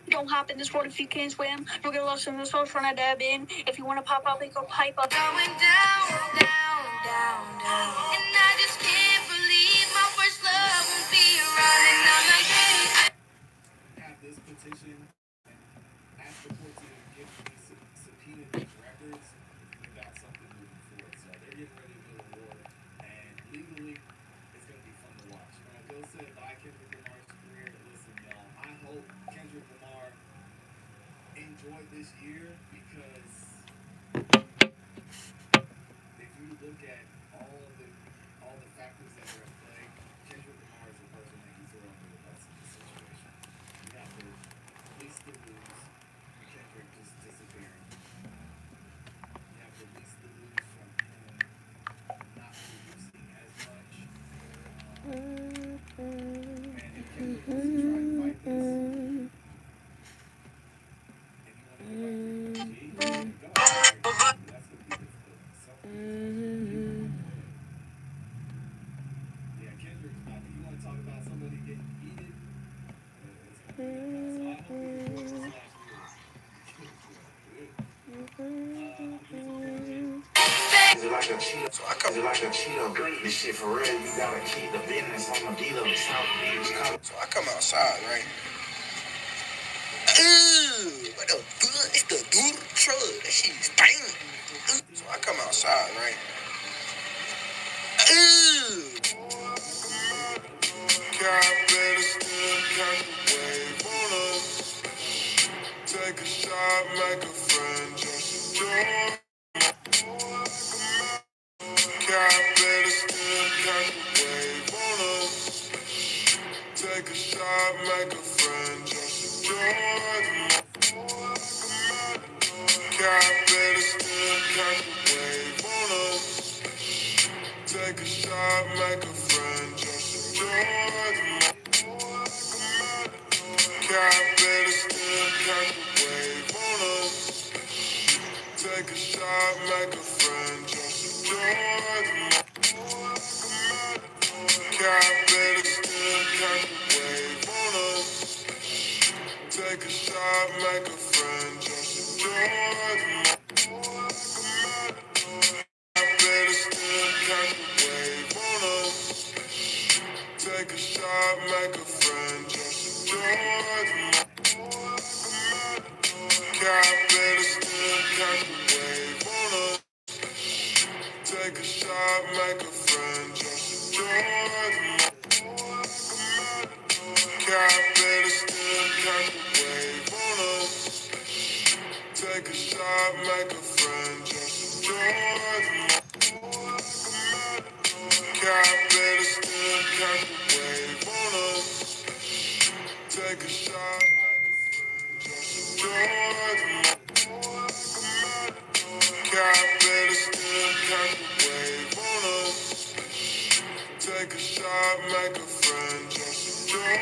Don't hop in this water if you can't swim. Don't get lost in this horse when I dab in. If you want to pop up, we go pipe up. Going down, down, down, down. And I just can't believe my first love won't be around. And I'm like, hey. Have this petition and ask the court to give these subpoena these records, we got something moving forward. So they're getting ready to build a war, and legally, it's going to be fun to watch. Bill said, "Bye, Kendrick Lamar's career." Listen, y'all, I hope Kendrick Lamar enjoyed this year because if you look at all the factors that are at play, Kendrick Lamar is the person that you throw under the bus in this situation. You have the least to lose from Kendrick just disappearing. You have the least to lose from him not producing as much. And if Kendrick wants to try and fight this, and you want to go back to UMG, you can go. But that's going to be difficult. Yeah, Kendrick's about to. You want to talk about somebody getting heated? It's going to be that. So I hope he enjoys this last year. Like a Cheeto, this shit for real. You gotta keep the business on the beat of the South Beach. So I come outside, right? What the good? It's the dude truck. That shit is bang. So I come outside, right? Take a shot, make a friend, just enjoy. Take a shot, make a friend, just enjoy. Take a shot, make a friend, just enjoy. Take a shot, make a friend, just enjoy. Take a shot, make a friend, just enjoy. make a friend, just enjoy the cap, better still catch a wave on us. Take a shot, make a friend, just enjoy the cap, better still catch a wave on us. Take a shot, make a friend, just enjoy the cap, better still catch a wave on us. Take a shot, make a friend, just enjoy the cap, better still catch a wave on us. Take a shot, make a friend, just enjoy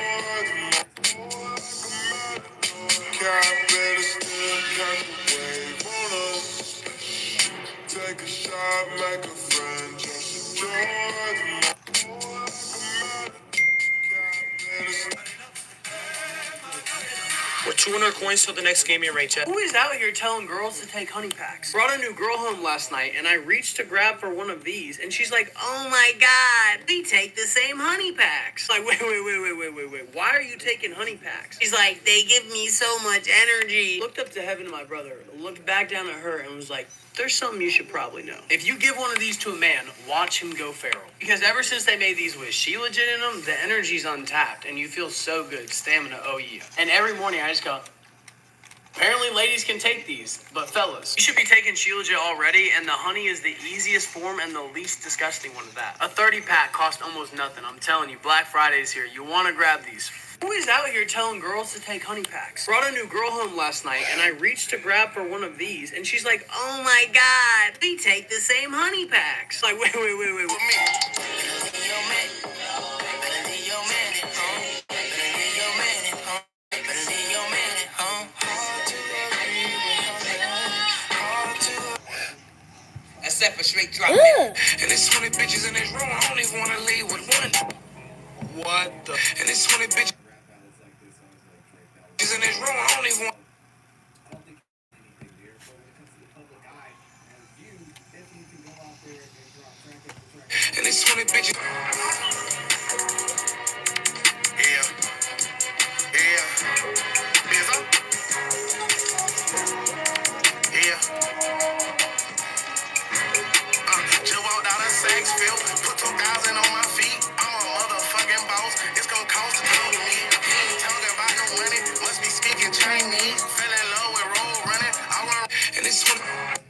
the cap, better still catch a wave on us. Take a shot, make a friend, just enjoy the With 200 coins till the next game, you're right, Chet. Who is out here telling girls to take honey packs? Brought a new girl home last night, and I reached to grab for one of these, and she's like, "Oh my God, we take the same honey packs." Like, wait. Why are you taking honey packs? She's like, "They give me so much energy." Looked up to heaven to my brother, looked back down at her, and was like, "There's something you should probably know. If you give one of these to a man, watch him go feral. Because ever since they made these with She Legit in them, the energy's untapped, and you feel so good. Stamina, oh yeah. And every morning I just go, apparently ladies can take these, but fellas, you should be taking She Legit already, and the honey is the easiest form and the least disgusting one of that. A 30-pack costs almost nothing. I'm telling you, Black Friday's here. You want to grab these. Who is out here telling girls to take honey packs? Brought a new girl home last night, and I reached to grab for one of these, and she's like, "Oh my God, we take the same honey packs." Like, wait. With except for straight drop nigga. And there's 20 bitches in this room, I don't even wanna leave with one. What the? And there's 20 bitches in this room, I don't even want. And there's 20 bitches. Yeah. Is up? Yeah. Just walked out of Saks put 2,000 on my feet. I'm a motherfucking boss. It's gonna cost a ton to me. He ain't talking about no money. Must be speaking Chinese. Fell in love with road running. I want. And it's 20.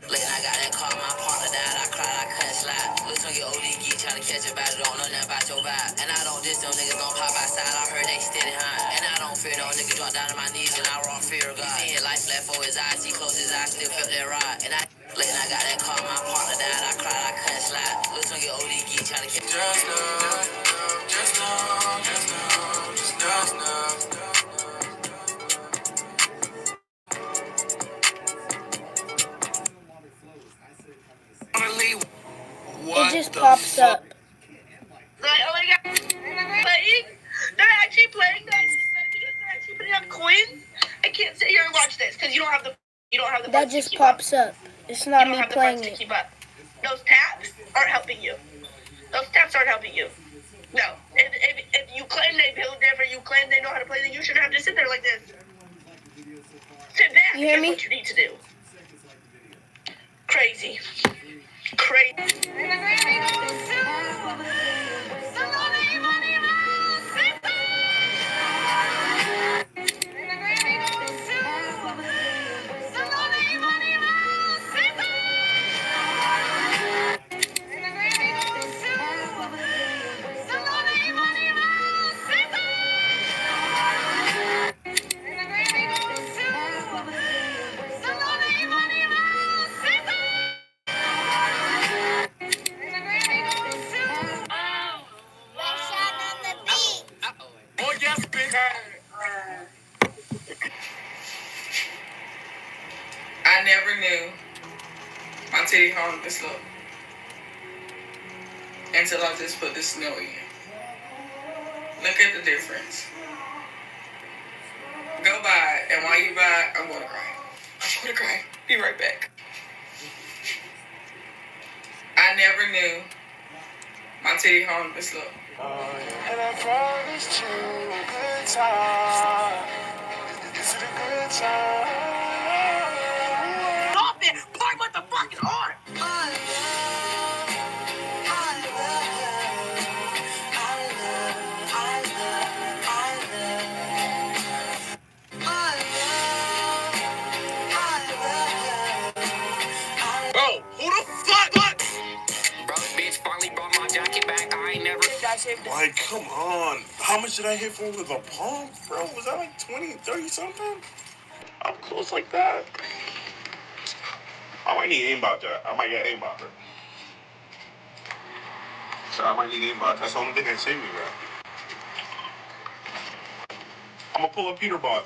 Late I got that call, my partner died. I cried, I couldn't slide. Looks like your OD geek trying to catch a battle. Don't know nothing about your vibe. And I don't diss them niggas gon' pop outside. I heard they steady high. And I don't fear no nigga drop down to my knees. And I wrong fear of God. He seen life left for his eyes. He closed his eyes, still felt that ride. And late I got that call, my partner died. I cried, I couldn't slide. Looks like your OD geek trying to catch. Just know. It just pops up. Like, oh my God, playing? They're actually playing that because they're actually putting up coins. I can't sit here and watch this because you don't have the That funds to just keep pops up. up. It's You not don't me have the playing funds to it. keep up. Those taps aren't helping you. Those taps aren't helping you. No. If you claim they build different, you claim they know how to play, then you shouldn't have to sit there like this. Sit back. You hear me? What you need to do. Crazy. I never knew my titty hung this look until I just put the snow in. Look at the difference. Go buy it, and while you buy it, I'm gonna cry. Be right back. I never knew Auntie, home. It's up. And I promised you a good time. Is it a good time? Stop it! Play with the fucking heart! Bro, who the fuck? Bro, bitch finally brought my jacket back. I ain't never. Like, come on. How much did I hit for with a palm, bro? Was that like 20, 30 something? I'm close like that. I might need aimbot that. I might get aimbot, bro. So I might need aimbot. That's the only thing that saved me, bro. I'm gonna pull a Peter bot.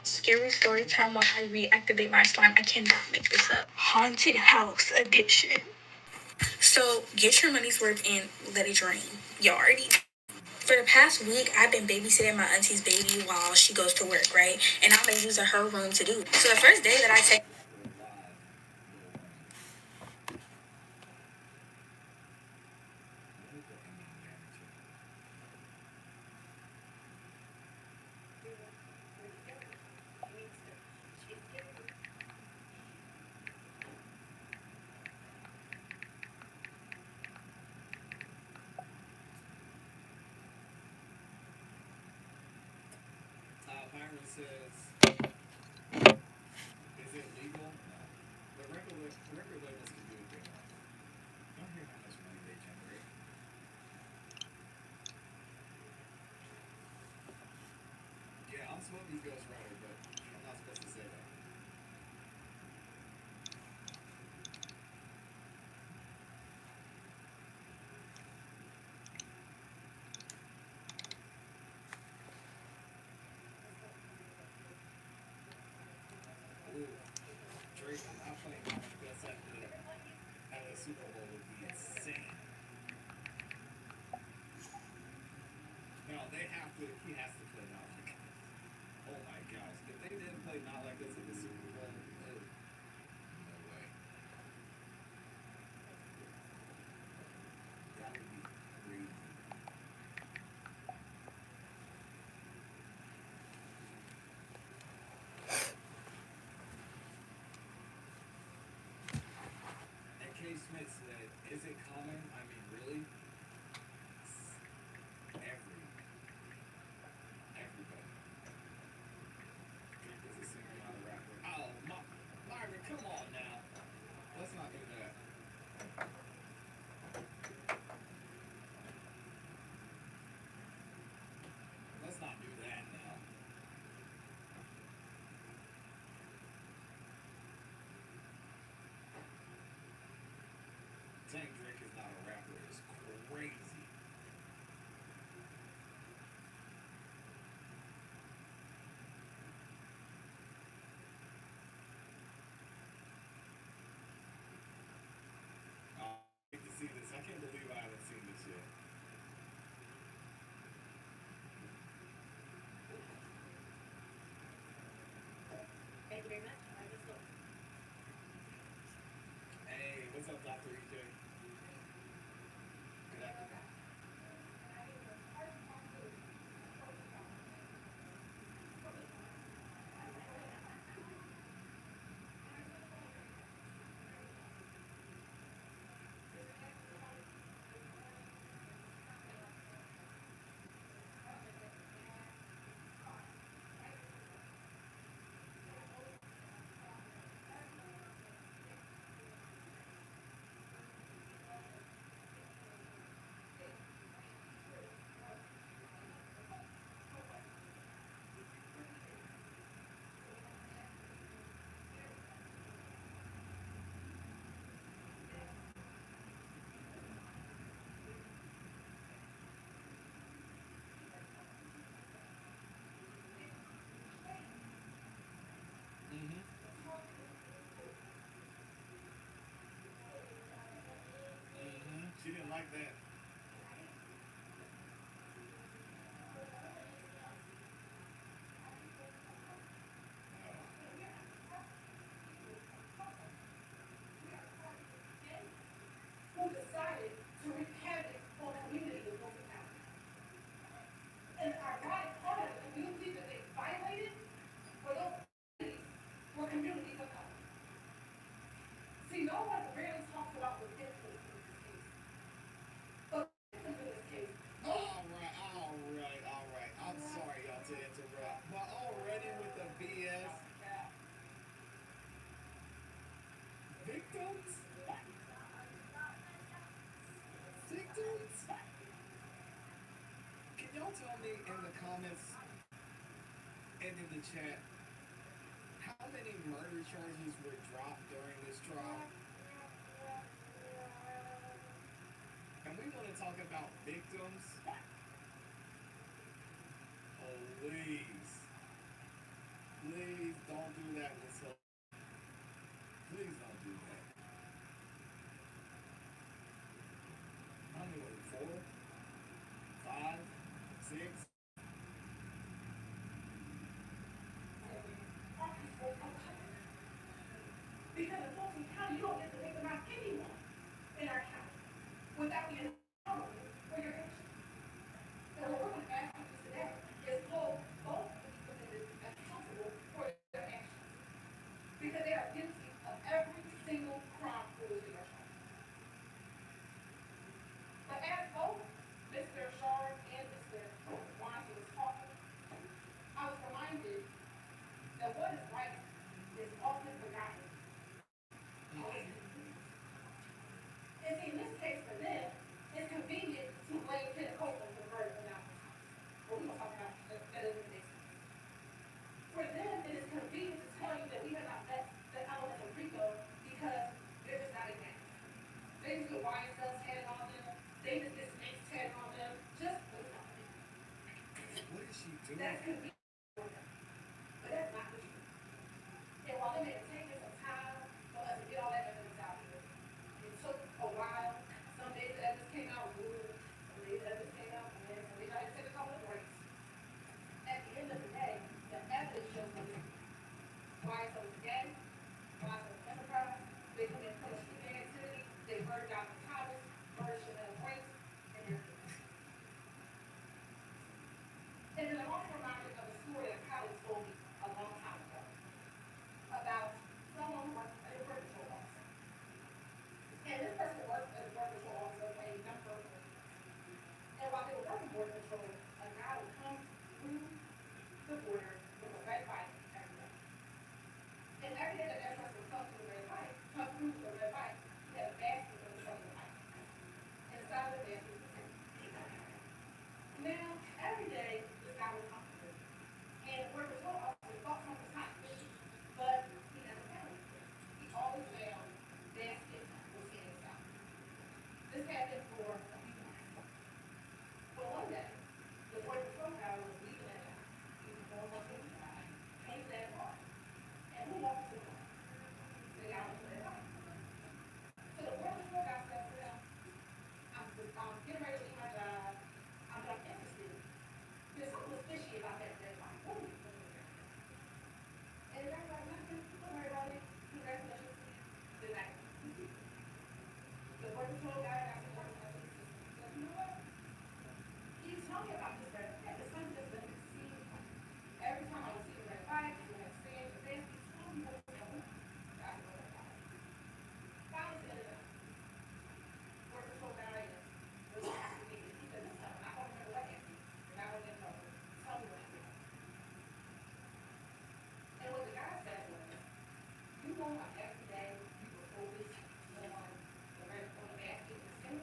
Scary story time while I reactivate my slime. I cannot make this up. Haunted house edition. So get your money's worth and let it drain. You already. For the past week, I've been babysitting my auntie's baby while she goes to work, right? And I've been using her room to do. So the first day that I take. Byron says, is it legal? No. The record labels can do what they want. Don't hear how much money they generate. Yeah, I'm Smokey's Ghost Rider, but I'm not supposed to say that. Ooh, Drake not playing Mountain Best at the Super Bowl would be insane. No, he has to play Not Like This. Oh my gosh, if they didn't play Not Like This at the Super Bowl, no way. That would be crazy. And K. Smith said, is it common? I mean, really? Everybody. Drake is a singer, not a rapper. Oh, Myra, come on now. Let's not do that. Let's not do that now. Saying Drake is not a rapper is crazy. I hate to see this. I can't believe I haven't seen this yet. Thank you very much. I just looked. Hey, what's up, Dr. EJ? Good afternoon. like that. Who decided to wreak havoc on communities of Wilson County. And ironic part of the community that they violated were those communities were communities of color. See, no one really talks about the victims in this case. But victims in this case, All right. I'm sorry, y'all, to interrupt. But already with the BS. Victims? Victims? Can y'all tell me in the comments and in the chat how many murder charges were dropped during this trial? And we want to talk about victims. Please. Please don't do that with some. Please don't do that. How many were it? 4? 5? 6? because in Fulton County, you don't get to victimize anyone in our county without being accountable for your actions. And what we're going to ask you today is hold both of these defendants accountable for their actions because they are guilty of every single crime for which they are charged. But as both Mr. Shard and Mr. Weinstein was talking, I was reminded that what is right is often forgotten. And see, in this case for them, it's convenient to blame Ken Copeland for the murder of Malcolm Thomas. But we're going to talk about that in the next one. For them, it is convenient to tell you that we have not met the elements of RICO because they're just not a match. They just get YSL tatted on them. They just get snakes tatted on them. Just for the company. What is she doing? That's convenient for them. But that's not the truth. And while it may have taken some time for us to get all that evidence out here, it took a while. Some days the evidence came out good, some days the evidence came out bad, some days I had to take a couple of breaks. At the end of the day, the evidence shows what it's why it's so dead, why it's so enterprise. They come in from a street gang activity, they murdered Dr. Thomas, murdered Chanel Brinks, and everything. And then I'm also reminded of a story a colleague told me a long time ago about someone who works at a border patrol officer. And this person worked as a border patrol officer for a number of years. And while they were working border patrol, a guy would come through the border with a red bike every day. And every day that person would come through the red bike, come through with a red bike, he had a basket on the front of the bike. Inside of the basket was a tent. Now, every day, this guy would come through. And the border patrol officer thought something was happening, but he never found it. He always found baskets with sand inside. This happened for a few months. Well, one day, the border patrol guy was leaving that job. He was going something inside, came to that bar, and who walked to the bar? The guy was in that bar. So the border patrol guy said to him, I'm getting ready to leave my job. I'm not interested. There's something fishy about that red line. What are you doing there? And the guy's like, nothing. Don't worry about it. Congratulations. Good night. The border patrol guy got some work done. He said, you know what? Can you tell me about this red bike? It's something that's been seen every time I would see the red bike, you have sand or baskets. Tell me what's going on. I know that guy. Finally said it. Border patrol guy was asking me. He said, listen, I don't remember what happened. And I don't get trouble. Tell me what happened. And what the guy said was, you know how every day you were focused on the red on the basket and sand?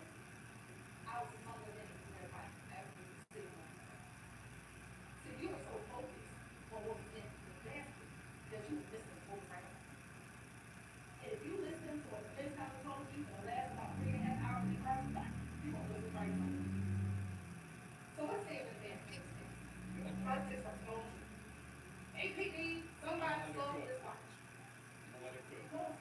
I was tumbling into the red bike every single day. So you were so focused on what was in the basket that you were missing the whole right. And if you listen to what the police officer told you for the last about 3.5 hours in car, you won't listen right to it. So let's say in the basket in this case. First is from APD, somebody stole this watch. I'm gonna let it go. Well,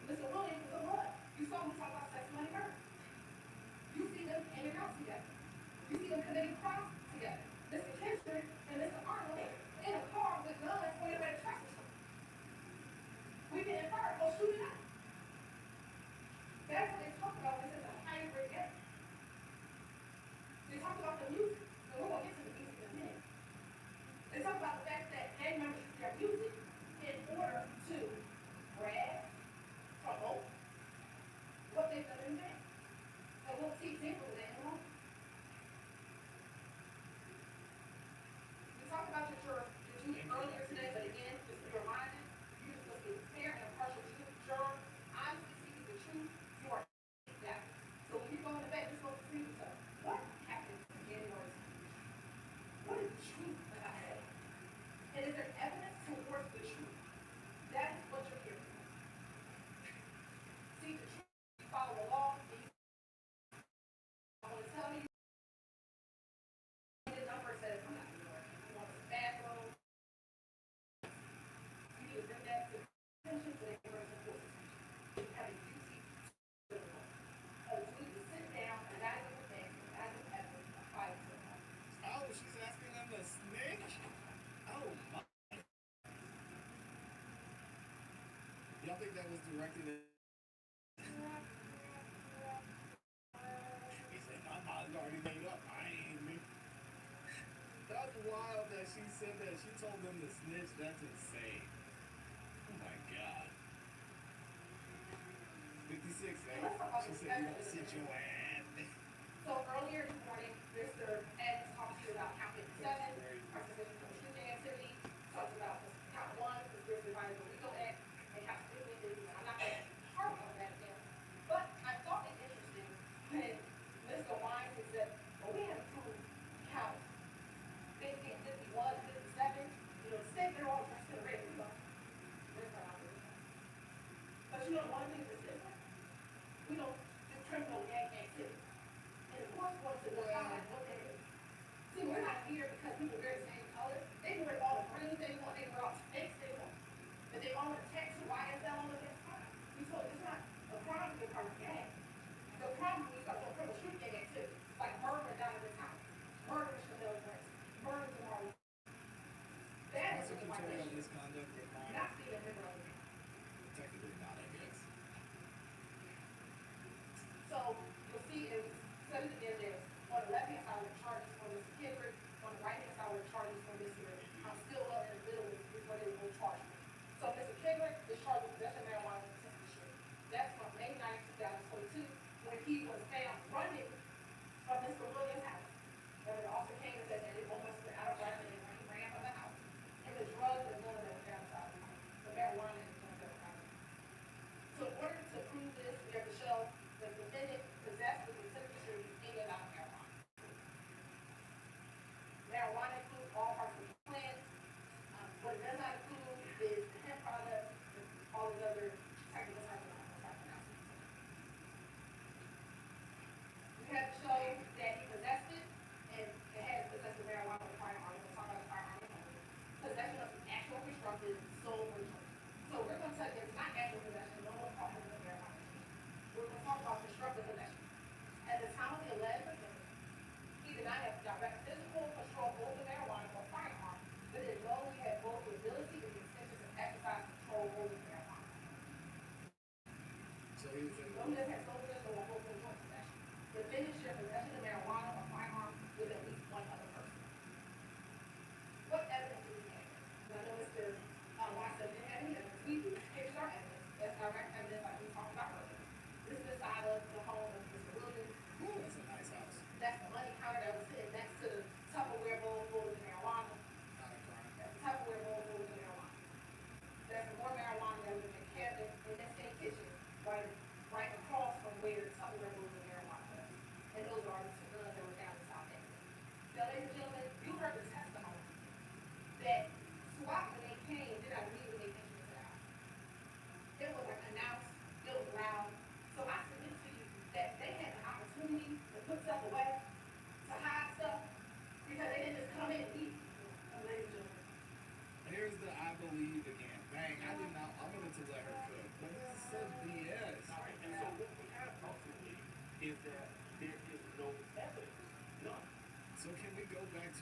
Mr. Williams is a what? You saw him talk about sex, money, murder. You see them hanging out together. You see them committing crimes together. Mr. Kendrick and Mr. Arnold in a car with guns pointed at a traffic stop. We've been inferred, go shoot it out. That's what they talk about when this is a hybrid game. They talk about the music, and we're going to get to the music in a minute. They talk about the fact that gang members use their music in order to brag, promote what they've done in vain. And we'll see examples of that in a moment. We talked about your jury earlier today, but again, just to be reminded, you just must be fair and impartial juror. Honestly speaking the truth, you are that. So when you go into bed, just go to sleep yourself. What happened in January? What is the truth about that? And is there evidence towards the truth? That is what you're here for. See, the truth, you follow the law, and you I want to tell you, the number says I'm not doing it. You want the bathroom, you need to bring that to attention so they can bring some force attention. You have a duty to the law. A duty to sit down, evaluate the facts, evaluate evidence, and apply it to the law. Oh, she's asking them to snitch? Oh, my. Y'all think that was directed at... He said, my mind's already made up. I ain't me. That's wild that she said that. She told them to snitch. That's insane. Oh, my God. 56, eh? She said, you don't sit your ass. So earlier this morning, Mr. Ed talked to you about count 57, our suspicion for shooting activity, talked about count 1, conspiracy to violate the legal act, and count 50 is, I'm not going to harp on that again. But I thought it interesting when Mr. Wines had said, well, we have approved count 50 and 51 and 57. You know, the state, they're all dressed in red. We go, there's no opposition. But you know, one thing that's different, we don't do criminal gang activity. And of course, what's in the comment, what they do. See, we're not here because people wear the same color. They can wear all the green they want, they wear all the snakes they want. But they all want to tattoo YSL on their spine. We told it's not a crime to be part of a gang. The problem is start doing criminal street gang activity, like murdering down in this house, murdering Chanel Grace, murdering tomorrow. That is what white Prosecutorial nation, misconduct with minor. not being a member of the gang. Technically not, I guess. So you'll see it was set it together. There's on the left hand side with charges for Mr. Kendrick, on the right hand side with charges for Mr. Still up in the middle is what they will charge for. So Mr. Kendrick is charged with possession of marijuana with intent to distribute. That's from May 9, 2022, when he was found running from Mr. Williams' house. And it also came and said that it almost went out of breath and he ran from the house. And the drugs and guns that were found inside the house, the marijuana and the guns that were found. So in order to prove this, we have to show that the defendant possessed with intent to distribute any amount of marijuana. Marijuana includes all parts of the plant. What it does not include is the hemp products and all the other technical type of pronouncements. We have to show that he possessed it and it has possessed the marijuana with firearm. We'll talk about the firearm in a moment. Possession of actual constructed sold or chosen. So we're going to tell you it's not actual possession. No one's talking about marijuana. We're going to talk about constructive possession. At the time of the alleged offense, he did not have direct physical control over the marijuana or firearm, but it knowingly had both the ability and the intention to exercise control over the marijuana. So he was in No one has no physical or both joint possession. The defendant shared possession of marijuana or firearm with at least one other person. What evidence do we have? Now, I know Mr. Watson didn't have any evidence. We do. Here's our evidence. That's direct evidence like we talked about earlier. This is the side of the home of Mr. Williams. Ooh, that's a nice house. That's the money counter that was sitting next to the Tupperware bowl full of marijuana. Not a crime. That's the Tupperware bowl full of marijuana. There's more marijuana that was in cabinet in that same kitchen, right across from where the Tupperware bowl of marijuana was. And those are the two guns that were found in South Texas.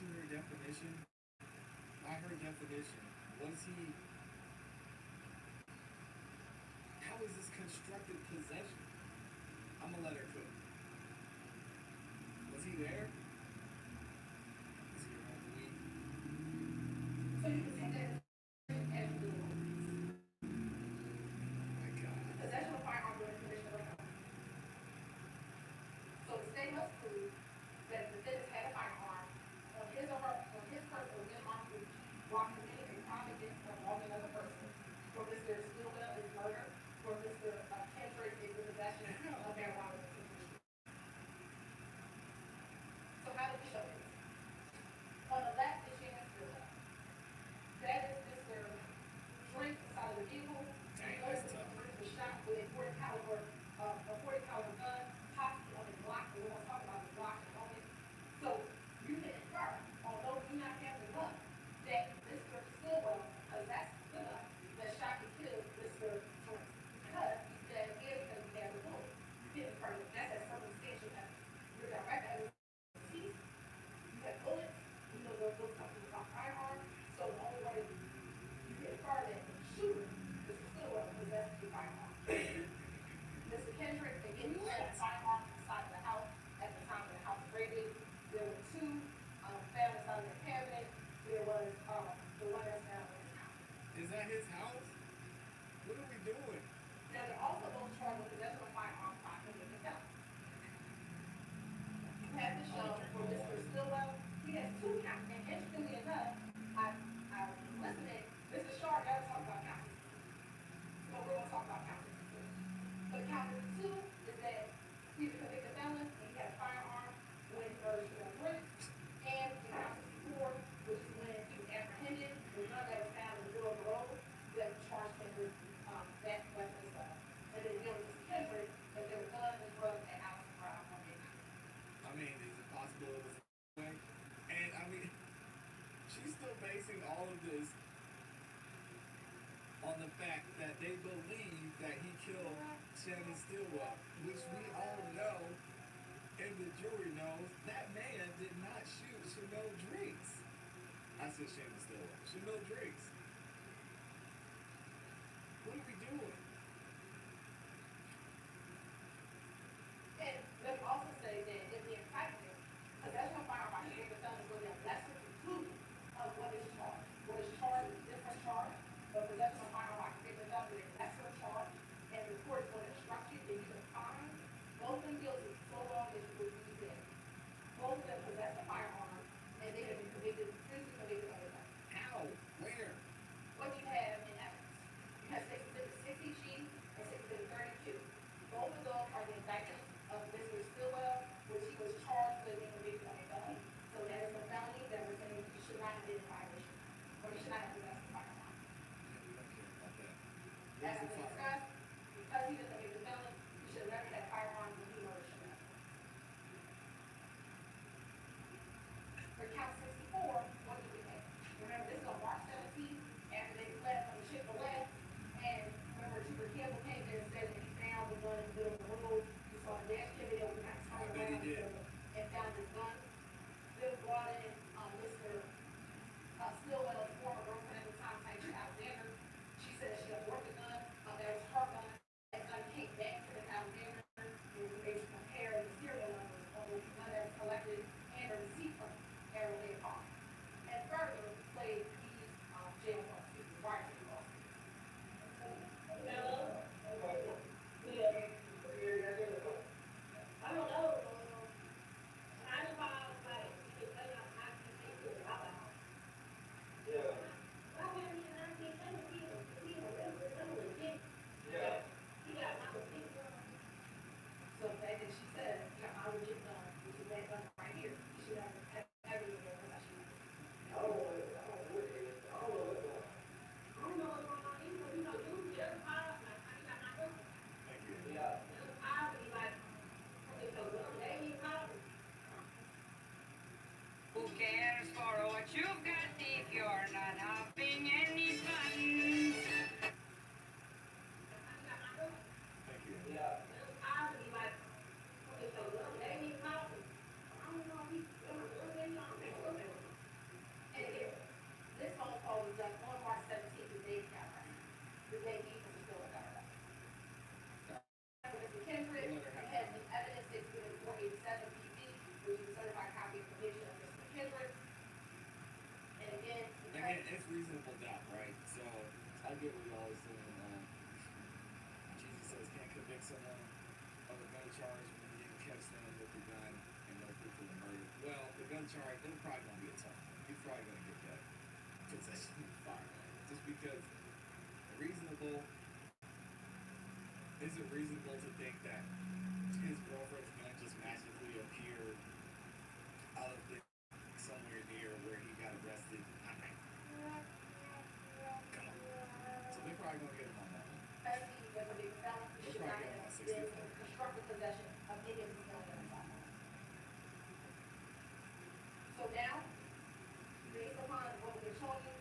to her definition, by her definition, was he, how is this constructive possession? I'm gonna let her cook. Was he there? Is he around the week? So you can take that as the My God. possession of firearm during commission of a crime. So the state must prove that the defendant had a firearm on his or her, on his person within arm's reach while committing a crime against or involving another person. For Mr. Stillwell is murder. For Mr. Kendrick is the possession of marijuana. So how did we show this? On the left is Shannon Stillwell. That is Mr. Drake inside of the vehicle. Dang, Drake that's tough. was shot with a 40 caliber gun, possibly on his block. We're gonna talk about the block in a moment. So you can infer, although we do not have the gun, that Mr. Stillwell possessed the gun that shot and killed Mr. Drake. Because he said here because he had the bullet. You can infer that that's a circumstantial evidence. Your direct evidence is teeth. You have bullets. You know those companies about firearms. So the only way you can infer that the shooter, Mr. Stillwell, possessed a firearm. Mr. Kendrick, again, he had a firearm inside of the house at the time of the house raided. There were two found inside of the cabinet. There was the one that's found in his house. Is that his house? What are we doing? Now, there are also those charged with possession of firearms by Henry felon. You have to show for Mr. Stillwell, he has two counts. And interestingly enough, I was listening, Mr. Shaw never talked about counts. So we're going to talk about counts. But count number two is that he's a convicted felon and he had a firearm when he murdered Shooter Brooks. And in count 64, which is when he was apprehended, the gun that was found in the middle of the road that charged him with that weapon as well. And then there was Kendrick that there were guns and drugs at Allison Brown on midnight. I mean, is it possible it was a way? And I mean, she's still basing all of this on the fact that they believe that he killed Shannon Stillwell, which we all know, and the jury knows, that man did not shoot Chanel Drakes. I said Shannon Stillwell. Chanel Drakes. What are we doing? And let me also say that in the indictment, possession of firearm by convicted felon is really a lesser conclusion of what is charged. What is charged is a different charge, but possession of firearm by convicted felon is a lesser charge. And the court is going to instruct you that you can find both of them guilty so long as you would be dead. Both of them possess a firearm and they have been convicted, previously convicted of it. How? Where? What do you have in evidence? You have 60G and 6032. Both of those are the indictments of Mr. Stillwell, which he was charged with being convicted of a felony. So that is a felony that we're saying he should not have been in violation, or he should not have possessed a firearm. Yeah, we don't care about that. As Where's we the fire? discussed, because he was a convicted felon, he should have never had a firearm when he murdered Chanel. For count 64, what did we have? Remember, this is on March 17th, after they fled from the Chick-fil-A, and remember, Trooper Campbell came there and said that he found the gun in the middle of the road. You saw the dash cam video, we got turned I bet he around did. and found his gun. Bill brought in Mr. Stillwell's former girlfriend at the time, Taisha Alexander. She said she had worked the gun. That charge, they're probably gonna be a tough one. He's probably gonna get that possession fire. Just because reasonable is it reasonable to think that his girlfriend's gonna just magically appear out of the somewhere near where he got arrested? Come on. So they're probably gonna get him on that one. They're probably get him on 64. Constructive possession of any of his gun. So now, based upon what we're showing you,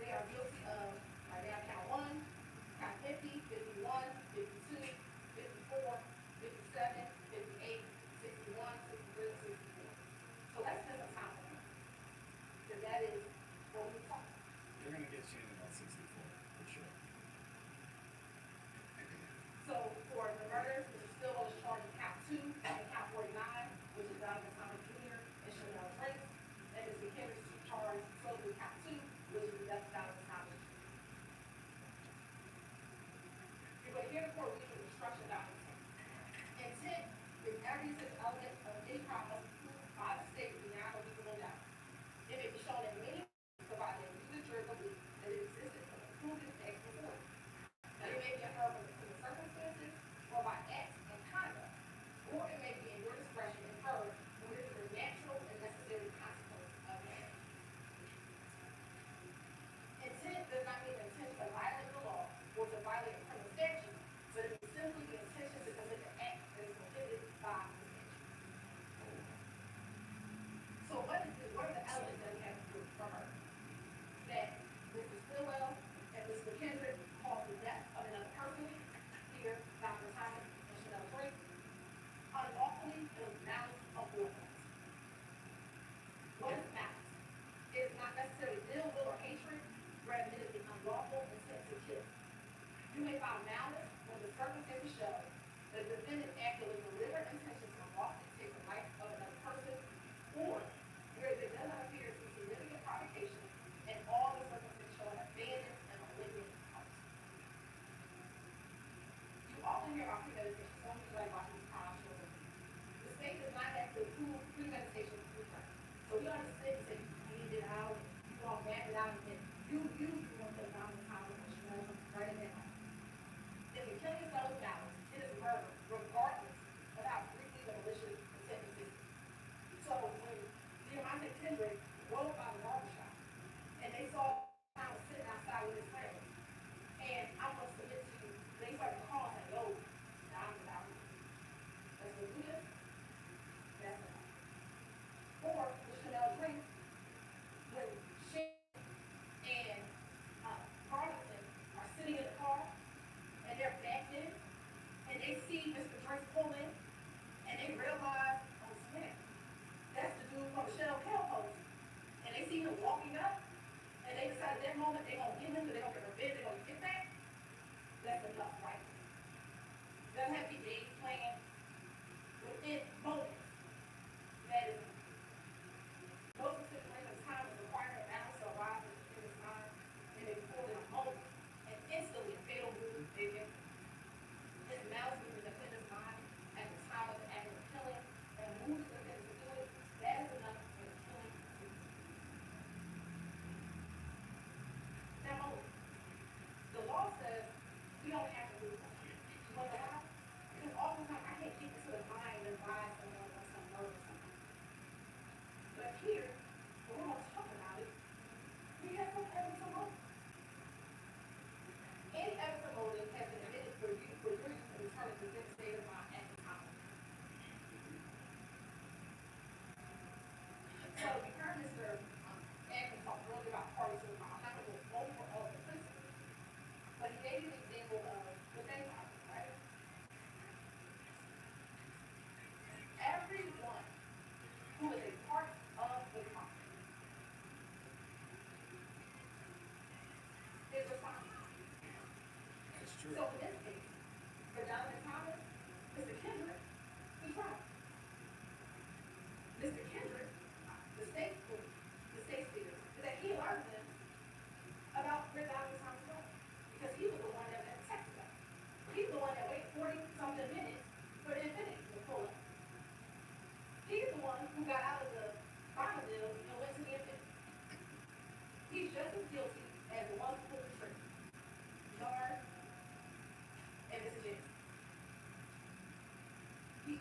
they are guilty of, right now, count 1, count 50, 51, 52, 54, 57, 58, 61, 63, 64. So let's spend some time on that. Because that is what we're talking about. They're gonna get Shannon on 64 for sure. So for the murders, Mr. Stillwell is charged with count 2 and count 49, which is Donovan Thomas Jr. and Chanel Drake. And Ms. McHenry is charged solely with count 2, which is Donovan Thomas Jr. You're going to hear the court read the instruction documents. Intent is every such element of any crime must be proved by the state beyond a reasonable doubt. It may be shown in many ways, provided that the jury believe that it existed from the proven ex before. Now, it may be inferred from the circumstances or by acts and conduct, or it may be in your discretion inferred when it is the natural and necessary consequence of the act. Intent does not mean intent to violate the law or to violate a criminal statute, but it is simply the intention to commit the act that is prohibited by the statute. So what are the elements that we have to prove from her? That Mr. Stillwell and Ms. McKendrick caused the death of another person, here, Dr. Thomas and Chanel Drake, unlawfully and with malice aforethought. What is malice? It is not necessarily ill will or hatred, rather it is the unlawful intent to kill. You may find malice when the circumstances show that the defendant acted with deliberate intention to unlawfully take the life of another person, or where there does not appear to be significant provocation and all the circumstances show an abandoned and malignant heart. You often hear about premeditation. Some people like watching these crime shows. The state does not have to prove premeditation through crime. So we understand and say you cleaned it out, you all mapped it out, and you want to down the time and write it down. If the killing is done with malice, it is murder, regardless of how briefly the malicious intent is. So when Diamante Kendrick rode by the barbershop and they saw Thomas sitting outside with his friends, and I want to submit to you, they started calling and yo, down. Let's go do this. That's enough. Or the Chanel Drake, when Shannon and Carlton are sitting in the car and they're backed in, and they see Mr. Drake pull in, and they realize, oh snap, that's the dude from the Shell Kell post. And they see him walking up, and they decide at that moment they're going to get him, they're going to get revenge, they're going to get back. That's enough, right? Doesn't have to be days planned within moments. That is enough. Most of the situations, time is required of balance to arrive in his mind, and they pull in a moment, and instantly a fatal move they get. His malice was within his mind at the time of the act of killing, and moves the defendant to do it. That is enough for the killing to be. Now, the law says we don't have to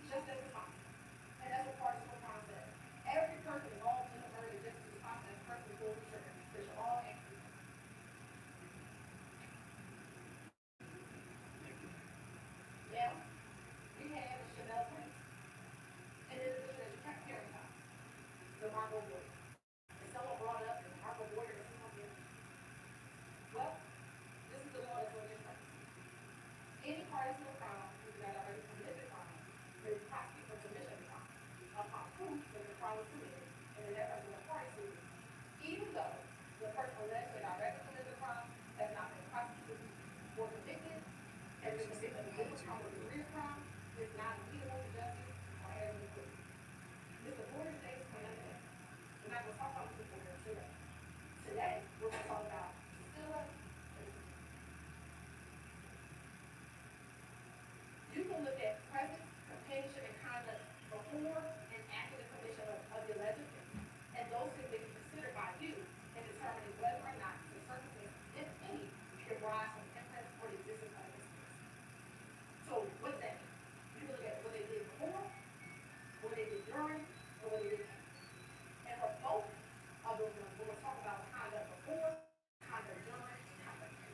just as responsible. And that's what part of the Quran says. Every person involved in the murder is just as responsible as the person who pulled the trigger. They should all answer. Now, we have the Chanel prints, and in addition that you can't carry time, the Margot Boyer. And someone brought up that Margot Boyer is something. Well, this is the law that's on your front. Any party to a crime who did not already commit the crime may be prosecuted for commission of the crime upon proof that the crime was committed and that that person was a party to it, even though the person alleged to directly committed the crime has not been prosecuted or convicted, and the conviction of the different crime or degree of crime is not amenable to justice or has been acquitted. Mr. Boyer states plain and clear. We're not going to talk about Mr. Boyer today. Today, we're going to talk about Priscilla. You can look at presence, companionship, and conduct before and after the commission of the alleged offense, and those things may be considered by you in determining whether or not the circumstance, if any, can rise from inference or the existence of a conspiracy. So what does that mean? You can look at what they did before, what they did during, or what they did after. And for both of those ones, we're going to talk about conduct before, conduct during, and conduct after.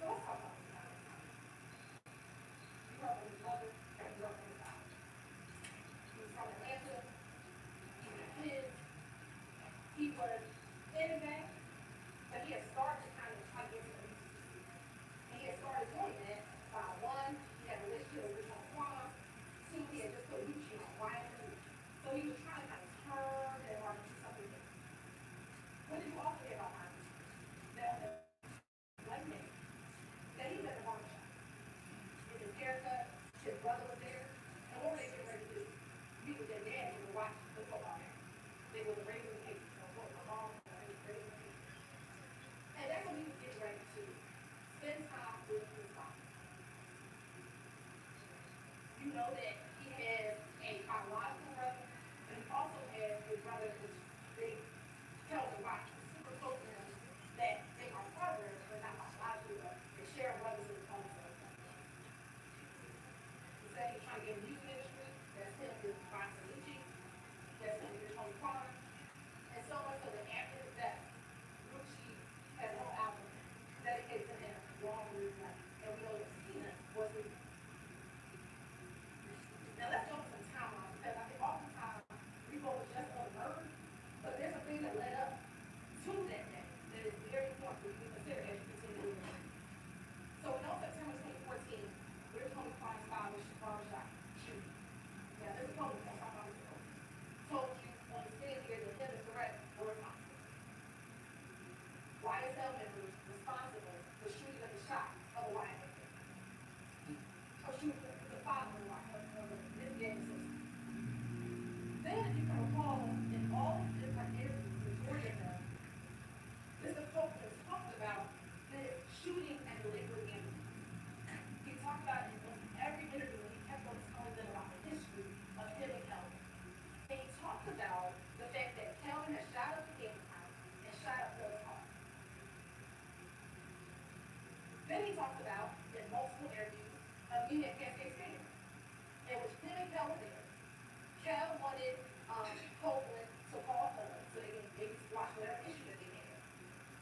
So let's talk about this conduct. You heard from his mother, and you heard from his father. He was from Atlanta. He had kids. He was in that, but he had started to kind of try to get to the music. And he had started doing that by one, he had a relationship with Richard Quana. Two, he had just put Lucci on Ryan. So he was trying to kind of turn that market into something different. What did you also hear about Ryan? That one man, that he was at the barbershop. With his haircut, his brother was there. And what were they getting ready to do? Meet with their dad and watch the football game. They were raising the cake. My mom was raising the cake. And that's when he was getting ready to spend time with his father. You know that he has a biological brother, but he also has a brother which they tell him why super close to him that they are brothers, but not biologically, but they share brothers in the home. He said he's trying to get in the music industry. That's him with Ryan Lucci. That's him with Tony Khan. And so much so that after his death, Lucci has a whole album dedicated to him, Long Live Life. And we know that Tina was his. Now let's go to some timeline because I think oftentimes we focus just on the murder, but there's a thing that led up to that day that is very important for you to consider as you continue to learn. So we know September 2014, where's Tony Khan's father's barbershop shooting. Now this is Tony, that's how I was told you on the stand here that him and Surratt were responsible. YSL members responsible for shooting up the shot of a YSL member. Or shooting the father of this gang system. Then if you can recall in all the different interviews, majority of them, Mr. Copeland talked about this shooting and the labor gambling. He talked about it in almost every interview when he kept on telling them about the history of him and Kelvin. And he talked about the fact that Kelvin had shot up the game house and shot up Bill's car. Then he talked about in multiple interviews of being at Cascade Stadium, in which him and Kel were there. Kel wanted Copeland to call Thug so they can maybe squash whatever issue that they had.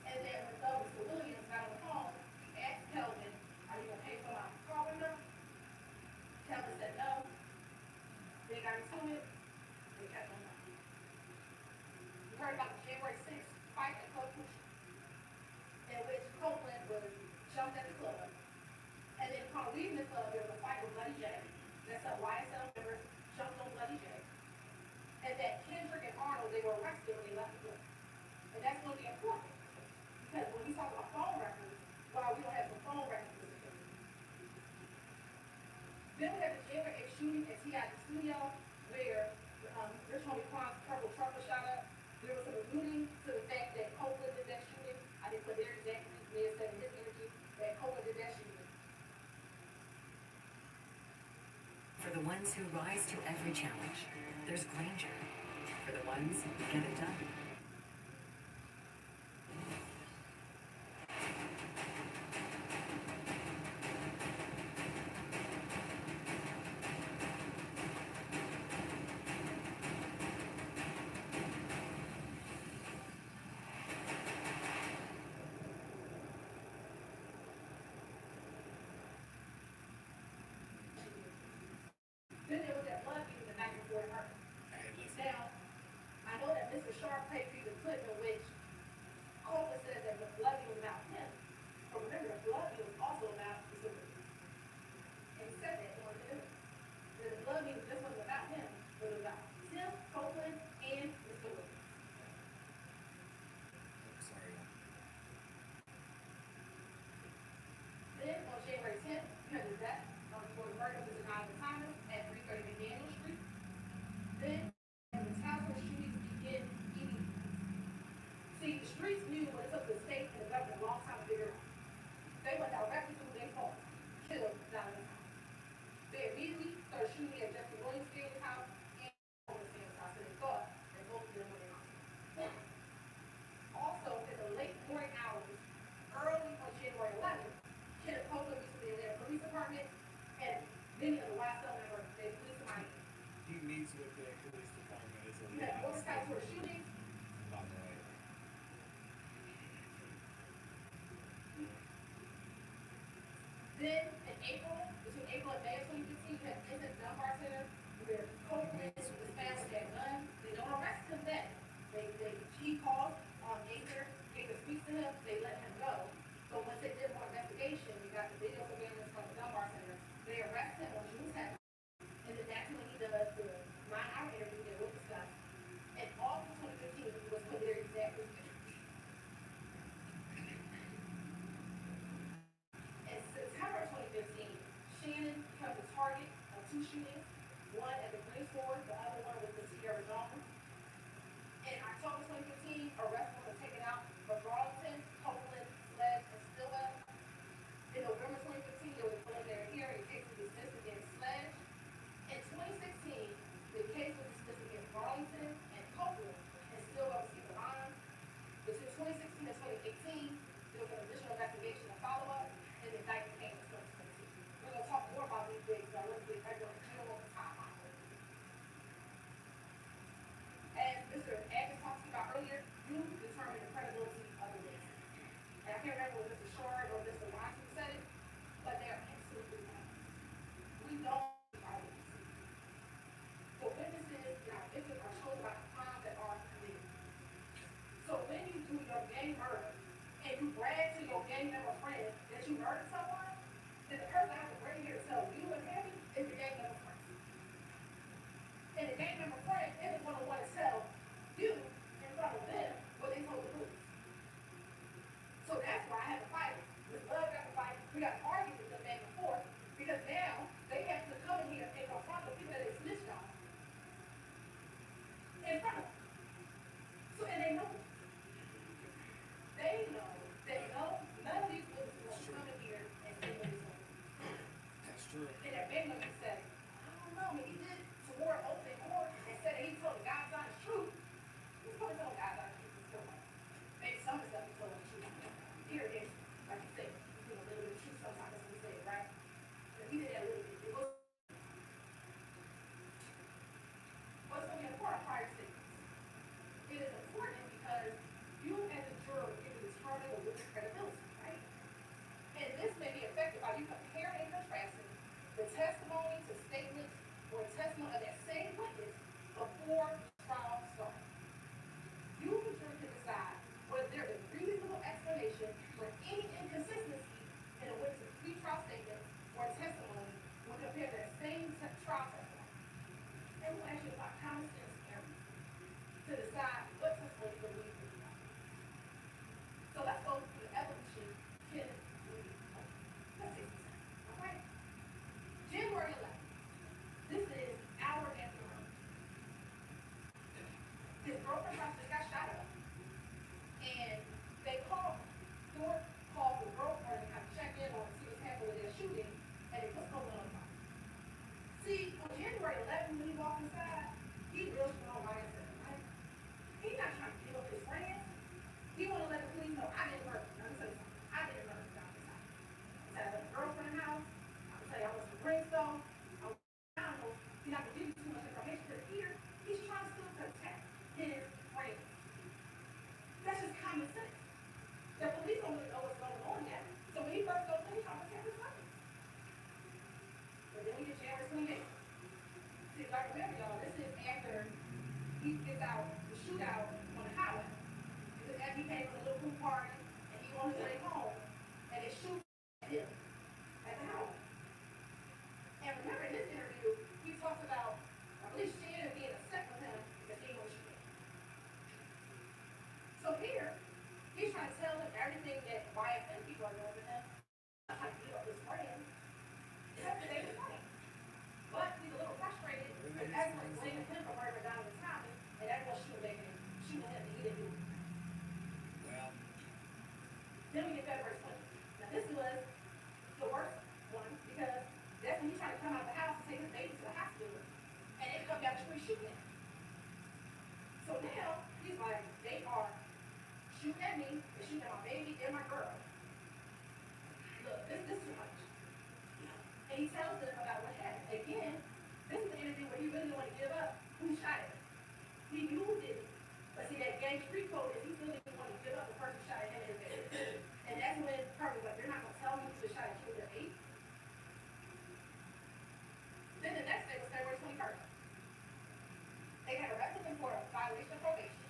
And then when Thug and Mr. Williams got on the phone, he asked Kelvin, "Are you gonna pay for my car window?" Kelvin said no. They got into it. They kept on going. You heard about the January 6th fight at Club Push, in which Copeland was jumped at the club. And then upon leaving the club, there was a fight with Bloody J. That some YSL members jumped on Bloody J. And that Kendrick and Arnold, they were arrested when they left the club. And that's going to be important. Because when we talk about phone records, while we don't have some phone records, then we have the January 8th shooting at TI Studio, where Rich Homie Quan's purple truck was shot up. There was some alluding to the fact that Copeland did that shooting. I didn't put their exact may have said in his interview that Copeland did that shooting. For the ones who rise to every challenge, there's Granger. For the ones who get it done. Then the last cell member, they police somebody. He meets with the police department as a You have Boy Scouts who are shooting. by the way. Then in April, between April and May of 2015, you had incident Dunbar Center where Copeland was found with that gun. They don't arrest him then. He calls Gaither speaks to him, they let him go. So once they did more investigation, we got the video surveillance from the Dunbar Center. They arrest him on June 10th. And then that's when he does the 9-hour interview that we'll discuss. In August 2015 was when their exact position. In September 2015, Shannon becomes a target of 2 shootings, one at the Green Sword, the other one with the Sierra Dome. In October 2015, arrests were taken out for Burlington, Copeland, Sledge, and Stillwell. In November 2015, there was a preliminary hearing. The case was dismissed against Sledge. In 2016, the case was dismissed against Burlington and Copeland, and Stillwell received a bond. Between 2016 and 2018, there was an additional investigation and follow-up, and the indictment came in 2022. We're going to talk more about these dates, but I want to get everyone a general timeline. As Mr. Agnes talked to you about earlier, you determine the credibility of the witness. And I can't remember if Mr. Short or Mr. Washington said it, but they're absolutely right. We don't believe our witnesses. The witnesses in our victims are told about the crimes that are committed. So when you do your gang murder and you brag to your gang member friend that you murdered someone, then the person I have to bring here to tell you and him is the gang member friend. And the gang member friend isn't going to want to tell you in front of them what they told the police. So that's why I had to fight it. Ms. Love got to fight. We got to argue with them back and forth because now they have to come in here and confront the people that they snitched on in front of them. So, and they know. They know that none of these witnesses will come in here and say what they told. That's true. And that big one said, I don't know, man, he did toward open court and said that he told the God's honest truth. He's probably telling God's honest truth. He's still right. Maybe some of the stuff he told the truth. Here it is, like you said, you know, a little bit of truth sometimes, that's what he said, right? But he did that a little bit. It was what's going to be important prior statements. It is important because you as a juror get to determine the witness credibility, right? And this may be affected by you comparing and contrasting the testimony to statements or testimony of that same witness before trial starts. You, the jury, can decide whether there is a reasonable explanation for any inconsistency in a witness's pre-trial statement or testimony when compared to that same trial testimony. And we'll ask you about common sense errors to decide what testimony to believe in. So let's go through the evolution. Let's see. Okay. January 11th. This is hour after murder. His girlfriend just got shot up. And they called Fort called the girlfriend to kind of check in on see what's happening with their shooting, and they put someone on the phone. See, on January 11th, when he walked inside, he real strong, like I said, right? He's not trying to give up his friends. He want to let the police know, I didn't murder. Let me tell you something. I didn't murder down this house. I said I left a girlfriend house. I would tell you I was a brimstone. I was animals. He's not going to give you too much information because here, he's trying to still protect his friends. That's just common sense. The police don't really know what's going on yet. So when he first goes in, he's trying to protect his friends. But then we get January 28th. See, like remember y'all, this is after he gets out the shootout on the highway. This is after he came from a little pool party and he on his way home and they shoot him at the highway. And remember in this interview, he talks about, I believe Shannon being upset with him because he was shooting. So here, he's trying to tell him everything that YFN people are doing to him. Not trying to beat up his friends. Except that they were fighting. But he's a little frustrated because everyone's blaming him for murdering Donovan Thomas, and everyone's shooting him, and he didn't do it. Well, Then we get February give up. Who shot him? He knew who did it. But see, that gay street code is he still didn't want to give up the person shot him in his head. And that's when Kirk was like, they're not going to tell me who the shot and killed their 8. Then the next day was February 21st. They had arrested him for a violation of probation.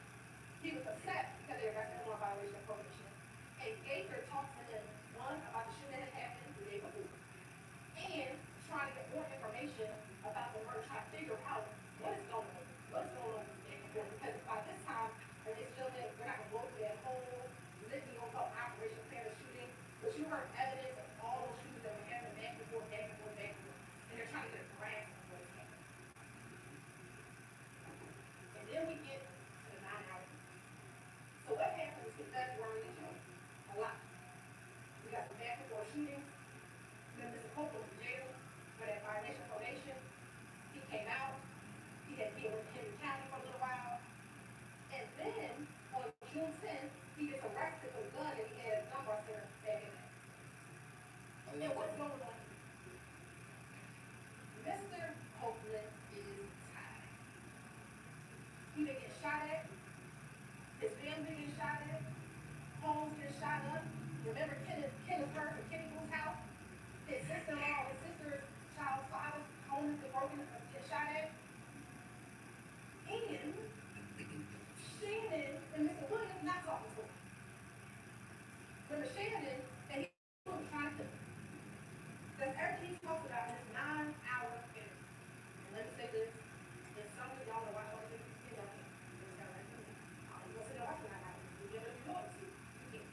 He was upset because they arrested him for a violation of probation. And Gaither talked to him, one, about the shit that had happened the day before, and trying to get more information about the murder, trying to figure out what is going on. What's going on with the day before? Because by this time, and they still think we're not going to go through that whole litany of Operation Plan of shooting, but you heard evidence of all those shootings that were happening back and forth, back and forth, back and forth. And they're trying to get a grasp of what is happening. And then we get to the 9 hours. So what happens with February and June? A lot. We got some back and forth shootings. Then Mr. Copeland was in jail for that violation of probation. He came out. He had been with Henry County for a little while. And then on June 10th, he gets arrested for the gun that he had at the gun bar center back in there. And what's going on? Mr. Copeland is tired. He been getting shot at. His family been getting shot at. Homes been shot up. Remember Kenneth Burke from Kenny Boo's house? His sister-in-law, his sister's child's father's home has been broken and get shot at. And Shannon and Mr. Williams not talking to him. Remember Shannon and he was trying to kill him. That's everything he talked about in this 9-hour interview. And let me say this, and some of y'all are watching all this, you know, it's kind of like, I'm going to sit there watching that hour. You get what you want to. You can't.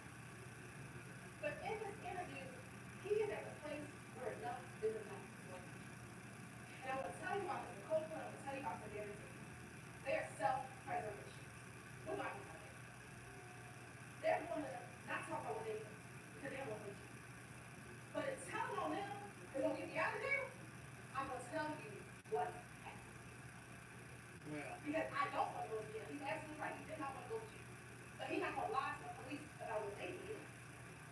But in this interview, he is at the place where enough is enough. And I'm going to tell you about Mr. Copeland, I'm going to tell you about some everything. They're self-preservation. We're not going to talk about that. They're going to not talk about what they do, because they don't want to. But it's telling on them, they're going to get me out of there, I'm going to tell you what happened. Well. Because I don't want to go to jail. He's absolutely right. He did not want to go to jail. But he's not going to lie to the police about what they did.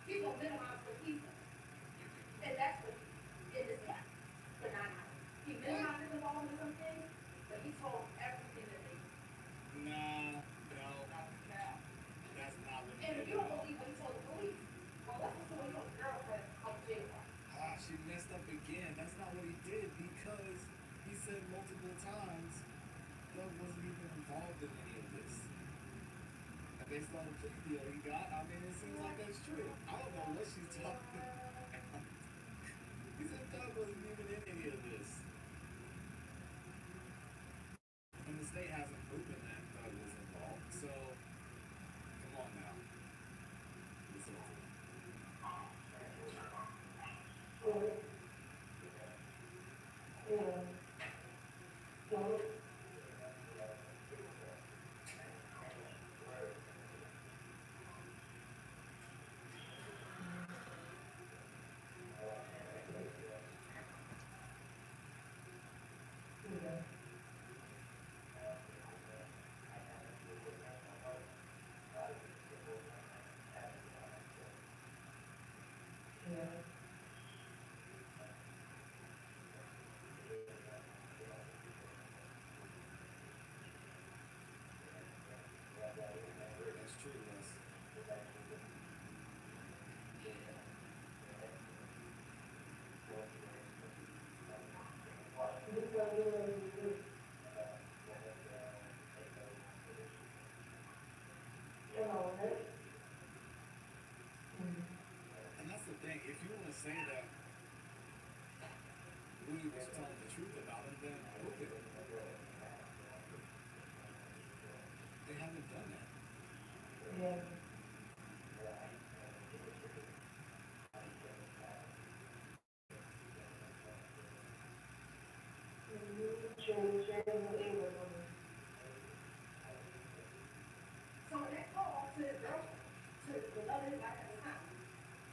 He's going to minimize what he's done. And that's what it is like for 9 hours. He minimized his involvement in some things, but he told everything that they did. No. That's not what he And did. if you don't believe what he told the police, well, let's listen to what he told the girlfriend on the jail. She messed up again. That's not what he did because he said multiple times Doug wasn't even involved in any of this. And based on the plea deal he got, I mean, it seems like that's true. I don't know what she's talking about. He said Doug wasn't even in any of this. And the state hasn't proven that Doug was involved, so come on now. Listen to him. That's true, Wes. And that's the thing, if you want to say that Louis was telling the truth about him, then prove it. They haven't done that. So when they called to his girlfriend, to the love of his life at the time,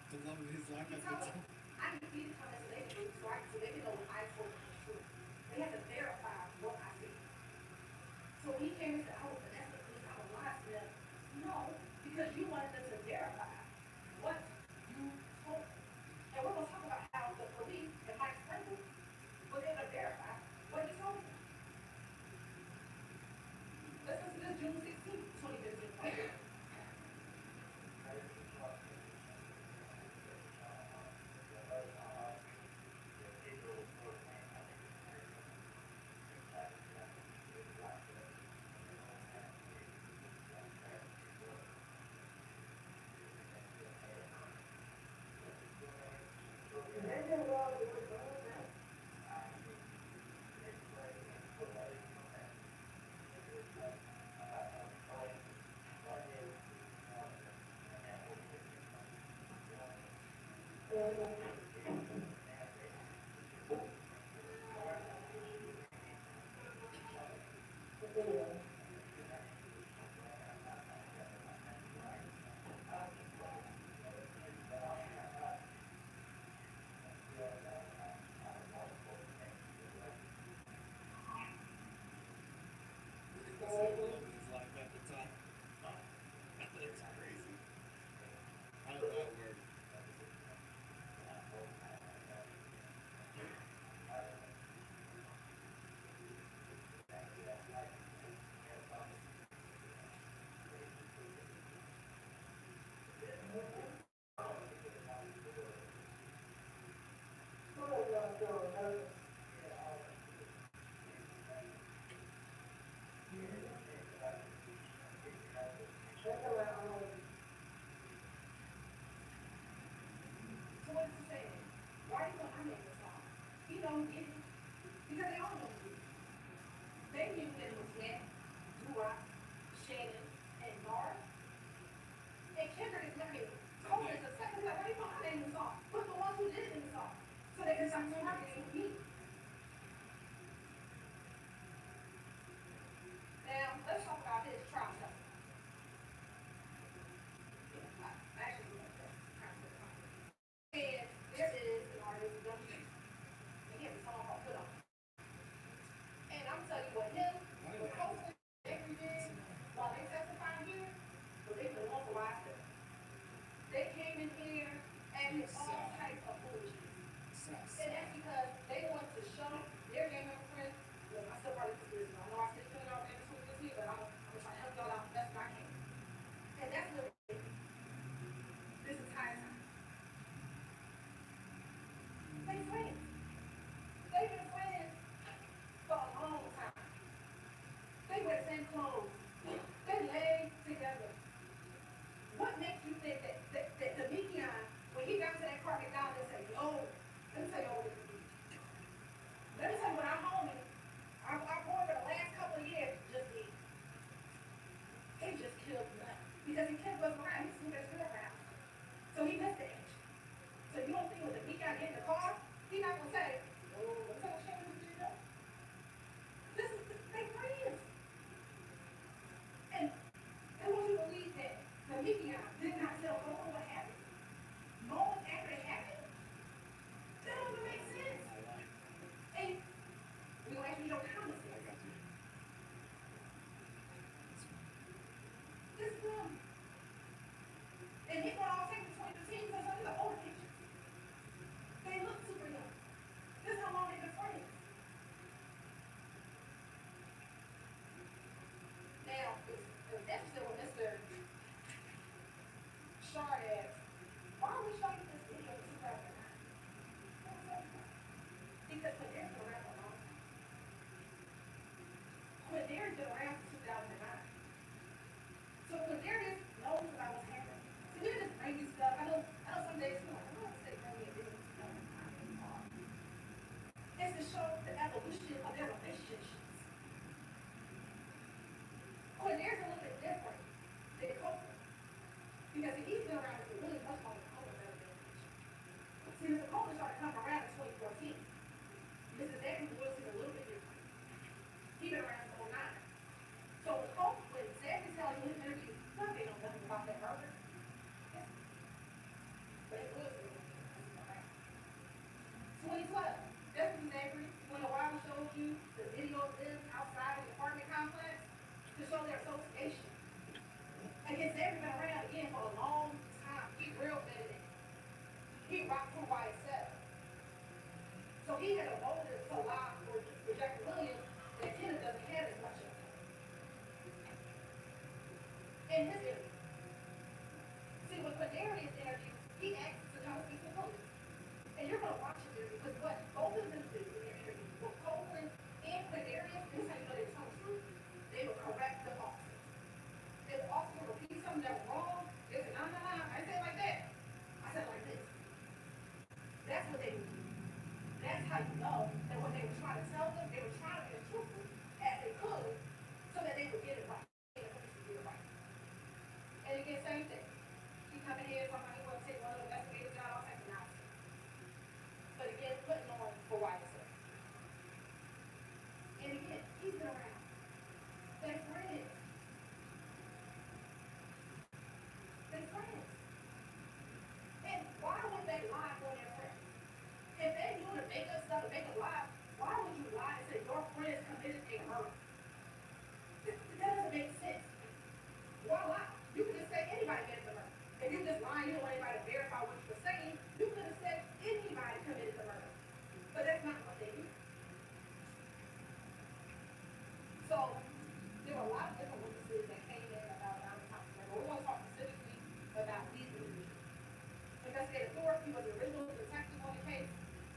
The love of his life at the time. I need you to come into their group so they can know what I told them was true. They had to verify what I said. So when he came and said, oh, but that's the police, I would lie to them. No, because you wanted them to verify what you told them. And we're going to talk about how the police and Mike Sprinkle was able to verify what he told them. don't get it because they all don't get it. They knew that it was Matt, Durock, Shannon, and Nora. And Kendrick is married. Cole is the second. Like, why you put my name in the song? Put the ones who did it in the song. So they can stop targeting me. Now, let's talk about his trial stuff. Actually, and there is an artist who does music. And he has a song called Put On. And I'm telling you what him, what Cole every day while they testifying here, but they been on for a while. They came in here and did all types of foolishness. And that's because they want to show their gang member friends. Look, I still probably do this. I know I still feel y'all in this here, but I'm gonna try to help y'all out the best I can. And that's what this entire time. They friends. They've been friends for a long time. They wear the same clothes. They lay together. What makes you think that the Mikion, when he got to that car, McDonald and said, yo, let me tell you what it is. Let me tell you what I'm homie. Our boy for the last couple of years just did. He just killed nothing. Because he kept us around. He sneaked us around. So he missed the edge. So you don't think when the Mikion get in the car, he's not going to say, oh, let's have a shame with you. This is, they friends. And I want you to believe that the Mikion did not tell Cole what happened. Moments after it happened, that doesn't make sense. And we don't actually know how to say it. This is them. And it won't all take the 2015 because some of the older pictures. They look super young. This is how long they've been friends. Now, it's interesting when Mr. Shard asked, why are we showing this video in 2009? Because when there's been around for a long time. When there's been around since 2009. So when Darius knows about what's happening. So we just bring you stuff. I know some days too. I don't know if they bring me a video to know it's to show the evolution of their relationships. Cornelius a little bit different than Copeland. Because he's been around for really much longer than Copeland's ever been. See, Mr. Copeland started coming around in 2014. Mrs. Evans was a little bit different. He's been around since 09. So with Copeland, Zach is telling you in his interview, well, they know nothing about that murder. Yeah. But it was 2012. That's when Zachary, when O'Reilly showed you the video of them outside of the apartment complex to show their association. Again, Zachary been around again for a long time. He real better than he rocked through by himself. So he had a motive to lie for Jackie Williams that Kenneth doesn't have as much of. In his interview. See, with Darius' interview, he asked to come speak to police. And you're going to watch it there because what both of them do in their interview, both Copeland and Darius, this is how you know they're telling the truth, they will correct the officer. If the officer repeats something that was wrong, they say, no, no, no, I didn't say it like that. I said it like this. That's what they would do. That's how you know that what they were trying to tell them, they were trying to be as truthful as they could so that they would get it right. And the police would get it right. And again, same thing. He come in here, somebody will take one of the investigators out, all types of nonsense. But again, putting on for YSL. And again, he's been around. They're friends. They're friends. And why would they lie for their friends? If they knew to make up stuff and make a lie, why would you lie and say your friends committed a murder? That doesn't make sense. Why lie? You could just say anybody committed the murder. If you just lying, you don't want anybody to verify what you were saying, you could have said anybody committed the murder. But that's not what they do. So there were a lot of different witnesses that came in about Thompson. But we want to talk specifically about these individuals. Investigator Thorpe, he was the original detective on the case.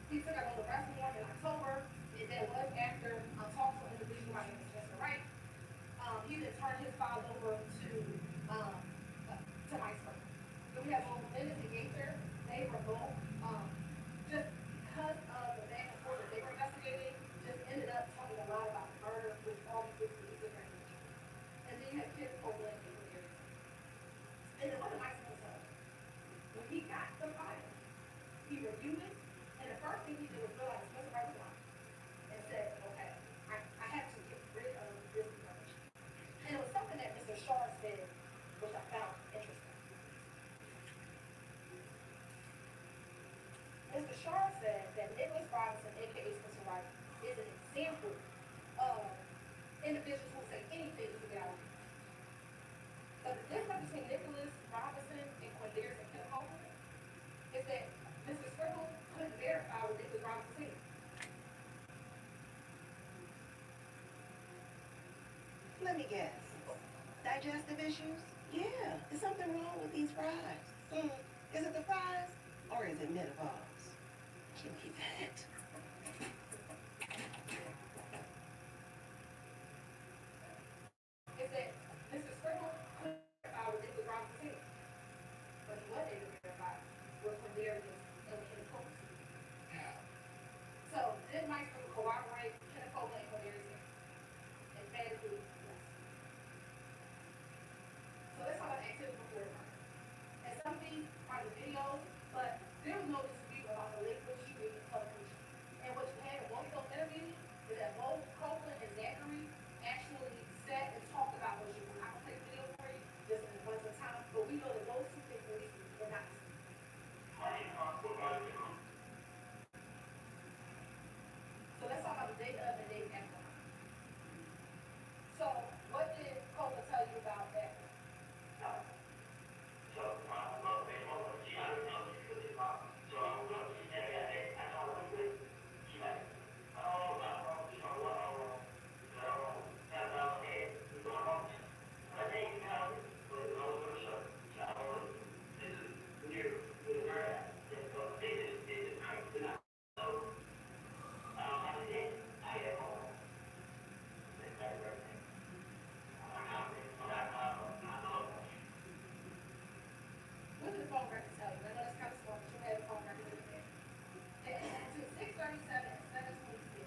He took out the arrest warrant in October, and that was after talks with an individual by the name of Mr. Wright. He then turned his file over to Iceberg. Then we have both Dennis and Gator. They were both just because of the back and forth that they were Let me guess. Digestive issues? Yeah, there's something wrong with these fries. Is it the fries or is it menopause? Give me that. Is that Mr. Sprinkle clarified what it was wrong with him, but he wasn't able to verify was when Darius and Copeland. So did Mike Sprinkle corroborate Kenneth Copeland and Darius emphatically? Yes. So let's talk about activity before the murder. And some of these are the videos, but there was no dispute about the liquid shooting of Christian. And what you had in both of those interviews is that both Copeland and Zachary actually sat and talked about those shooting. I can play the video for you just in one of time, but we know that those two things were not. So let's talk about the day of and day after. So what did Copeland tell you about that? What did the phone record tell you? I know that's kind of small, but you had the phone record in there. And between 6:37 and 7:26,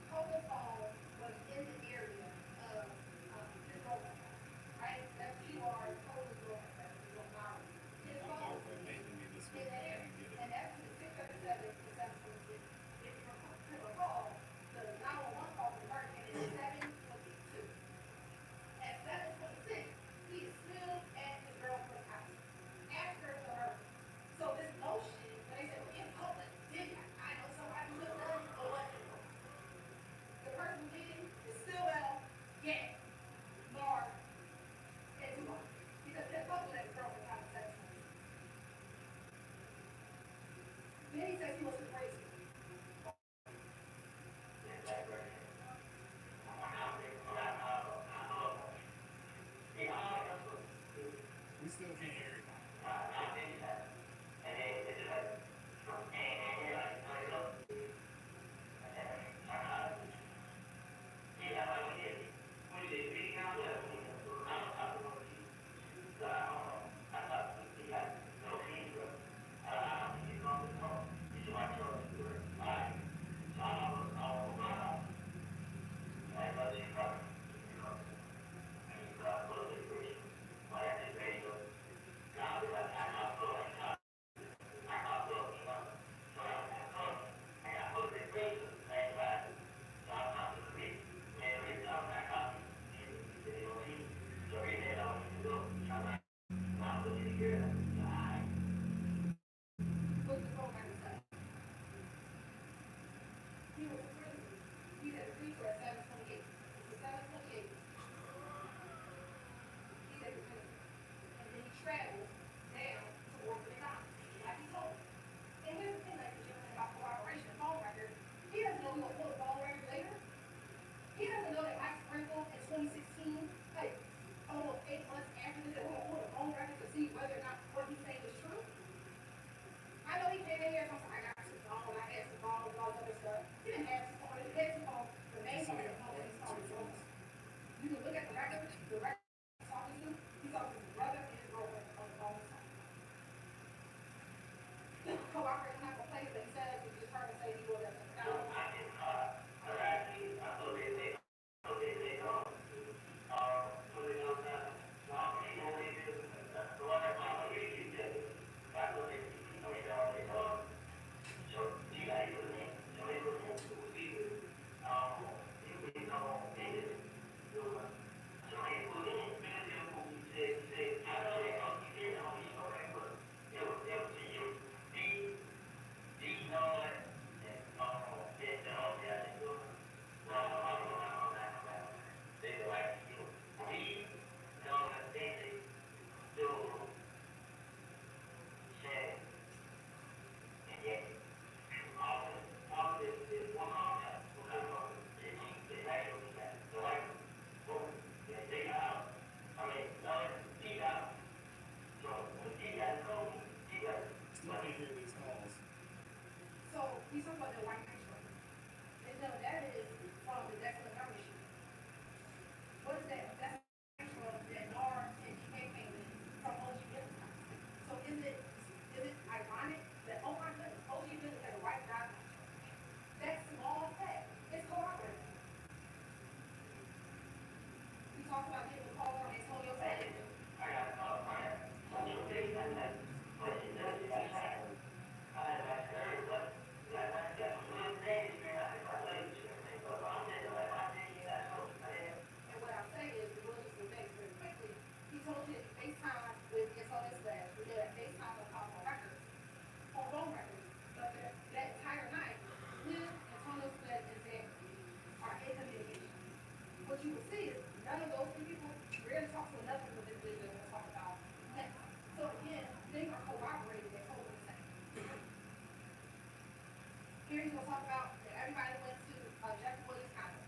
Copeland's phone was in the area of his girlfriend, right? That's QR, Copeland's girlfriend, his phone. His phone was in that area. And that's between 6:37 and 7:26. If you recall, the 911 call was working at 7:22. At 7:26, he is still at his girlfriend's house after the murder. So this notion, when they say, well, if Copeland did it, I know somebody who have done it, or what? The person who did it is still out, yeah, Mark, and Dumont. Because they're Copeland at his girlfriend's house at 7:26. Then he says he was crazy. We still can't hear it. What did the phone record say? He was in prison. He had agreed to at 7:28. So 7:28, he's at the prison. And then he travels down towards the McDonald's, like he told me. And here's the thing, ladies and gentlemen, about corroboration, phone record. He doesn't know we're going to pull the phone record later. He doesn't know that Mike Sprinkle in 2016, like almost 8 months after this, that we're going to pull the phone record to see whether or not what he's saying is true. I know he came in here and I got his phone, I had some phone, and all this other stuff. He didn't have his phone, he had his phone, the main phone, the phone that he's talking to. You can look at the record he's talking to, he's talking to his brother and his girlfriend on the phone. Cooperate, I'm not gonna play it, but he says he just heard him say he was at the McDonald's. wasn't a white night short. And so that is from the Desolate Memory Sheet. What is that? That's a night short that NAR and DK came in from OG Billy. So is it ironic that, oh my goodness, OG Billy had a white guy night short? That small fact is corroborated. We talked about getting a call from Antonio Sanders. And what I'm saying is, we'll just do things very quickly. He told you that he FaceTime with Antonio Slash. We did a FaceTime on records, on phone records. But that entire night, him, Antonio Slash, and Zach are in communication. What you will see is none of those two people really talk to another individual that we'll talk about next. So again, things are corroborated and totally the same. Here he's gonna talk about that everybody went to Jeff Williams' condo.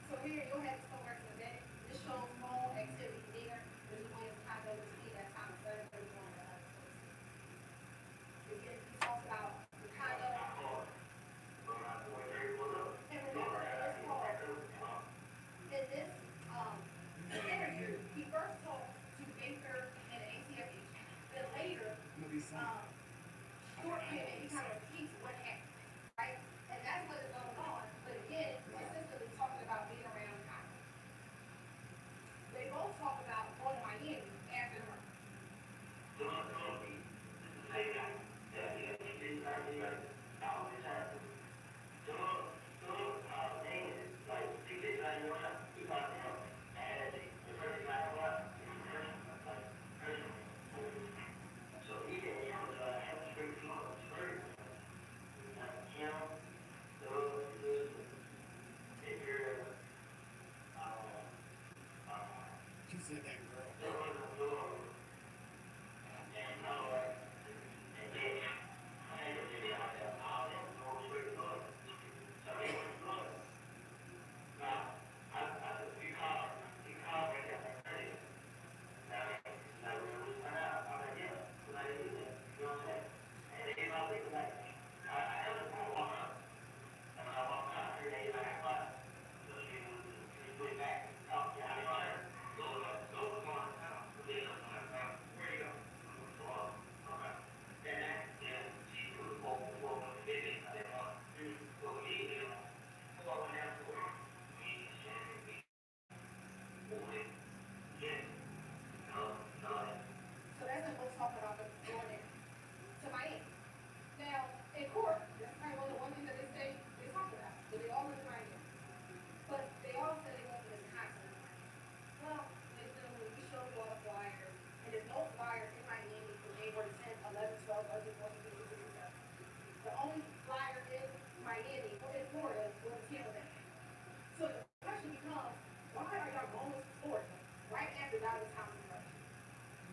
So here you'll have this phone records in a minute. This shows phone activity there. This is Williams' condo to see that time of 7:31. Again, he talks about the condo. And remember in this call, in this interview, he first talked to Baker and the ATF agent. Then later, Short came in, he kind of repeats what happened, right? And that's what is going on. But again, consistently talking about being around the condo. They both talk about going to Miami after the murder. He said that girl. So that's when we'll talk about the going there to Miami. Now, in court, that's kind of one thing that they say they talk about. So they all went to Miami. But they all said they went to this concert. Well, they said when we showed you all the flyers, and there's no flyers in Miami for January 10th, 11th, 12th, 13th, 14th, 15th, 16th, 17th. The only flyer in Miami or in Florida was Tampa Bay. So the question becomes, why are y'all going to Florida right after Dallas Thomas murder?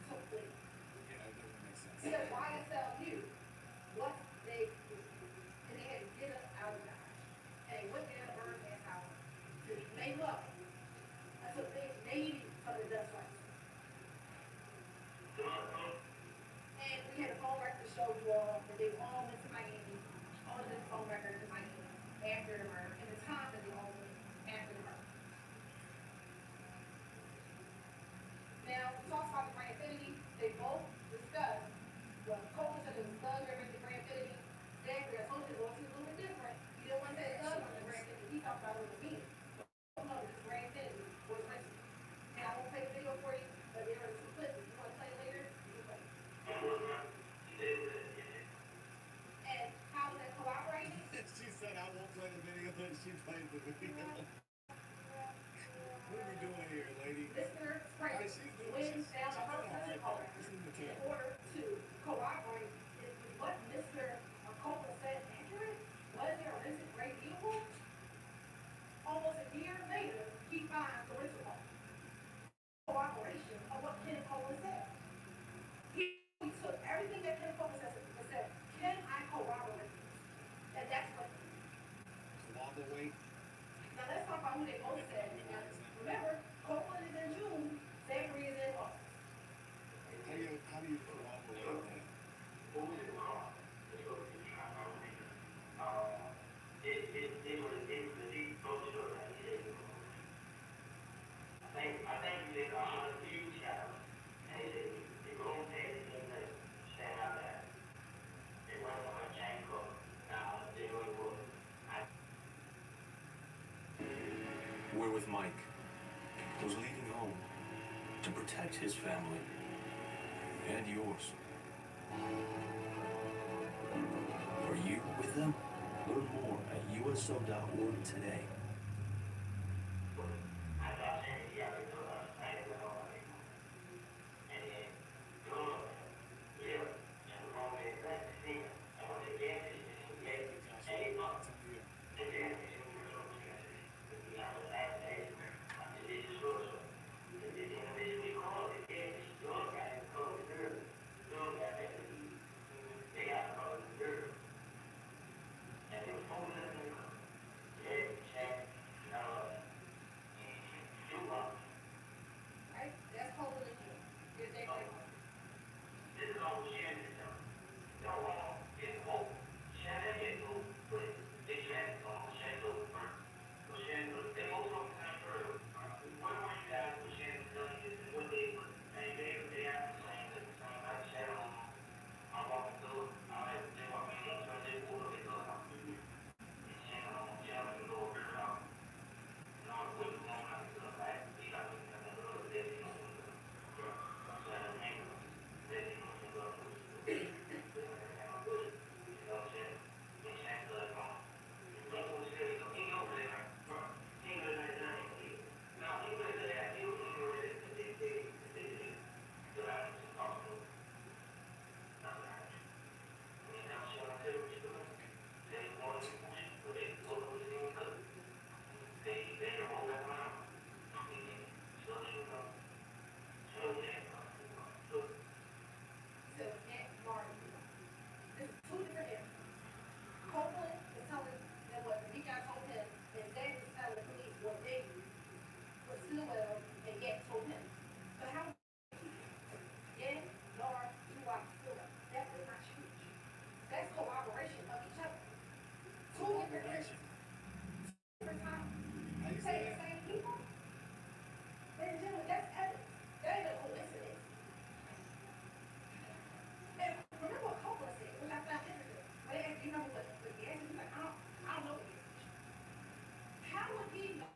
So please. Yeah, that doesn't make sense. Because YSL knew what they do. And they had to get us out of Dodge. And they went down to Birdman's house to make love until they maybe for the dust rights. And we had a phone record to show you all that they all went to Miami, all of this phone record to Miami after the murder, and the time that She played the video. What are we doing here, lady? Mr. Sprague went down to her physical in order to corroborate is what Mr. Acola said accurate? Was there a rented great vehicle? Almost a year later, he finds the rental car. Corroboration of what Ken Acola said. He took everything that Ken Acola said, can I corroborate this? And that's what. Wobble weight. Now let's talk about who they both said. Now, remember, Copeland is in June, Zachary is in August. How do you corroborate that? I think you did a huge challenge. And he said, you go and take it and stand out there. It wasn't a chain cook. Now, it really was. We're with Mike, who's leaving home to protect his family and yours. Are you with them? Learn more at USO.org today. Right? That's Copeland and June. Here's Zachary. This is all Shannon stuff. No, it's hope. Shannon is hope, but it's Shannon song. Shannon hope first. So Shannon, they both talk the same word. One of you guys was Shannon done this and what they put. And they have the same like Shannon. I'm walking through it. I have to do my meetings, so they pull up and go. And Shannon can go over it. And I'm putting it on my stuff. He got me in the middle of this. Shannon ain't So, Nick Martin. This is two different areas. Copeland is telling them what the guy told him, and Zach is telling the police what they do. But Stillwell and Yak told him. But how Yak, Nard, Duwop, Stillwell, that was not huge. That's corroboration of each other. Two different areas. Different times. You say the same people? Ladies and gentlemen, that's evidence. That ain't a coincidence. And remember what Copeland said, which I found interesting. When they asked, you know what the gas is? He's like, I don't know what gas is. How would he know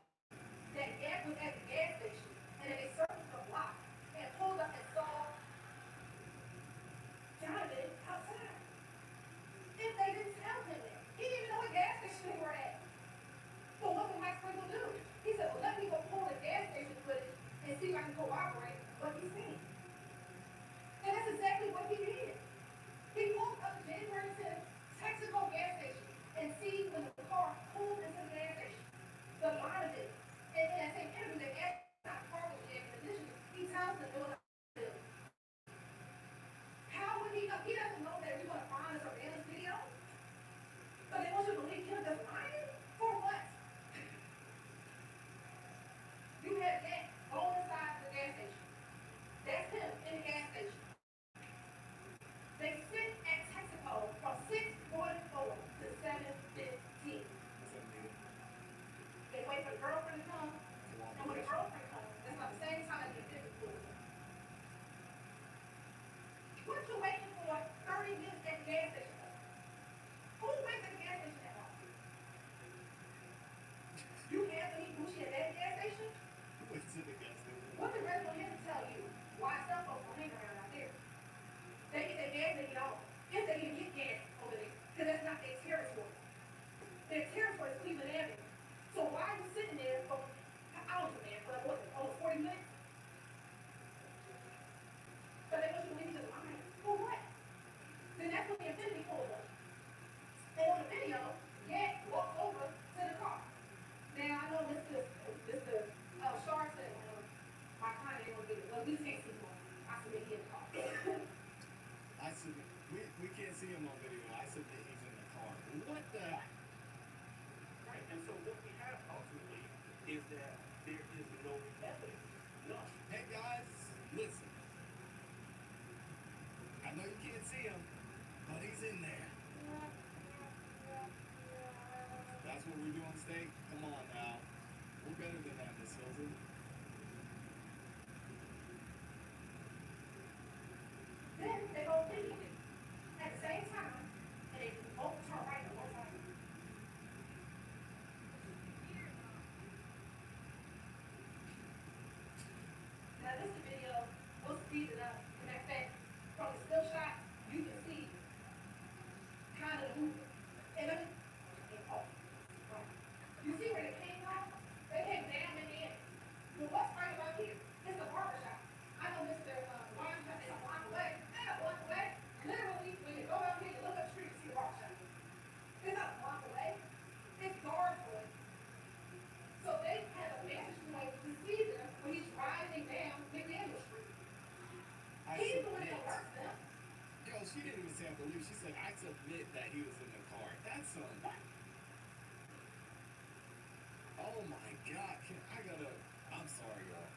that Yak was at the gas station and then they circled the block and pulled up and saw Jonathan outside? If they didn't tell him that. He didn't even know what gas station they were at. But what did Mike Sprinkle do? He said, well, let me go pull the gas station footage and see if I can corroborate what he's seen. And that's exactly what he did. He pulled up to January 10th, Texaco gas station, and see when the car pulled into the gas station. The line of it. And in that same interview, they asked not car was jammed initially. He tells them it was a bill. How would he know? He doesn't know that we're going to find a surveillance video. But they want you to believe him just lying? For what? You had that going inside the gas station. That's him in the gas station. They sit at Texaco from 6:44 to 7:15. They wait for the girlfriend to come. And when the girlfriend comes, that's about the same time they did the pool. What you waiting for 30 minutes at the gas station? Who waits at the gas station that long? You have to eat Gucci at that gas station? What the rest of him tell you why some folks don't hang around out there? They get their gas, they get off. If they even get gas over there, because that's not their territory. Their territory is Cleveland Avenue. is that there is no evidence, none. Hey guys, listen. I know you can't see him, but he's in there. That's what we're doing, State? Come on now. We're better than that, Miss Hilton. Then they both leave at the same time, and they both turn right at one time. Now this is a video, we'll speed it up. And in fact, from the still shot, you can see kind of moving. And let me, oh, right. You see where they came from? They came down and in. But what's right about here? It's a barber shop. I know Mr. Wine Shop is a block away. They're a block away. Literally, when you go out here, you look up the street, you see a barber shop. It's not a block away. It's yards away. So they had a vantage point to see them when he's driving down McDaniel Street. He's the one that alerts them. Yo, she didn't even say I believe. She said, I submit that he was in the car. That's oh my God. I'm sorry, y'all.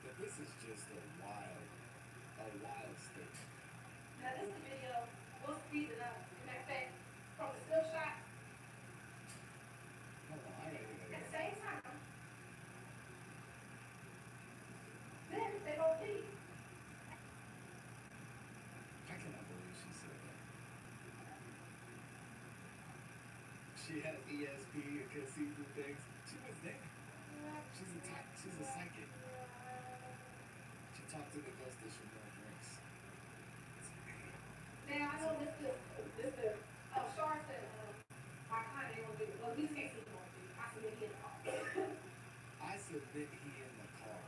But this is just a wild state. Now this is a video, we'll speed it up. In fact, from the still shot, Hold on, I gotta get at that. the same time, then they both leave. I cannot believe she said that. She has ESP and can see through things. She was there. She's a psychic. She talked to the ghost of Chanel drinks. Now I know Mr. Shar said, my client ain't gonna do it. Well, he can't see him on video. I see him in the car. I submit he in the car.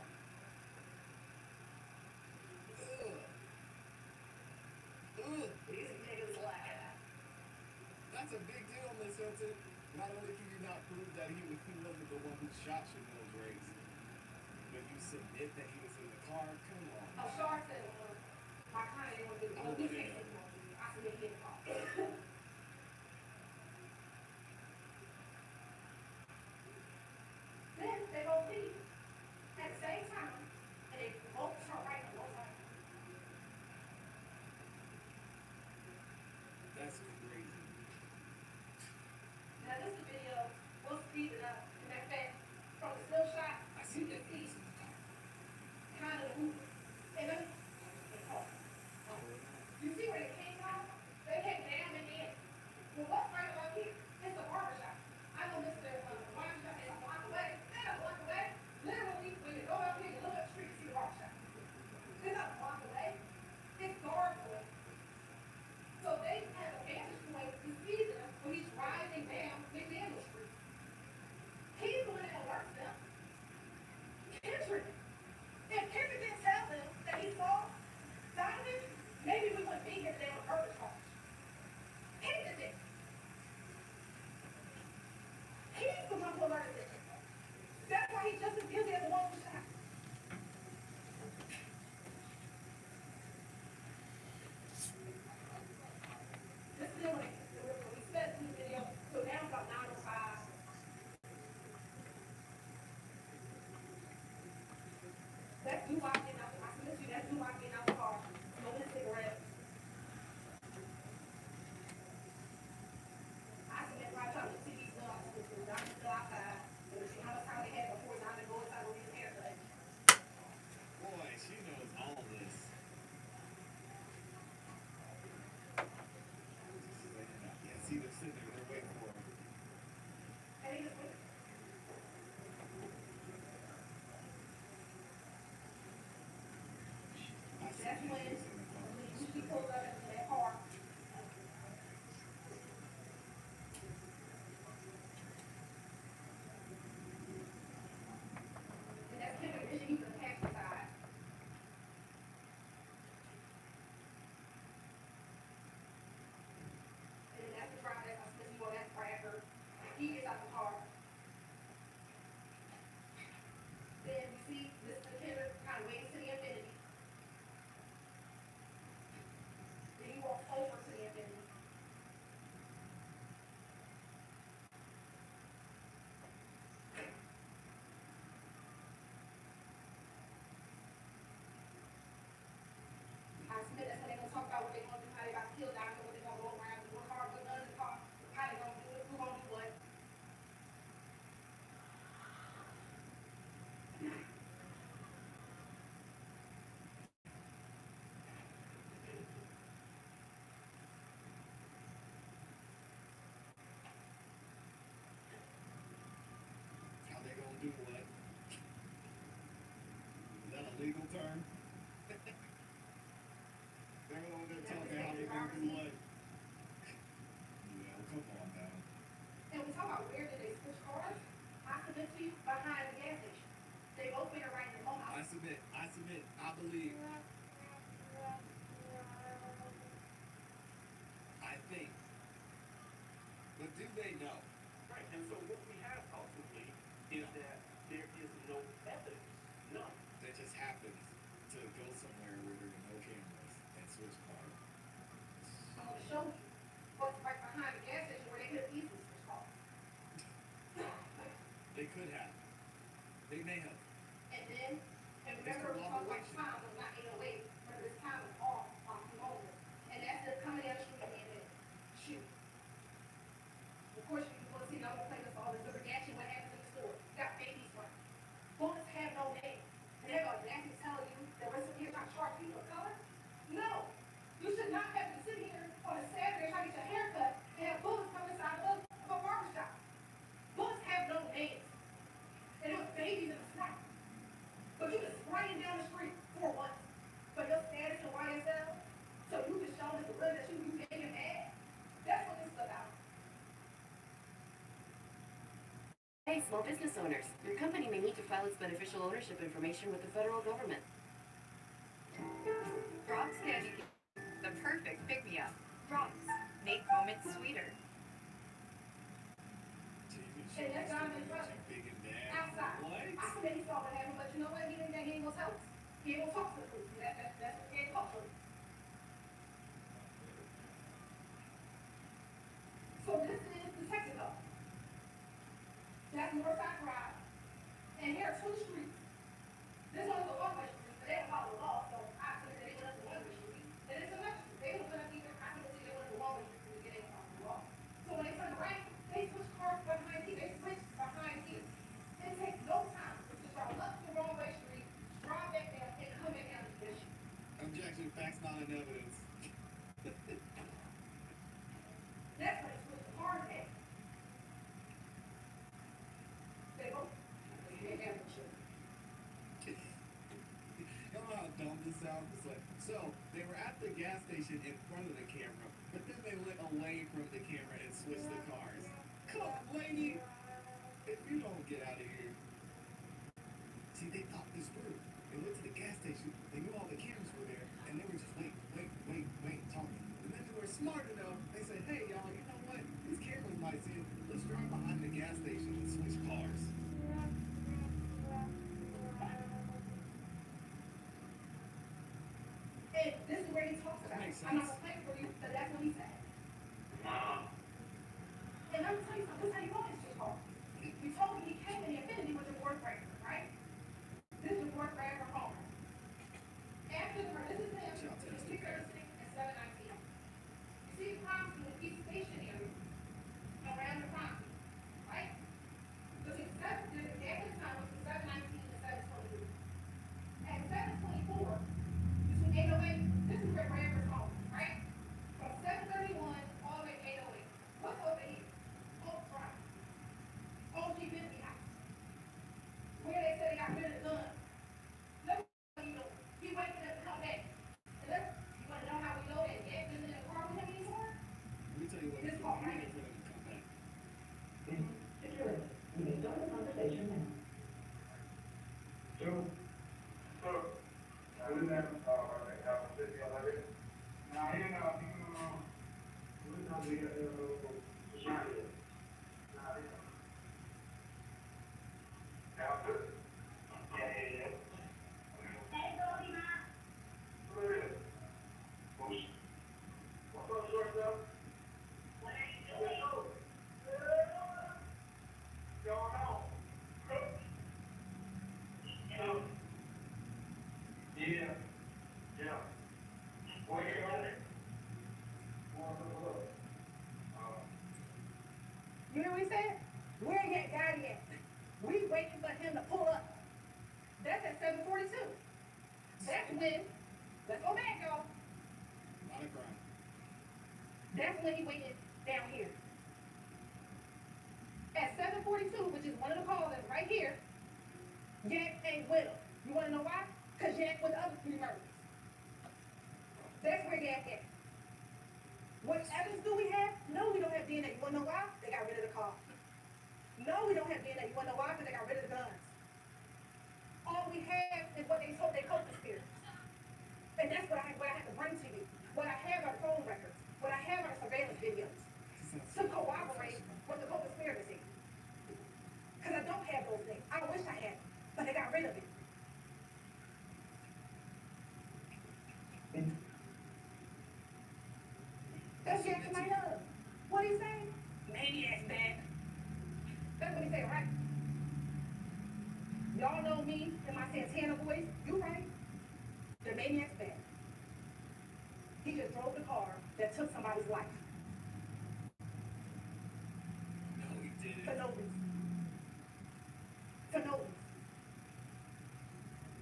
Ugh. These niggas lie. That's a big deal, Miss Hilton. Not only can you not prove that he wasn't the one who shot Chanel Drakes, but you submit that he was in the car. Come on. Shar said, my client ain't gonna do it. Well, he can't see him on video. I see him in the car. Then they both leave at the same time, and they both turn right at one time. That's crazy. Now this is a video, we'll speed it up. In fact, from the still shot, I you see can that see he's in the car. kind of moving. And let me, oh. You see where they came from? They came down and in. Well, what's right about here? It's a barber shop. I know Mr. Wine Shop is a block away. They're a block away. Literally, when you go out here, you look up the street, you see the barber shop. It's not a block away. It's yards away. So they have a vantage point to see them when he's driving down McDaniel Street. He's the one that alerts them. Kendrick. If Kendrick didn't tell them that he saw Donovan, maybe we wouldn't be here today on murder charge. He did it. He's the one who alerted them. That's why he's just as guilty as the one who shot. This is when we said in the video, so now it's about 9:05. That's Dubai getting out the car. I submit you, that's Dubai getting out the car, smoking a cigarette. I submit right trying to see these dogs, Donnie's still outside. And we see how much time they had before Donnie go inside and get his hair cut. Boy, she knows all this. Yeah, see them sitting there, they're waiting for him. And he just went. I see That's he when was in the car. he pulled up into that car. And that's Kendrick Bishop, he's the passenger side. And then that's the driver, that's I submit you on that Bradford. He gets out the car. Then you see Mr. Kendrick kind of waves to the infinity. Then he walks over to the infinity. submit. I believe. I think. But do they know? Right, and so what we have ultimately is that there is no evidence, none. That just happens to go somewhere where there are no cameras and switch cars. I'm gonna show you what's right behind the gas station where they could have easily switched cars. They could have. They may have. And then, and remember we talked about time was not 808. Remember this time was off on the moment. And that's the coming down the street and then shoot. Of course, you can see, I'm gonna play this all this the reaction, what happens in the store. You got babies running. Bullets have no name. And they're going to actually tell you that we're sitting here trying to charge people of color? No. You should not have to sit here on a Saturday trying to get your hair cut and have bullets come inside of a barber shop. Bullets have no names. And it was babies in the front. But you just spraying down the street for once. For your status in YSL. So you just show us the blood that you getting mad. That's what this is about. Hey, small business owners, your company may need to file its beneficial ownership information with the federal government. Rob's Candy, the perfect pick-me-up. Rob's, make moments sweeter. And that's not been trouble. Outside. What? I said that he saw what happened, but you know what? He ain't gonna tell us. He ain't gonna talk to the police. That's what he ain't talk to. So this is the Texaco. That's Northside Drive. And here are two streets. This one is a one-way street, but they don't follow the law, so I said they went up the one-way street. And it's another street. They were gonna either, I think they went up the one-way street because they didn't follow the law. So when they turn right, they switch cars behind here. They switch behind here. It takes no time to drive up the wrong way street, drive back down, and come back down to the issue. Objection, facts not in evidence. That's when they switch the cars back. They go, they can't have no children. You know how dumb this sounds? It's like, so they were at the gas station in front of the camera, but then they went away from the camera and switched the cars. Come on, lady! If you don't get out of here. See, they thought this through. They went to the gas station, they knew all the cameras were there, and they were just wait, talking. And then they were smart enough, they said, hey, y'all, you know what? These cameras might see it. Let's drive behind the gas station and switch cars. And this is where he talks about it. I'm not gonna play for you, but that's what he said. And I'm gonna tell you something, this is how you know this shit hard. You told me he came in the Infinity with your boyfriend, right? This is your boyfriend from home. After the this is him, between 6:36 and 7:19. You see the crime scene, he's stationary around the crime scene, right? Between the after the time was from 7:19 to 7:22. At 7:24, between 8:08, this is where Bradford's home, right? From 7:31 all the way to 8:08. What's over here? Oak Drive. OG Bentley House. Where they said they got rid of the gun. Let me tell you, he waited for them to come back. And you want to know how we know that Jack isn't in the car with him anymore? Let me tell you what This he's call doing. right He's waiting for them to come back. Security, you may start the conversation now. So, I didn't have, city already. Now, you know, we're not the, society. Now, you know. Now, good. Yeah. Hey, Goldie, Ma. What is it? What's up, shortstop? What are you doing? Going on? Yeah. Where you going? You hear what he said? Where that guy at? We waiting for him to pull up. That's at 7:42. That's when, let's go back, y'all. Not a crime. That's when he waited down here. At 7:42, which is one of the calls that's right here, Jack ain't with him. You want to know why? Because Jack with the other 3 murders. That's where Jack at. What evidence do we have? No, we don't have DNA. You want to know why? They got rid of the car. No, we don't have DNA. You want to know why? Because they got rid of the guns. All we have is what they they co-conspirators. And that's what I have to bring to you. What I have are phone records. What I have are surveillance videos to corroborate what the co-conspirators is. Because I don't have those things. I wish I had them, but they got rid of it. That's Jack to my love. What he say? Maniacs back. That's what he say, right? Y'all know me and my Santana voice. You right. The maniac's back. He just drove the car that took somebody's life. No, he didn't. For no reason. For no reason.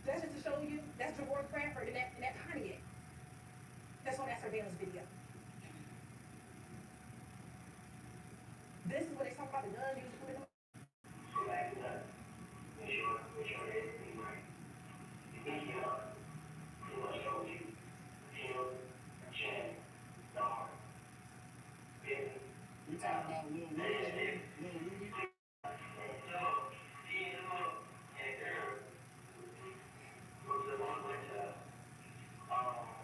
That's just to show you, that's Jaworth Bradford in that Pontiac. That's on that surveillance video. This is what they talk about the gun used to put in the We talking about Lil Ruby? Lil Ruby? We got the snitch up there, dude. Was Ruby there? Why are we talking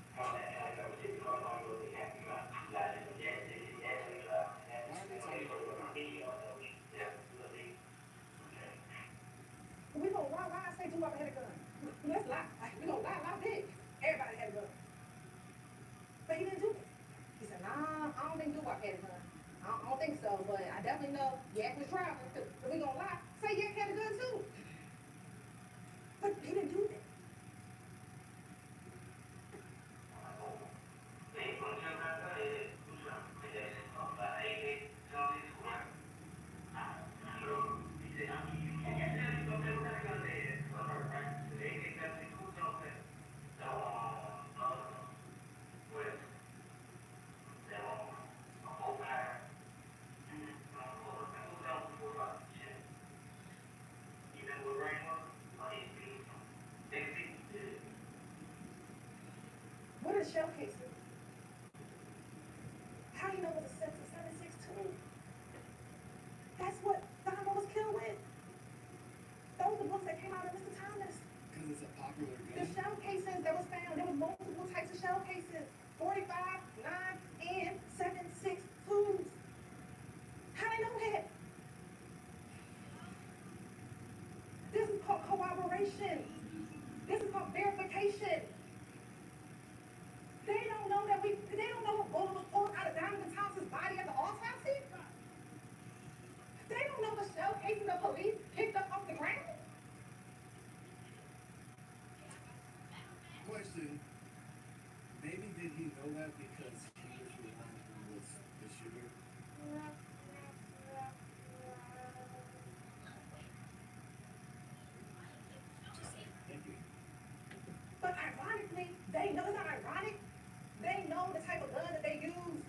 about Ruby? We gonna lie, I say Tupac had a gun. Let's lie. We gonna lie big. Everybody had a gun. But he didn't do it. He said, nah, I don't think Tupac had a gun. I don't think so, but I definitely know Yak was driving. If we gonna lie, say Yak had a gun too. But he didn't do that. What are shell cases? How do you know it was a 7.62? That's what Donna was killed with. Those are the books that came out of Mr. Thomas. Because it's a popular The gun. shell casings that was found, there was multiple types of shell cases. 45, 9, and 7.62s. How do they know that? This is called corroboration. This is called verification. They don't know what bullet was pulled out of Donovan Thompson's body at the autopsy. They don't know the shell casing the police picked up off the ground. Question. Maybe did he know that because he was the one who was the shooter? Just thinking. But ironically, they know, it's not ironic. They know the type of gun that they use.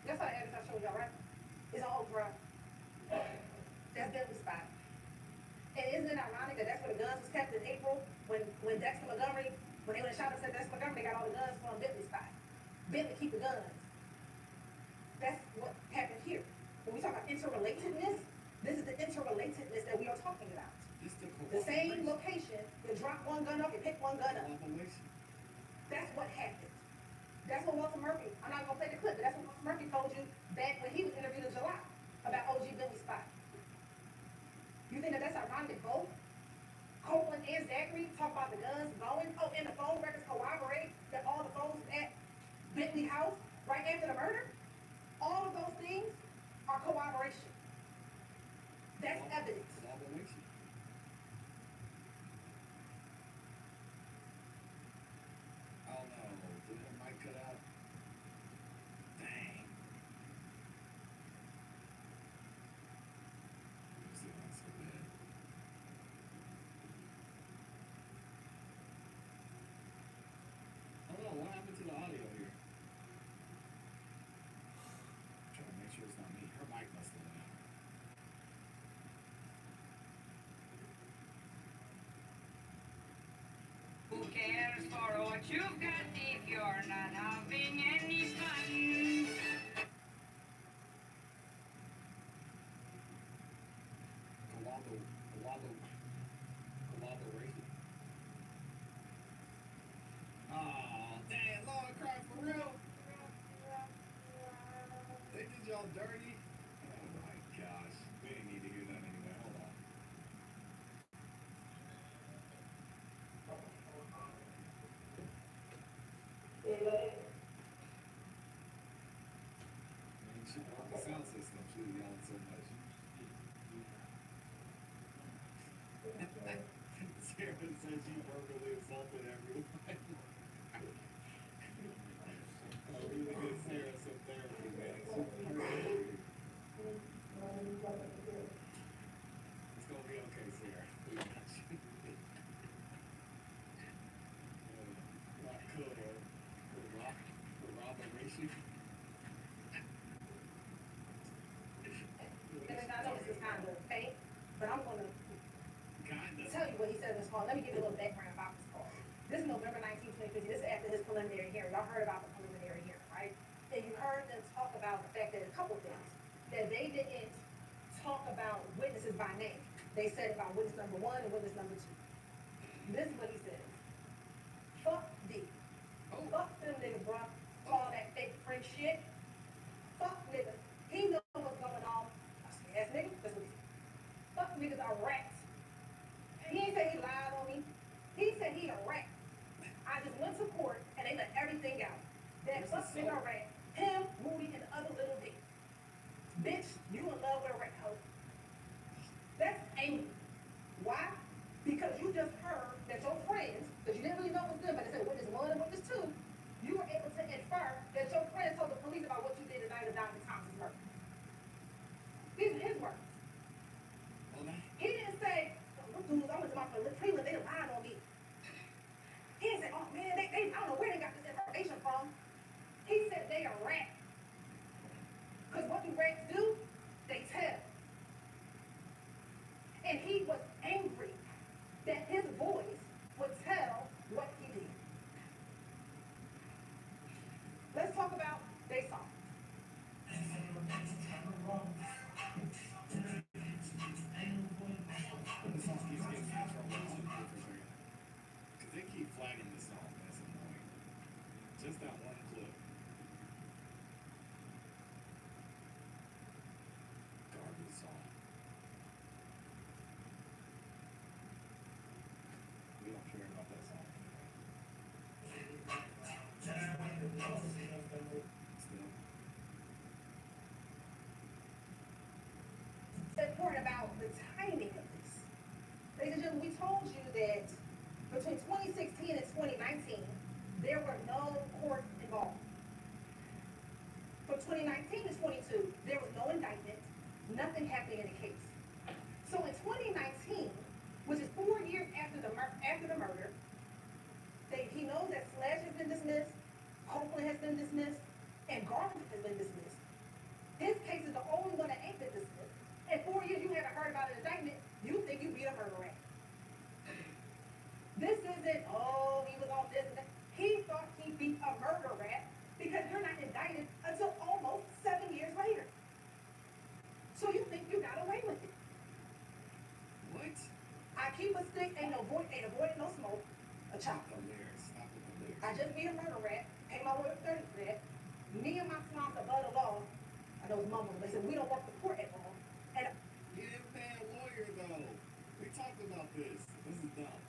That's how the address I showed y'all, right? It's on Oak Drive. That's Bentley spot. And isn't it ironic that that's where the guns was kept in April when Dexter Montgomery, when they went and shot up Dexter Montgomery, they got all the guns from Bentley spot. Bentley keep the guns. That's what happened here. When we talk about interrelatedness, this is the interrelatedness that we are talking about. The same location, you drop one gun up, you pick one gun up. That's what happened. That's what Walter Murphy, I'm not gonna play the clip, but that's what Walter Murphy told you back when he was interviewed in July about OG Bentley spot. You think that that's ironic? Both Copeland and Zachary talk about the guns blowing. Oh, and the phone records corroborate that all the phones at Bentley house right after the murder. All of those things are corroboration. That's evidence. Oh no, did that mic cut out? Dang. This is not so bad. I don't know, what happened to the audio here? I'm trying to make sure it's not me. Her mic must have went out. Who cares for what you've got if you're not having any fun? Collaboration. Oh, damn, Lord cried for real. They did y'all dirty. Oh my gosh. We didn't need to hear that anyway. Hold on. Man, she broke the sound system. She was yelling so much. Sarah said she verbally assaulted everyone. Oh, really good Sarah some therapy, man. It's gonna be okay, Sarah. We got you. Not cool, corroboration. And I know this is kind of fake, but I'm going to tell you what he said in this call. Let me give you a little background about this call. This is November 19, 2015. This is after his preliminary hearing. Y'all heard about the preliminary hearing, right? And you heard them talk about the fact that a couple things, that they didn't talk about witnesses by name. They said about witness number one and witness number two. This is what he says. Fuck D. Fuck them niggas, bro. All that fake French shit. Fuck niggas. He knows what's going on. Ass nigga, that's what he said. Fuck niggas are rats. He ain't say he lied on me. He said he a rat. I just went to court and they let everything out. That fuck nigga a rat. Him, Moody, and the other little dick. Bitch, you in love with a rat hoe. That's angry. Why? Because you just heard that your friends, because you didn't really know what was good, but they said witness one and witness two, you were able to infer that your friends told the police about what you did the night of Dr. Thomas's murder. These are his words. He didn't say, oh, dudes, I went to my Cleveland, they lied on me. He didn't say, oh man, they I don't know where they got this information from. He said they are rats. Because what do rats do? They tell. And he was angry that his voice would tell what he did. Let's talk about they saw. Because they keep flagging this song. That's annoying. Just that one clip. Garbage song. We don't care about that song anymore. Still. The important about the timing of this. Ladies and gentlemen, we told you that between 2016 and 2019, there were no court involved. From 2019 to 22, there was no indictment, nothing happening in the case. So in 2019, which is 4 years after the murder, he knows that Slash has been dismissed, Copeland has been dismissed, and Garland has been dismissed. His case is the only one that ain't been dismissed. In 4 years, you haven't heard about an indictment. You think you beat a murder rap. This isn't, oh, he was on this and that. He thought he beat a murder rap because you're not indicted until almost 7 years later. So you think you got away with it. What? I keep a stick, ain't avoiding no smoke. A chop. Stop the lyrics. Stop with the lyrics. I just beat a murder rap, pay my lawyer 30 for that. Me and my slums above the law. I know it's mumbles, they said we don't work the court at all. And He didn't pay a lawyer though. We talked about this. This is dumb.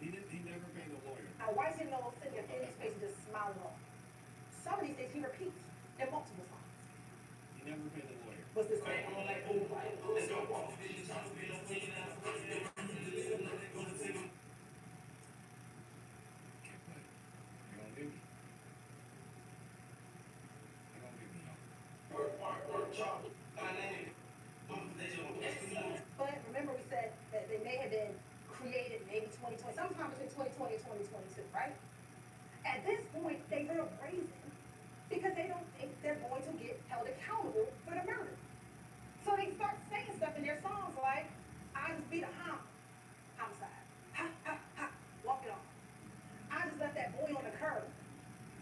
He never paid a lawyer. I why is he no sitting in any space just smiling off? Some of these things he repeats in multiple songs. He never paid a lawyer. What's this thing? I'm like, oh, right. But remember we said that they may have been created maybe 2020, sometime between 2020 and 2022, right? At this point, they were brazen because they don't think they're going to get held accountable for the murder. So they start saying stuff in their songs like, I just beat a homicide. Ha, ha, ha, walk it off. I just left that boy on the curb.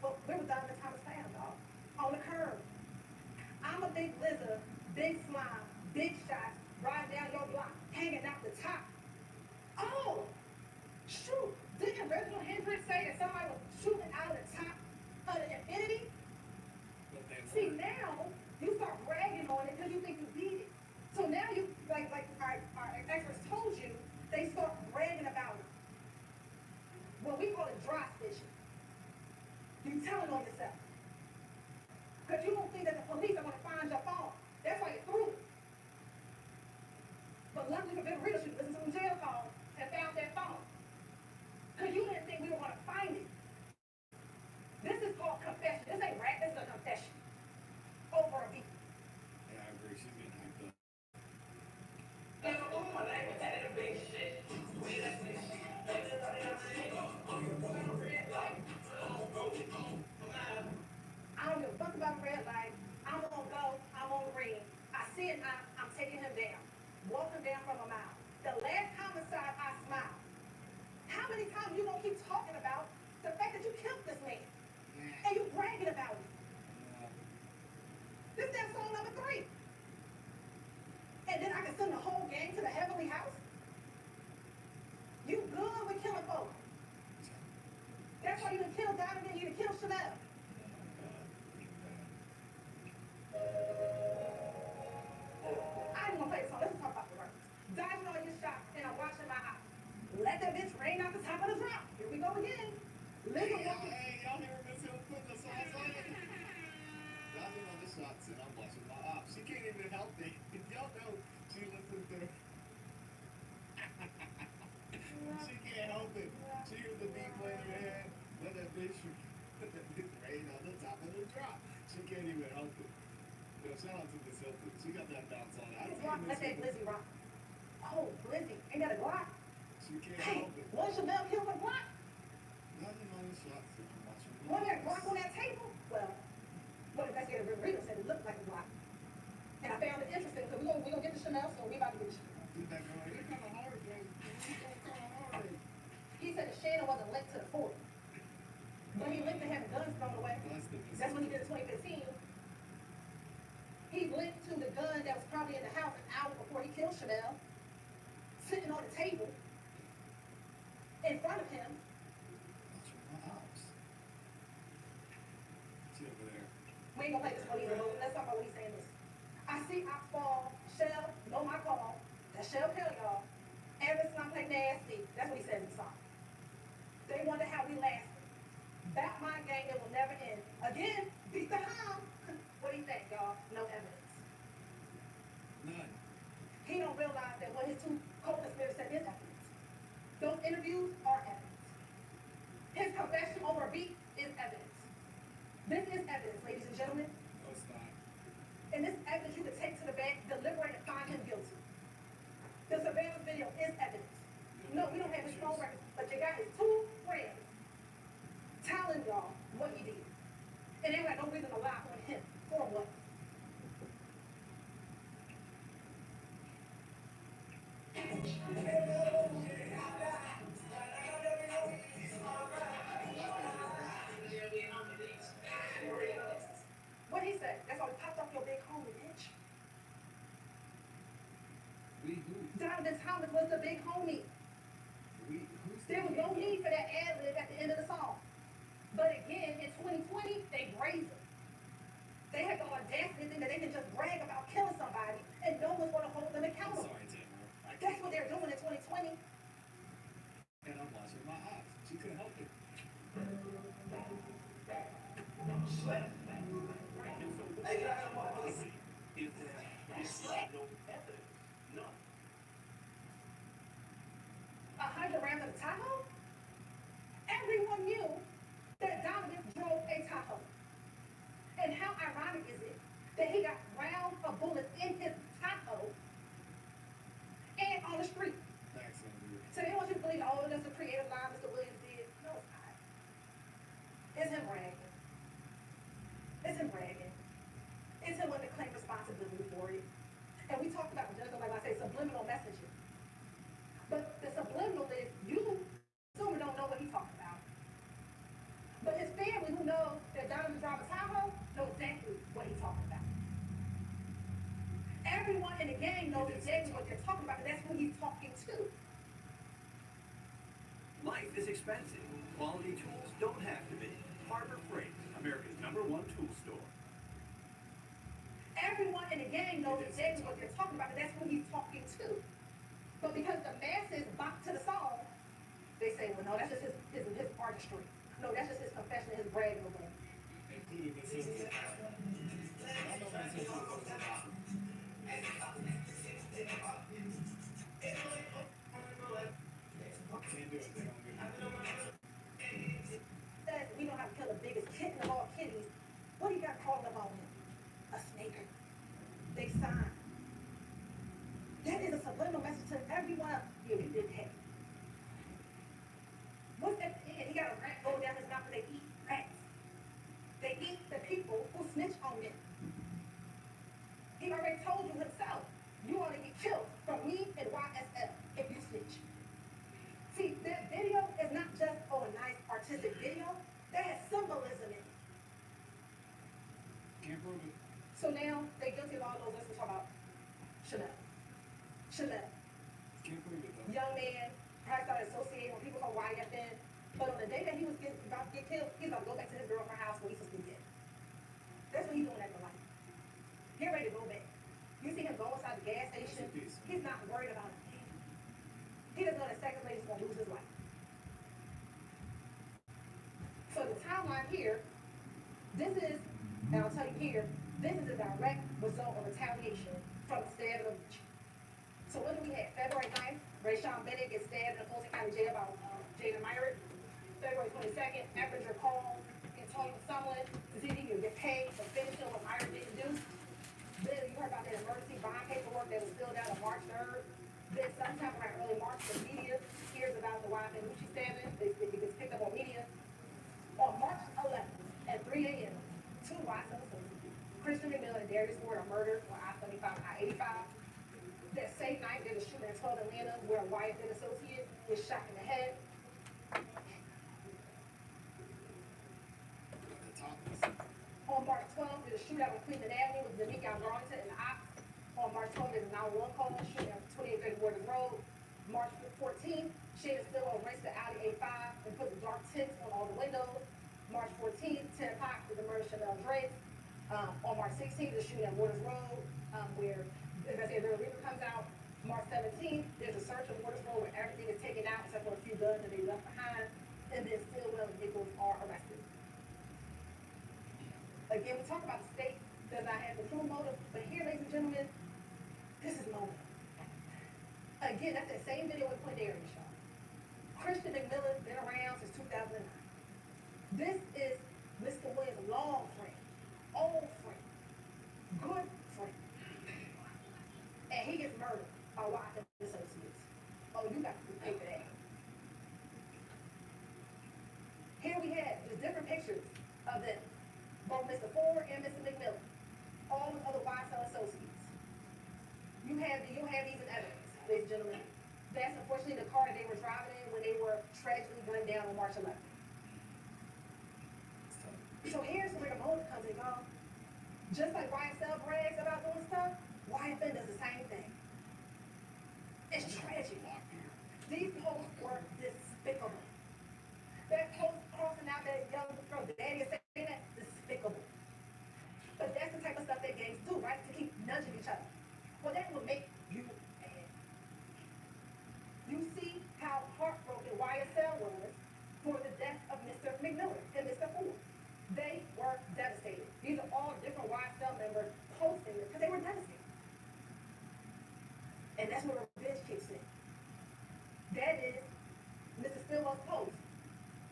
Well, where was Donovan Thomas found, dog? On the curb. I'm a big lizard, big slime, big shots, riding down your block, hanging out the top. Oh, shoot. Didn't Reginald Hendricks say that somebody was shooting out of the top of the infinity? See, now you start bragging on it because you think you beat it. So now you, like our experts told you, they start bragging about it. Well, we call it dry stitching. You telling on yourself. Because you don't think that the police are going to find your phone. That's why you threw it. But luckily for Bill Readership, listened to some jail calls and found that phone. Because you didn't think we were going to find it. This is called confession. This ain't rap, this is a confession. Over a beat. Yeah, I agree. She's getting hyped up. I don't give a fuck about red light. I'm gonna go, I'm on green. I see it now, I'm taking him down. Walk him down from a mile. The last homicide, I smiled. How many times you gonna keep talking about the fact that you killed this man? And you bragging about it? This is song number 3. And then I can send the whole gang to the heavenly house? You good with killing folks. That's why you done killed Donovan, you done killed Chanel. I ain't gonna play this song. Let's talk about the words. Dodging all your shots and I'm watching my eyes. Let that bitch rain out the top of the drop. Here we go again. Listen, Y'all hear Miss Hill putting the songs on it? Dodging all the shots and I'm watching my ops. She can't even help it. Y'all know she listens to she can't help it. She hears the beat playing in her head. Let that bitch rain on the top of the drop. She can't even help it. Yo, shout out to Miss Hilton. She got that bounce on it. let that Blizzy rock. Oh, Blizzy. Ain't that a Glock? She can't Hey, help it. one Chanel killed with a Glock? Nothing on the shots and I'm watching my One that Glock on that table? Well, what investigator Rick Reader said it looked like a Glock. And I found it interesting because we gonna get the Chanel, so we about to get the Chanel. Did that go? They're kind of hard, though. They're kind of hard. He said the Shannon wasn't linked to the fort. But he linked to having guns thrown away. That's when he did it in 2015. He linked to the gun that was probably in the house an hour before he killed Chanel, sitting on the table in front of him. Watching my ops. She over there. We ain't gonna play this one either, but let's talk about what he's saying this. I see ops fall, Shell, know my call. That Shell Kelly, y'all. Ever since I play nasty, that's what he says in the song. They wonder how we lasted. Back my gang, it will never end. Again, beat the hound. What do you think, y'all? No evidence. None. He don't realize that what his two co-conspirators said is evidence. Those interviews are evidence. His confession over a beat is evidence. big homie. There was no need for that ad lib at the end of the song. But again, in 2020, they brazen. They have the audacity to think that they can just brag about killing somebody and no one's going to hold them accountable. That's what they're doing in 2020. And I'm watching my eyes. She couldn't help it. Is there no evidence? None. 100 rounds of Tahoe? Everyone knew that Dominic drove a Tahoe. And how ironic is it that he got rounds of bullets in his Tahoe and on the street? So they want you to believe, oh, that's a creative lie Mr. Williams did. No, it's not. It's him bragging. It's him bragging. It's him wanting to claim responsibility for it. And we talked about, just like I say, subliminal messaging. But the subliminal is you consumer don't know what he's talking about. But his family who know that Donovan drives a Tahoe know exactly what he's talking about. Everyone in the gang knows exactly what they're talking about, and that's who he's talking to. Life is expensive. Quality tools don't have to be. Harbor Freight, America's #1 tool store. Everyone in the gang knows exactly what they're talking about, and that's who he's talking to. But because the masses bop to the song, they say, well, no, that's just his artistry. No, that's just his confession, his bragging over it. Says we know how to kill the biggest kitten of all kitties. What do you got crawling up on him? A snake. They sign. That is a subliminal message to everyone. Yeah, we did that. What's at the end? He got a rat going down his mouth, and they eat rats. They eat the people who snitch on them. He already told you himself, you ought to get killed from me and YSL if you snitch. See, that video is not just, oh, a nice artistic video. That has symbolism in it. Can't prove it. So now, they're guilty of all those. Let's talk about Chanel. Chanel. Can't prove it, though. Young man, probably started associating with people from YFN. But on the day that he was about to get killed, he's about to go back to his girlfriend's house where he's supposed to be dead. That's what he's doing at the light. Get ready to go back. You see him go inside the gas station. He's not worried about it. He doesn't know that seconds later he's going to lose his life. So the timeline here, this is, and I'll tell you here, this is a direct result of retaliation from the stab of the beach. So what do we have? February 9th, Rayshawn Bennett gets stabbed in the Fulton County Jail by Jada Myrick. February 22nd, Eppinger calls and told someone to see if he can get paid for finishing what Myrick didn't do. Then you heard about that emergency bond paperwork that was filled out on March 3rd. Then sometime around early March, the media hears about the YFN Lucci stabbing. It gets picked up on media. On March 11th at 3 a.m., two YSL associates, Christian McMillan and Darius Ward, are murdered on I-75 and I-85. That same night, there's a shooting in 12 Atlanta where a YFN associate is shot in the head. On March 12th, there's a shootout on Cleveland Avenue with Danica Garlington and the Ops. On March 12th, there's a 911 call shooting on 2830 Waters Road. March 14th, Shayna Stillwell raced the Audi A5 and put the dark tints on all the windows. March 14th, 10 o'clock, is the murder of Chanel Drake. On March 16th, there's a shooting at Waters Road where, as I said, the Reaper comes out. March 17th, there's a search of Waters Road where everything is taken out except for a few guns that they left behind. And then Stillwell and Nichols are arrested. Again, we talk about the state does not have the true motive, but here, ladies and gentlemen, this is motive. Again, that's that same video with Quindarius show. Christian McMillan been around since 2009. This is Mr. Williams' long friend, old friend, good friend. And he gets murdered by YFN associates. Oh, you got to pay for that. Here we have just different pictures of them. Both Mr. Ford and Mr. McMillan, all with other YSL associates. You'll have these in evidence, ladies and gentlemen. That's unfortunately the car that they were driving in when they were tragically gunned down on March 11th. So here's where the motive comes in, y'all. Just like YSL brags about doing stuff, YFN does the same thing. It's tragic. It was post.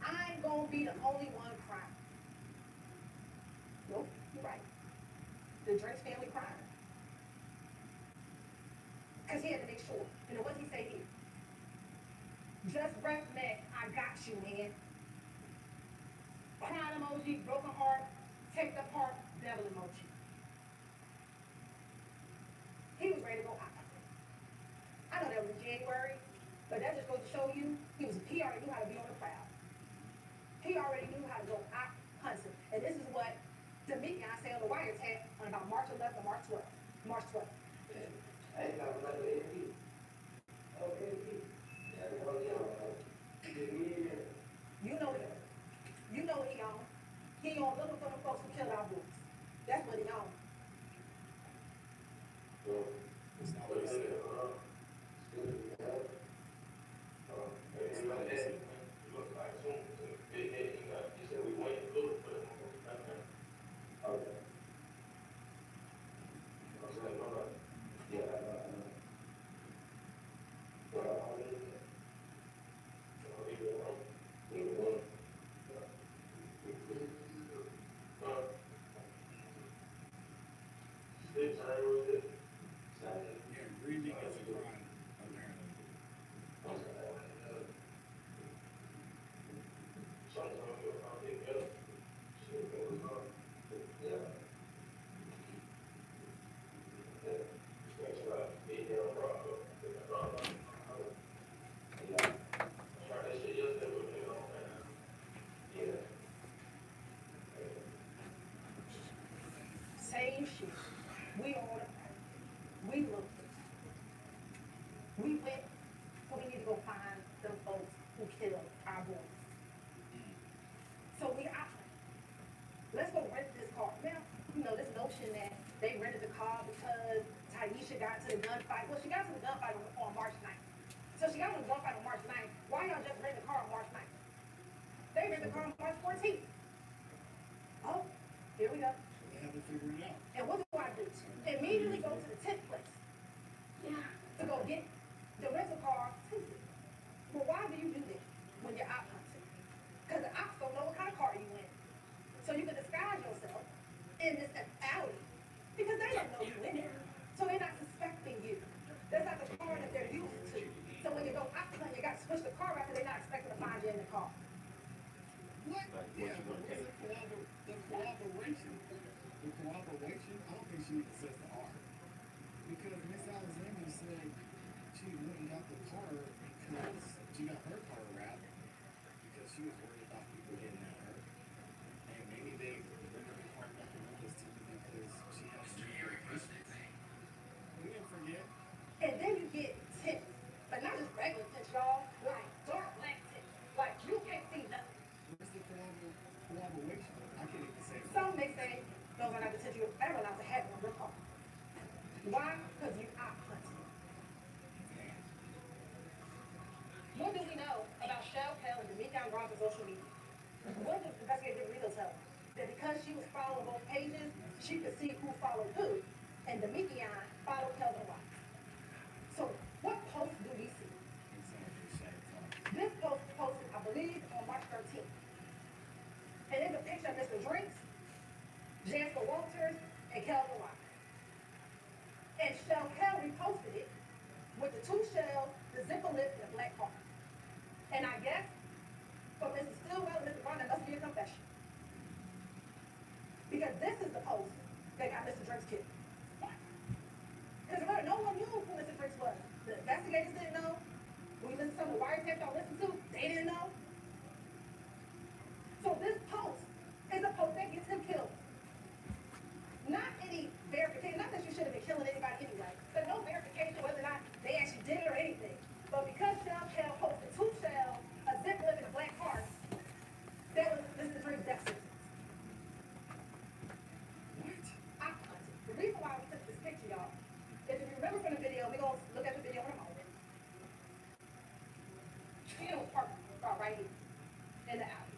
I ain't gonna be the only one crying. Nope, you're right. The Drake's family cried. Because he had to make sure. You know what he say here? Just rep neck, I got you, man. Crying emoji, broken heart, take the part, devil emoji. He was ready to go out. I know that was in January, but that just goes to show you he already knew how to be on the crowd. He already knew how to go out hunting. And this is what Damiki and I say on the wiretap on about March 11th or March 12th. March 12th. I ain't got another AD. Okay, You know it. You know what he on. He on looking for the folks who killed our boys. That's what he on. It's not what he said. It's not what he said. Yeah, grieving is a crime, apparently. Same shit. We on it. We looked. We went, so we need to go find them folks who killed our boys. So we out. Let's go rent this car. Now, you know, this notion that they rented the car because Taisha got to the gunfight. Well, she got to the gunfight on March 9th. So she got to the gunfight on March 9th. Why y'all just rent the car on March 9th? They rent the car on March 14th. Oh, here we go. They haven't figured it out. And what do? Immediately go to the tent place. Yeah. To go get the rental car tinted. Well, why do you do this when you're out hunting? Because the ops don't know what kind of car you in. So you can disguise yourself in this alley because they don't know you in it. So they're not suspecting you. That's not the car that they're used to. So when you go out hunting, you got to switch the car out because they're not expecting to find you in the car. What? Yeah, but where's the collaboration? The collaboration, I don't think she even says the R. Because Miss Alexander said she went and got the car because she got her car wrapped because she was worried about people getting at her. And maybe they rented the car back to Memphis too because she has severe issues. We didn't forget. And then you get tips, but not just regular tips, y'all. Like dark black tips. Like you can't see nothing. Where's the collaboration? I can't even say it. Some may say those are not the tips you're ever allowed to have on your car. Why? Because you out hunting. What do we know about Shell Pell and Damika Ross on social media? What did investigator Rito tell us? That because she was following both pages, she could see who followed who, and Damika followed Kelvin Ross. So what post do we see? This post was posted, I believe, on March 13th. And it's a picture of Mr. Drinks, Jasper Walters, and Kelvin Ross. And Shell Kell reposted it with the two shells, the zipper lip, and the black heart. And I guess for Mrs. Stillwell and Mr. Brown, that must be a confession. Because this is the post that got Mr. Drinks killed. Because remember, no one knew who Mr. Drinks was. The investigators didn't know. We listened to some of the wiretaps y'all listened to, they didn't know. So this post is a post that gets him killed. Not any verification, not that you should have been killing anybody anyway, but no verification whether or not they actually did it or anything. But because Shell Kell posted two shells, a zip lip, and a black heart, that was Mr. Drinks' death sentence. What? The reason why we took this picture, y'all, is if you remember from the video, we're going to look at the video in a moment. He was parked right here in the alley.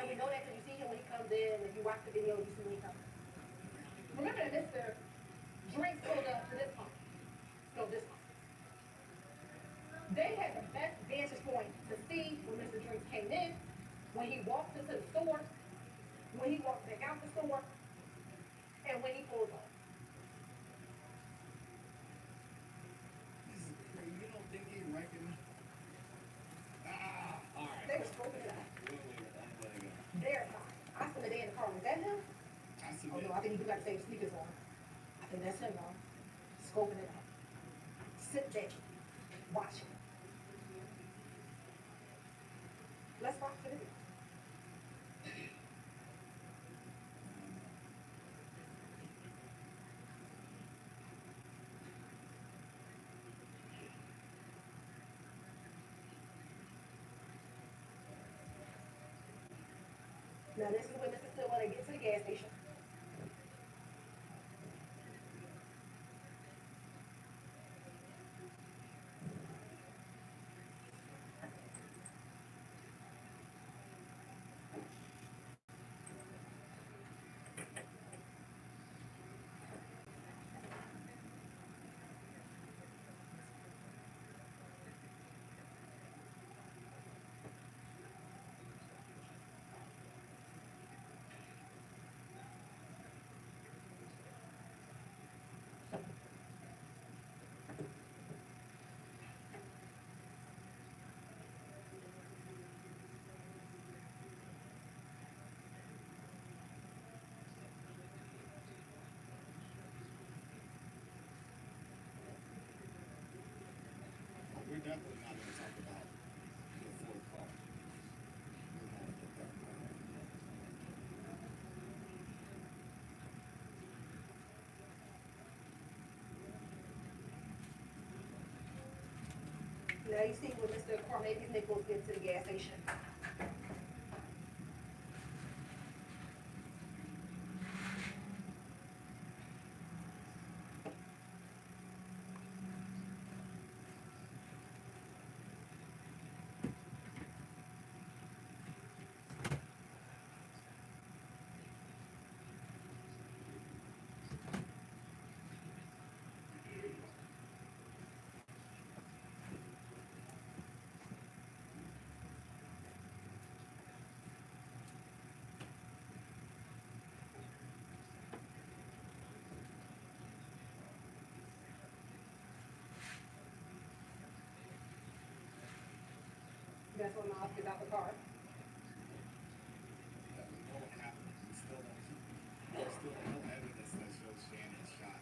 And we know that because you see him when he comes in, and you watch the video, you see when he comes in. Remember that Mr. Drinks pulled up to this pump. No, this pump. They had the best vantage point to see when when he walks into the store, when he walks back out the store, and when he pulls off. This is crazy. You don't think he recognized? All right. They were scoping it out. Wait, I'm letting go. Verified. I said the day in the car, was that him? I Oh submit. no, I think he got the same sneakers on. I think that's him, y'all. Scoping it out. Sit back. Watch it. Let's watch the video. Now this is when Mr. Still when they get to the gas station. We're definitely not going to talk about the fourth car. We're going to get that part. Now you see when Mr. Cornelius Nichols gets to the gas station. That's when Miles gets out the car. That we know what happened. There's still no evidence that shows Shannon shot.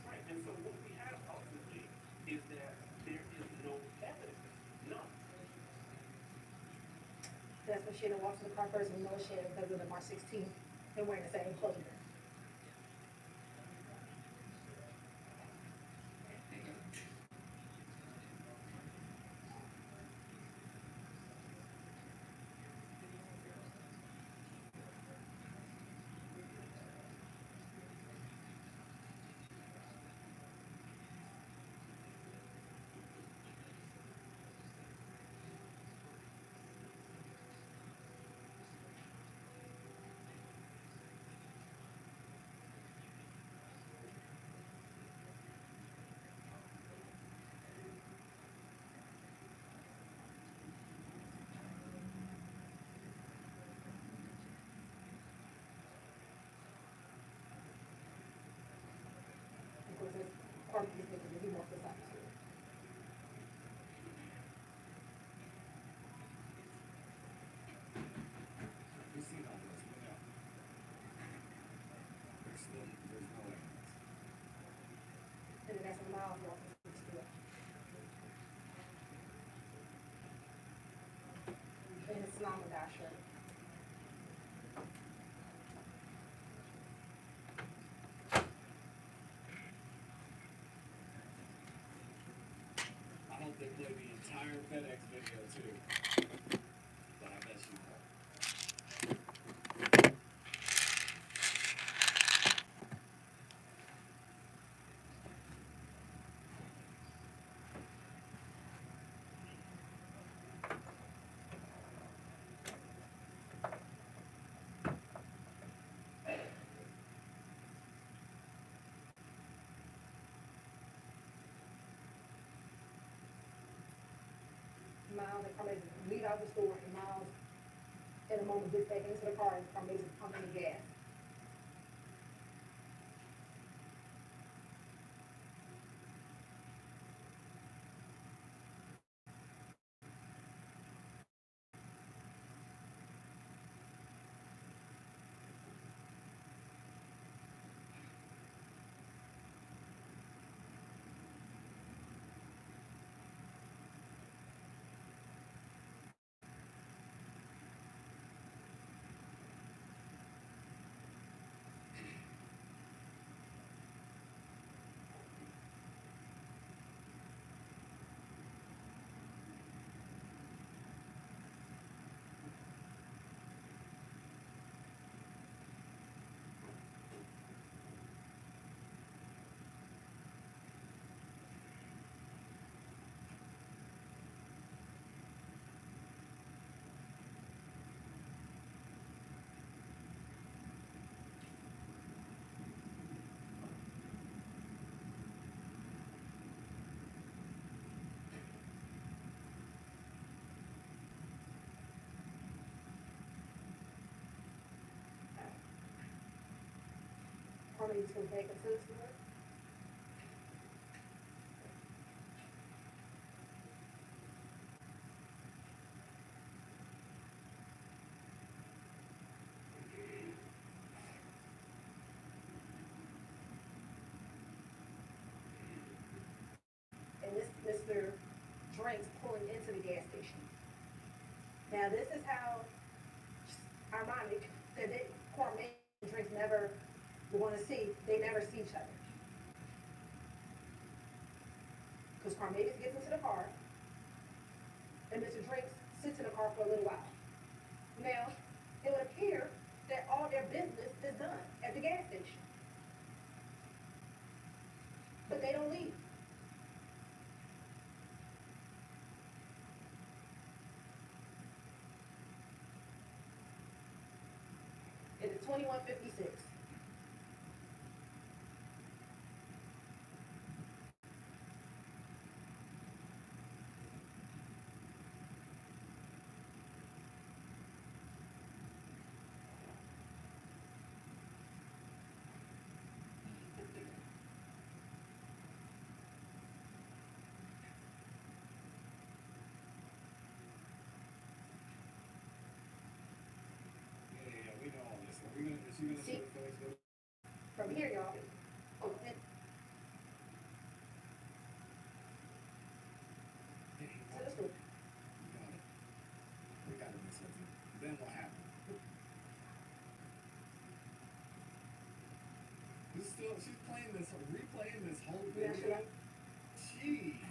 Right, and so what we have ultimately is that there is no evidence, none. That's when Shannon walks to the car first and knows Shannon because of the March 16th and wearing the same clothing. Of course, it's part of his nigga that he wants to stop the school. We've seen all this. We know. There's no evidence. TEDx video too. But I bet she won't. Miles and Carmela leave out the store, and Miles, in a moment, gets back into the car, and Carmela's pumping the gas. Carmela just goes back into the store. And this Mr. Drinks pulling into the gas station. Now this is how ironic that Carmela and Drinks never want to see. They never see each other. Because Carmela gets into the car, and Mr. Drinks sits in the car for a little while. Now, it would appear that all their business is done at the gas station. But they don't leave. It is 21:56. Yeah, we know all this. Is she gonna show the FedEx video? From here, y'all. Oh, and Hey, to the store. we got it. We got to do something. Then what happened? She's playing this, replaying this whole Yeah, video. she Jeez.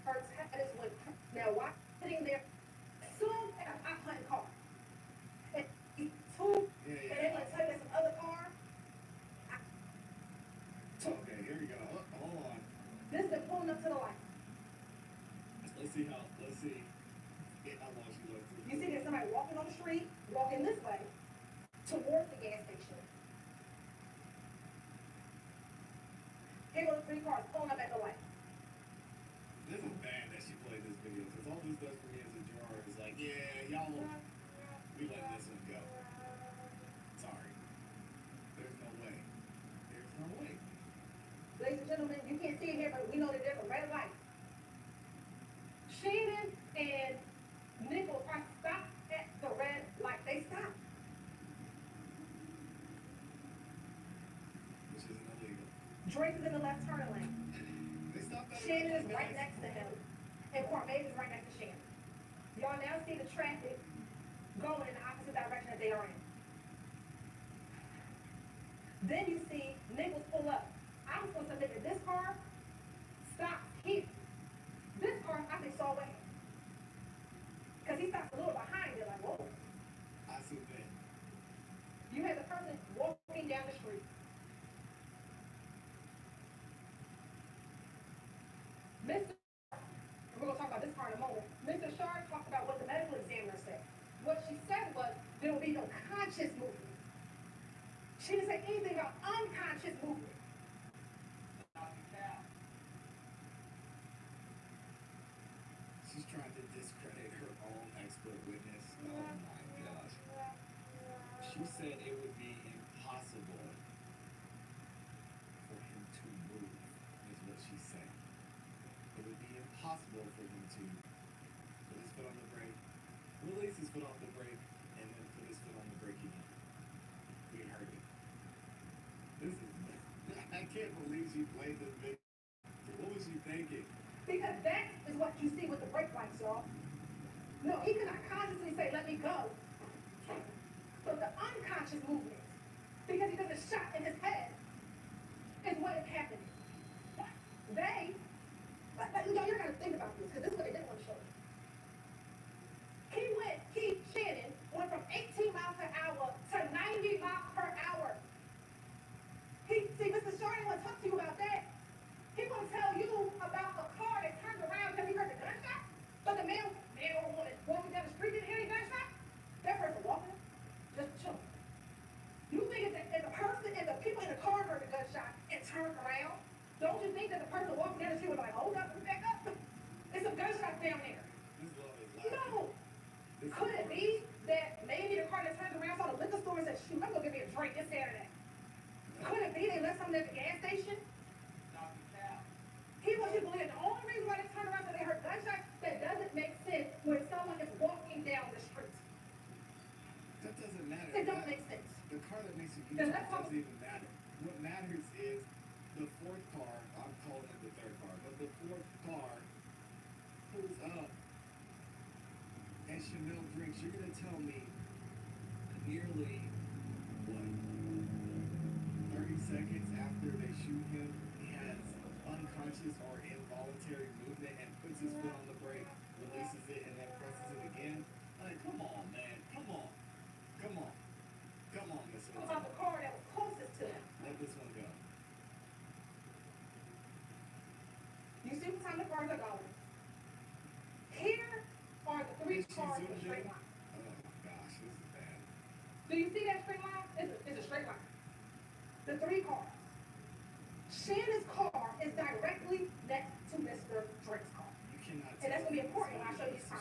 Her status went, now why sitting there, soon as I couldn't call. And he told, Yeah, and yeah. they're gonna tell you there's some other car. Okay, here we go. Hold on. This is pulling up to the light. Let's see how long she left. You see there's somebody walking on the street, walking this way, towards the gas station. Here go the 3 cars pulling up at the light. This is bad that she played this video, because all this does for me as a juror is like, yeah, y'all, we letting this one go. Sorry. There's no way. There's no way. Ladies and gentlemen, you can't see it here, but we know that there's a red light. Shannon and Nichols are stopped at the red light. They stopped. Which isn't illegal. Drake is in the left turn lane. They stopped at a Shannon red is light, right guys. next to him, and Cormay is right next to Shannon. Y'all now see the traffic going in the opposite direction that they are in. Then you see Nichols pull up. I was supposed to look at this car the unconscious movement. She's trying to discredit her own expert witness. Oh my gosh. She said it would be impossible for him to move, is what she said. It would be impossible for him to put his foot on the brake, release his foot off the brake, and then put his foot on the brake again. We heard it. This is, I can't believe she played this video. What was she thinking? Because that is what you see with the brake lights, y'all. No, he cannot consciously say, let me go. But the unconscious movement, because he does a shot in his head, is what is happening. You're going to think about this, because this is what they didn't want to show you. Keith Shannon went from 18 miles per hour to 90 miles per hour. See, Mr. Shardy want to talk to you about that. He want to tell you about a car that turned around because he heard the gunshot, but the man walking down the street didn't hear any gunshot. That person walking, just chilling. You think if the people in the car heard the gunshot and turned around, don't you think that the person walking down the street was like, hold up, back up? There's some gunshots down there. No. Could it be that maybe the car that turned around saw the liquor store and said, shoot, I'm going to get me a drink this Saturday? Could it be they left something at the gas station? He wants you to believe the only reason why they turned around so they heard gunshots, that doesn't make sense when someone is walking down the street. That doesn't matter. It don't make sense. The car that makes a U-turn doesn't even matter. What matters is the fourth car, I'm calling it the third car, but the fourth car pulls up and Chanel drinks. You're going to tell me nearly, what, 30 seconds after they shoot him, he has unconscious or involuntary movement and puts his foot on the brake, releases it, and then presses it again? Like, come on, man. Come on. Come on. Come on, Miss Wilson. About the car that was closest to him. Let this one go. You see what time the cars are going. Here are the three cars in a straight line. Oh gosh, this is bad. Do you see that straight line? It's a straight line. The three cars. Shannon's car is directly next to Mr. Drake's car. You cannot. And that's going to be important when I show you his time.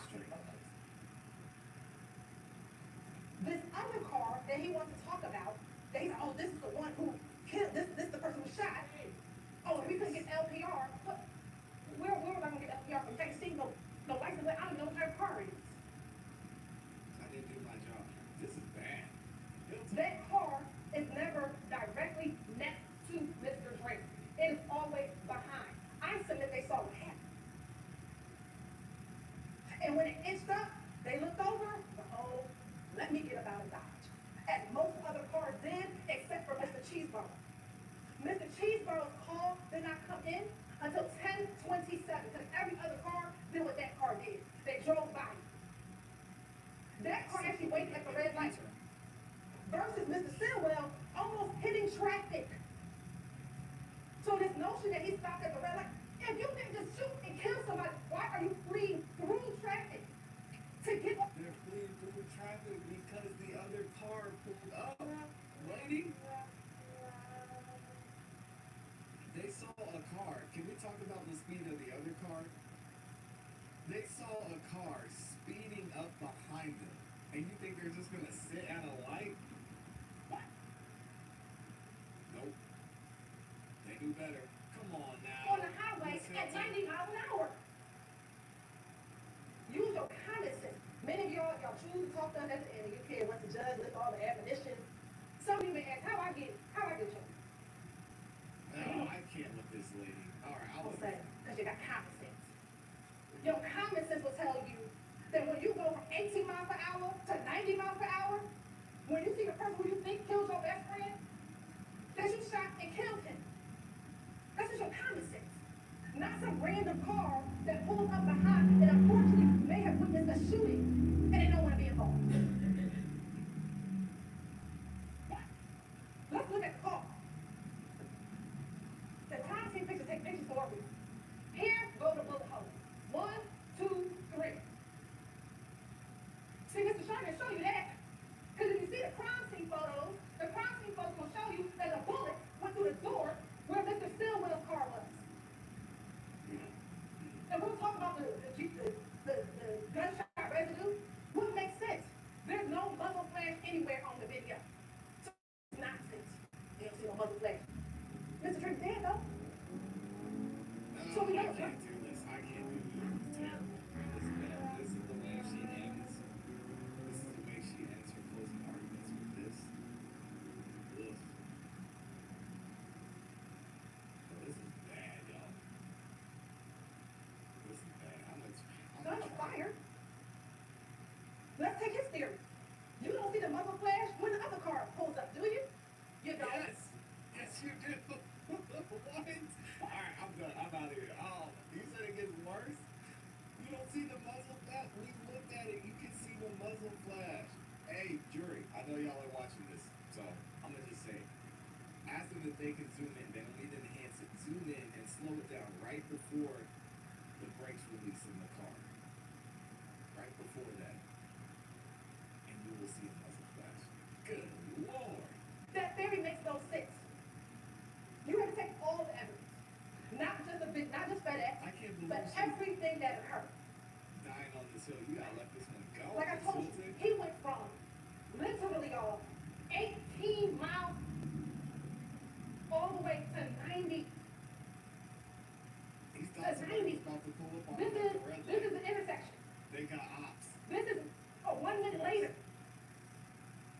This other car that he wants to talk about, that he's like, oh, this is the one who killed, this is the person who shot. Oh, and we couldn't get LPR. What? Where was I going to get LPR from? Can't see no license plate. I don't know what type of car it is. I didn't do my job. This is bad. That car is never directly next to Mr. Drake. It is always behind. I submit they saw what happened. And when it inched up, they looked over, let me get about a Dodge. As most other cars did, except for Mr. Cheeseborough. Mr. Cheeseborough's call did not come in until 10:27, because every other car did what that car did. They drove by. That car actually waited at the red light. Versus Mr. Stilwell almost hitting traffic. So this notion that he stopped at the red light, if you didn't just shoot and kill somebody, why are you fleeing through traffic? To get up? They're fleeing through traffic because the other car pulled up. Lady? They saw a car. Can we talk about the speed of the other car? They saw a car speeding up behind them. And you think they're just going to sit at a light? Nope. They knew better. Come on now. On the highway at 90 miles an hour. Use your common sense. Many of y'all choose to talk to us at the end, and you can't let the judge list all the admonitions. Some of you may ask, how I get you? No, I can't with this lady. All right, I'll say, because you got common sense. Your common sense will tell you that when you go from 18 miles per hour to 90 miles per hour, when you see the person who you think killed your best friend, that you shot and killed him. That's just your common sense. Not some random car that pulls up behind and unfortunately may have witnessed a shooting and they don't want to be involved. Let's look at the car. The time take pictures for a reason. Here go the bullet holes. 1, 2, 3. See, Mr. Sharman show you that. Because if you see the crime scene photo, if they can zoom in. They don't need to enhance it. Zoom in and slow it down right before the brakes release in the car. Right before that. And you will see a muzzle flash. Good Lord. That theory makes no sense. You have to take all the evidence, not just FedEx, I can't believe but she everything that occurred. dying on this hill. You gotta let this one go. Like I told you, he went from literally y'all 18 miles all the way to 90. He thought somebody was about to pull up on him at the red light. This is the intersection. They got ops. This is 1 minute later.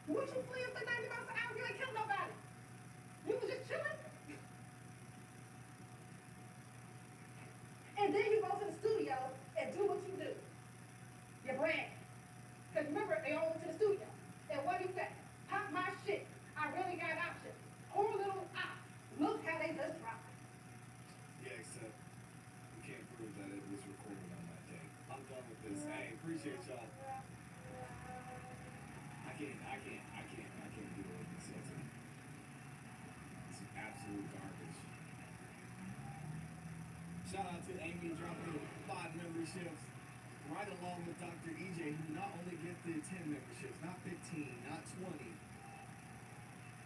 Would you flee up to 90 miles an hour? You ain't killed nobody. You was just chilling. And then you go to the studio and do what you do. You brag. Because remember, they all went to the studio. And what do you say? Pop my shit. I really got options. Poor little op. Look how they just dropped it. Yeah, except we can't prove that it was recorded on that day. I'm done with this. Hey, appreciate y'all. I can't do it with this Hilton. This is absolute garbage. Shout out to Amy dropping 5 memberships. Right along with Dr. EJ, who not only gets the 10 memberships, not 15, not 20,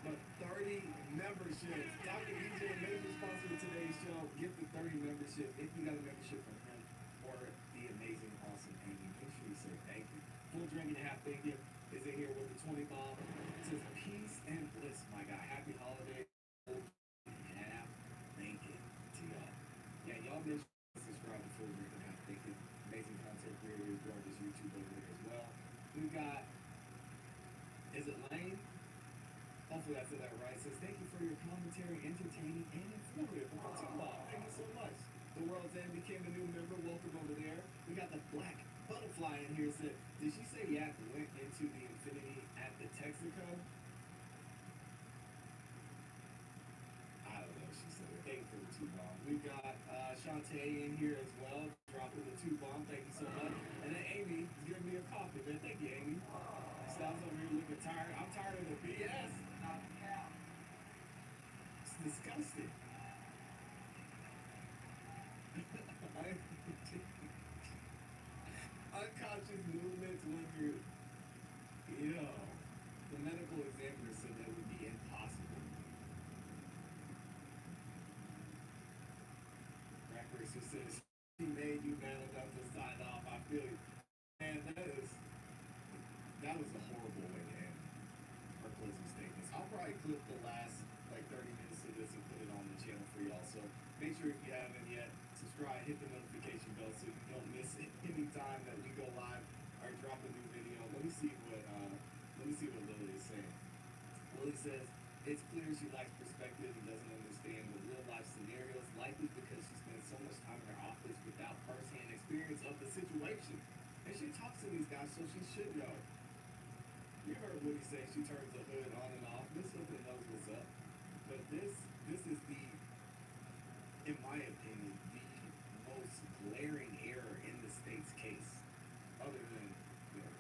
but 30 memberships. Dr. EJ, major sponsor of today's show. Get the 30 membership if you got a membership from him or the amazing, awesome Amy. Make sure you say thank you. Full Drink and a Half Bacon is in here with the 20 bomb. It says peace and bliss, my guy. Happy holiday. Full Drink and a Half Bacon to y'all. Yeah, y'all make sure to subscribe to Full Drink and a Half Bacon. Amazing content creators, growing this YouTube over there as well. We've got, is it Lane? Hopefully I said that right. It says, thank you for your commentary, entertaining, and informative. Thank you so much. The World's End became a new member. Welcome over there. We got the Black Butterfly in here. Said, did she say Yak went into the Infinity at the Texaco? I don't know. She said, thank you for the 2 bomb. We've got Shantae in here as well, dropping the 2 bomb. Thank you so much. And then Amy is giving me a coffee, man. Thank you, Amy. Sounds over here looking tired. I'm tired of the BS. It's disgusting. Unconscious movements when you're, the medical examiner said that would be impossible. Rack Racer says, he made you man enough to sign off. I feel you. Man, that was a horrible way to end our closing statements. I'll probably clip the last 30 minutes of this and put it on the channel for y'all. So make sure if you haven't yet, subscribe, hit the notification bell so you don't miss it any time that we go live or drop a new video. Let me see what Lily is saying. Lily says, it's clear she lacks perspective and doesn't understand the real life scenarios, likely because she spends so much time in her office without first-hand experience of the situation. And she talks to these guys, so she should know. You heard Woody say she turns the hood on and off. Miss Hilton knows what's up. But this is in my opinion, the most glaring error in the state's case, other than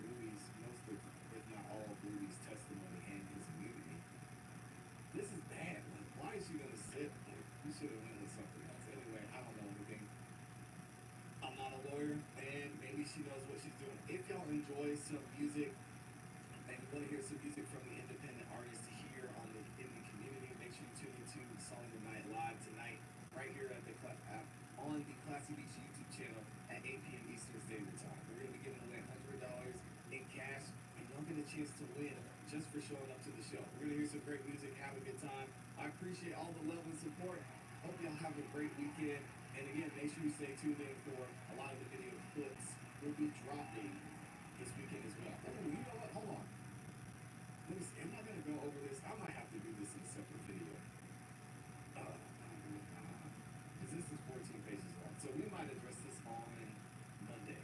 Rudy's, most of, if not all of Rudy's testimony and his immunity. This is bad. Like, why is she gonna sit? Like, we should have went with something else. Anyway, I don't know anything. I'm not a lawyer, and maybe she knows what she's doing. If y'all enjoy some music, and you want to hear some music from the independent artists here in the community, make sure you tune into Song of the Night live tonight, right here at on the Classy Beach YouTube channel at 8 p.m. Eastern Standard Time. We're going to be giving away $100 in cash, and you'll get a chance to win just for showing up to the show. We're going to hear some great music, have a good time. I appreciate all the love and support. Hope y'all have a great weekend. And again, make sure you stay tuned in for a lot of the video clips we'll be dropping this weekend as well. Oh, you know what? Hold on. Let me see. Am I going to go over this? I might have to do this in a separate video. Because this is 14 pages long. So we might address this on Monday.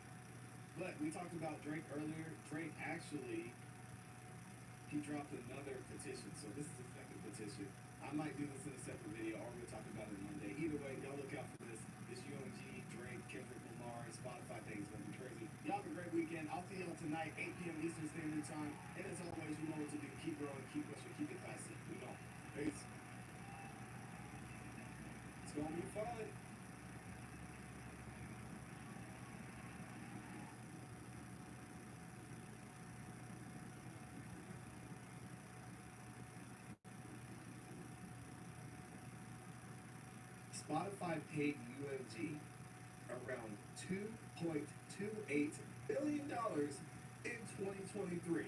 But we talked about Drake earlier. Drake actually, he dropped another petition. So this is the second petition. I might do this in a separate video, or we'll talk about it Monday. Either way, y'all look out for this. This UMG, Drake, Kendrick Lamar, and Spotify thing is going to be crazy. Y'all have a great weekend. I'll see y'all tonight, 8 p.m. Eastern Standard Time. And as always, you know what to do. Keep growing, keep pushing, keep it classy. We know. Peace. Spotify paid UMG around $2.28 billion in 2023.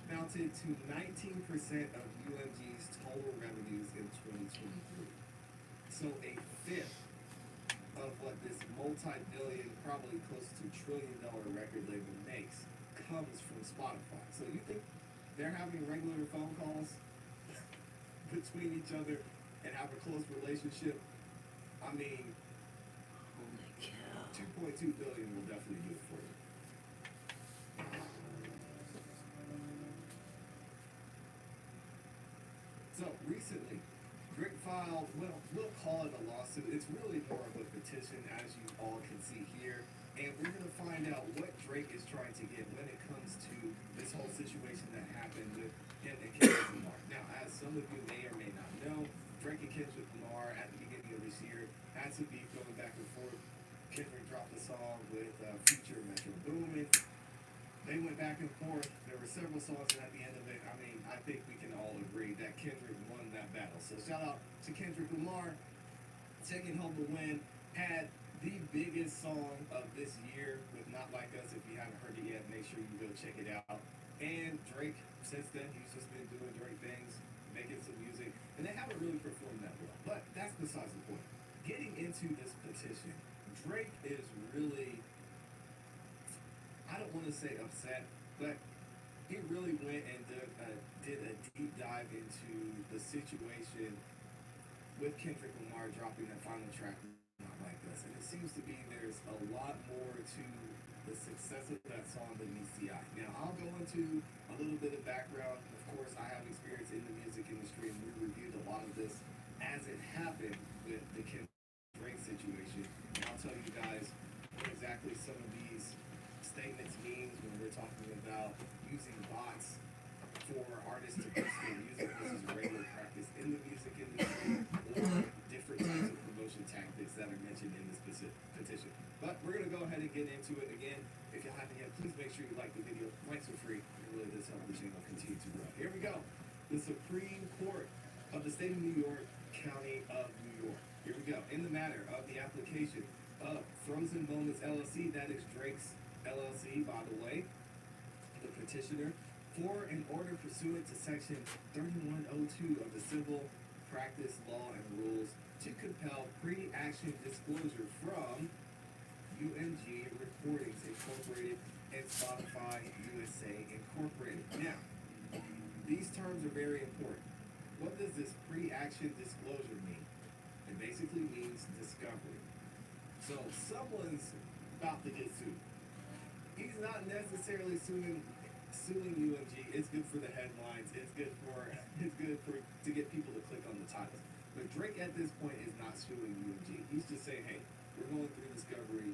Mounted to 19% of UMG's total revenues in 2023. So a fifth of what this multi-billion, probably close to $1 trillion record label makes comes from Spotify. So you think they're having regular phone calls between each other and have a close relationship? I mean, Holy cow. 2.2 billion will definitely do it for you. So recently, Drake filed, well, we'll call it a lawsuit. It's really more of a petition, as you all can see here. And we're going to find out what Drake is trying to get when it comes to this whole situation that happened with him and Kendrick Lamar. Now, as some of you may or may not know, Drake and Kendrick Lamar at the beginning of this year had some beef going back and forth. Kendrick dropped a song with Future Metro Boomin. They went back and forth. There were several songs, and at the end of it, I mean, I think we can all agree that Kendrick won that battle. So shout out to Kendrick Lamar, taking home the win. Had the biggest song of this year with Not Like Us. If you haven't heard it yet, make sure you go check it out. And Drake, since then, he's just been doing Drake things, making some music, and they haven't really performed that well. But that's besides the point. Getting into this petition, Drake is really, I don't want to say upset, but he really went and did a deep dive into the situation with Kendrick Lamar dropping that final track, Not Like Us. And it seems to be there's a lot more to the success of that song than meets the eye. Now, I'll go into a little bit of background. Of course, I have experience in the music industry, and we reviewed a lot of this as it happened with the Kendrick Drake situation. And I'll tell you guys what exactly some of these statements means when we're talking about using bots for artists to boost their music versus regular practice in the music industry, or different types of promotion tactics that are mentioned in this petition. But we're going to go ahead and get into it again. If you haven't yet, please make sure you like the video. Likes are free. It really does help the channel continue to grow. Here we go. The Supreme Court of the State of New York, County of New York. Here we go. In the matter of the application of Frozen Moments LLC, that is Drake's LLC, by the way, the petitioner, for an order pursuant to Section 3102 of the Civil Practice Law and Rules to compel pre-action disclosure from UMG Recordings Incorporated and Spotify USA Incorporated. Now, these terms are very important. What does this pre-action disclosure mean? It basically means discovery. So someone's about to get sued. He's not necessarily suing UMG. It's good for the headlines. It's good for to get people to click on the titles. But Drake at this point is not suing UMG. He's just saying, hey, we're going through discovery.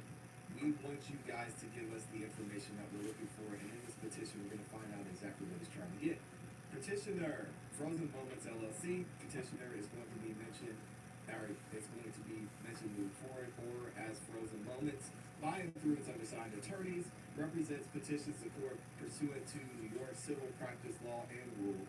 We want you guys to give us the information that we're looking for, and in this petition, we're going to find out exactly what he's trying to get. Petitioner, Frozen Moments LLC. Petitioner is going to be mentioned, or it's going to be mentioned moving forward, or as Frozen Moments, by and through its undersigned attorneys, represents petitions to court pursuant to New York Civil Practice Law and Rule,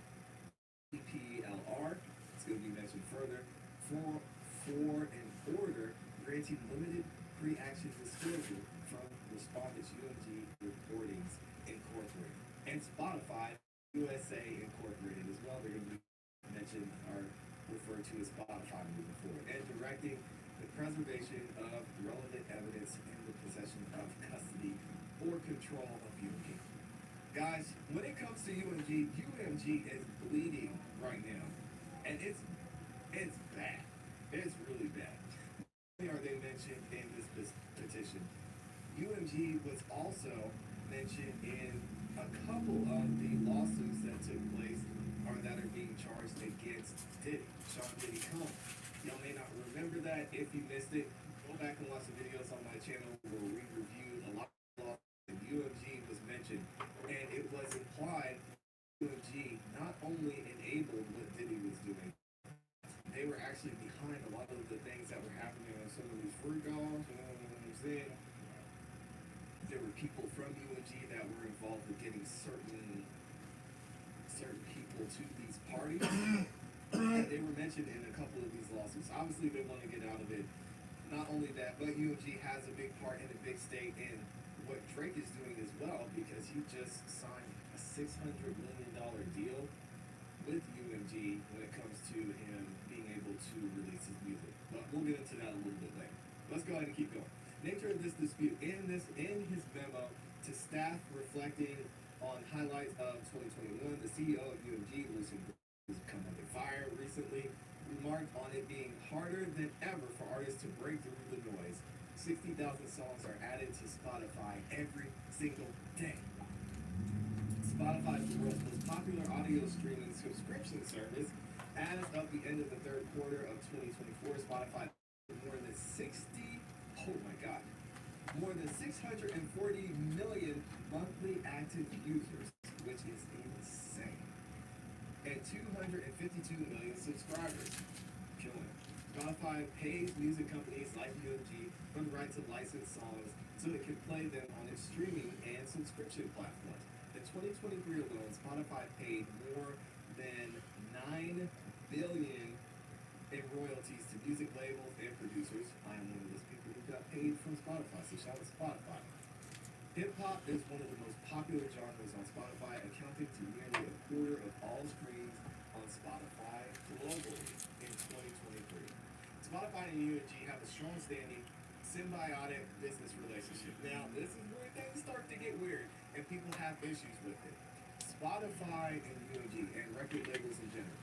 EPLR. It's going to be mentioned further, for an order granting limited pre-action disclosure from respondents UMG Recordings Incorporated and Spotify USA Incorporated as well. They're going to be mentioned or referred to as Spotify moving forward, and directing the preservation of relevant evidence in the possession of custody or control of UMG. Guys, when it comes to UMG is bleeding right now, and it's bad. It's really bad. Not only are they mentioned in this petition, UMG was also mentioned in a couple of the lawsuits that took place or that are being charged against Diddy, Sean Diddy Combs. Y'all may not remember that. If you missed it, go back and watch the videos on my channel where we reviewed a lot of lawsuits and UMG was mentioned, and it was implied UMG not only enabled what Diddy was doing, they were actually behind a lot of the things that were happening on some of these fruit dogs. You know what I'm saying? There were people from UMG that were involved with getting certain people to these parties. And they were mentioned in a couple of these lawsuits. Obviously, they want to get out of it. Not only that, but UMG has a big part in a big stake in what Drake is doing as well, because he just signed a $600 million deal with UMG when it comes to him being able to release his music. But we'll get into that a little bit later. Let's go ahead and keep going. Nature of this dispute. In his memo to staff reflecting on highlights of 2021, the CEO of UMG, Lucian, who's come under fire recently, remarked on it being harder than ever for artists to break through the noise. 60,000 songs are added to Spotify every single day. Spotify is the world's most popular audio streaming subscription service. As of the end of the third quarter of 2024, Spotify had more than 640 million monthly active users, which is insane, and 252 million subscribers. Killing it. Spotify pays music companies like UMG for the right to license songs so it can play them on its streaming and subscription platforms. In 2023 alone, Spotify paid more than $9 billion in royalties to music labels and producers. I am one of those people who got paid from Spotify, so shout out to Spotify. Hip-hop is one of the most popular genres on Spotify, accounting to nearly a quarter of all streams on Spotify globally in 2023. Spotify and UMG have a strong standing, symbiotic business relationship. Now, this is where things start to get weird, and people have issues with it. Spotify and UMG, and record labels in general,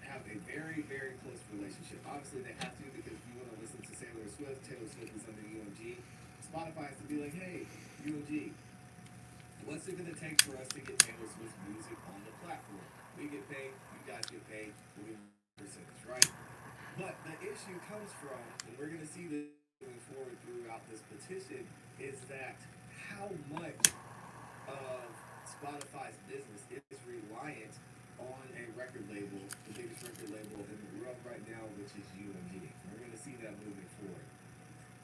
have a very, very close relationship. Obviously, they have to, because if you want to listen to Taylor Swift is under UMG. Spotify has to be like, hey, UMG, what's it going to take for us to get Taylor Swift's music on the platform? We get paid, you guys get paid, we'll get a percentage, right? But the issue comes from, and we're going to see this moving forward throughout this petition, is that how much of Spotify's business is reliant on a record label, the biggest record label in the world right now, which is UMG. We're going to see that moving forward.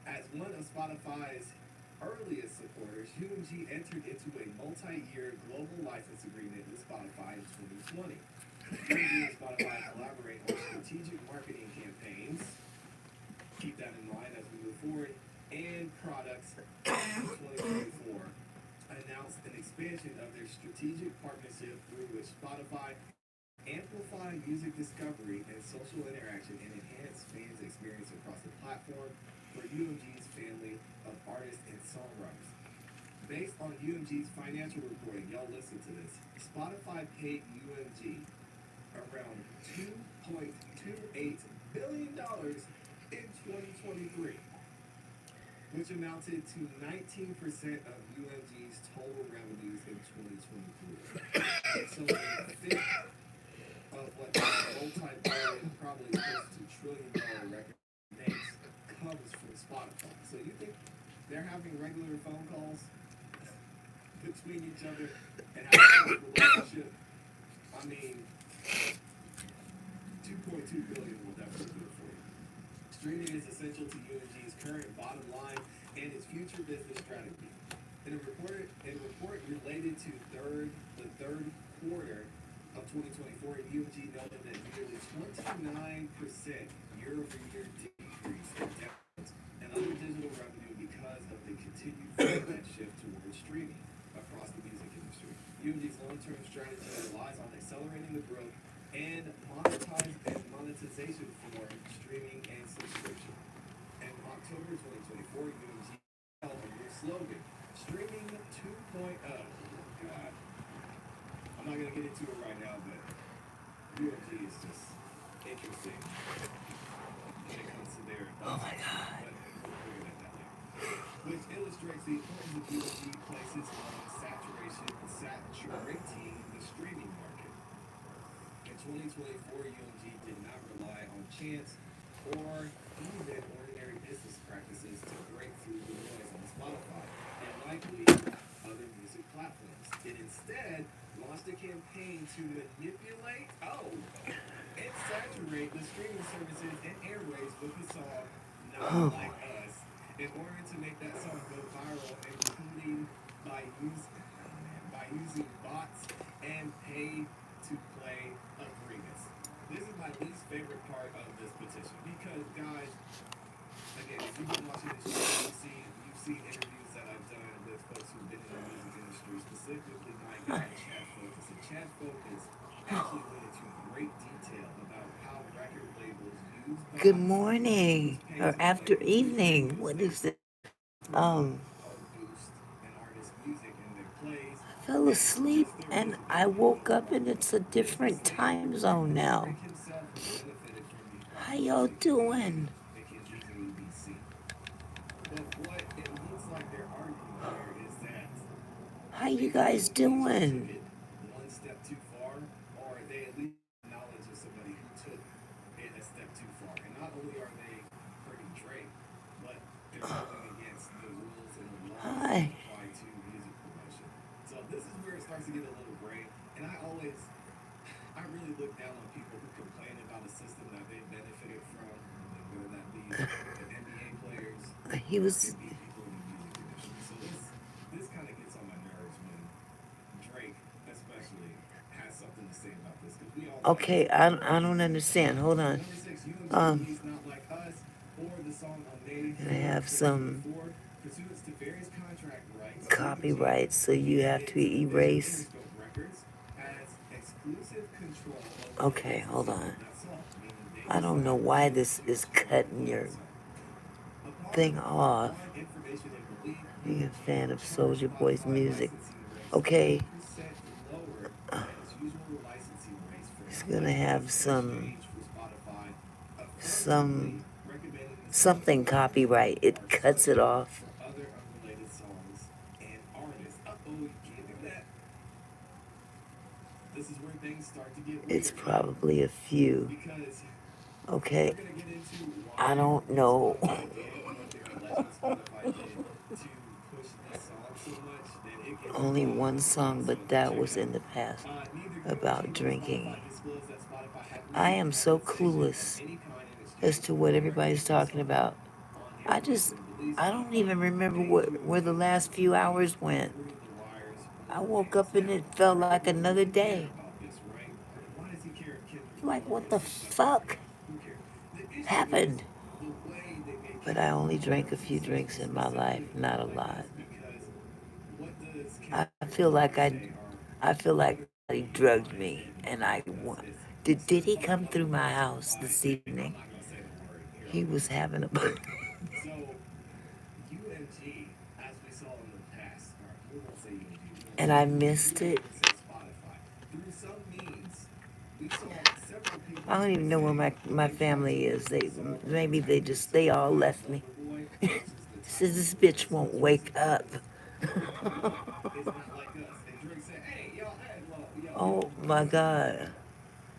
As one of Spotify's earliest supporters, UMG entered into a multi-year global license agreement with Spotify in 2020. UMG and Spotify collaborate on strategic marketing campaigns, keep that in mind as we move forward, and products. In 2024 announced an expansion of their strategic partnership through which Spotify amplify music discovery and social interaction and enhance fans' experience across the platform for UMG's family of artists and songwriters. Based on UMG's financial reporting, y'all listen to this, Spotify paid UMG around $2.28 billion in 2023, which amounted to 19% of UMG's total revenues in 2023. So a fifth of what the multi-billion, probably close to trillion-dollar record makes comes from Spotify. So you think they're having regular phone calls between each other and having a relationship? I mean, 2.2 billion will definitely do it for you. Streaming is essential to UMG's current bottom line and its future business strategy. In a report related to the third quarter of 2024, UMG noted that nearly 29% year-over-year decrease in downloads and other digital long-term strategy relies on accelerating the growth and monetization for streaming and subscription. In October 2024, UMG held a new slogan, Streaming 2.0. God, I'm not gonna get into it right now, but UMG is just interesting when it comes to their Oh my God. but we'll get at that later. Which illustrates the importance of UMG places on saturating the streaming market. In 2024, UMG did not rely on chance or even ordinary business practices to break through the noise on Spotify and likely other music platforms. It instead launched a campaign to manipulate, and saturate the streaming services and airwaves with the song Not Oh, Like Us in order to make that song go viral, including by using bots and pay to play agreements. This is my least favorite part of this petition because, guys, again, if you've been watching this show, you've seen interviews that I've done with folks who've been in the music industry, specifically my guy Chad Focus. And Chad Focus actually went into great detail about how record labels use good bots and use morning pay or to play after to evening. boost What their is it? promote or boost an artist's music and their plays I fell and asleep just their and I visibility on the woke up and platform. it's a It is to different say time zone now. Drake himself has benefited from these How bots y'all because doing? they can easily be seen. But what it looks like they're arguing here is that How you they guys either doing? took it one step too far, or they at least have knowledge of somebody who took it a step too far. And not only are they hurting Drake, but they're going against the rules and the laws that Hi. apply to music promotion. So this is where it starts to get a little gray. And I really look down on people who complain about a system that they benefited from, whether that be the NBA players, He or it was be people in the music industry. So this kind of gets on my nerves when Drake, especially, has something to say about this because we all know okay. he's a I don't racist. understand. Hold on. Number six, UMG Um, released Not Like Us or the song on May and I 4th, have some 2024. Pursuant to various contract rights, UMG copyright, so you via have to its division erase. Interscope Records has exclusive control over the Okay, hold licensing on. of that song, meaning they I don't know decide why when this and is where to cutting play your that song. thing off. Upon information and belief, Being a UMG fan of charged Soldier Boy's Spotify music. licensing rates Okay, 30% lower than its usual licensing rates for it's Not gonna Like Us, have in exchange for Spotify some affirmatively recommending the song something to users copyright. who It are cuts it searching off. for other unrelated songs and artists. You can't do that. This is where things start to get It's weird, y'all, probably a few. because Okay, we're gonna get into I why don't know. Spotify did what they're alleging Spotify did to push this song so much that it gets Only blocked one on song, but songs they that check was out. in the past Neither about UMG nor drinking. Spotify disclosed that Spotify had I received am so compensation of clueless any kind in as exchange to for what the everybody's recognition of the talking song. about. On I information and beliefs, don't even remember made where the UMG last few hours went. through the wires I more woke bands. up and Now, it felt like record labels, another they care day. about this, right? Why does he care if Kendrick Like, Lamar what is the successful? fuck Who cares? The issue is happened? the way they make But I Kendrick only Lamar drank a few successful, drinks in my life, specifically with not Not a Like lot. Us, because what does I Kendrick feel Lamar like say are I feel like somebody literally drugged lines me, in and Not I Like Us? want. It's he Did he starts come talking through about the my world house supply. this I'm evening? not gonna say the word here He on was this. having a. So UMG, as we saw in the past, or we won't say UMG, we won't And say I UMG, missed we won't it. even say Spotify. Through some means, we saw several people I don't even know where say my they tried to family is. use They this song or maybe tap this they song all by left me. Lover Boy, which is the Says title this of the bitch won't song's wake music, up. because the hook is not like us. And Drake said, "Hey, y'all, hey, well, Oh my God.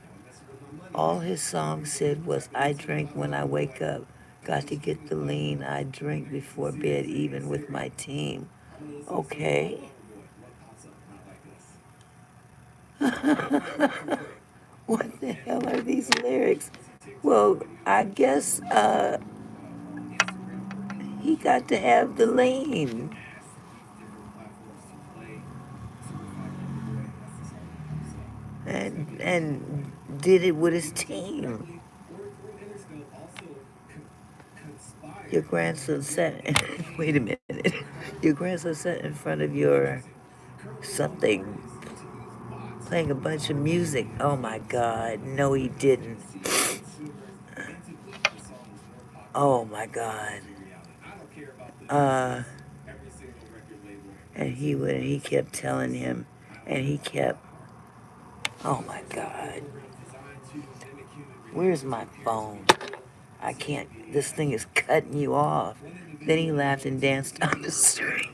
y'all messing with my money All now." his He songs said, "I'm said was, tapping I into drink my when I Lover wake Boy up. on Got the to get streaming the lean. platforms, I and drink they're using before Siri bed, saying, "Hey even with Siri, my team." I'm gonna listen to something called Okay. Lover Boy." What pops up? Not like us. That's not good for Drake. What the And hell are these what lyrics? you see TikTok Well, I videos of guess Instagram where people will he share got to their have the songs and lean. ask these different platforms to play Certified Lover Boy, and that's the song that pops up. Executives of And Spotify, did it with his UMG team. directly or through Interscope, also Your conspired grandson to run a sat. Wait campaign a minute. to curb Your grandson sat in front of your interesting. Curb the song something. artists to use playing a bunch of music. Oh my God. No, he didn't. Oh my God. Uh, and he kept telling him, and he kept, oh my God. Where's my phone? I can't, this thing is cutting you off. Then he laughed and danced on the street.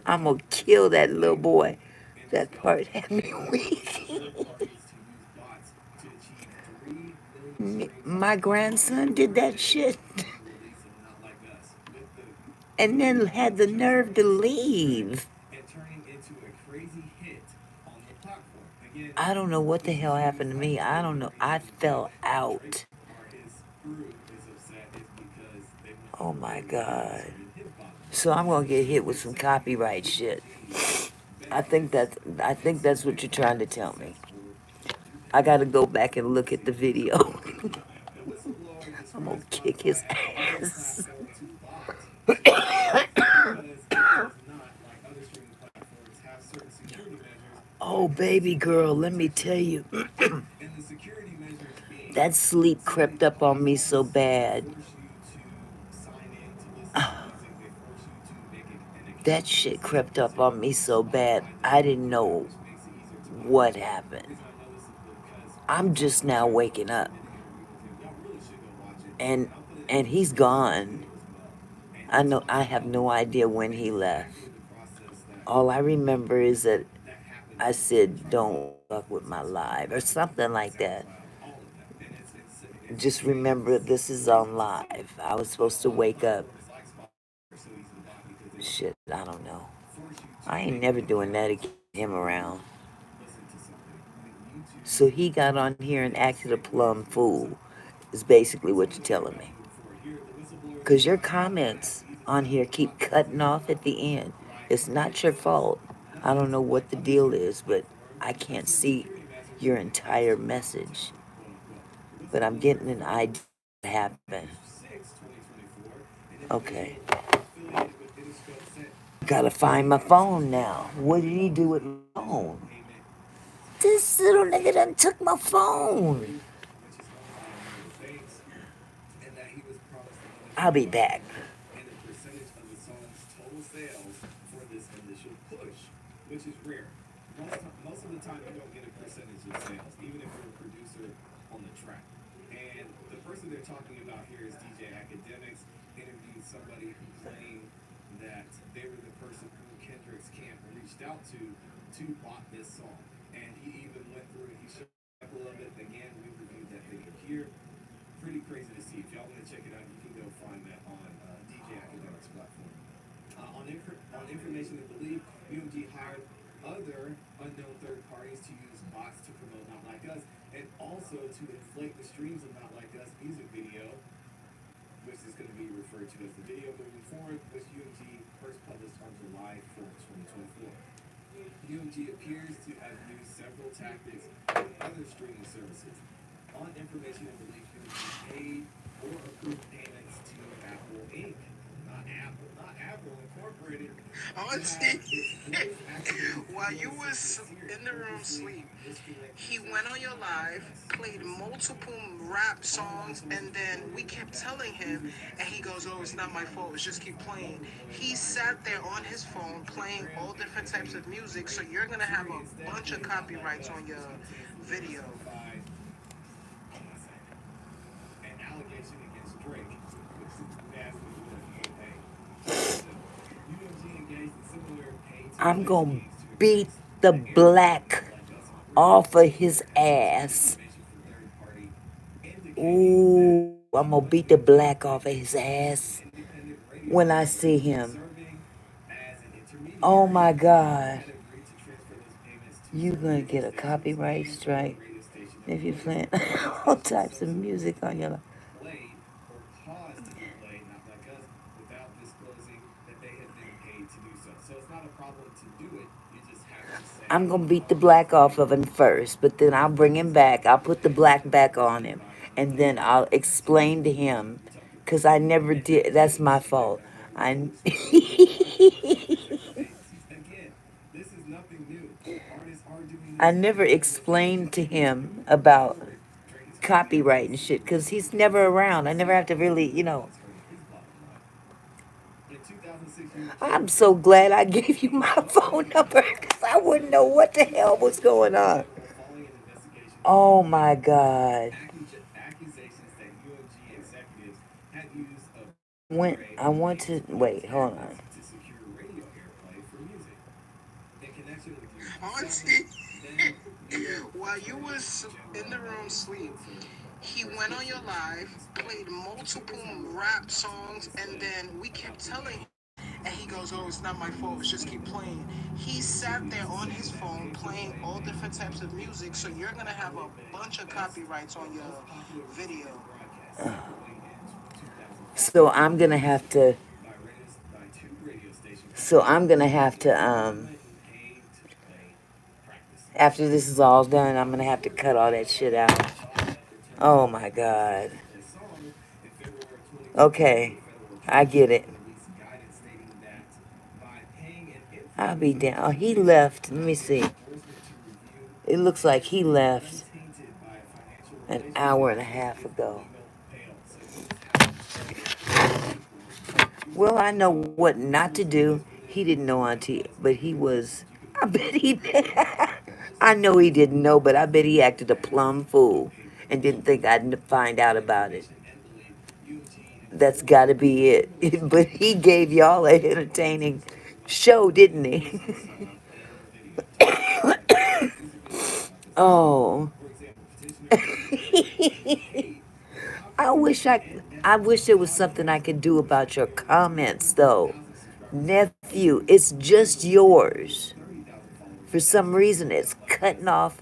I'm gonna kill that little boy. That part had me weak. My grandson did that shit and then had the nerve to leave. I don't know what the hell happened to me. I don't know. I fell out. Oh my God. So I'm gonna get hit with some copyright shit. I think that's what you're trying to tell me. I gotta go back and look at the video. I'm gonna kick his ass. Oh, baby girl, let me tell you. That sleep crept up on me so bad. That shit crept up on me so bad. I didn't know what happened. I'm just now waking up. And he's gone. I have no idea when he left. All I remember is that I said, "Don't fuck with my live," or something like that. Just remember this is on live. I was supposed to wake up. Shit, I don't know. I ain't never doing that again. Him around. So he got on here and acted a plum fool. Is basically what you're telling me. Because your comments on here keep cutting off at the end. It's not your fault. I don't know what the deal is, but I can't see your entire message. But I'm getting an idea what happened. Okay. Gotta find my phone now. What did he do with my phone? This little nigga done took my phone. I'll be back. Auntie, while you was in the room sleep, he went on your live, played multiple rap songs, and then we kept telling him, and he goes, "Oh, it's not my fault. It's just keep playing." He sat there on his phone playing all different types of music, so you're gonna have a bunch of copyrights on your video. I'm gonna beat the black off of his ass. Ooh, I'm gonna beat the black off of his ass when I see him. Oh my God. You gonna get a copyright strike if you playing all types of music on your life. I'm gonna beat the black off of him first, but then I'll bring him back. I'll put the black back on him, and then I'll explain to him, cause I never did. That's my fault. I. I never explained to him about copyright and shit because he's never around. I never have to really, I'm so glad I gave you my phone number because I wouldn't know what the hell was going on. Oh my God. I want to, wait, hold on. Auntie, while you was in the room sleep, he went on your live, played multiple rap songs, and then we kept telling him, and he goes, "Oh, it's not my fault. It's just keep playing." He sat there on his phone playing all different types of music, so you're gonna have a bunch of copyrights on your video. So I'm gonna have to. So I'm gonna have to. After this is all done, I'm gonna have to cut all that shit out. Oh my God. Okay, I get it. I'll be down. Oh, he left. Let me see. It looks like he left an hour and a half ago. Well, I know what not to do. He didn't know Auntie, but he was. I bet he did. I know he didn't know, but I bet he acted a plumb fool and didn't think I'd find out about it. That's got to be it. But he gave y'all an entertaining show, didn't he? Oh. I wish there was something I could do about your comments though. Nephew, it's just yours. For some reason it's cutting off.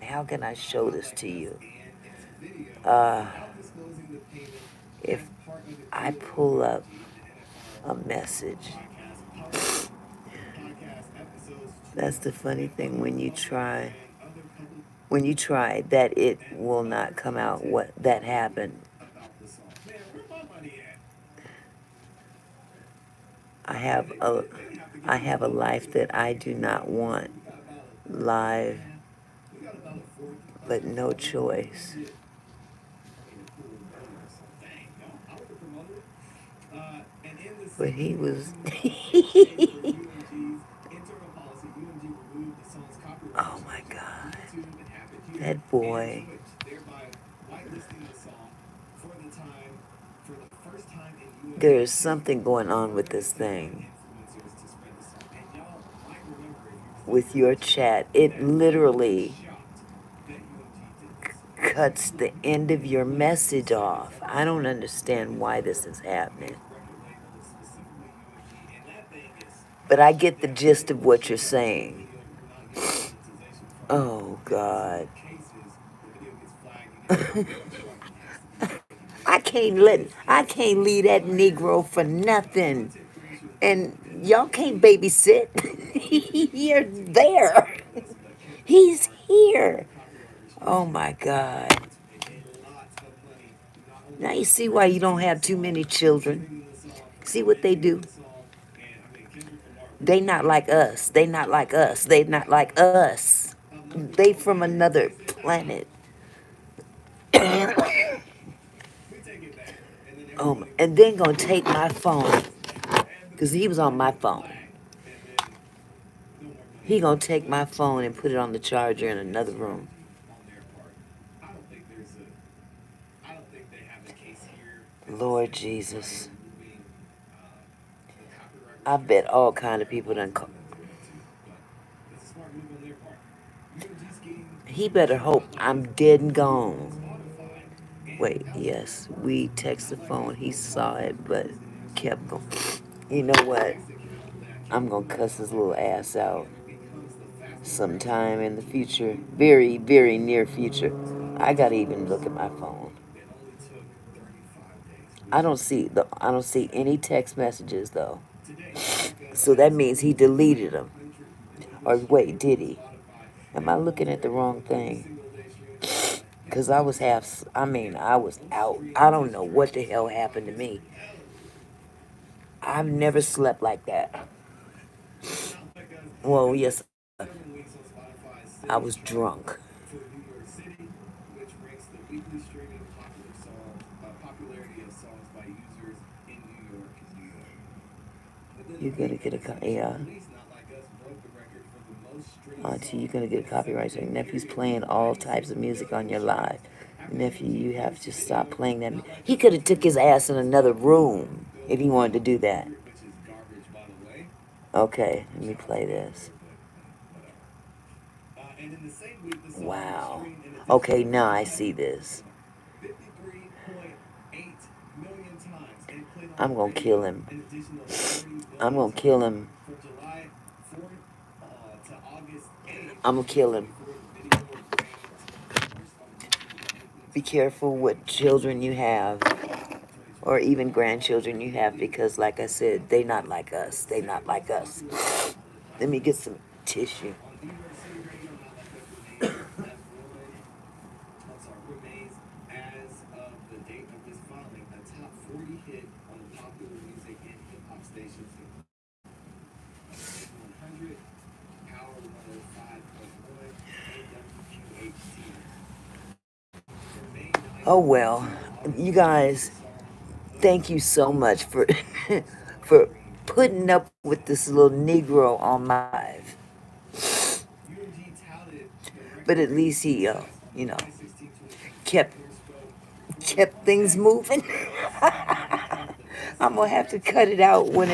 How can I show this to you? Uh if I pull up a message. That's the funny thing when you try that it will not come out what that happened. I have a I have a life that I do not want live, but no choice. But he was oh my God. That boy. There is something going on with this thing. With your chat. It literally cuts the end of your message off. I don't understand why this is happening. But I get the gist of what you're saying. Oh, God. I can't leave that Negro for nothing. And y'all can't babysit. You're there. He's here. Oh my God. Now you see why you don't have too many children. See what they do? They not like us. They not like us. They not like us. They from another planet. And then gonna take my phone. Cause he was on my phone. He gonna take my phone and put it on the charger in another room. Lord Jesus. I bet all kind of people done. He better hope I'm dead and gone. Wait, yes, we text the phone. He saw it, but kept going. You know what? I'm gonna cuss his little ass out sometime in the future. Very, very near future. I gotta even look at my phone. I don't see any text messages though. So that means he deleted them. Or wait, did he? Am I looking at the wrong thing? Because I was out. I don't know what the hell happened to me. I've never slept like that. Well, yes. I was drunk. to New York City, which ranks the weekly streaming popularity of songs by users in New York. Within a You're gonna week get of a its initial yeah. release, Not Like Us broke the record for the most streamed Auntie, you're song gonna get in a a copyright. So 7-day your nephew's period, playing with all 96 types of music on million your live. streams. After Nephew, making you have Kendrick's to stop video, playing that. Not Like He Us could have became took the his ass in fastest another selling album on room the if he wanted to Billboard do Hot that. 100, which is garbage, by the way. Okay, let me Shout out play to them this. there, but whatever. And in the same week, the song was Wow. streamed an additional Okay, now I see 53.8 this. million times and played on I'm the gonna kill radio him. an additional 30 I'm million gonna kill times. him. From July 4th to August 8th, I'm gonna kill him. 2024, the video ranked first on the YouTube weekly Be top careful what 100 children you have, or 2024. even grandchildren you have, because, like I said, they not like us. They not Second like most us. popular song on the Let me get platform. some tissue. On New York City radio, Not Like Us remains as of the date of this filing, a top 40 hit on the popular music and hip hop stations, including 100, Power 105.1, and WQHT. For May 9th, Oh well, to you August 8th, guys, the song thank you so much for for putting up with this little Negro on my live. UMG touted the But record's at least he, success on you know, July 16, 2024. kept Interscope reported kept on things X moving. that the song has become the I'm gonna best-selling have to rap cut song it out ever when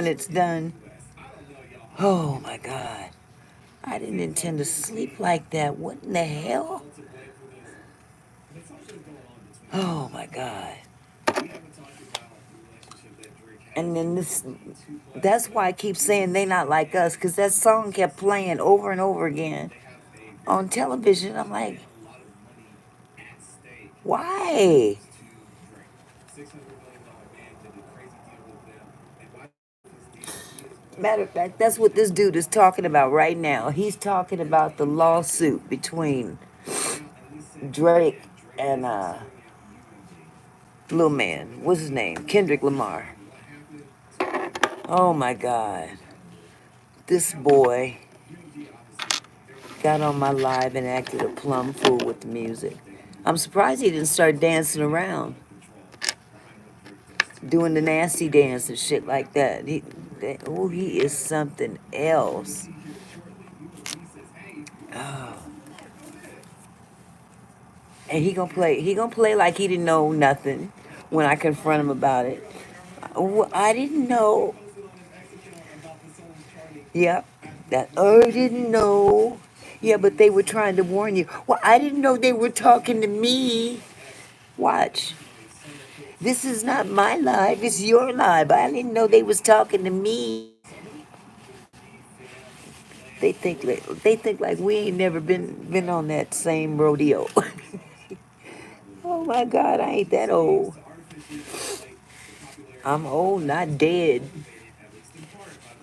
it's in the done. U.S. I don't know, y'all. I'm gonna Oh get my into this. God. I It didn't seems like intend to sleep UMG like that. What in the is not hell? alone to blame for this, but something's going on between the Oh two. my God. We haven't talked about the relationship that Drake has And then with this, UMG too much, that's but why I keep this is saying they not like us, significant because that in song kept social playing media. over and over again They have a very on close television. I'm relationship like, and a lot of money at stake when it why? comes to Drake. $600 million man did a crazy deal with them, and by the way, his deal, he is what Matter of the fact, that's what ownership this dude is talking about right now. He's talking about the lawsuit between now, and listen, Drake again, Drake and isn't suing UMG. Lil He's just Man. telling them What's that his he name? knows Kendrick Lamar. exactly what happened, so he can go Oh ahead my and settle God. those challenges. This However, boy UMG obviously they're gonna be got on fighting my for live and whatever acted a plum legal fool with the battles music. that they can do I'm surprised he didn't start because dancing they have a lot around, of control behind what Drake does too. doing the nasty dance and So shit we like have to that. wait for Oh, he is details something from else. UMG here shortly. UMG says, "Hey, if you want to Oh. play some more, go ahead." And he gonna play like he didn't know nothing when I confront him about it. Oh, I didn't know. He posted on his X account about the song charting Yep. at That number I two didn't in the know. US. Yeah, but they were trying to warn you. Well, I didn't know they were talking to me. Watch. This is not my life, it's your life. I didn't know they was talking to me. They think like we ain't never been on that same rodeo. Oh my God, I ain't that old. I'm old, not dead.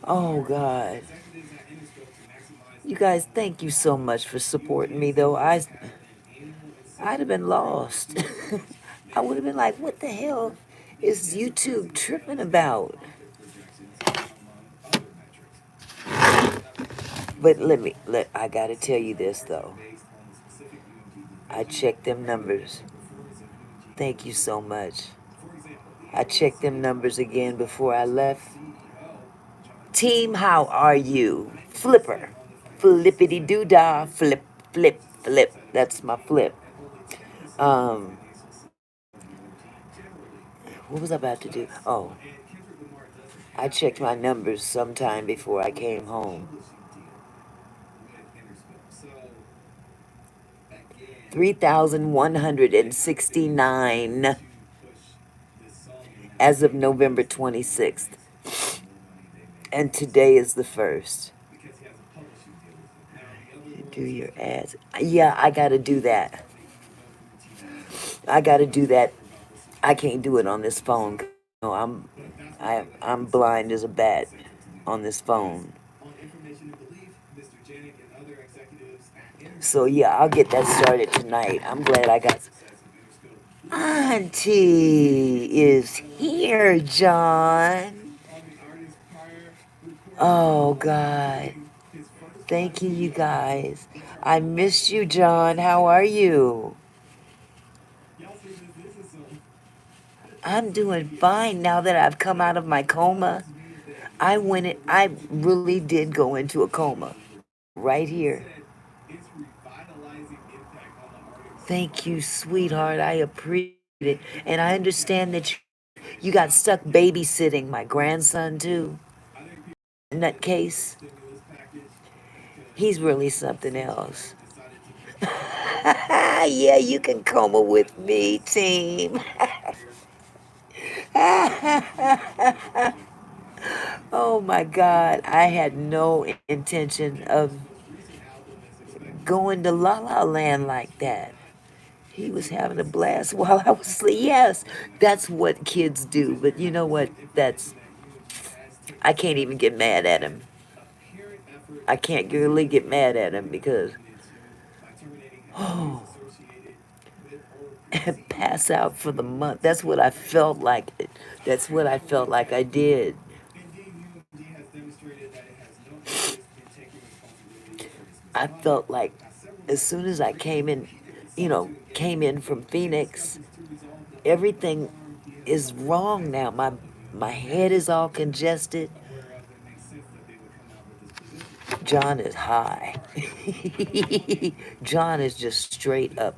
Oh God. You guys, thank you so much for supporting me though. I'd have been lost. I would have been like, what the hell is YouTube tripping about? But I gotta tell you this though. I checked them numbers. Thank you so much. I checked them numbers again before I left. Team, how are you? Flipper. Flippity doo dah. Flip, flip, flip. That's my flip. Um, what was I about to do? Oh, I checked my numbers sometime before I came home. 3,169 as of November 26th. And today is the 1st. Do your ads. Yeah, I gotta do that. I gotta do that. I can't do it on this phone. No, I'm blind as a bat on this phone. So yeah, I'll get that started tonight. I'm glad I got. Auntie is here, John. Oh God. Thank you, you guys. I missed you, John. How are you? Y'all see this? This is some. I'm doing fine now that I've come out of my coma. I really did go into a coma right here. Its revitalizing impact on the organs. Thank you, sweetheart. I appreciate it. And I understand that you got stuck babysitting my grandson too. I think people In that the case, stimulus package he's because really something else. CGO decided to make Yeah, you can coma with me, team. Oh my God, I had no intention of most recent album is expected going to La La Land like that. He was having a blast while I was asleep. Yes, that's what kids do. But you know what? That's I can't even get mad at him. apparent effort I can't really get mad at him because by terminating employees oh, associated with or perceived pass out for the month. That's what I felt like. That's what I felt like I did. indeed UMG has demonstrated that it has no interest in taking responsibility for its I misconduct. felt like As several as members soon of as the I breakthrough came in, repeatedly you sought to know, engage came in from in Phoenix, discussions to resolve the ongoing everything harm he has is suffered as wrong the now. My result of my UMG's head actions. is all congested. Whereas it makes sense that they would come out with this position. John is high. All right. I know we all need John is just straight up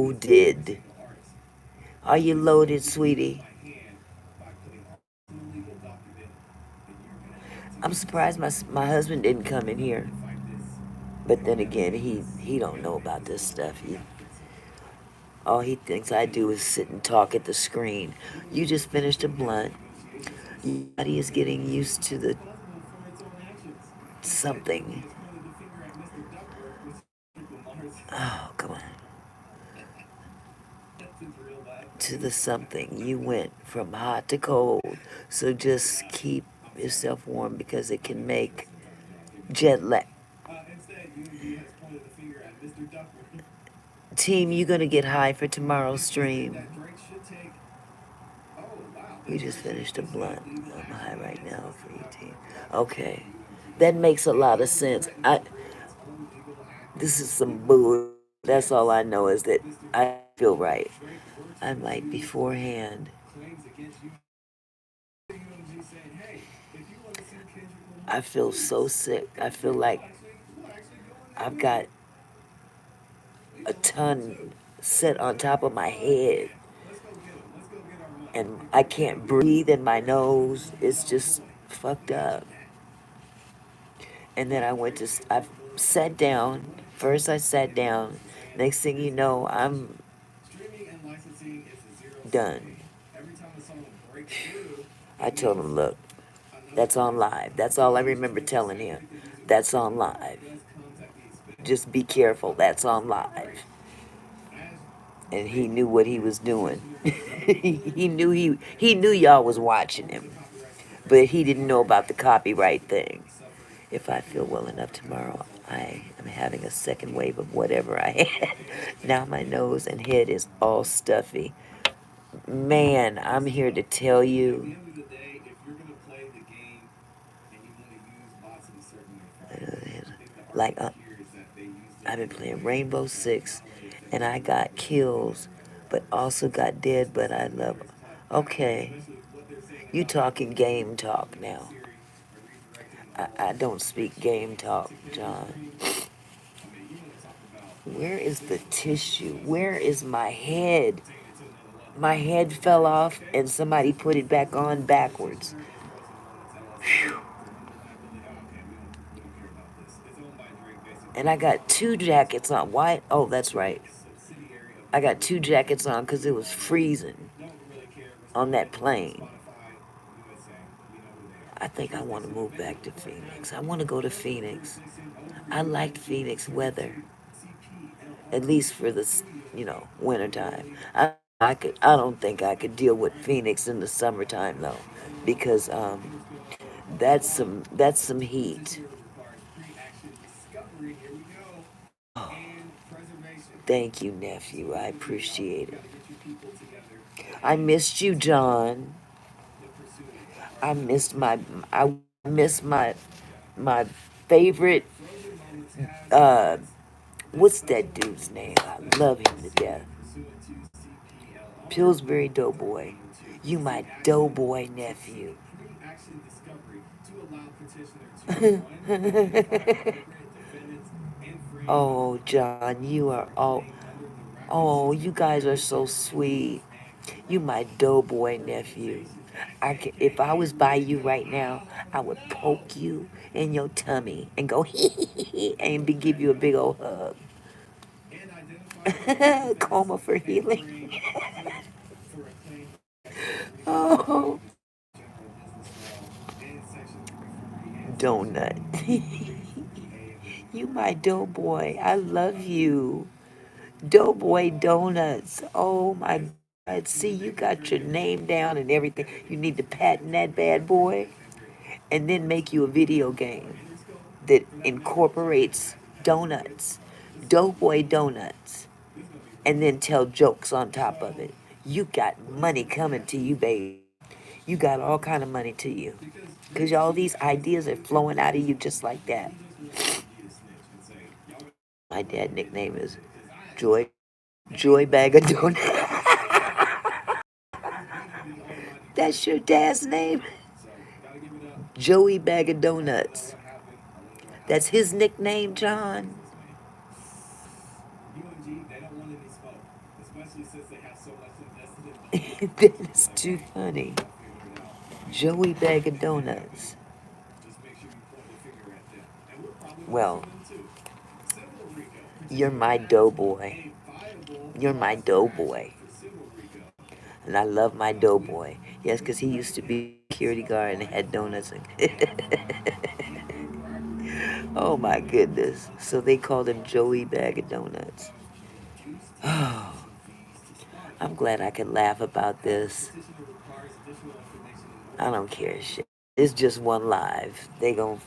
this is every loaded. single artist. Are you This is what loaded, you do sweetie? by hand by putting all in a legal document, and you're gonna have to I'm do this. surprised my husband didn't come in here. To fight this, But and we then have to again, make this. he We don't got to know make about this this legal. stuff. We got to fix it. All he thinks I do is sit and talk at the screen. You just finished a blunt. Negotiations with Your body is getting used to the responsible for its own actions. Instead, something. UMG has pointed the finger at Mr. Duckworth, which is Lamar's. Oh, come on. That's his real last To name. the something. You went from hot to cold. So just keep I'm sorry. yourself warm because it I can know it's make late sometimes, y'all. Give me a jet break. lag. Instead, UMG has pointed the finger at Mr. Duckworth, Team, you gonna get high for tomorrow's insisting stream. that Drake should take. Oh wow, We that just Drake should finished a blunt. instead legal I'm high action right against now Mr. for you, team. Duckworth from Okay. UMG, That makes a lot of making him sense. threaten to bring its own legal This is some legal bull. That's all I know is that Mr. I feel right. Drake were to I'm like pursue beforehand. claims against UMG saying, hey, if you want to sue Kendrick I Lamar, feel so please. sick. I feel like We'll actually go in there I've with got you. We a gonna sue ton too. set on top of my head Yeah, let's go get him. Let's go get our money. and I can't breathe in my nose. It's just fucked up. And then I went to, I sat down. First I sat down. Next thing you know, I'm Streaming and licensing is a zero-sum done. game. Every time a song breaks through, I it told means him, look, another that's on artist live. That's all I who wishes to remember make the telling same him. addictive music That's you on do live. does contact the expense Just be of careful. That's on Drake. live. As And he Drake knew what he was doing. petitioner Devin Miller He knew y'all was watching owns the him, copyrights to the but verses he didn't know about the copyright thing. suffered If I feel well enough tomorrow, I am having a second wave of whatever I had. Now my nose and head is all stuffy. Man, I'm here to tell at the you. end of the day, if you're gonna play the game and you want to use bots in a certain way, fine. I think the Like argument here is that they use them I've been in a playing way Rainbow that Six, invalidates them and as I an got individual and kills, as other but artists, also got dead. But I specifically love. for his platform, Okay, especially with what they're saying you about him talking game talk being now. Siri or redirecting I don't Drake's speak game streams talk, to Kendrick's John. streams. I mean, you want to talk about Where is the this is tissue? success. Where is my head? Taking it to another level. My head fell off, Okay, and somebody put it back on the backwards. petitioner is frozen on its LLC. Criminal liability. Oh, okay, we don't care about this. It's owned by Drake, And basically. I got two jackets on. Why? Oh, that's right. Subsidiary of I Warner got two Music. jackets on because it was freezing Don't really care. on that Responded plane. Spotify USA. We know who they are. I think I want to move back to Phoenix. I want to go to Phoenix. Jurisdiction over I liked UMG Phoenix according to weather, at CPLR least for this, Studios. winter time. I don't think I could deal with Phoenix in the summertime though, because that's some heat. Petitioner requires pre-action discovery. Here we go. Oh, And preservation. thank you, So nephew. I what do you do, y'all? appreciate You it. got to get your people together I and missed you, John. the pursuit of I art. missed my I miss my Yeah. my favorite Frozen moments uh, what's that dude's name? I love him to death. Pillsbury Doughboy. You my Doughboy nephew. Pre-action discovery to allow petitioner to one, identify appropriate defendants and frame Oh, John, you are all. Oh, you guys are so sweet. You my Doughboy nephew. If I was by you right now, I would poke you in your tummy and go and give you a big old hug. and identify appropriate defendants Coma for and healing. frame claim for a claim for action agreement Oh, under the general business law and section 340 and section donut. 340A of the New You York my Civil doughboy. Code. I love you. Doughboy Donuts. Oh my God. See, you got your name down and everything. You need to patent that bad boy and then make you a video game that incorporates donuts. Doughboy Donuts. And then tell jokes on top of it. You got money coming to you, baby. You got all kind of money to you. Because all these ideas are flowing out of you just like that. My dad nickname is Joy Joy Bag of Donuts. That's your dad's name? Joey Bag of Donuts. That's his nickname, John. UMG, they don't want any smoke, especially since they have so much invested in Donut. That is too Hey, funny. y'all figure it out. Joey Bag of Donuts. Just make sure you point the finger at them. And we're probably Well, watching them too. Civil RICO. you're Petitioner my has doughboy. a viable You're my cause of action doughboy. for civil RICO. And I love my doughboy. Yes, because he used to be a security guard and had donuts. And oh my goodness. So they called him Joey Bag of Donuts. Oh, I'm glad I could laugh about this. Petitioner requires additional information in I order don't care shit. It's just one live. They gonna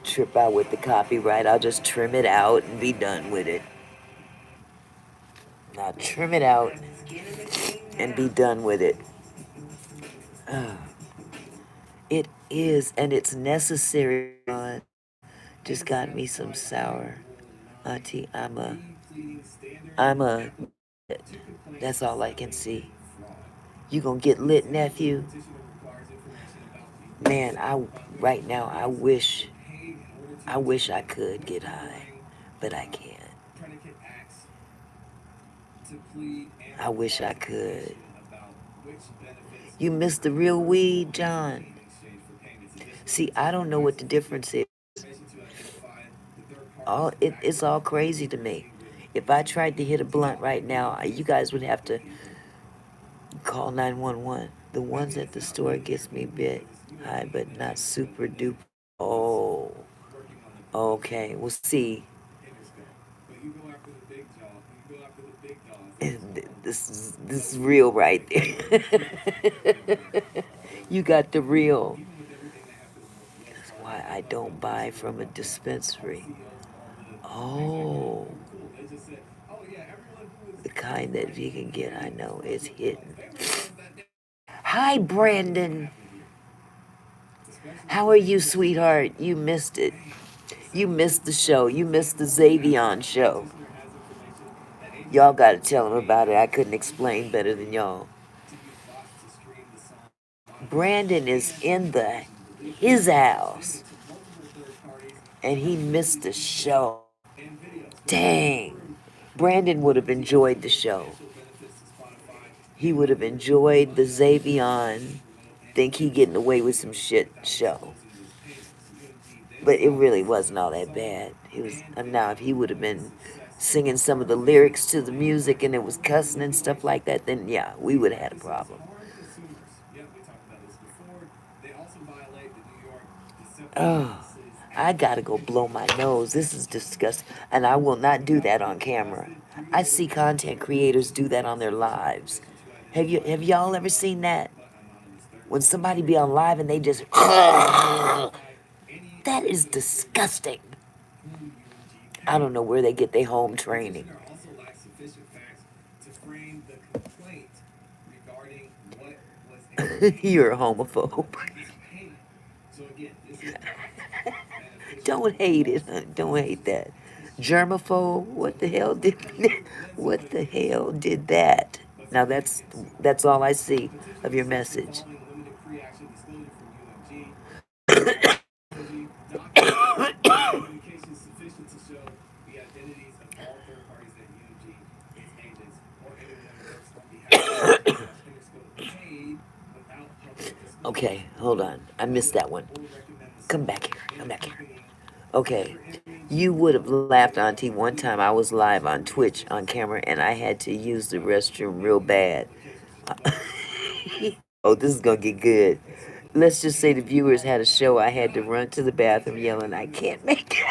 trip out with the copyright. I'll just trim it out and be done with it. I'll trim it out and be done with it. Ah, it is, and it's necessary. Just got me some sour. Auntie, I'm a, that's all I can see. You gonna get lit, nephew? Man, right now, I wish I could get high, but I can't. predicate acts to plead and I wish I provide could. information about which benefits You miss the real weed, John? in exchange for payments. See, Additionally, I don't know what the difference is. information to identify the third All parties it's all crazy to me. If I tried to hit a blunt right now, you guys would have to call 911. The ones at the store gets me bit high, but not super duper. Oh, okay. Well, see, but you go after the big jaw, you go after the big dogs. this is real right there. You got the real. That's why I don't buy from a dispensary. Oh, the kind that you can get, I know, is hidden. Hi, Brandon. How are you, sweetheart? You missed it. You missed the show. You missed the Xavion show. Y'all gotta tell him about it. I couldn't explain better than y'all. Brandon is in his house, and he missed the show. Dang. Brandon would have enjoyed the show. He would have enjoyed the Xavion think he getting away with some shit show. But it really wasn't all that bad. He was now if he would have been singing some of the lyrics to the music and it was cussing and stuff like that, then yeah, we would have had a problem. Oh, I gotta go blow my nose. This is disgusting. And I will not do that on camera. I see content creators do that on their lives. Have y'all ever seen that? When somebody be on live and they just that is disgusting. I don't know where they get their home training. You're a homophobe. Don't hate it, honey. Don't hate that. Germaphobe, what the hell did what the hell did that? Now that's all I see of your message. Communication sufficient to show the identities of all third parties at UMG, its agents, or anyone who works on behalf of Interscope paid without public disclosure. Okay, hold on. I missed that one. Come back here. Come back here. Okay. You would have laughed, Auntie. One time I was live on Twitch on camera and I had to use the restroom real bad. Oh, this is gonna get good. Let's just say the viewers had a show. I had to run to the bathroom yelling, I can't make it.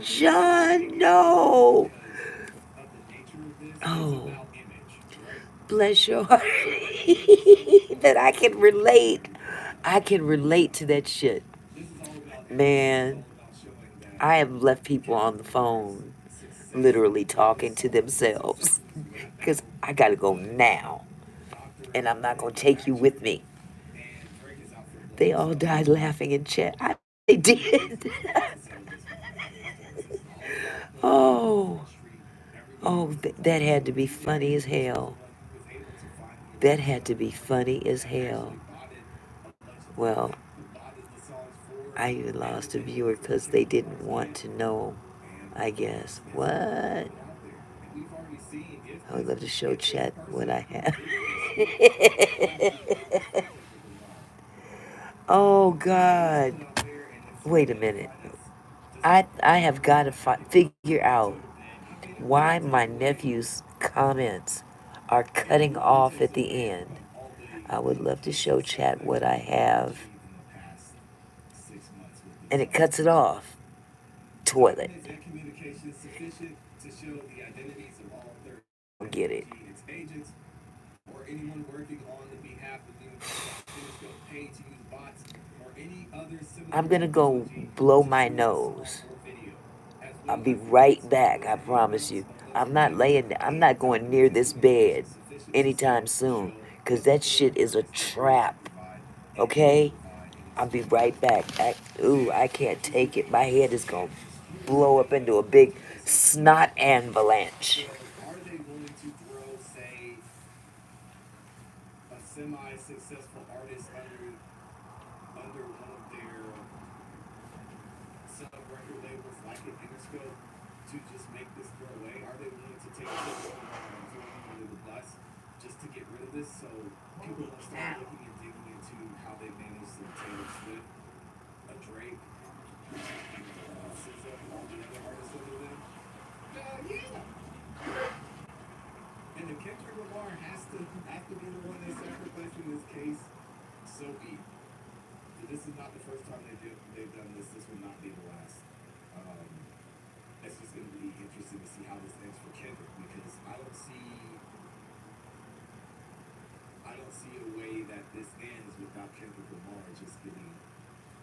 John, no. Oh, bless your heart. That I can relate. I can relate to that shit. Man, I have left people on the phone literally talking to themselves because I gotta go now and I'm not gonna take you with me. They all died laughing in chat. I bet they did. Oh, that had to be funny as hell. That had to be funny as hell. Well, I even lost a viewer because they didn't want to know, I guess. What? I would love to show chat what I have. Oh, God. Wait a minute. I have got to figure out why my nephew's comments are cutting off at the end. I would love to show chat what I have. And it cuts it off. Toilet. I don't get it. I'm gonna go blow my nose. I'll be right back, I promise you. I'm not going near this bed anytime soon, because that shit is a trap. Okay? I'll be right back. Ooh, I can't take it. My head is gonna blow up into a big snot avalanche. Are they willing to throw, say, a semi-successful artist under one of their sub-record labels like an Interscope to just make this go away? Are they willing to take this and throw them under the bus just to get rid of this so people will start looking and digging into how they managed to Taylor Swift, a Drake, SZA, all the other artists under them? Hell yeah! And if Kendrick Lamar has to be the one they sacrifice in this case, so be it. This is not the first time they've done this. This will not be the last. It's just going to be interesting to see how this ends for Kendrick because I don't see a way that this ends without Kendrick Lamar just getting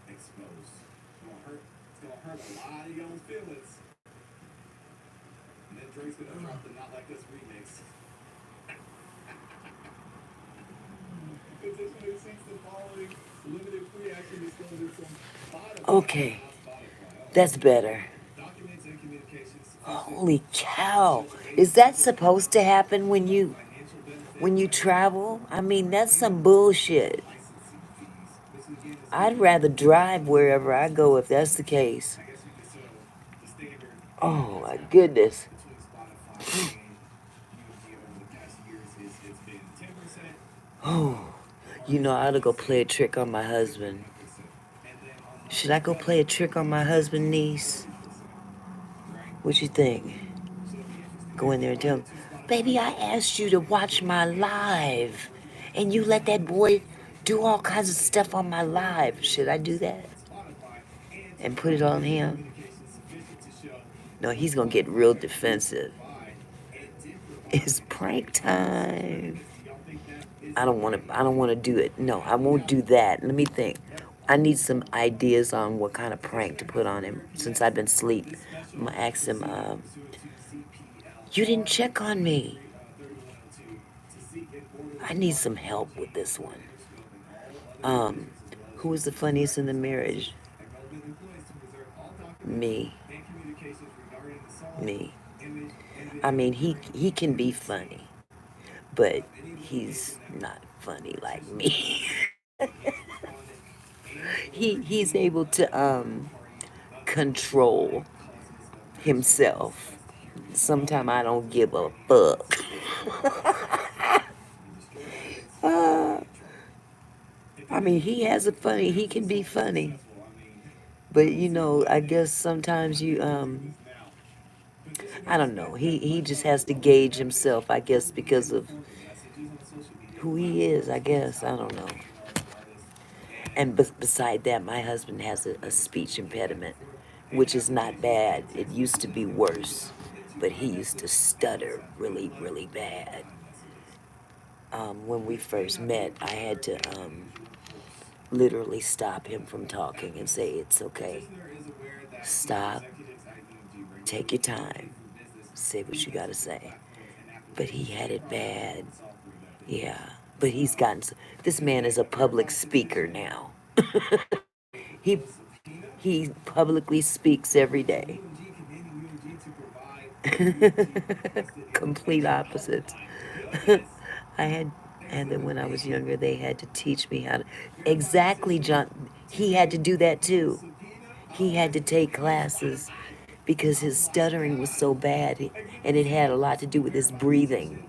exposed. It's gonna hurt. It's gonna hurt a lot of y'all's feelings. And then Drake's gonna drop the Not Like Us remix. Petition seeks the following limited free action disclosure from Spotify. Okay, that's better. Documents and communications Holy cow. Is that supposed to happen when you travel? I mean, that's some bullshit. I'd rather drive wherever I go if that's the case. Oh my goodness. Oh, I ought to go play a trick on my husband. Should I go play a trick on my husband, niece? What you think? Go in there and tell him, baby, I asked you to watch my live, and you let that boy do all kinds of stuff on my live. Should I do that? And put it on him? No, he's gonna get real defensive. It's prank time. I don't want to do it. No, I won't do that. Let me think. I need some ideas on what kind of prank to put on him since I've been asleep. I'm gonna ask him, you didn't check on me. I need some help with this one. Um, who was the funniest in the marriage? Me. Me. I mean, he can be funny, but he's not funny like me. He's able to control himself. Sometimes I don't give a fuck. uh, I mean, he has a funny. He can be funny, but you know, I guess sometimes you I don't know. He just has to gauge himself. I guess because of who he is. I guess I don't know. And beside that, my husband has a speech impediment, which is not bad. It used to be worse, but he used to stutter really, really bad. When we first met, I had to literally stop him from talking and say, "It's okay. Stop. Take your time. Say what you gotta say." But he had it bad. Yeah. But he's gotten. This man is a public speaker now. he he publicly speaks every day. Complete opposites. I had, and then when I was younger, they had to teach me how to. Exactly, John. He had to do that too. He had to take classes because his stuttering was so bad, and it had a lot to do with his breathing.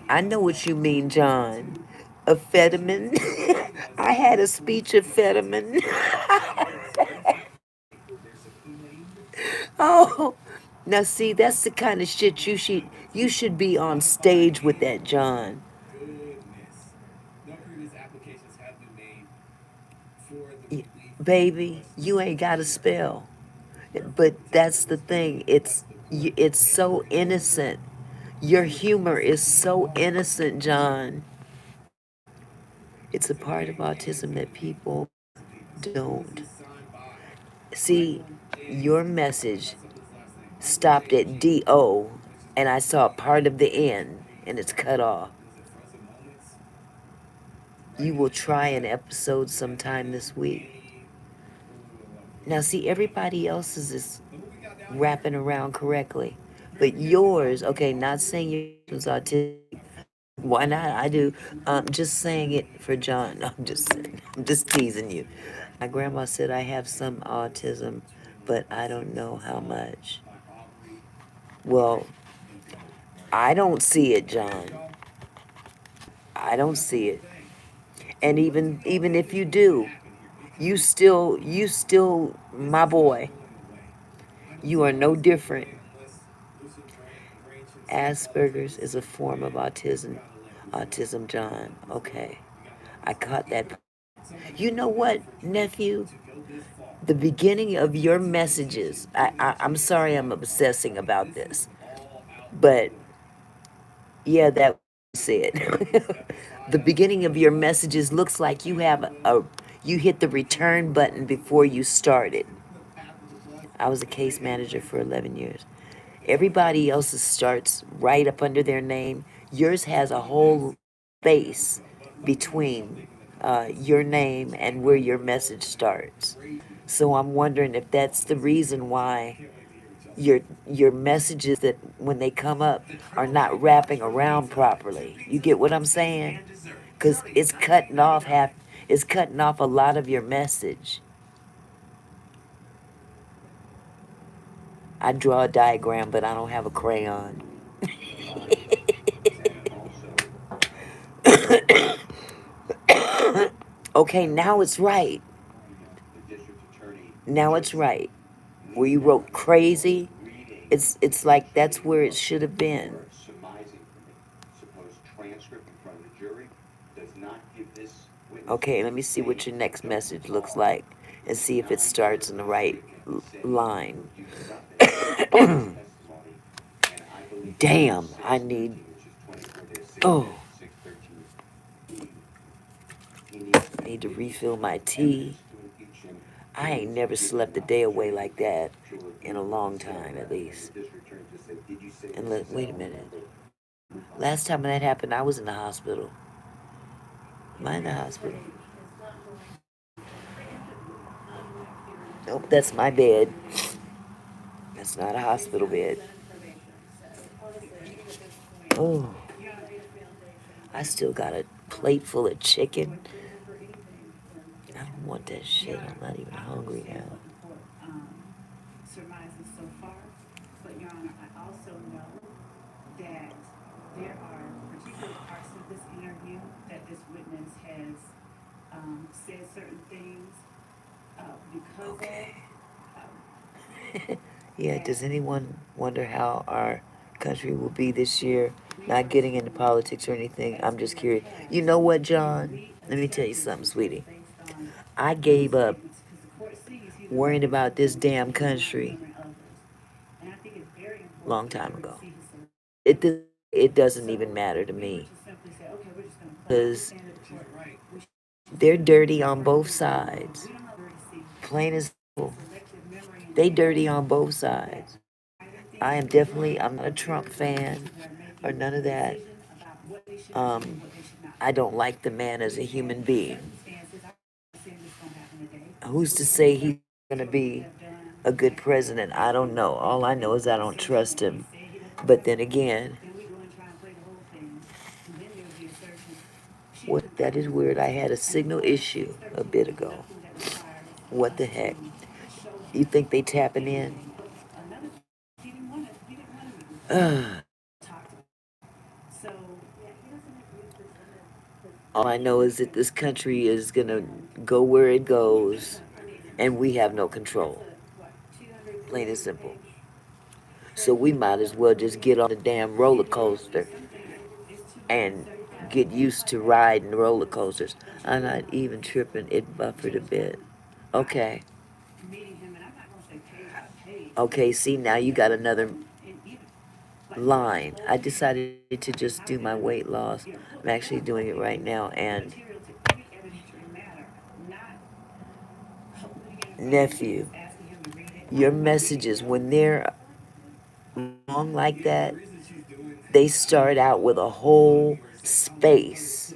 I know what you mean, John. Amphetamine. I had a speech amphetamine. Oh, now see, that's the kind of shit you should be on stage with that, John. Y- Baby, you ain't got to spell. But that's the thing. It's so innocent. Your humor is so innocent, John. It's a part of autism that people don't see. Your message stopped at DO, and I saw part of the N, and it's cut off. You will try an episode sometime this week. Now, see, everybody else's is wrapping around correctly, but yours, okay, not saying yours was autistic. Why not? I do. Just saying it for John. I'm just teasing you. My grandma said I have some autism, but I don't know how much. Well, I don't see it, John. I don't see it. And even if you do, you still my boy. You are no different. Asperger's is a form of autism. Autism, John. Okay. I caught that. You know what, nephew? The beginning of your messages, I'm sorry I'm obsessing about this, but yeah, that said. The beginning of your messages looks like you hit the return button before you started. I was a case manager for 11 years. Everybody else's starts right up under their name. Yours has a whole space between your name and where your message starts. So I'm wondering if that's the reason why your messages that when they come up are not wrapping around properly. You get what I'm saying? Because it's cutting off a lot of your message. I draw a diagram, but I don't have a crayon. Okay, now it's right. Now it's right. Where you wrote crazy, it's like that's where it should have been. Okay, let me see what your next message looks like and see if it starts in the right line. Damn, I need. Oh, need to refill my tea. I ain't never slept a day away like that in a long time, at least. And wait a minute. Last time that happened, I was in the hospital. Am I in the hospital? Nope, that's my bed. That's not a hospital bed. Oh, I still got a plate full of chicken. I don't want that shit. I'm not even hungry now. Surmises so far, but Your Honor, I also know that there are particular parts of this interview that this witness has said certain things because Okay. of. Yeah, does anyone wonder how our country will be this year? Not getting into politics or anything. I'm just curious. You know what, John? Let me tell you something, sweetie. I gave up worrying about this damn country long time ago. It doesn't even matter to me because they're dirty on both sides. Plain as simple. They dirty on both sides. I'm not a Trump fan or none of that. I don't like the man as a human being. Who's to say he's going to be a good president? I don't know. All I know is I don't trust him. But then again, what, that is weird. I had a signal issue a bit ago. What the heck? You think they tapping in? All I know is that this country is gonna go where it goes, and we have no control. Plain and simple. So we might as well just get on the damn roller coaster and get used to riding roller coasters. I'm not even tripping. It buffered a bit. Okay. Okay, see, now you got another line. I decided to just do my weight loss. I'm actually doing it right now. And nephew, your messages, when they're long like that, they start out with a whole space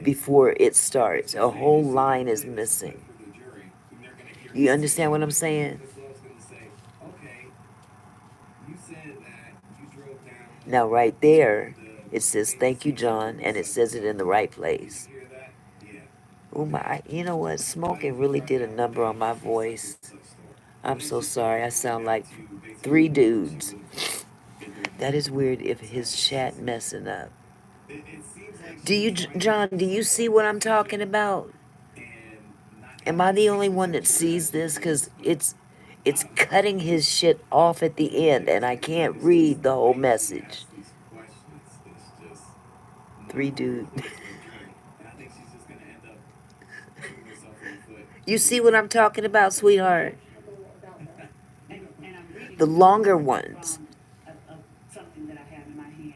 before it starts. A whole line is missing. You understand what I'm saying? Now, right there, it says, "Thank you, John," and it says it in the right place. Oh my, you know what? Smoking really did a number on my voice. I'm so sorry. I sound like three dudes. That is weird if his chat messing up. Do you, John, do you see what I'm talking about? Am I the only one that sees this? Because it's cutting his shit off at the end, and I can't read the whole message. Three dude. You see what I'm talking about, sweetheart? The longer ones.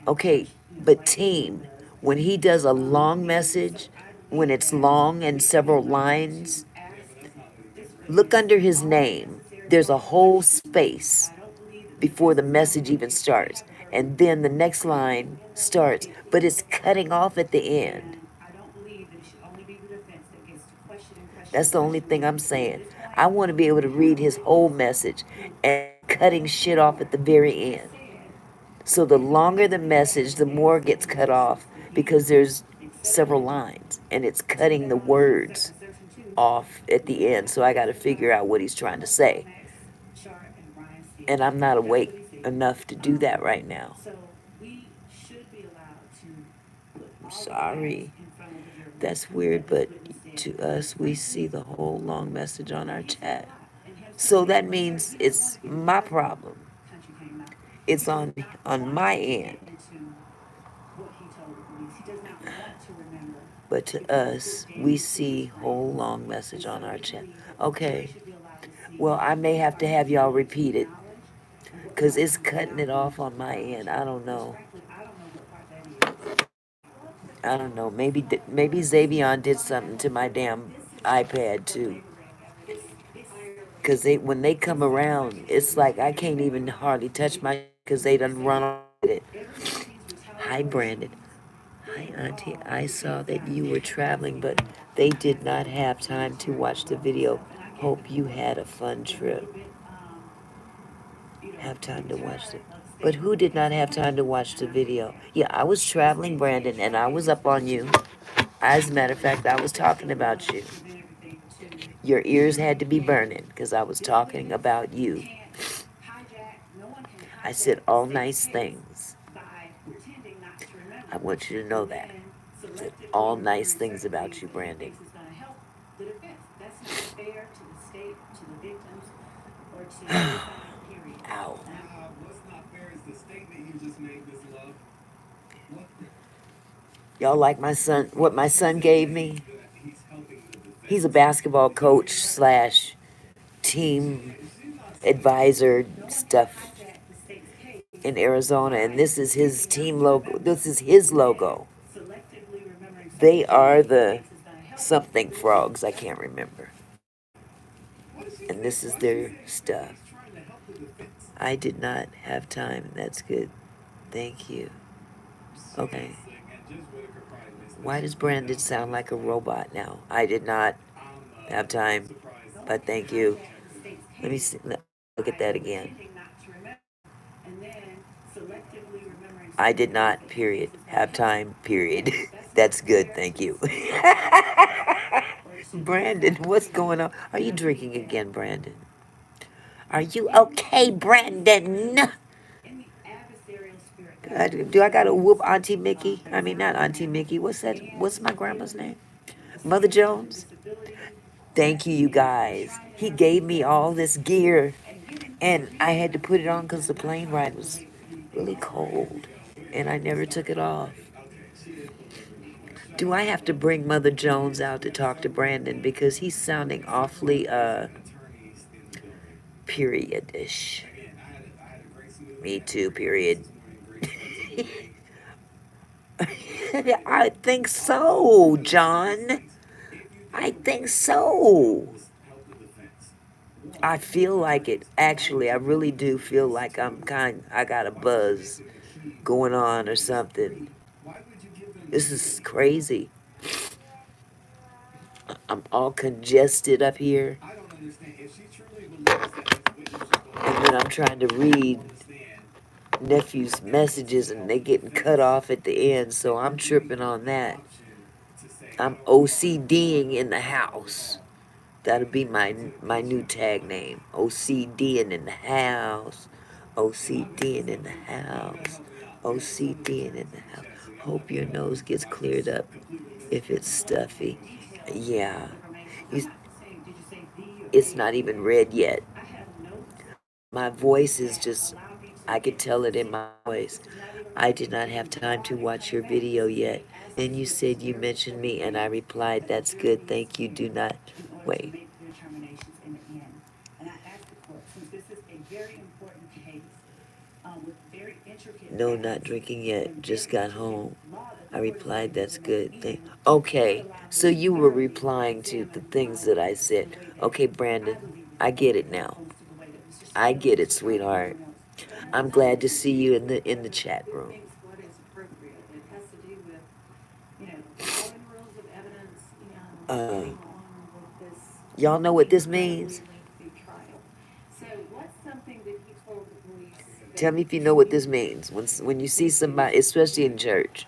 Okay, but team, when he does a long message, when it's long and several lines, look under his name. There's a whole space before the message even starts. And then the next line starts, but it's cutting off at the end. That's the only thing I'm saying. I want to be able to read his whole message and cutting shit off at the very end. So the longer the message, the more gets cut off because there's several lines and it's cutting the words off at the end. So I got to figure out what he's trying to say. And I'm not awake enough to do that right now. I'm sorry. That's weird, but to us, we see the whole long message on our chat. So that means it's my problem. It's on my end. But to us, we see whole long message on our chat. Okay. Well, I may have to have y'all repeat it because it's cutting it off on my end. I don't know. I don't know. Maybe Xavion did something to my damn iPad too. Cause they when they come around, it's like I can't even hardly touch my because they done run off with it. Hi, Brandon. Hi, Auntie. I saw that you were traveling, but they did not have time to watch the video. Hope you had a fun trip. Have time to watch it. But who did not have time to watch the video? Yeah, I was traveling, Brandon, and I was up on you. As a matter of fact, I was talking about you. Your ears had to be burning because I was talking about you. I said all nice things. I want you to know that. I said all nice things about you, Brandon. Ow. What's not fair is the statement you just made, Miss Love. What? Y'all like my son, what my son gave me? He's helping the defense. He's a basketball coach slash team advisor stuff in Arizona, and this is his team logo. This is his logo. They are the something frogs, I can't remember. And this is their stuff. I did not have time. That's good. Thank you. Okay. Why does Brandon sound like a robot now? I did not have time, but thank you. Let me see, look at that again. I did not, period. Have time, period. That's good, thank you. Brandon, what's going on? Are you drinking again, Brandon? Are you okay, Brandon? Do I gotta whoop Auntie Mickey? I mean, not Auntie Mickey. What's that? What's my grandma's name? Mother Jones? Thank you, you guys. He gave me all this gear, and I had to put it on because the plane ride was really cold, and I never took it off. Do I have to bring Mother Jones out to talk to Brandon because he's sounding awfully period-ish. Me too, period. I think so, John. I think so. I feel like it. Actually, I really do feel like I got a buzz going on or something. This is crazy. I'm all congested up here. And then I'm trying to read nephew's messages and they getting cut off at the end, so I'm tripping on that. I'm OCDing in the house. That'll be my new tag name. OCDing in the house. OCDing in the house. OCDing in the house. Hope your nose gets cleared up if it's stuffy. Yeah. It's not even red yet. My voice is just, I could tell it in my voice. I did not have time to watch your video yet. Then you said you mentioned me, and I replied, that's good, thank you, do not. Wait. No, not drinking yet, just got home. I replied, that's good. Okay, so you were replying to the things that I said. Okay, Brandon, I get it now. I get it, sweetheart. I'm glad to see you in the chat room. Uh, y'all know what this means? Tell me if you know what this means. When you see somebody, especially in church,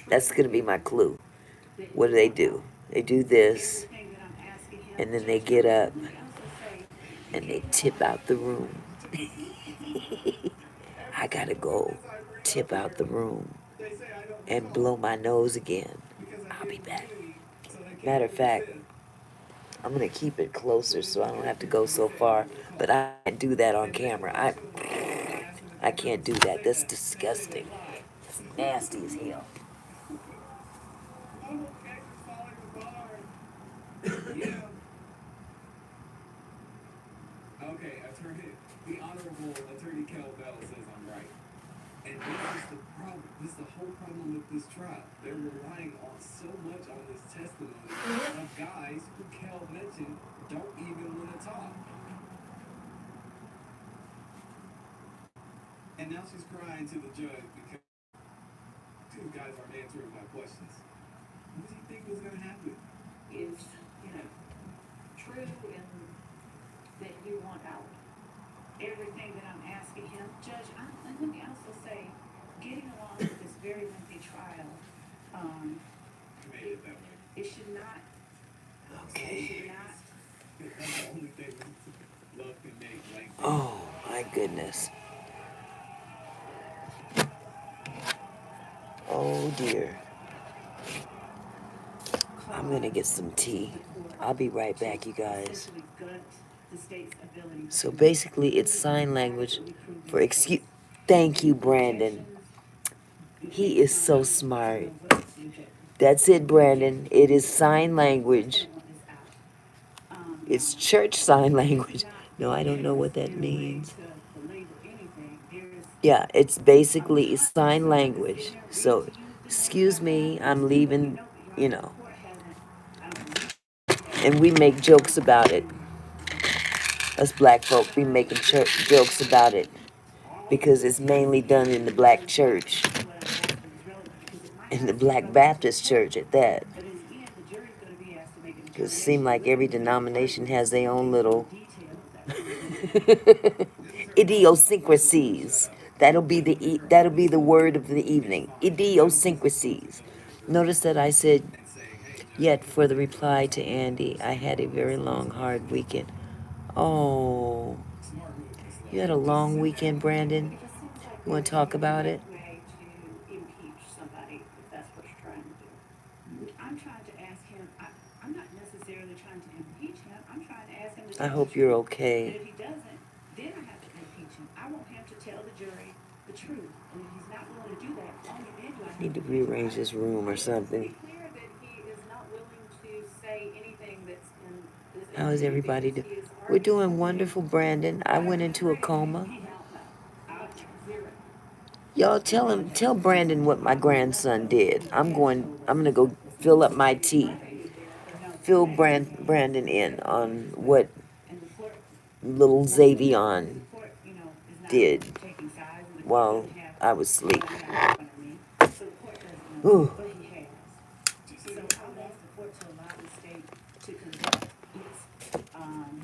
that's gonna be my clue. What do? They do this, and then they get up and they tip out the room. I gotta go tip out the room and blow my nose again. I'll be back. Matter of fact, I'm gonna keep it closer so I don't have to go so far. But I can't do that on camera. I can't do that. That's disgusting. It's nasty as hell. Okay, attorney, the Honorable Attorney Kel Bell says I'm right. And this is the problem. This is the whole problem with this trial. They're relying on so much on this testimony of guys who Kel mentioned don't even want to talk. now she's crying to the judge because these guys aren't answering my questions. What do you think was going to happen? Is, true in that you want out everything that I'm asking him. Judge, and let me also say, getting along with this very lengthy trial, You made it that way. it should not, Okay. it should not, That's the only thing love can make lengthy. Oh, my goodness. Oh, dear. I'm gonna get some tea. I'll be right back, you guys. essentially gut the state's ability So to basically, it's sign language for excuse. Thank you, Brandon. He is so smart. That's it, Brandon. It is sign language. It's church sign language. No, I don't know what that means. Yeah, it's basically sign language. So, excuse me, I'm leaving, you know. And we make jokes about it. Us black folk, we making jokes about it. Because it's mainly done in the black church. In the Black Baptist church at that. Because it seems like every denomination has their own little idiosyncrasies. That'll be the word of the evening. Idiosyncrasies. Notice that I said, yet for the reply to Andy, I had a very long, hard weekend. Oh, you had a long weekend, Brandon? You want to talk about it? way to impeach somebody if that's what you're trying to do. I'm trying to ask him, I'm not necessarily trying to impeach him. I'm trying to ask him to I tell the hope you're truth. And okay. if he doesn't, then I have to impeach him. I want him to tell the jury the truth. And if he's not willing to do that, only then do I have Need to to impeach him. rearrange this room or something. It's clear that he is not willing to say anything that's in this How is interview everybody because doing? he is We're arguing doing something wonderful, different. Brandon. I went into a coma. He don't know. Zero. Y'all tell Brandon what my grandson did. I'm gonna go fill up my tea. Fill Brandon in on what little Xavion did while I was asleep. Ooh. So I'll ask the court to allow the state to conduct its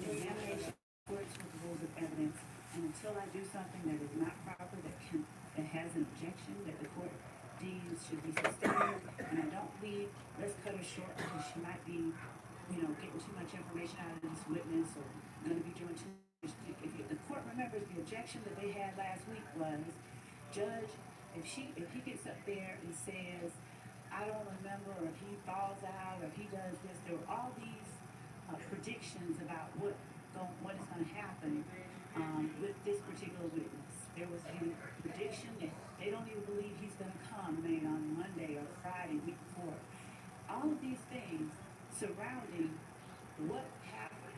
examination in accordance with the rules of evidence, and until I do something that is not proper, that has an objection that the court deems should be sustained, and I don't leave, let's cut her short because she might be, getting too much information out of this witness or going to be doing too much. If the court remembers, the objection that they had last week was, Judge, if he gets up there and says, I don't remember, or if he falls out, or if he does this, there were all these predictions about what is going to happen with this particular witness. There was a prediction that they don't even believe he's going to come made on Monday or Friday, week before. All of these things surrounding what happened.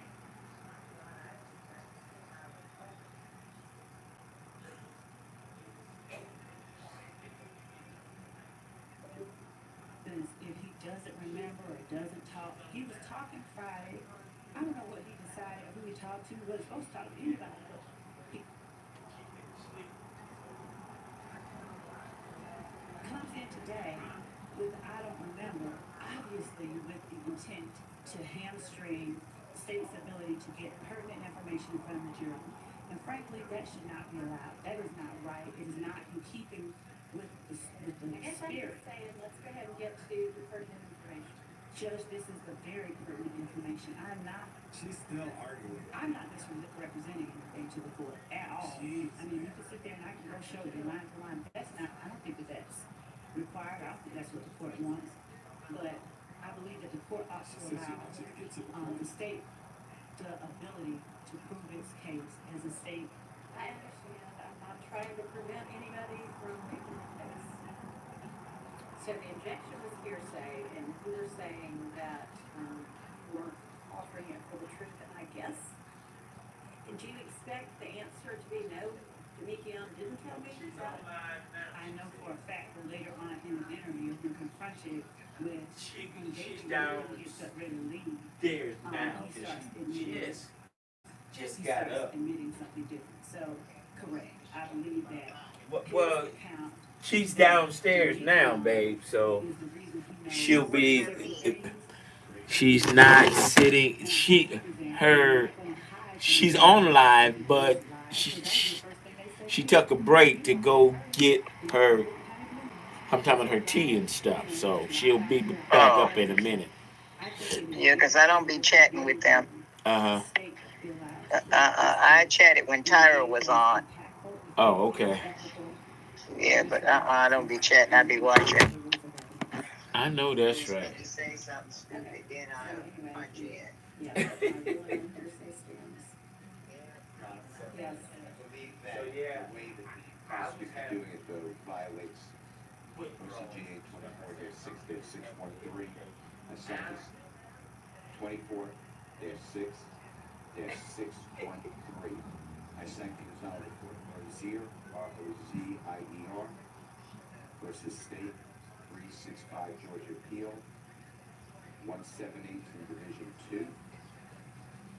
If he doesn't remember or doesn't talk, he was talking Friday. I don't know what he decided, who he talked to. He wasn't supposed to talk to anybody, but he comes in today with I don't remember, obviously with the intent to hamstring the state's ability to get pertinent information in front of the jury. And frankly, that should not be allowed. That is not right. It is not in keeping with the I guess I'm spirit. just saying, let's go ahead and get to the pertinent information. Judge, this is the very pertinent information. She's still arguing. I'm not misrepresenting anything to the court at all. Jeez. I mean, you can sit there and I can go show you line for line. That's not, I don't think that's required. I don't think that's what the court wants. But I believe that the court ought to allow the state the ability to prove its case as a state. I understand. I'm not trying to prevent anybody from making a case. So the objection was hearsay, and you were saying that you weren't offering it for the truth, and I guess, did you expect the answer to be no? Demekion didn't tell me that? I know for a fact that later on in the interview, when confronted with She's down. he gets up ready to leave. There's now. He starts admitting. Just He got starts up. admitting something different. So, correct. I believe that Well, she's downstairs now, babe. So she'll be. She's not sitting. Her. She's on live, but she took a break to go get her. I'm talking about her tea and stuff. So she'll be back up in a minute. Yeah, because I don't be chatting with them. Uh huh. I chatted when Tyra was on. Oh, okay. Yeah, but I don't be chatting. I be watching. I know that's right. You say something stupid, then I punch in. Yeah, I really am hearsay scams. Yes. So yeah, the way that the prosecutor's doing it though violates OCGA 24-6-613. The sentence 24-6-613. I thank the Honorable Court Rozier, R-O-Z-I-E-R, versus State 365 Georgia Appeal, 178 from Division 2,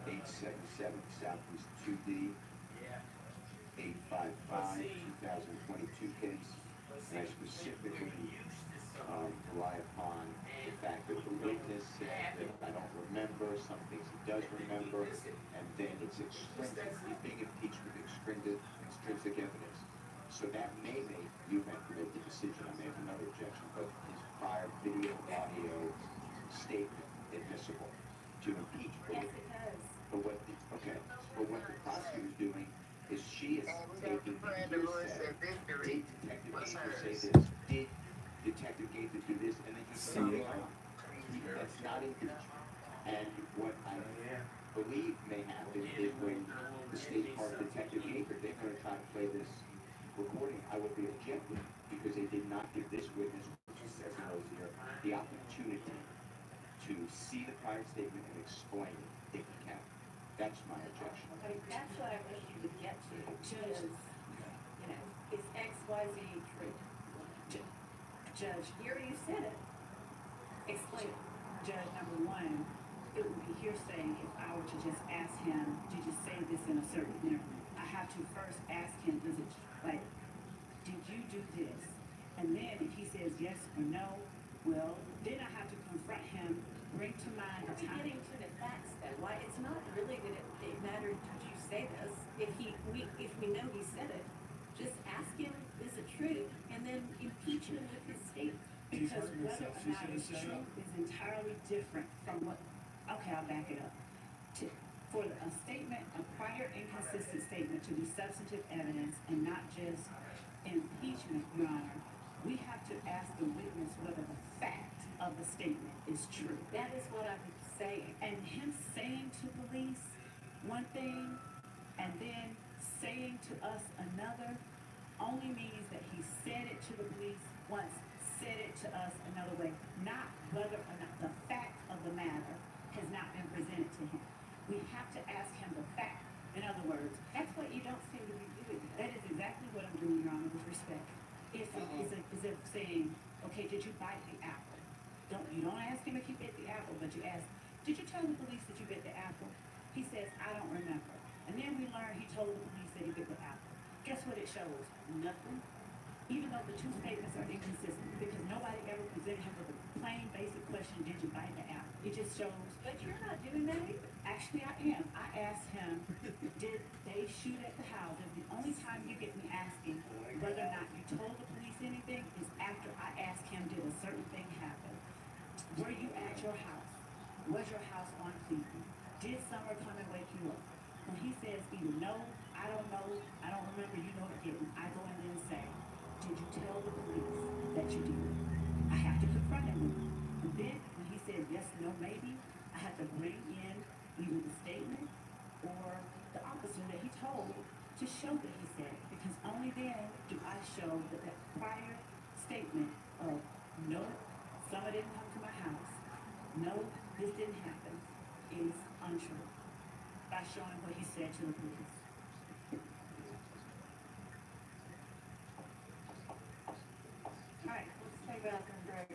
877 Southeast 2D, 855 2022 case. And I specifically rely upon the fact that the witness said that I don't remember, some things he does remember, and then it's extrinsic. He's being impeached with extrinsic evidence. So that may make you have to make the decision. I may have another objection, but his prior video, audio statement admissible to impeach. Yes, it does. But what the prosecutor's doing is she is taking the hearsay. Did Detective Gaither say this? Did Detective Gaither do this? And then just moving on. That's not impeachment. And what I believe may happen is when the state part Detective Gaither, they're going to try to play this recording. I would be objecting because they did not give this witness, which says in Rozier, the opportunity to see the prior statement and explain it if he can. That's my objection. Okay, that's what I wish you would get to, is, you know, is X, Y, Z true? Judge, here you said it. Explain it. Judge, number one, it would be hearsay if I were to just ask him, did you say this in a certain interview? I have to first ask him, is it, like, did you do this? And then if he says yes or no, well, then I have to confront him, bring to mind the time. Getting to the facts though, why, it's not really that it mattered, did you say this? If we know he said it, just ask him, is it true? And then impeach him with his statement. Because whether or not it's true is entirely different from what, okay, I'll back it up. For a statement, a prior inconsistent statement to be substantive evidence and not just impeachment, Your Honor, we have to ask the witness whether the fact of the statement is true. That is what I'm saying. And him saying to police one thing and then saying to us another only means that he said it to the police once, said it to us another way, not whether or not the fact of the matter has not been presented to him. We have to ask him the fact. In other words, That's what you don't seem to be doing. that is exactly what I'm doing, Your Honor, with respect. Is it saying, okay, did you bite the apple? You don't ask him if he bit the apple, but you ask, did you tell the police that you bit the apple? He says, I don't remember. And then we learn he told the police that he bit the apple. Guess what it shows? Nothing. Even though the two statements are inconsistent, because nobody ever presented him with a plain, basic question, did you bite the apple? It just shows. But you're not doing that either. Actually, I am. I asked him, did they shoot at the house? And the only time you get me asking whether or not you told the police anything is after I asked him, did a certain thing happen? Were you at your house? Was your house on Cleveland? Did Summer come and wake you up? When he says either no, I don't know, I don't remember, you know it didn't, I go in there and say, did you tell the police that you did? I have to confront him with it. And then when he says yes, no, maybe, I have to bring in either the statement or the officer that he told to show that he said it. Because only then do I show that that prior statement of no, Summer didn't come to my house, no, this didn't happen, is untrue. By showing what he said to the police. All right, let's take a bathroom break.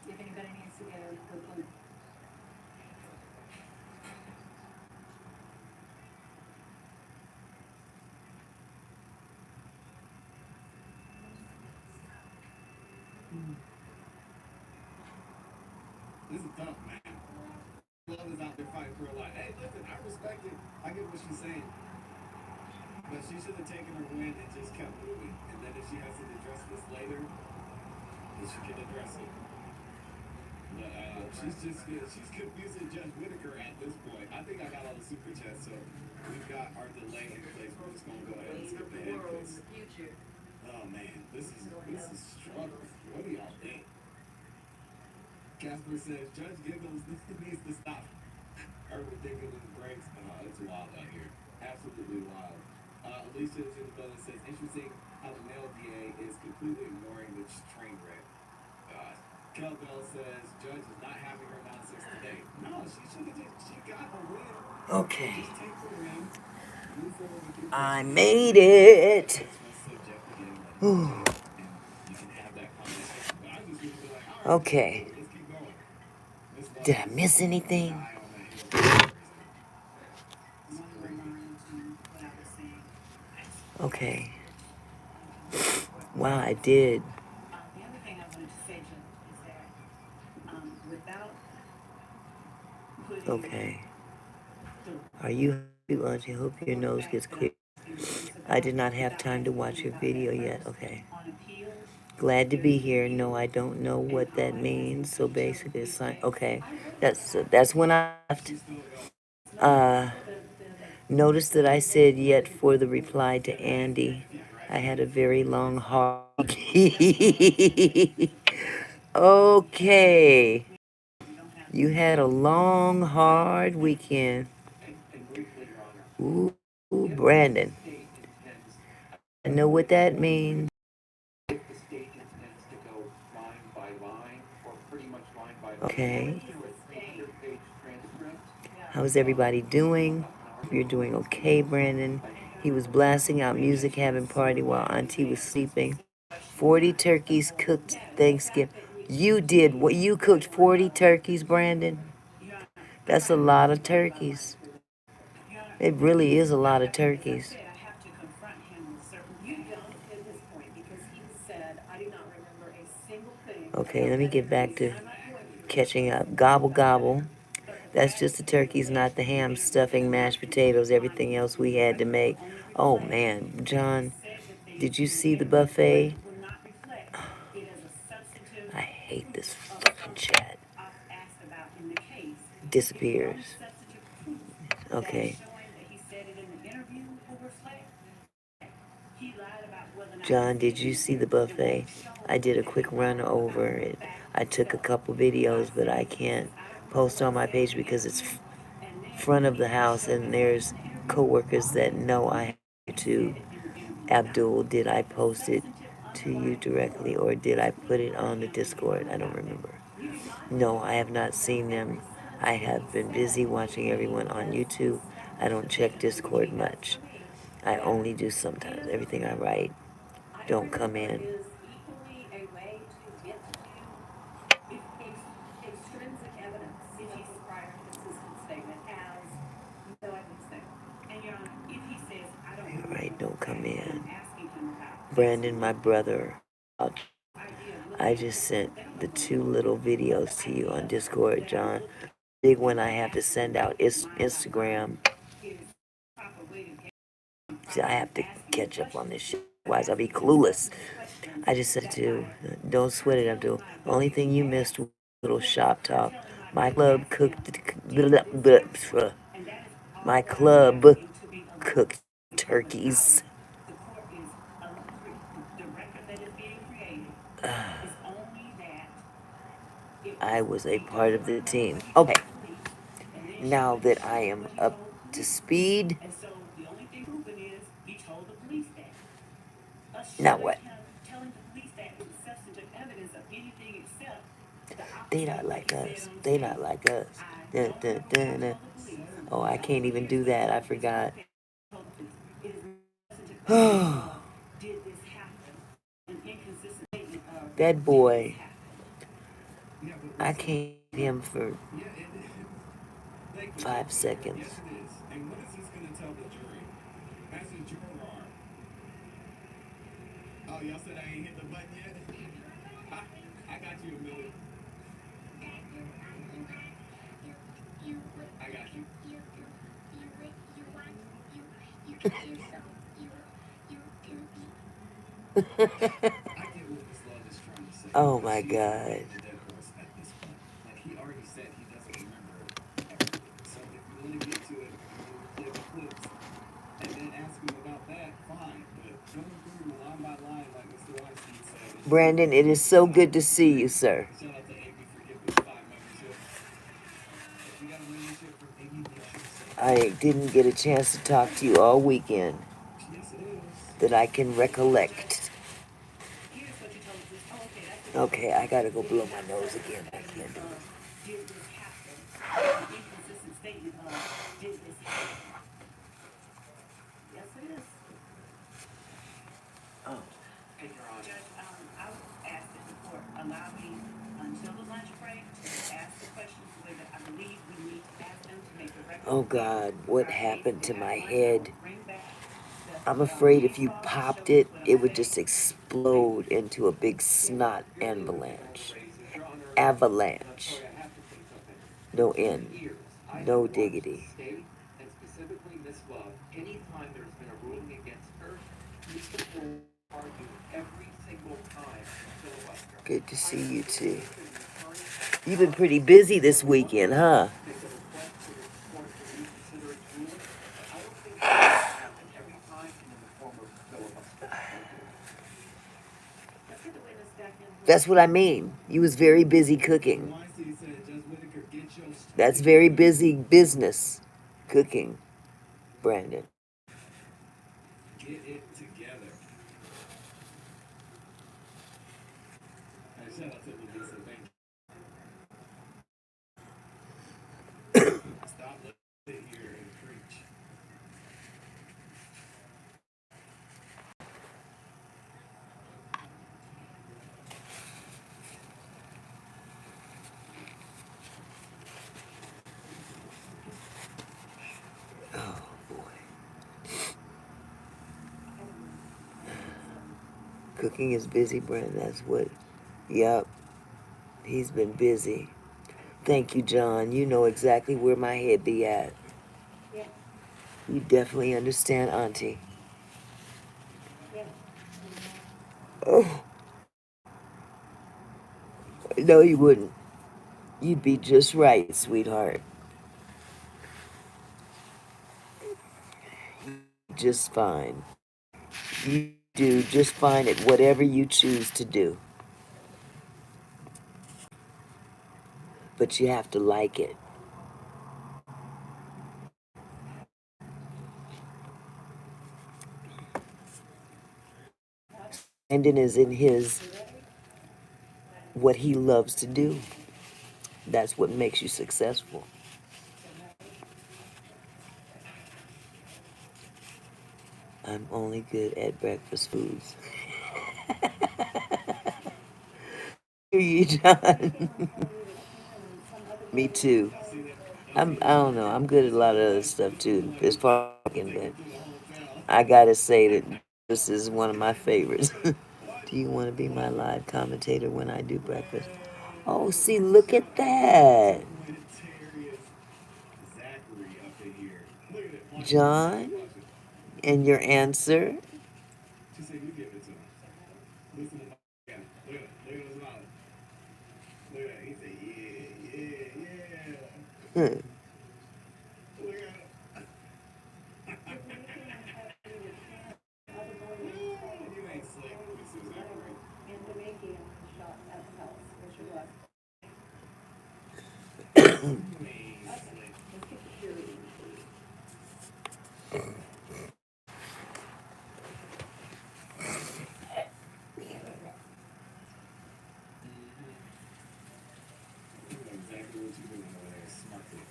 If anybody needs to go quickly. This is tough, man. Love is out there fighting for her life. Hey, listen, I respect it. I get what she's saying. But she should have taken her win and just kept moving. And then if she has to address this later, then she can address it. But she's confusing Judge Whitaker at this point. I think I got all the super chats, so we've got our delay in place. We're just gonna go ahead and skip ahead because oh man, this is struggle. What do y'all think? Casper says Judge Giggles needs to stop her ridiculous breaks. It's wild out here. Absolutely wild. Alicia is in the building says interesting how the male DA is completely ignoring the train wreck. Kel Bell says Judge is not having her nonsense today. No, she got a win. Okay. Just take the win. Move forward with your I business. made it. It's what's subject to getting let in jail. And you can have that conversation. But I just need to be like, all right, Okay. let's keep going. Miss Love Did I is miss anything? die on that hill for some reason. This is One more crazy. line to what I was saying. Okay. What Wow, I was did. the other thing I wanted to say, Jim, is that without putting Okay. the Are you happy, Auntie? Hope your nose quarterback gets that I clear. was serious I about, did not have without time to asking watch him your about that video yet. first Okay. on appeal, Glad to there's be an here. No, appeal, I don't know and what all that I ask means. is So each of the basically, it's police like, chiefs. okay, I work with that's them. that's when I left. She's still going. It's not Uh, the Notice that I said yet doesn't for go the with reply the to fact that Andy. I he had a is very he long, is hard that's all I was saying. week. Okay. You had a long, hard weekend. And briefly, Your Honor, Ooh, if the Brandon. state intends, I know what that means. if the state intends to go line by line, or pretty much line by line, Okay. through a 300-page transcript, How's everybody about doing? half an hour. Hope you're doing okay, Brandon. He was blasting out music, having party while Auntie was sleeping. 40 turkeys cooked Thanksgiving. You did what? You cooked 40 turkeys, Brandon? That's a lot of turkeys. It really is a lot of turkeys. I have to confront him with certain You things. don't at this point because he said, I do not remember a single thing Okay, about let me that get back interview. to And I'm not going to because catching it's up. Gobble, about that. gobble. But the That's fact just the is turkeys, that not the ham, he said stuffing, that mashed he was potatoes, trying everything to else we had to reflect make. only Oh reflect. man, He John, Said that did the you see the evidence buffet? will not reflect it as a substantive I hate this of fucking something chat. I've asked about in the case. If the Disappears. only substantive proof that is Okay. showing that he said it in the interview will reflect, he lied about whether or not he John, said did it in you the see the interview. And buffet? that shows I did a that he quick run lied over about the it. fact I took a itself. couple What I videos, but I said, he can't says, I don't remember post what on he my said in page the because it's interview. And then front of he the didn't house show and his face there's in the interview. coworkers All that of this know I proves have he YouTube. said it in the interview. Now, Abdul, did I the post it substantive to you underlying directly report or did was I put put in it front of on the him and he Discord? knew I don't about that. remember. You did not No, know I have not about seen them. every sentence I of what he have been said busy watching in everyone on as YouTube. I don't established check evidence, which Discord means much. to me I that only do he sometimes. doesn't Everything I remember. write I don't come remember in. is equally a way to get to If extrinsic evidence if of he's the prior consistent statement as no, I think so. and Your Honor, if he says I don't You're remember right, the don't come fact that in. I'm asking him about Brandon, asking my him, brother, idea of I looking at just it, sent they don't the know who 2 he is. little videos The to you on idea Discord, that I'm John. looking Big one I and have to asking send about out is line by Instagram. line is the proper way to get See, I proper than have to asking the catch up on questions. this shit. You're Otherwise, I'll be asking him clueless. substantive questions I just said that to, by don't sweat it, telling Abdul. my Only ability thing to you missed ask was a little shop talk. telling my My ability to club ask him, cooked, did this happen? And that is my all that I'm club asking to be allowed. cooked Because without turkeys. it, the court is the record that is being created is only that it was I was a he part doesn't of the remember team. what he Okay, told the police, and then now he that I showed am what he up told the to police. speed, And so the only thing proven is he told the police that. Us now showing what? him, telling the police that is substantive evidence of anything except the They opposite not of what like he said us. on the They not stand. like us. I Dun, don't dun, remember what I dun, dun. told the police. Oh, I No, can't even here's do what he that. I told. Here's what he forgot. told the police. It is substantive evidence of did this happen? An inconsistent statement of That did this boy, happen? Yeah, but I listen. can't hit him for Yeah, thank you, 5 Miss Favor. seconds. Yes, it is. And what is this going to tell the jury? As a juror, oh, y'all said I ain't hit the button yet? I got you, Amelia. I get what Miss Love is trying to say. Oh But my she is God. beating a dead horse at this point. Like he already said he doesn't remember everything. So if you want to get to it, you want to play the clips and then ask him about that, fine. But going through line by line, like Mr. Weinstein said, it's just not Brandon, it is so good to see you, sir. shout out to Amy for giving us 5 membership. If you got a membership from Amy, make sure to say I didn't get a chance to talk to you all weekend yes, it is. that I can recollect. Here's what you told us. Oh, okay, that's what you told Okay, us. I gotta go Did blow you my not nose set again. the I can't evidence do of it. did this happen? An inconsistent statement of did this happen? Yes, it is. Oh. Judge, I would ask that the court allow me until the lunch break to ask the questions the way that I believe we need to ask them to make the record Oh clear God, of what our case. happened to And my after lunch, I head? will bring back the I'm afraid if case you file to show popped you it, what it I'm would saying. just explode into a big snot avalanche. Avalanche. No end. No diggity. State and specifically Miss Love, anytime there's been a ruling against her, Mr. Ford argued every single time filibuster. Good to see you too. If an attorney You've been pretty busy this weekend, huh? make a request for the court to reconsider its ruling, but I don't think that will happen every time and in the form of filibuster. Thank you. Let's get the witness back in. That's what I mean. You was very busy cooking. Weinstein said, Judge Whitaker, get your That's very busy business. Cooking, Brandon. get it together. Shout out to Lisa. Thank you. Stop letting here and preach. Oh boy. Cooking is busy, Brandon. That's what. Yup. He's been busy. Thank you, John. You know exactly where my head be at. Yeah, You definitely understand, Auntie. yeah. Oh, no, you wouldn't. You'd be just right, sweetheart. Just fine. You do just fine at whatever you choose to do. But you have to like it. Brandon is in his what he loves to do. That's what makes you successful. I'm only good at breakfast foods. Hear you, John. Me too. I don't know. I'm good at a lot of other stuff too, as far as cooking, but I gotta say that this is one of my favorites. Do you want to be my live commentator when I do breakfast? Oh, see, look at that. Zachary up in here. Look at it. John, and your answer? She said, you give it to him. Listen to my yeah. Look at it. Look at his mouth. Look at it. He said, yeah. Hmm. Look at it. You ain't slick, Mr. Zachary. And the making shot at the house, which it was. You ain't slick. Let's get the period in, please. You know exactly what you're doing over there. Smartly.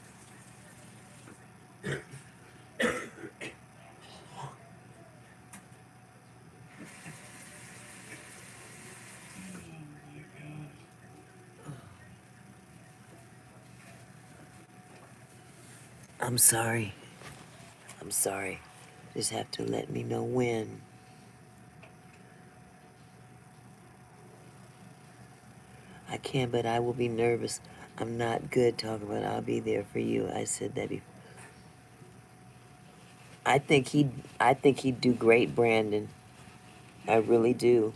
Oh my gosh. I'm sorry. I'm sorry. Just have to let me know when. I can, but I will be nervous. I'm not good talking about I'll be there for you. I said that before. I think he'd do great, Brandon. I really do.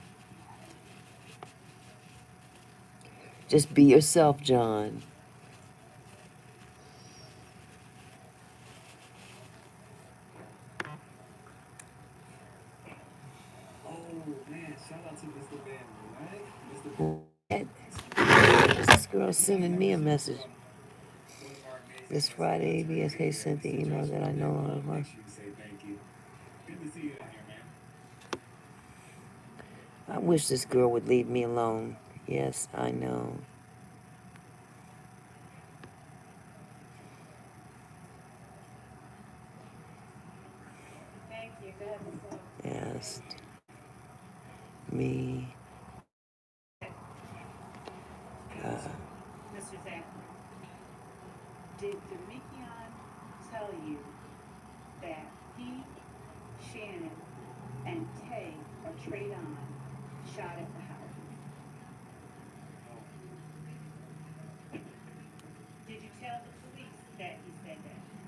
Just be yourself, John. Oh man, shout out to Mr. Van Black. Mr. What? This girl sending me a message. One of our amazing This guests here Friday, tonight. ABSK sent the Mr. email Joshua that I no Big longer Love. Make want. sure you say thank you. Good to see you in here, man. I wish this girl would leave me alone. Yes, I know. Thank you. Go ahead, Ms. Love. Yes. Me. Mr. Zach, did Demekion tell you that he, Shannon, and Tay or Traydon shot at the house? Did you tell the police that he said that?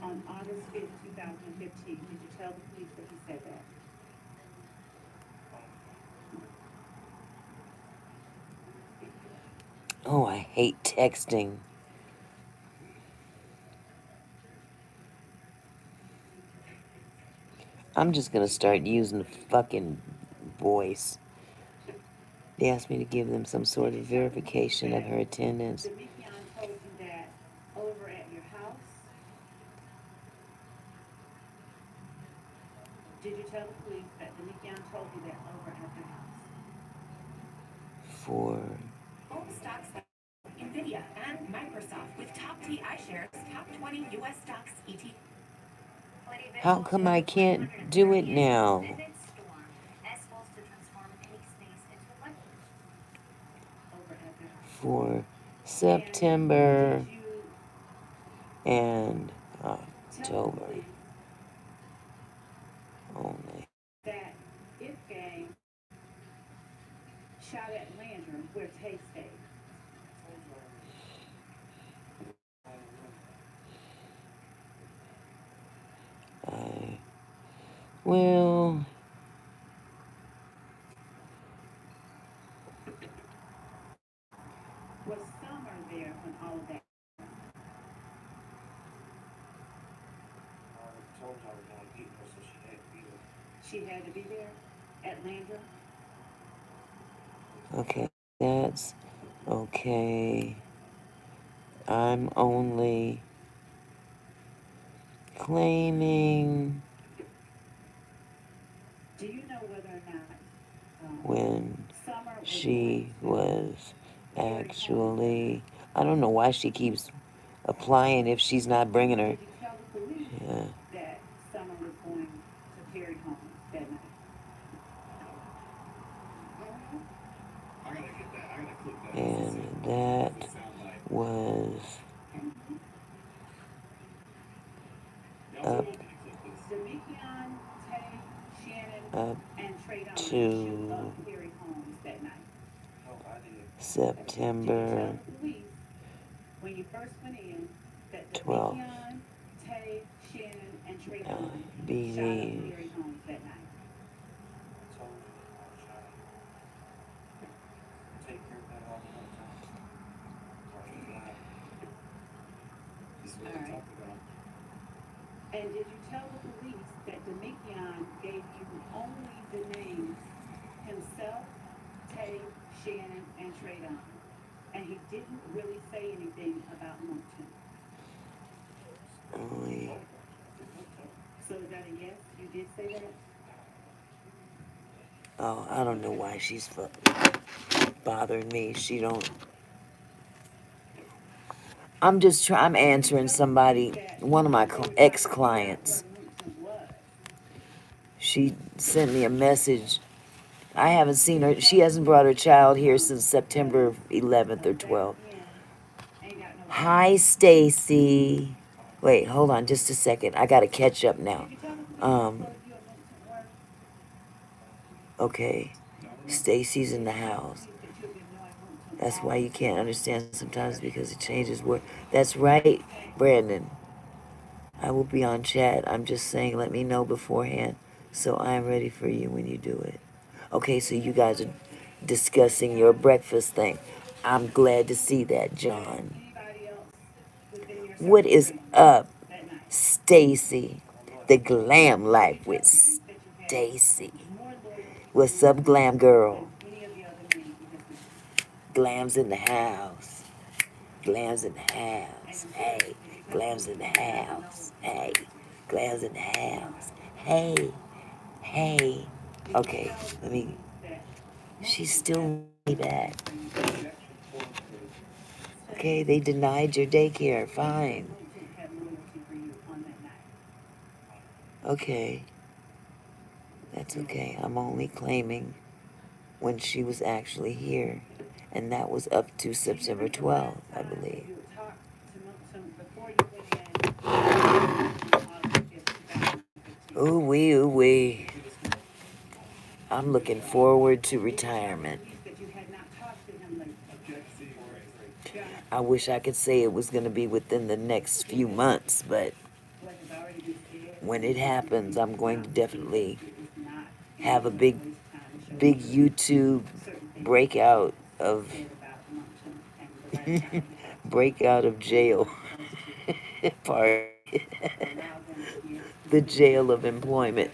On August 5th, 2015, did you tell the police that he said that? Oh, I hate texting. I'm just gonna start using the fucking voice. They asked me to give them some sort of verification of her attendance. Demekion told you that over at your house? Did you tell the police that Demekion told you that over at their house? For Home stocks NVIDIA and Microsoft with top TI shares, top 20 U.S. stocks, ET. how come I can't do it now? Over at their house. For September Did you and tell the October police only. that if gang shot at Landrum where Tay stayed? I will. Was Summer there when all of that? I told her I was going to get her, so she had to be there. She had to be there at Landrum? Okay, that's okay. I'm only claiming Do you know whether or not when Summer was she going was to actually. I don't know why she keeps applying if she's not bringing her. Did you tell the police Yeah. that Summer was going to Perry Homes that night? I gotta get that. I gotta clip that. And that What's it sound like? was Y'all up still want me to clip this? Demekion, Tay, Shannon, up and Traydon shoot to up Perry Homes that night. No, I did. Did you September tell the police when you first went in that 12th. Demekion, Tay, Shannon, and Traydon shot up Believe Perry Homes that night? I told you I was trying to take care of that all another time. Or I can fly. This is what All we right. talked about. And did you tell the police that Demekion gave you only the names himself, Tay, Shannon, and Traydon? And he didn't really say anything about Moncton. only. So is that a yes? You did say that? Oh, I don't know why she's bothering me. She don't. I'm answering somebody, one of my ex-clients. She sent me a message. I haven't seen her. She hasn't brought her child here since September 11th or 12th. Hi, Stacy. Wait, hold on just a second. I gotta catch up now. Okay. Stacy's in the house. That's why you can't understand sometimes because it changes word. That's right, Brandon. I will be on chat. I'm just saying, let me know beforehand so I'm ready for you when you do it. Okay, so you guys are discussing your breakfast thing. I'm glad to see that, John. What is up, Stacy? The glam life with Stacy. What's up, glam girl? Glam's in the house. Glam's in the house. Hey, Glam's in the house. Hey, Glam's in the house. Hey, hey. Okay, let me. She's still way back. Okay, they denied your daycare. Fine. Okay, that's okay. I'm only claiming when she was actually here. And that was up to September 12th, I believe. Ooh wee, ooh wee. I'm looking forward to retirement. I wish I could say it was going to be within the next few months, but when it happens, I'm going to definitely have a big YouTube breakout of breakout of jail party. The jail of employment,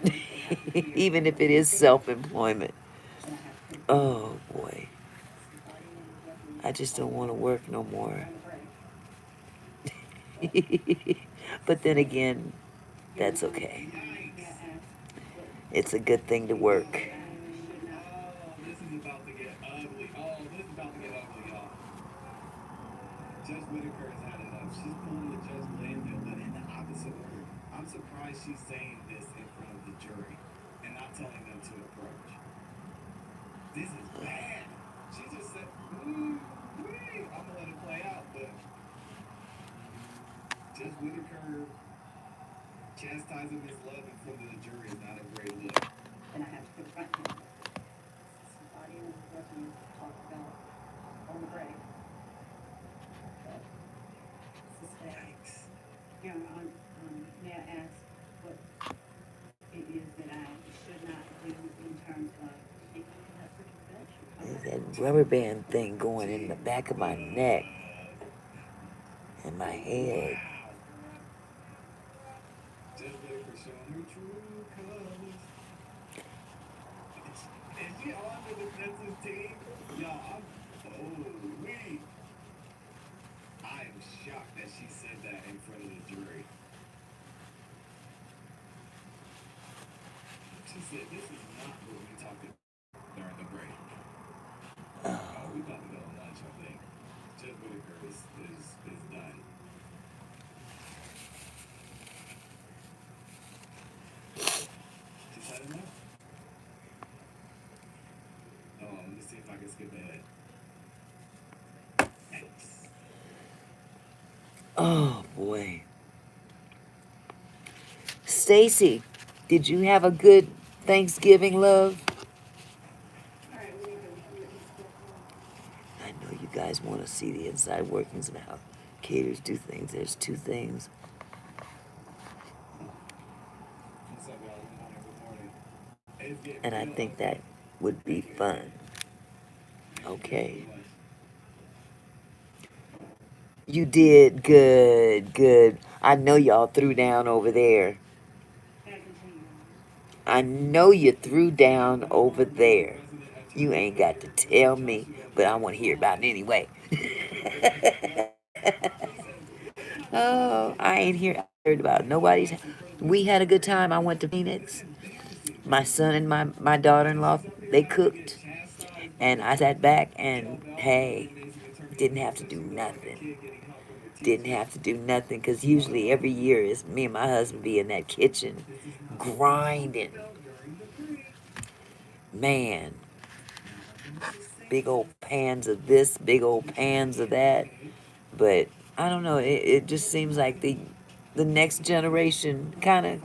even if it is self-employment. Oh boy, I just don't want to work no more. But then again, that's okay. It's a good thing to work. This is about to get ugly. Oh, this is about to get ugly, y'all. Judge Whitaker has had enough. She's pulling the Judge Landale, but in the opposite order. I'm surprised she's saying this in front of the jury and not telling them to approach. This is bad. She just said, ooh, wee. I'm gonna let it play out, but Judge Whitaker chastising Miss Love in front of the jury is not a great look. And I have to confront him. Somebody in the courtroom talked about on the break. Yikes. You know, may I ask what it is that I should not do in terms of taking up for confession? There's that rubber band thing going in the back of my neck and my head. Judge Whitaker showing her true colors. Is she on the defensive team? Y'all, wait. I am shocked that she said that in front of the jury. She said, this is not what we talked about during the break. We about to go on lunch, I think. Judge Whitaker is done. She's had enough. Oh, let me see if I can skip ahead. Thanks. Oh boy. Stacy, did you have a good Thanksgiving, love? I know you guys want to see the inside workings of how caterers do things. There's two things. What's up, y'all? Good morning. It's getting And I real think ugly. that would be fun. Okay. You did good, good. I know y'all threw down over there. I know you threw down over there. You ain't got to tell me, but I want to hear about it anyway. Oh, I ain't here. I heard about nobody's. We had a good time. I went to Phoenix. My son and my daughter-in-law, they cooked. And I sat back and, hey, didn't have to do nothing. Didn't have to do nothing because usually every year is me and my husband be in that kitchen grinding. Man, big old pans of this, big old pans of that. But I don't know. It just seems like the next generation kind of,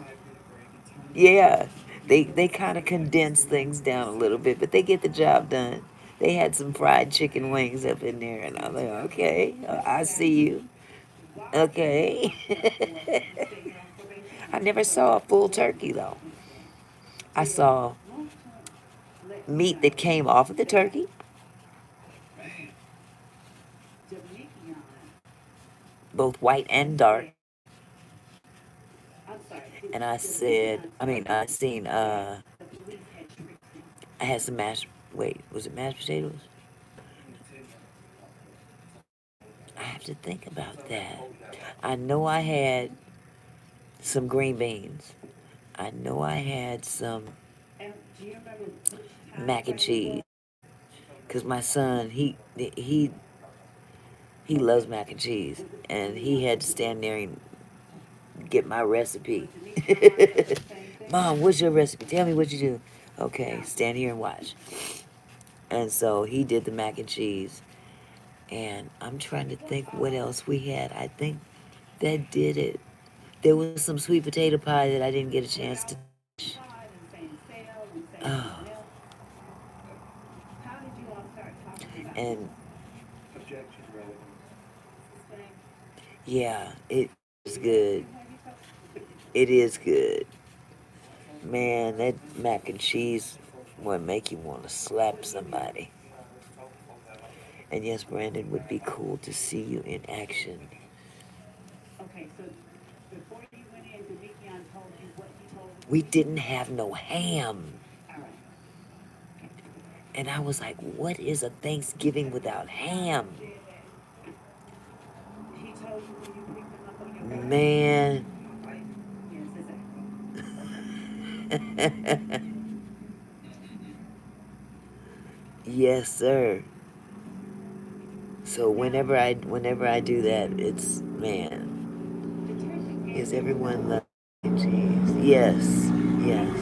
yeah, they kind of condense things down a little bit, but they get the job done. They had some fried chicken wings up in there, and I'm like, okay, I see you. Okay. I never saw a full turkey though. I saw meat that came off of the turkey, both white and dark. And I said, I seen, I had some mashed, wait, was it mashed potatoes? I have to think about that. I know I had some green beans. I know I had some mac and cheese. Cause my son, he loves mac and cheese, and he had to stand there and get my recipe. Mom, what's your recipe? Tell me what you do. Okay, stand here and watch. And so he did the mac and cheese, and I'm trying to think what else we had. I think that did it. There was some sweet potato pie that I didn't get a chance to. Oh, and yeah, it was good. It is good. Man, that mac and cheese would make you want to slap somebody. And yes, Brandon, would be cool to see you in action. We didn't have no ham. And I was like, what is a Thanksgiving without ham? Man. Yes, sir. So whenever I do that, it's man. Is everyone love mac and cheese? Yes. Yes.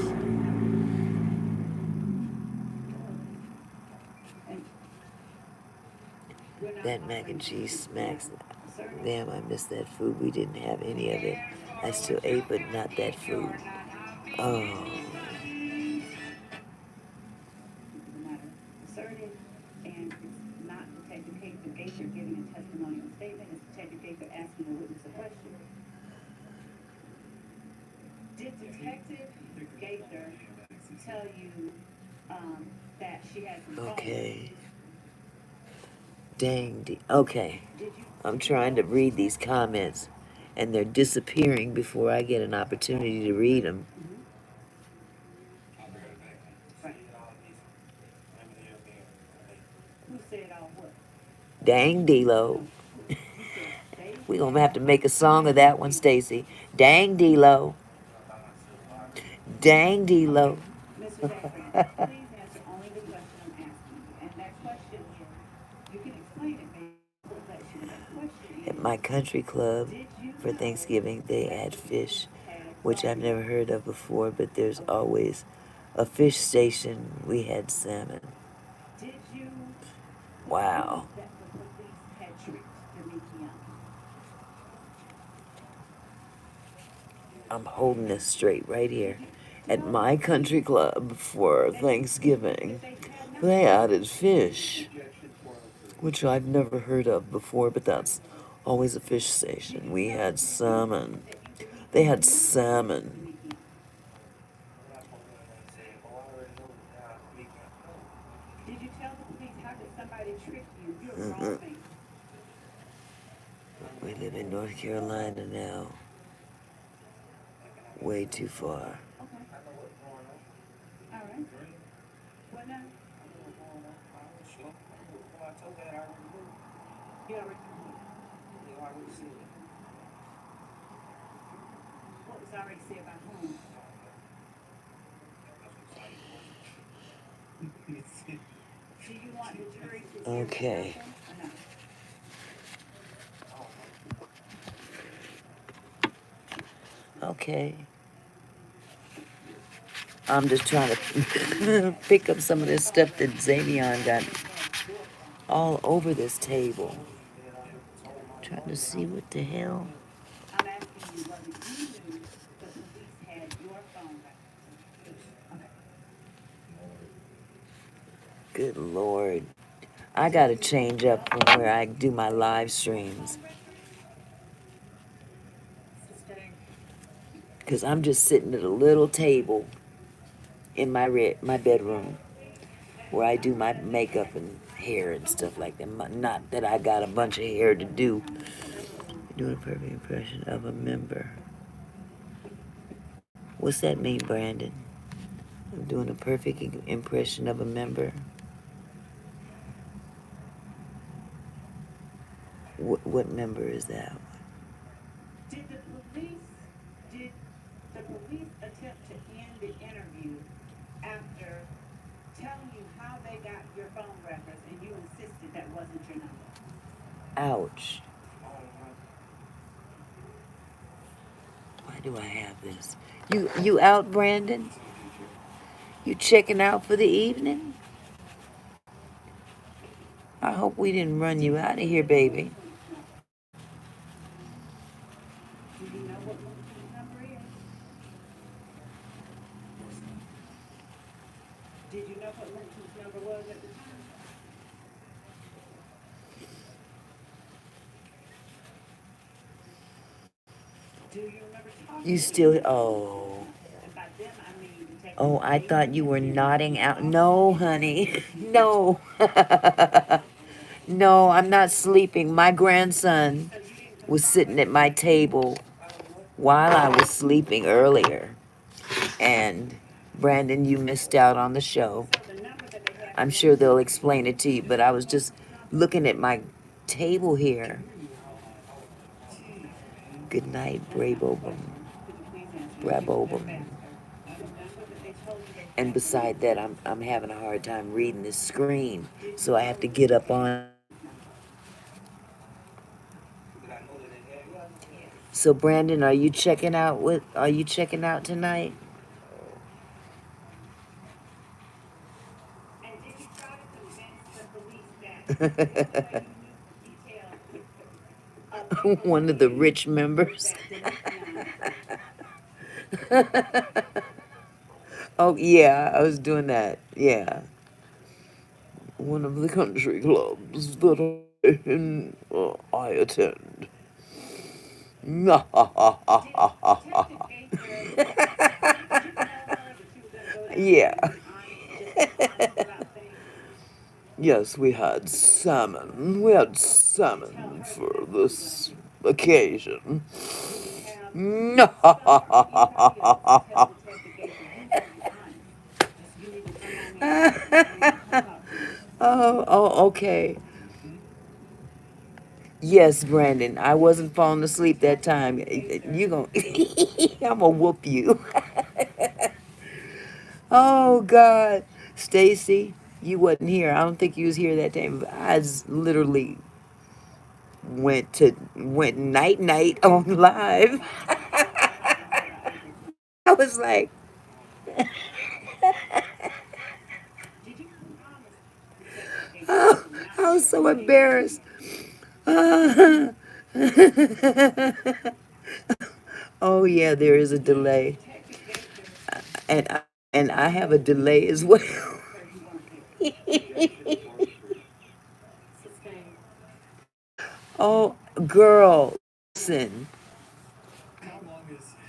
That mac and cheese smacks. Damn, I miss that food. We didn't have any of it. I still ate, but not that food. Oh. Okay. Dang. Okay. I'm trying to read these comments, and they're disappearing before I get an opportunity to read them. Dang, D-Lo. We're going to have to make a song of that one, Stacy. Dang, D-Lo. Dang, D-Lo. At my country club for Thanksgiving, they add fish, which I've never heard of before, but there's always a fish station. We had salmon. Wow. I'm holding this straight right here. At my country club for Thanksgiving, they added fish, which I've never heard of before, but that's always a fish station. We had salmon. They had salmon. Mhm. We live in North Carolina now. Way too far. Okay. Okay. I'm just trying to pick up some of this stuff that Xavion got all over this table. Trying to see what the hell. Good Lord. I gotta change up from where I do my live streams. Because I'm just sitting at a little table in my bedroom where I do my makeup and hair and stuff like that. Not that I got a bunch of hair to do. Doing a perfect impression of a member. What's that mean, Brandon? I'm doing a perfect impression of a member. What member is that? Did the police, did the police attempt to end the interview after telling you how they got your phone records and you insisted that wasn't your number? Ouch. Why do I have this? You out, Brandon? You checking out for the evening? I hope we didn't run you out of here, baby. Do you know what Luton's number is? Did you know what Luton's number was at the time? Do you remember talking You to them still, about oh. and by them I mean Oh, Detective I thought you were Gabriel nodding out. and No, honey. No. No, I'm not sleeping. My grandson was sitting at my table while I was sleeping earlier. And Brandon, you missed out on the show. so the number that they have I'm you sure on they'll now, explain it to you, but I was just looking at my table here. Good night, that's not the Brabobum. question. Could you please answer it Brabobum. faster? The number that they told you they And had you on beside that, now, I'm having a hard time reading this screen, did so you I know have to it get was up Luton's on. number? So Brandon, are you checking out with? Are you checking out tonight? And did you try to convince the police that the reason why you knew the detail of April's One of the beard rich was members. that Demetrion? Oh yeah, I was doing that. Yeah, one of the country clubs that I attend. Detective Gabriel, did you tell her that you were going to go down there Yeah. and be honest, just be honest about things? Yes, we had salmon. We had Did you tell salmon her that for that's what you were going this to do? occasion. Did you have No. some from the interview to tell Detective Gabriel you were going to be honest? Just you need to come on in and I need to talk to you. Okay. Yes, Brandon. I wasn't falling asleep that time. You gon' I'm gonna whoop you. Oh God, Stacy, you wasn't here. I don't think you was here that time. Literally went night night on live. I was like, Did you promise Detective Gabriel oh, not I to was so repeat anything embarrassed. again? Oh yeah, there is a delay, Detective Gabriel, and I have a delay as well. sir, you weren't there. Sustained. Oh, girl, listen.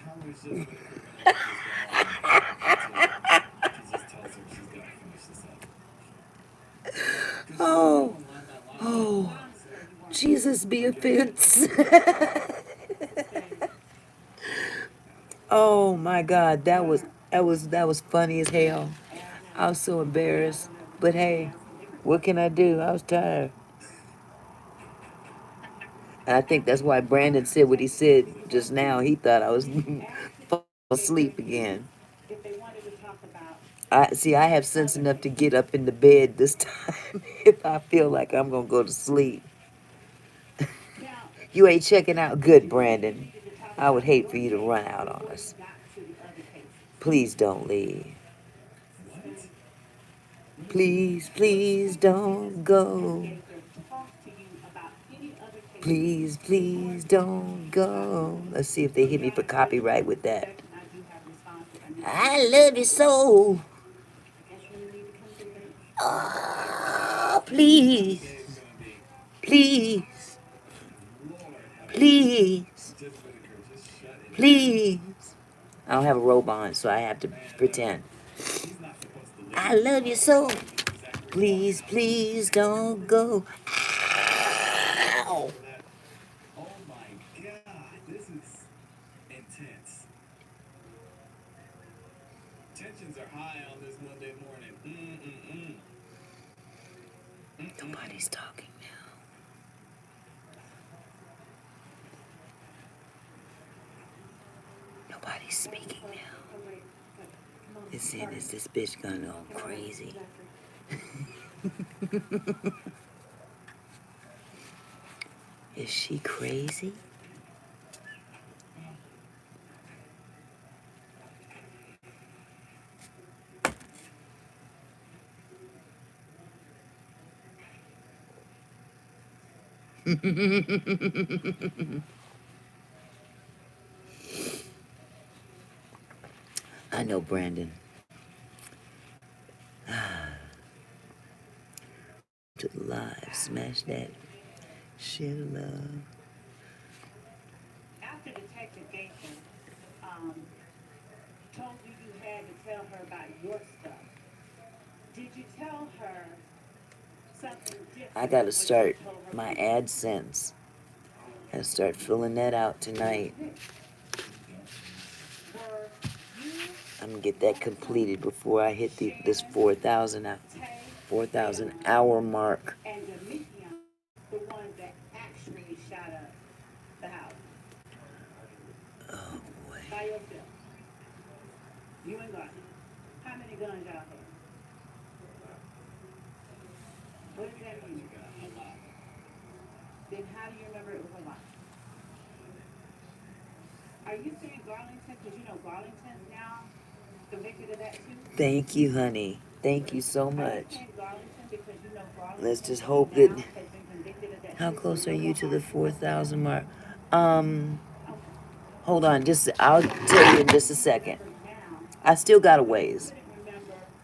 How is Jennifer gonna let this go on until he just tells her she's gotta finish this up? Because she's been Oh, going that line for a oh, while. Sir, you weren't there. Jesus be offense. Sustained. Oh my God, Sir, that was funny as hell. now, I was so we have embarrassed, another but hey, 2,000 different what can questions. I do? I was tired, and I think that's why Brandon said what he Detective said Gabriel, just now. He thought I was did you ask the falling asleep investigators again. if they wanted to talk about I see. I have any sense other enough to cases? get up in the bed this time if I feel like I'm gonna go to sleep. Now, You ain't checking out good, you Brandon. needed to talk I would about hate your for you to case run out on before you us. got to the other cases. Please don't leave. Sustained. Please, Would please don't Detective go. Gabriel talk to you about any other cases Please, before please you got don't to Scott go. County? Let's see if they hit me Your for Honor, judges copyright have with ruled that. that, and I do have responses I need to I make to love you. you so. I guess you're gonna need to come to the bench. Ah, please, please, please, please. I don't have a robe on, so I have to pretend. I love you so. Please, please don't go. Ow. Oh my God, this is intense. Tensions are high on this Monday morning. Nobody's talking now. Nobody's speaking now. They're saying, is this bitch gone all crazy? Is she crazy? I know, Brandon. To the live, smash that shit of love. After Detective Gaither told you you had to tell her about your stuff, did you tell her something different? I gotta start my AdSense and start filling that out tonight. I'm gonna get that completed before I hit this 4,000 hour mark. And Demethion, the one that actually shot up the house. Oh boy. By yourself. You and God. How many guns y'all had? What does that mean? A lot. Then how do you remember it was a lot? Are you saying Garlington? Because you know Garlington's now convicted of that too. Thank you, honey. Thank you so much. Are you saying Garlington because you know Garlington Let's just hope that. now has been convicted of that How too? close are you to the 4,000 mark? Hold on. I'll tell you in just a second. I still got a ways.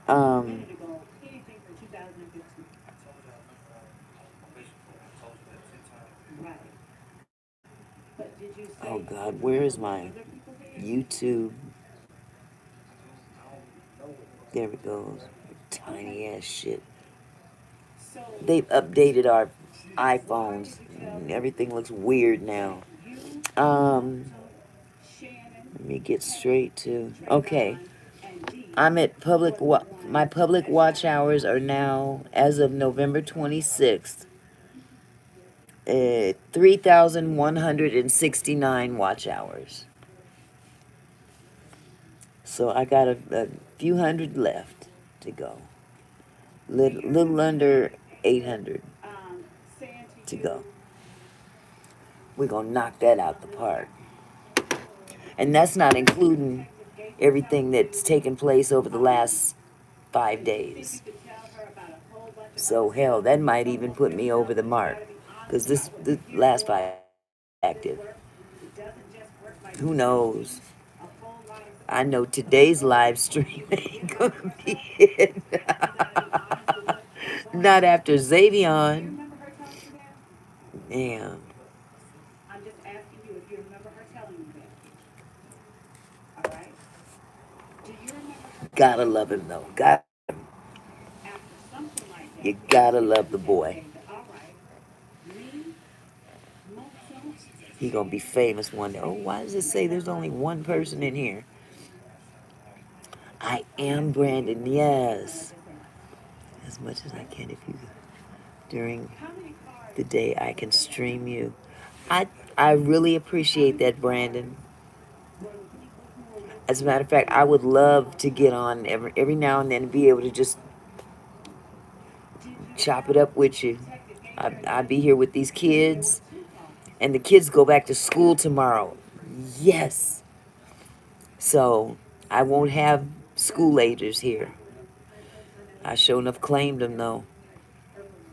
Um. Anything for 2015. Right. But did you say? Oh God, where is my YouTube? There it goes. Tiny ass shit. They've updated our iPhones. Everything looks weird now. Let me get straight to. Okay. I'm at my public watch hours are now, as of November 26th, 3,169 watch hours. So I got a few hundred left to go. Little under 800 to go. We're going to knock that out the park. And that's not including everything that's taken place over the last 5 days. So hell, that might even put me over the mark. Because the last 5 active. Who knows? I know today's live stream ain't gonna be it. Not after Xavion. Damn. I'm just asking you if you remember her telling you that. All right? Do you remember her? Gotta love him though. Got him. After something like that. You gotta love the boy. All right. Me, Moto. He gonna be famous one day. Oh, why does it say there's only one person in here? I am Brandon, yes. As much as I can if you during the day I can stream you. I really appreciate that, Brandon. As a matter of fact, I would love to get on every now and then and be able to just chop it up with you. I'd be here with these kids, and the kids go back to school tomorrow. Yes. So I won't have school agers here. I sure enough claimed them though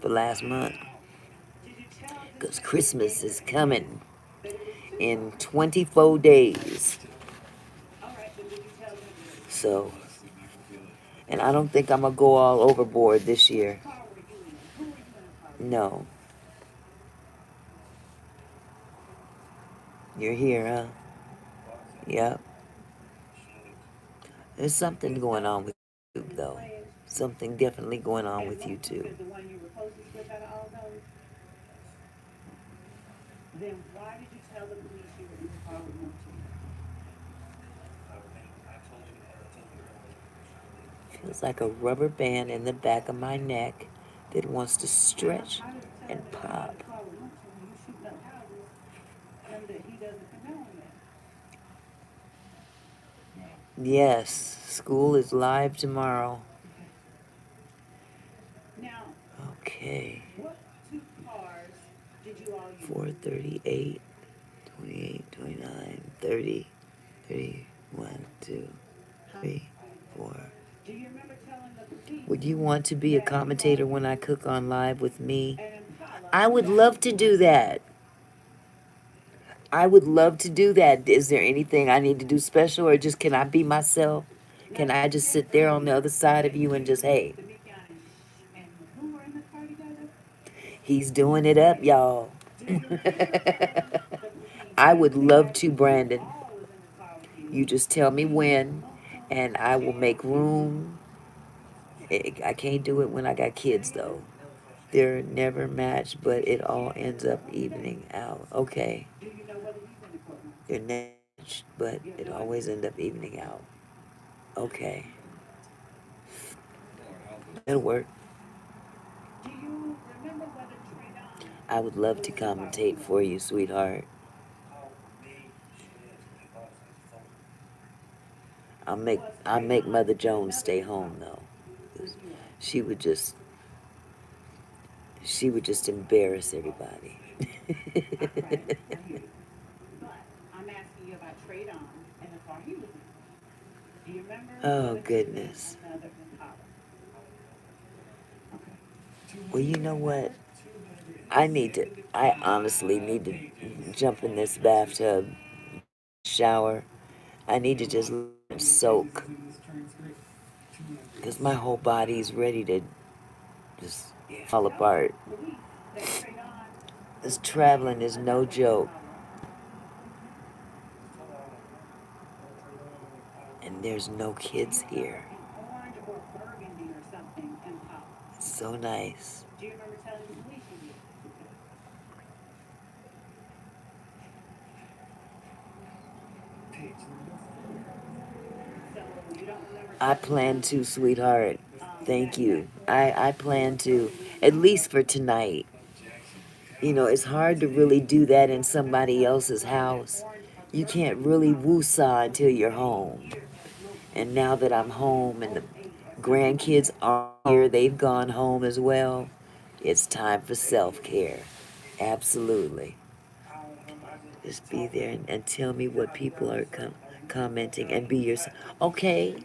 for last month. Because Christmas is coming in 24 days. So, And I don't think I'm gonna go all overboard this year. No. You're here, huh? Yep. There's something going on with you, though. Something definitely going on with you, too. The one you were closest with out of all those? Then why did you tell the police you were in the car with Monty? Feels like a rubber band in the back of my neck that wants to stretch and pop. You shooting up houses and that he doesn't condone that. Yes, school is live tomorrow. Now, Okay. what two cars did you all use? 438, 28, 29, 30, 31, 2, 3, 4. Do you remember telling the police? Would you want to be a commentator when I cook on live with me? I would love to do that. I would love to do that. Is there anything I need to do special, or just can I be myself? Can I just sit there on the other side of you and just, hey, And who were in the car together? he's doing it up, y'all. I would love to, Brandon. You just tell me when, and I will make room. I can't do it when I got kids, though. They're never matched, but it all ends up evening out. Okay. They're never matched, but it always ends up evening out. Okay. It'll work. I would love to commentate for you, sweetheart. I'll make Mother Jones stay home though. She would just she would just embarrass everybody. But I'm asking you about trade on and the car he was in. Do you remember? Oh goodness. Well, you know what? I honestly need to jump in this bathtub, shower. I need to just let it soak. Because my whole body's ready to just fall apart. This traveling is no joke. And there's no kids here. It's so nice. Do you remember telling the police you did? I plan to, sweetheart. Thank you. I plan to, at least for tonight. You know, it's hard to really do that in somebody else's house. You can't really woosah until you're home. And now that I'm home and the grandkids are here, they've gone home as well, it's time for self-care. Absolutely. Just be there and tell me what people are commenting and be yourself. Okay,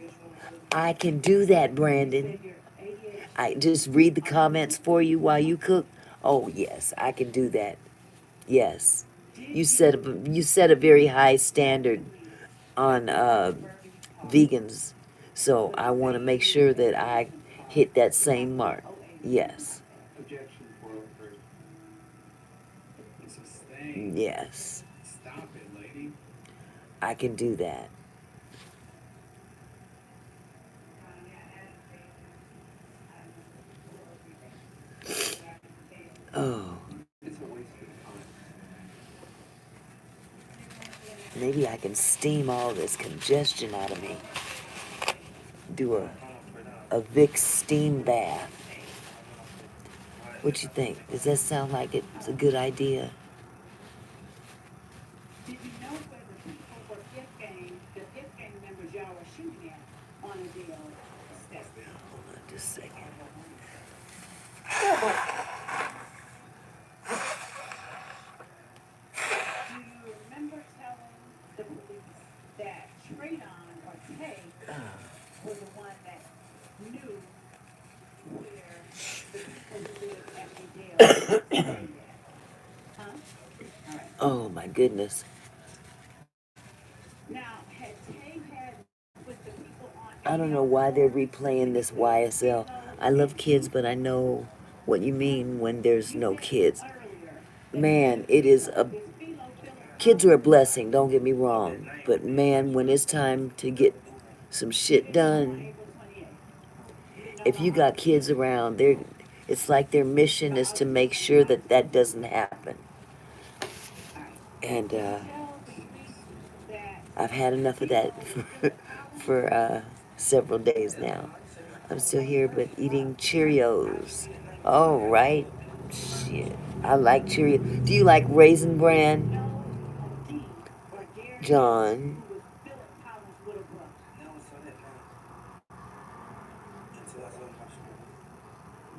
I can do that, Brandon. I just read the comments for you while you cook. Oh yes, I can do that. Yes, you set a very high standard on vegans, so I want to make sure that I hit that same mark. Yes, Objection 403. It's a thing. yes, Stop it, lady. I can do that. Oh, It's a waste of time. maybe I can steam all this congestion out of me. Do a Vicks steam bath. What you think? Does that sound like it's a good idea? Did you know where the people for the fifth game members y'all were shooting at on a deal? Hold on just a second. Do you remember telling the police that Traydon or Tay was the one that knew where the people who lived at the jail stayed at? Huh? All right. Oh my goodness. Now, had Tay had with the people on I don't know why they're replaying this YSL. I love kids, but I know what you mean when there's no kids. Man, it is a kids are a blessing, don't get me wrong. But man, when it's time to get some shit done, if you got kids around, it's like their mission is to make sure that that doesn't happen. And I've had enough of that for several days now. I'm still here, but eating Cheerios. Oh, right. Shit. I like Cheerios. Do you like Raisin Bran? John.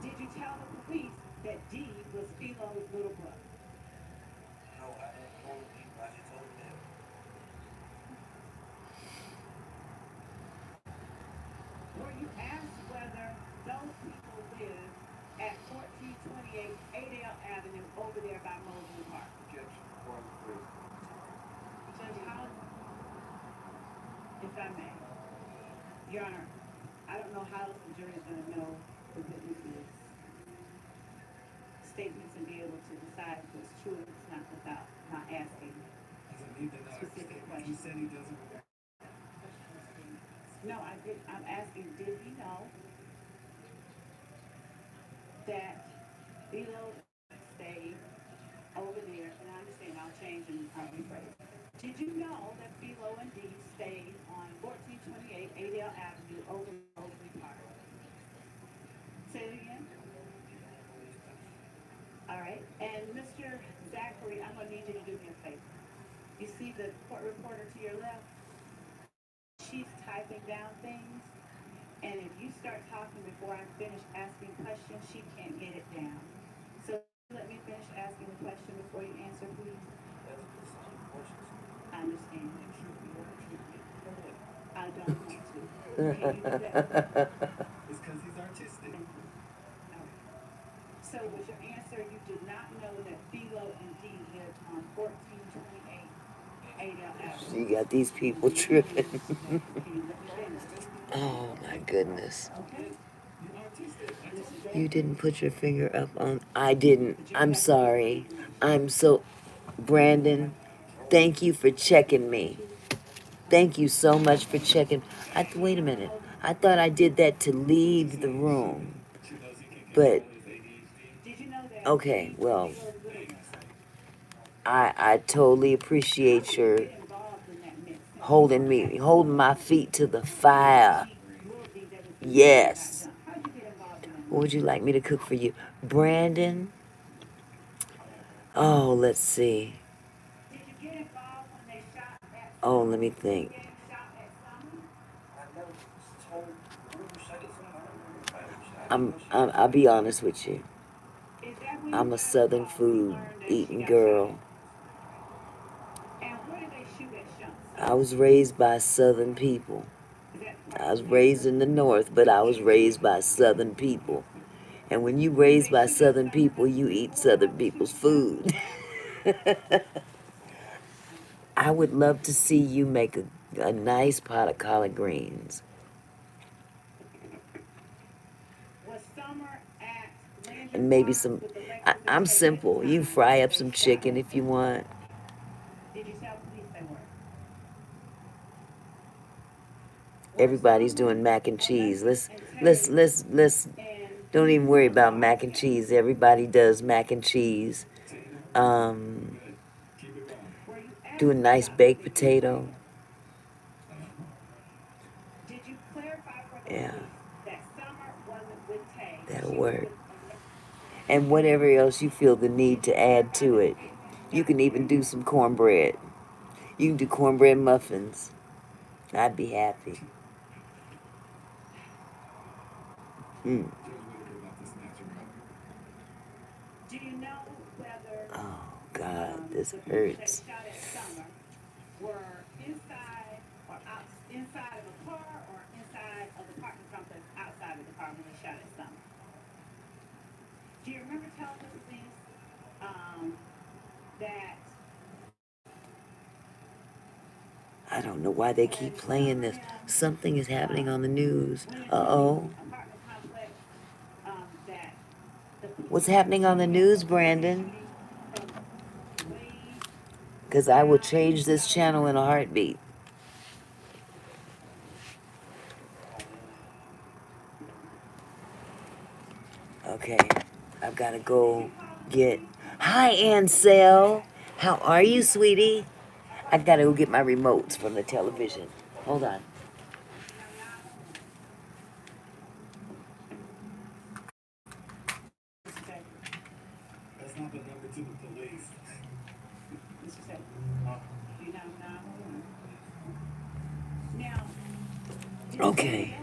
Did you tell the police that D was Philo's little brother? No, I didn't call the people. I just told them that. Were you asked whether those people live at 1428 Adele Avenue over there by Mosley Park? Objection. One, three. Judge Hollis, if I may. Your Honor, I don't know how else the jury is going to know the witnesses' statements and be able to decide if it's true or it's not without not asking Doesn't need to know specific everything. He questions. said he doesn't regard. No, I did. I'm asking, did he know that Philo stayed over there? And I understand, I'll change and I'll rephrase. Did you know that Philo and Dee stayed on 1428 Adele Avenue over Mosley Park? Say it again. All right. And Mr. Zachary, I'm going to need you to do me a favor. You see the court reporter to your left? She's typing down things. And if you start talking before I finish asking questions, she can't get it down. So let me finish asking the question before you answer, please. That's the same questions. I understand. And shoot me or shoot me. Go ahead. I don't want to. Can you do that? It's because he's artistic. Thank you. All right. So was your answer, you did not know that Philo and Dee lived on 1428 Adele Avenue? You got these people tripping. Can you let me finish? Oh my goodness. Okay. You're artistic. I told you. You didn't put your finger up on. I didn't. I'm sorry. I'm so. Brandon, thank you for checking me. Thank you so much for checking. Wait a minute. I thought I did that to leave the room. She knows he can But, control his ADHD. Did you know that? okay, well, What are you gonna say? I totally appreciate your Get involved in that mix. holding my feet to the fire. Yes. How'd you get involved in that What mix? would you like me to cook for you? Brandon? Oh, let's see. Did you get involved when they shot at Oh, let me think. shot at Summer? I never told whoever shot it something. I don't remember if I ever shot it. I'll be honest with you. Is that when you I'm a got southern involved when you food learned that she eating got girl. shot at? And where did they shoot at I was raised by southern people. Is that I was raised in the north, but I was raised by southern people. And when you raised by southern people, you eat southern people's food. I would love to see you make a nice pot of collard greens. Was Summer at Landry And maybe Farms some, with Alexis and I'm Tracy at the simple. You time fry up they some shot chicken at if you Summer? want. Did you tell police they were? Everybody's doing mac and cheese. Let's don't even worry about mac and cheese. Everybody does mac and cheese. Um, Keep it going. do a nice baked potato. Did you clarify for the Yeah, police that Summer wasn't with Tay? that'll She was work. with And whatever else you feel the need to add to it. You can even do some cornbread. You can do cornbread muffins. I'd be happy. Mm. Judge Whitaker about to snatch him up. Do you know whether Oh, God, this the people that hurts. shot at Summer were inside or out inside of a car or inside of the parking complex outside of the car when they shot at Summer? Do you remember telling the police that I don't know why they keep playing this. Something is happening on the news. Uh-oh. What's happening on the news, Brandon? Because I will change this channel in a heartbeat. Okay, I've got to go get... Hi, Ansel. How are you, sweetie? I've got to go get my remotes from the television. Hold on. That's not the number to the police. Okay.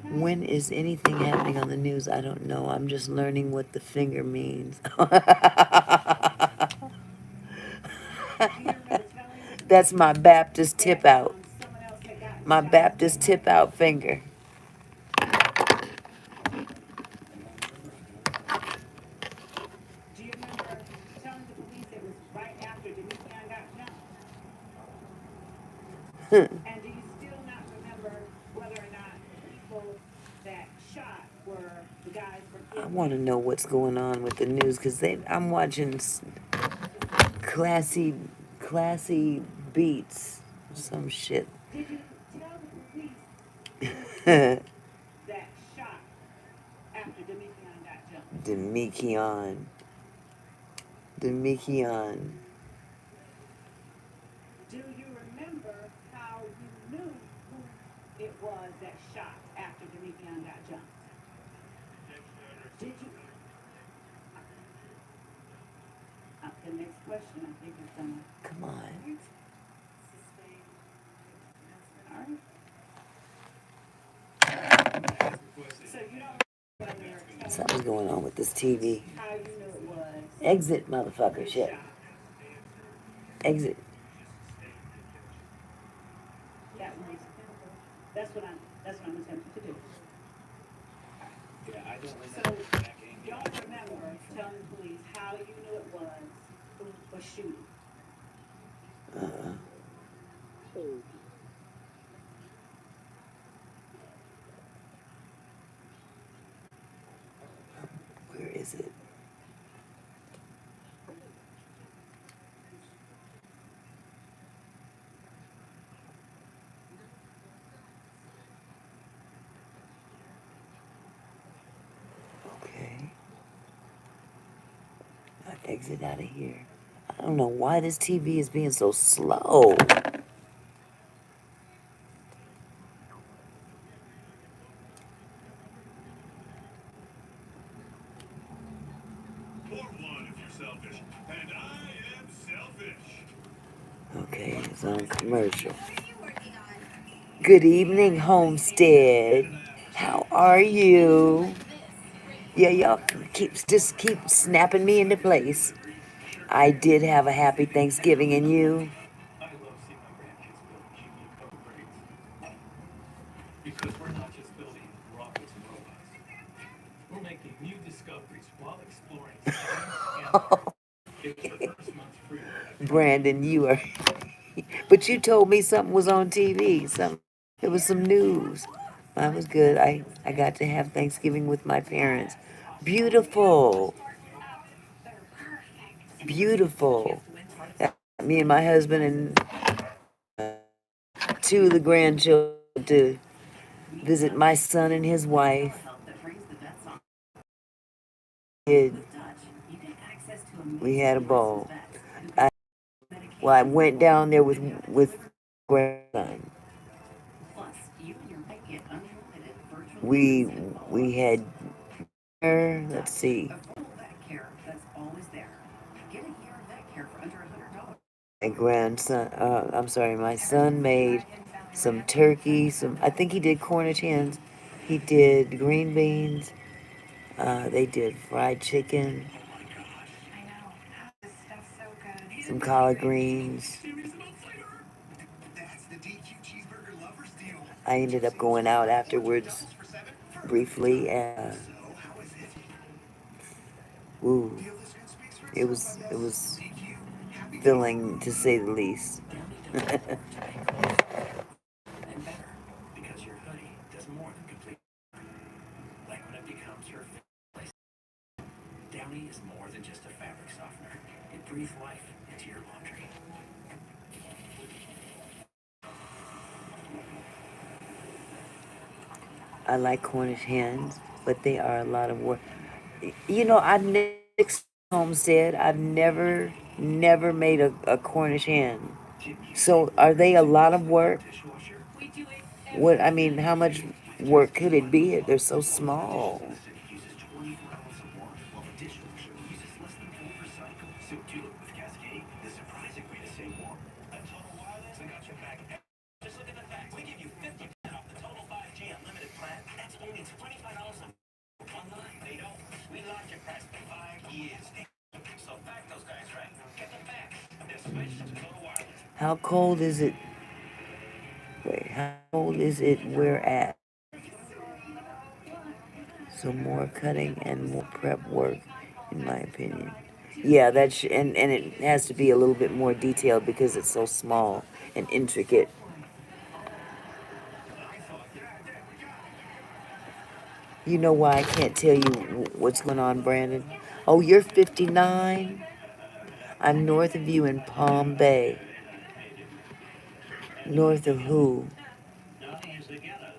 When is anything happening on the news? I don't know. I'm just learning what the finger means. That's my Baptist tip out. My Baptist tip out finger. Do you remember telling the police it was right after Demetrian got jumped? And do you still not remember whether or not the people that shot were the guys from I want to know what's going on with the news because I'm watching classy, classy beats, some shit. Did you tell the police that shot after Demetrian got jumped? Demetrian. Demetrian. Do you remember how you knew who it was that shot after Demetrian got jumped? Did you? The next question I think is gonna. Come on. All right. So you don't remember Something's going on with this TV. how you knew it was. Exit, motherfucker, shit. Exit. That was. That's what I'm attempting to do. Yeah, I don't So remember backing. you don't remember telling the police how you knew it was who was shooting. Where is it? Okay. I exit out of here. I don't know why this TV is being so slow. Pour one if you're selfish, and I am selfish. Okay, it's on commercial. Good evening, Homestead. How are you? Yeah, y'all just keep snapping me into place. I did have a happy Thanksgiving, and you? I love seeing my grandkids build unique upgrades. Because we're not just building rockets and robots. We're making new discoveries while exploring science and art. Get your first month free. Brandon, you are. But you told me something was on TV. It was some news. That was good. I got to have Thanksgiving with my parents. Beautiful. Beautiful. Me and my husband and two of the grandchildren to visit my son and his wife. We had a ball. I, well, I went down there with grandson. We we had dinner. Let's see. My grandson, I'm sorry, my son made some turkey, I think he did Cornish hens. He did green beans. They did fried chicken, some collard greens. I ended up going out afterwards briefly and ooh, it was filling to say the least. And better, because your hoodie does more than complete. Like when it becomes your place. Downy is more than just a fabric softener. It breathes life into your laundry. I like Cornish hens, but they are a lot of work. You know, I've never homestead. I've never made a Cornish hen. So are they a lot of work? What I mean, how much work could it be? They're so small. Uses 24 ounces of water, while the dishwasher uses less than 4%. So do it with Cascade, the surprising way to save water. A Total Wireless, I got your back. Just look at the facts. We give you 50% off the Total 5G Unlimited plan. That's only $25 a month. Online, they don't. We locked your price for 5 years. So fact those guys right. Get the facts. They're switched to Total Wireless. How cold is it? Wait, how cold is it where at? So more cutting and more prep work, in my opinion. Yeah, and it has to be a little bit more detailed because it's so small and intricate. You know why I can't tell you what's going on, Brandon? Oh, you're 59. I'm north of you in Palm Bay. North of who? Nothing is the gallows.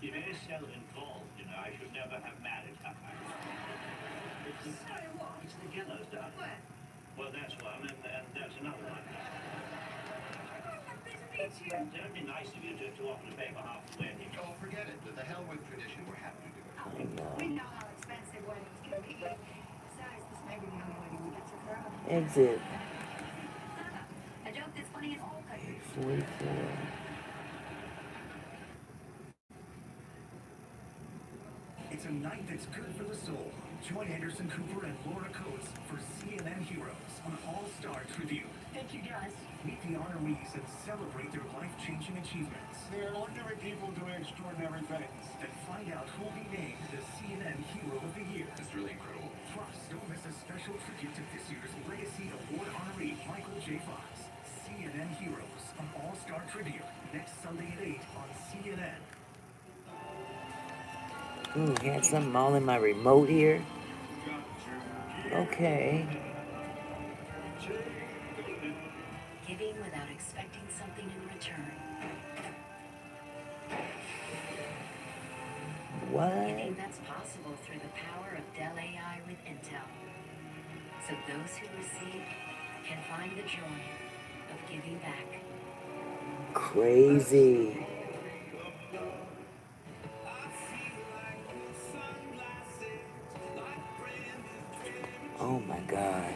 You very seldom called, you know. I should never have married her. It's the gallows, darling. Well, that's one, and that's another one. That would be nice of you to offer to pay for half the wedding. Oh, forget it. The hell with tradition. We're happy to do it. I know. We know how expensive weddings can be. Besides, this may be the only wedding we get to throw. Exit A joke that's funny in all countries. 44. It's a night that's good for the soul. Join Anderson Cooper and Laura Coates for CNN Heroes, an all-star tribute. Thank you, guys. Meet the honorees and celebrate their life-changing achievements. They're ordinary people doing extraordinary things. Then find out who'll be named the CNN Hero of the Year. It's really incredible. Plus, don't miss a special tribute to this year's Legacy Award honoree, Michael J. Fox. CNN Heroes, an all-star tribute. Next Sunday at 8 on CNN. Ooh, had something all in my remote here. Okay. Giving without expecting something in return. What? Giving that's possible through the power of Dell AI with Intel. So those who receive can find the joy of giving back. Crazy. Oh my God.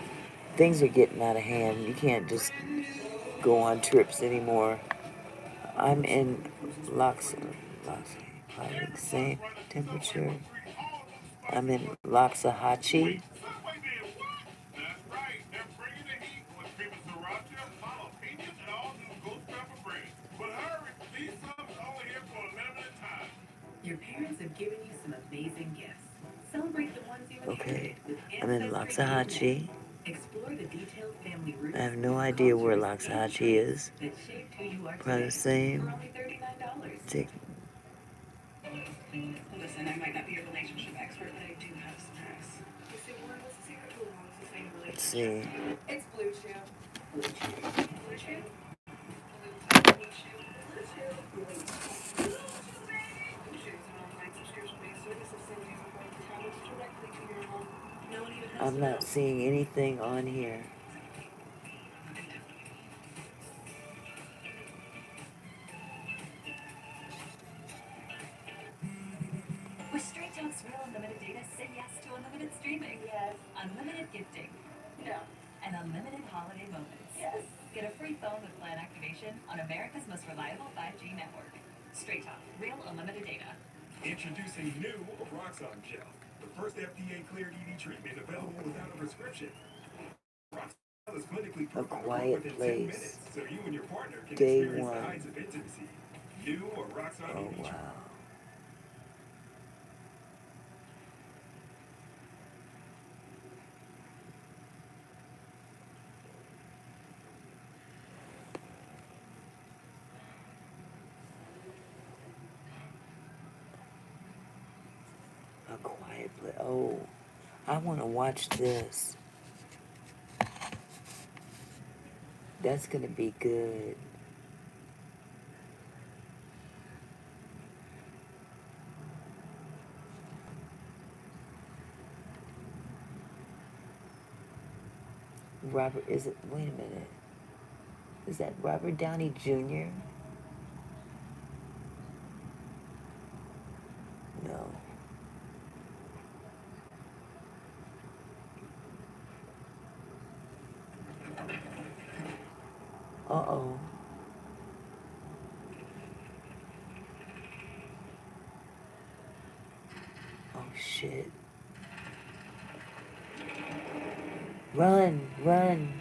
Things are getting out of hand. You can't just go on trips anymore. I'm in probably the same temperature. I'm in Loxahatchee. That's right. They're bringing the heat with creamy sriracha, jalapenos, and all new ghost pepper bread. But hurry, these subs only here for a limited time. Your parents have given you some amazing gifts. Celebrate the ones you Okay, inherited with I'm in Ancestry Loxahatchee. Explore the detailed family roots I have no idea where Loxahatchee is. that shaped who you are Probably the today same. for only $39. Take, Listen, I might not be a relationship expert, but I do have some hacks. You say, Warren, what's the secret to a long, sustainable let's relationship? see. It's Blue Chew. Blue Chew? Blue Chew? Blue Chew? Blue Chew? Blue Chew is an online subscription-based service that sends you appointment tablets directly to your home. No one even has I'm to not know. seeing anything on here. With Straight Talk's Real Unlimited Data, say yes to unlimited streaming. Yes. Unlimited gifting. No. And unlimited holiday moments. Yes. Get a free phone with plan activation on America's most reliable 5G network. Straight Talk. Real Unlimited Data. Introducing new Roxon Gel, the first FDA-cleared ED treatment available without a prescription. Roxon is clinically A proven to work quiet within 10 place. minutes, so you and your partner can Day experience the one. heights of intimacy. New Roxon Oh, ED wow. Oh, I want to watch this. That's gonna be good. Robert, is it? Wait a minute. Is that Robert Downey Jr.? No. Uh-oh. Oh, shit. Run, run.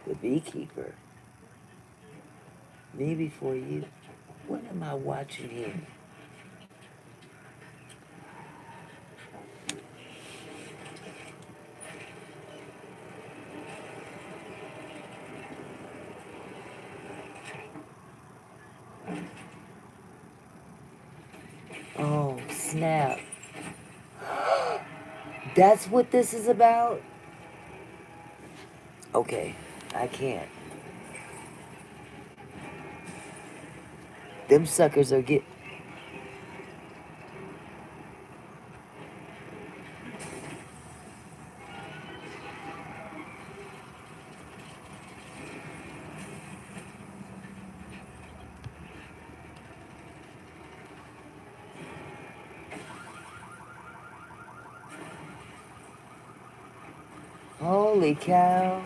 The beekeeper. Me before you. What am I watching here? Oh, snap. That's what this is about? Okay, I can't. Them suckers are get. Holy cow.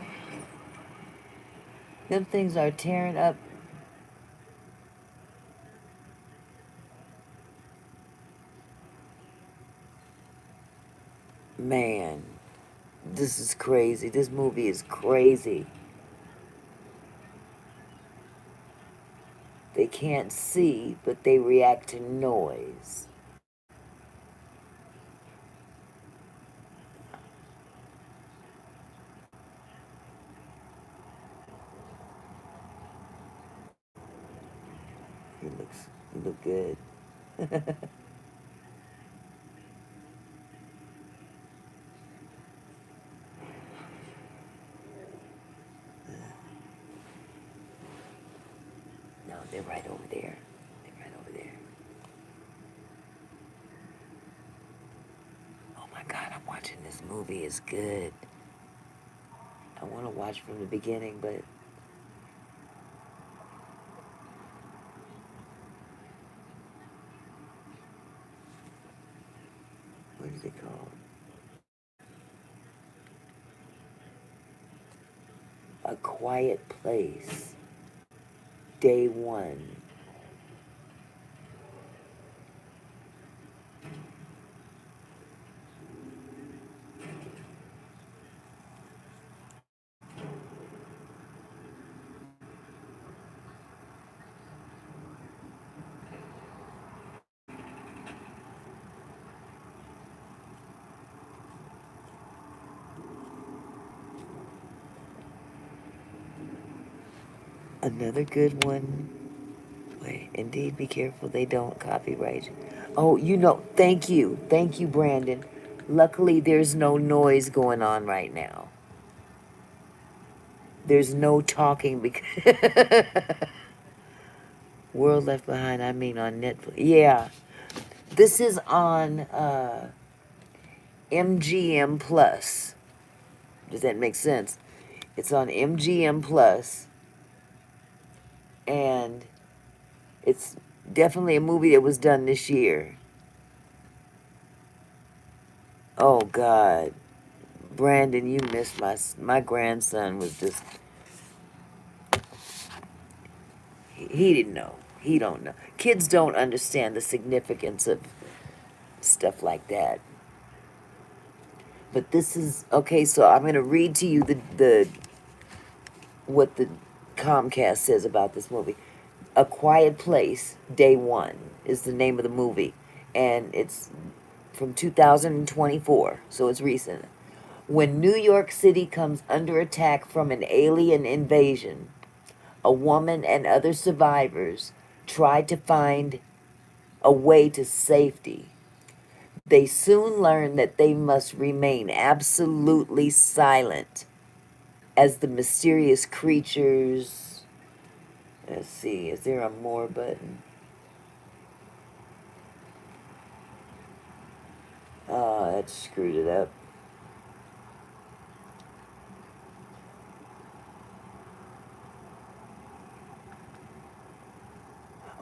Them things are tearing up. Man, this is crazy. This movie is crazy. They can't see, but they react to noise. You look good. No, they're right over there. They're right over there. Oh my God, I'm watching this movie. It's good. I want to watch from the beginning, but what is it called? A Quiet Place. Day one. Another good one. Wait, indeed, be careful they don't copyright. Oh, thank you. Thank you, Brandon. Luckily, there's no noise going on right now. There's no talking because World Left Behind, I mean on Netflix. Yeah. This is on MGM Plus. Does that make sense? It's on MGM Plus, and it's definitely a movie that was done this year. Oh God, Brandon, you missed my grandson was just he didn't know. He don't know. Kids don't understand the significance of stuff like that. But this is okay. So I'm gonna read to you the what the Comcast says about this movie. A Quiet Place, Day One is the name of the movie, and it's from 2024, so it's recent. When New York City comes under attack from an alien invasion, a woman and other survivors try to find a way to safety. They soon learn that they must remain absolutely silent as the mysterious creatures. Let's see, is there a more button? That screwed it up.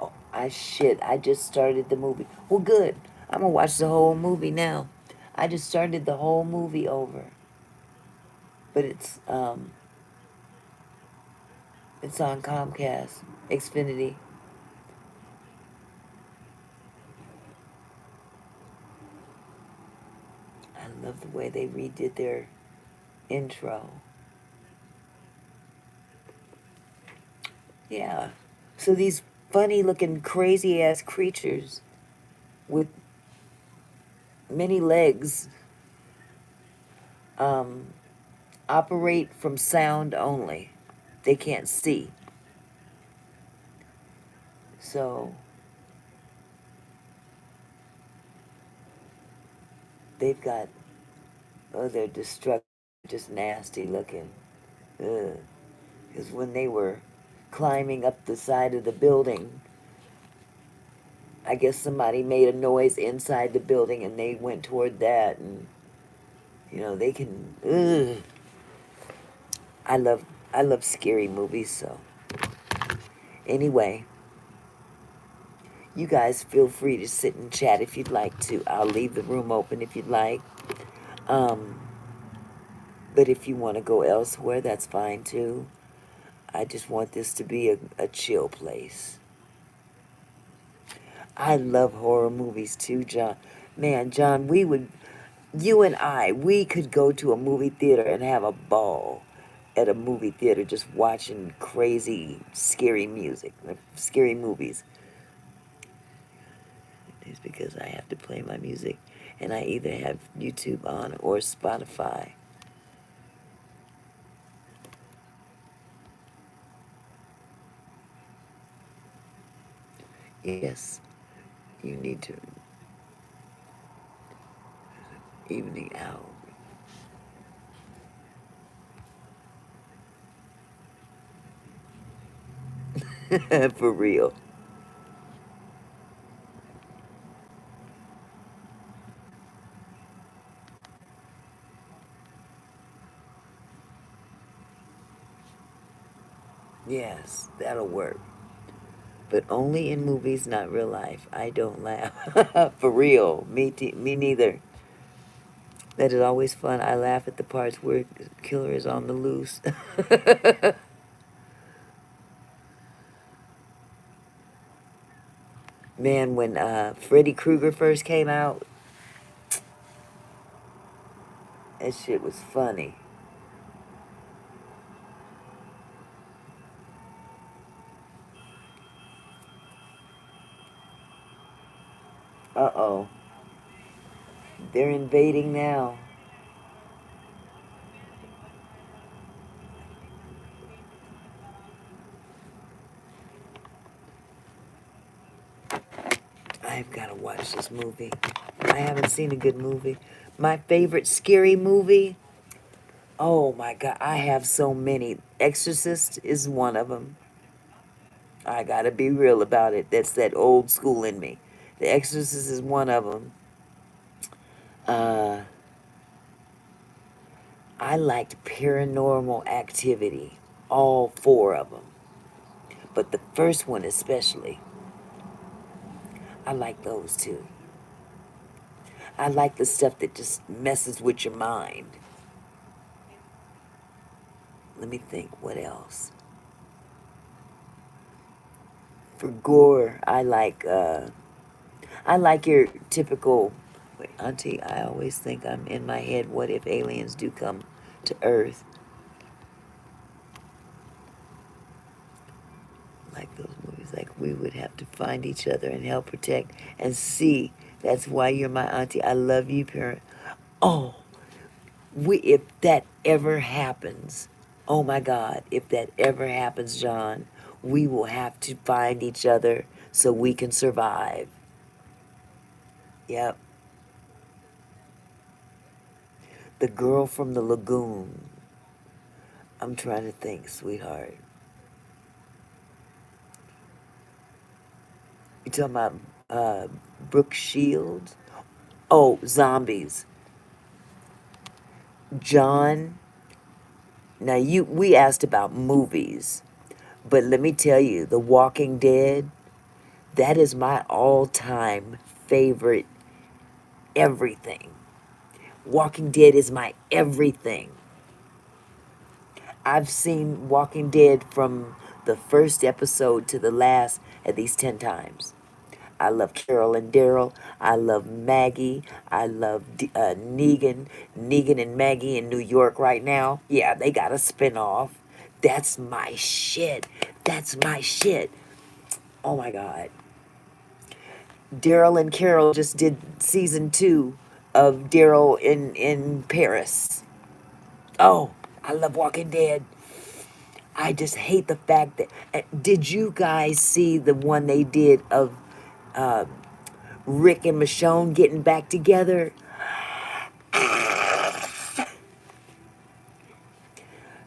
Oh, I just started the movie. Well, good. I'm gonna watch the whole movie now. I just started the whole movie over. But it's on Comcast, Xfinity. I love the way they redid their intro. Yeah. So these funny looking crazy ass creatures with many legs um, operate from sound only. They can't see. So they've got, oh, they're destructive, just nasty looking. Ugh. Because when they were climbing up the side of the building, I guess somebody made a noise inside the building and they went toward that. And, they can, ugh. I love, I love scary movies, so. Anyway, you guys feel free to sit and chat if you'd like to. I'll leave the room open if you'd like. Um, but if you want to go elsewhere, that's fine too. I just want this to be a chill place. I love horror movies too, John. Man, John, you and we could go to a movie theater and have a ball at a movie theater just watching crazy, scary music, scary movies. It's because I have to play my music and I either have YouTube on or Spotify. Yes, you need to evening out. For real. Yes, that'll work. But only in movies, not real life. I don't laugh. For real. Me neither. That is always fun. I laugh at the parts where the killer is on the loose. Man, when Freddy Krueger first came out, that shit was funny. Uh-oh. They're invading now. I've got to watch this movie. I haven't seen a good movie. My favorite scary movie? Oh my God, I have so many. Exorcist is one of them. I gotta be real about it. That's that old school in me. The Exorcist is one of them. Uh, I liked Paranormal Activity, all four of them. But the first one especially, I like those too. I like the stuff that just messes with your mind. Let me think, what else? For gore, I like your typical, wait, Auntie, I always think I'm in my head, what if aliens do come to Earth? Like those movies, like we would have to find each other and help protect and see That's why you're my auntie. I love you, parent. Oh, if that ever happens, oh my God, if that ever happens, John, we will have to find each other so we can survive. Yep. The girl from the lagoon. I'm trying to think, sweetheart. You talking about Brooke Shields? Oh, zombies. John, now we asked about movies, but let me tell you, The Walking Dead, that is my all-time favorite everything. Walking Dead is my everything. I've seen Walking Dead from the first episode to the last at least 10 times. I love Carol and Daryl. I love Maggie. I love Negan. Negan and Maggie in New York right now. Yeah, they got a spinoff. That's my shit. That's my shit. Oh my God. Daryl and Carol just did season 2 of Daryl in Paris. Oh, I love Walking Dead. I just hate the fact that. Did you guys see the one they did of uh, Rick and Michonne getting back together?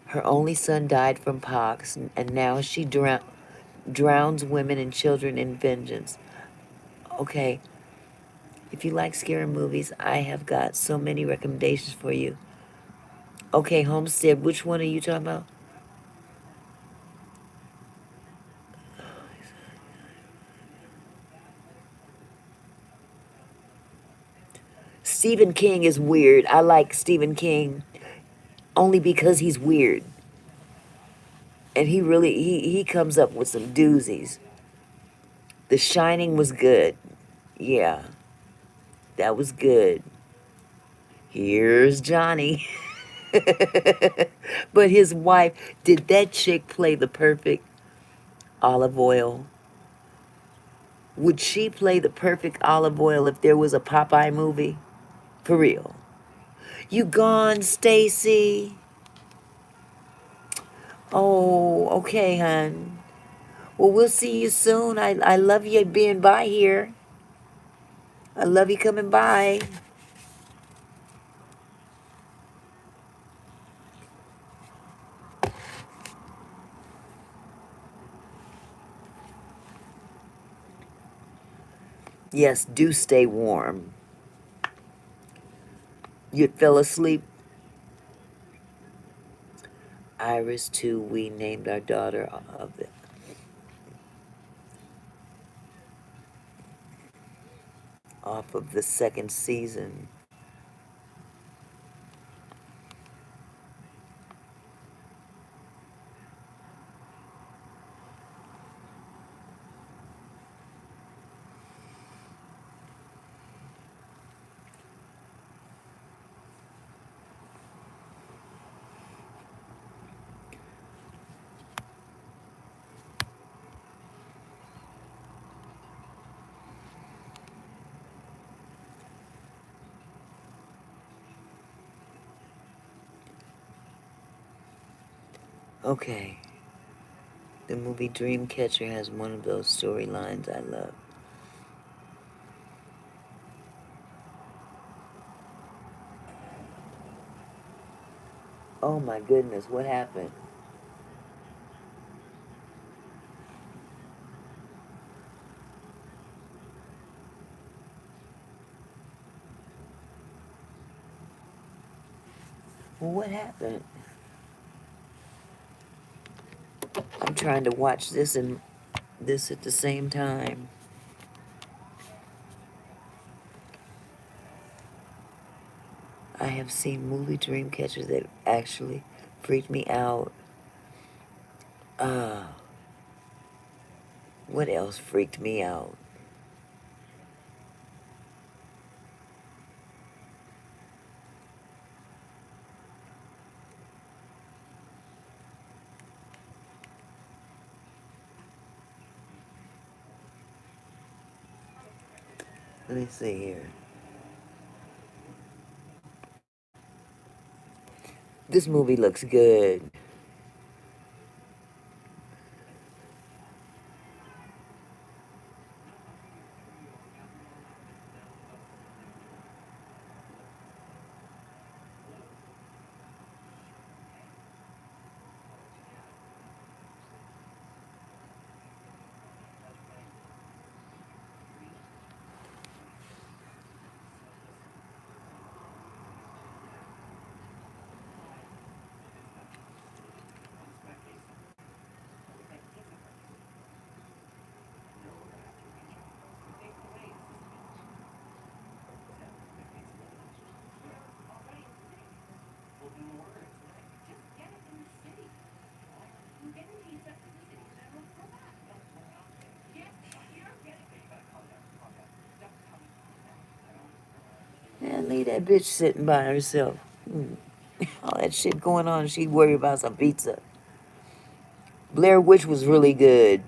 Her only son died from pox, and now she drowns women and children in vengeance. Okay, if you like scary movies, I have got so many recommendations for you. Okay, Homestead, which one are you talking about? Stephen King is weird. I like Stephen King only because he's weird. And he comes up with some doozies. The Shining was good. Yeah, that was good. Here's Johnny. But his wife, did that chick play the perfect Olive Oyl? Would she play the perfect Olive Oyl if there was a Popeye movie? For real. You gone, Stacy? Oh, okay, hon. Well, we'll see you soon. I love you being by here. I love you coming by. Yes, do stay warm. You fell asleep? Iris, too. We named our daughter of it. Off of the second season. Okay. The movie Dreamcatcher has one of those storylines I love. Oh my goodness, what happened? Well, what happened? I'm trying to watch this and this at the same time. I have seen movie Dreamcatchers that actually freaked me out. Uh, what else freaked me out? Let me see here. This movie looks good. And leave that bitch sitting by herself. All that shit going on, she'd worry about some pizza. Blair Witch was really good.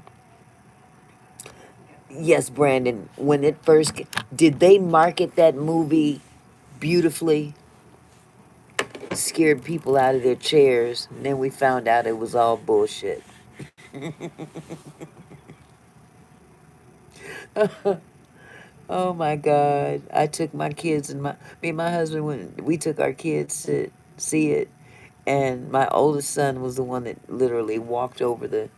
Yes, Brandon. When it first, did they market that movie beautifully? Scared people out of their chairs. And then we found out it was all bullshit. Oh my God. I took my kids and me and my husband, when we took our kids to see it, and my oldest son was the one that literally walked over the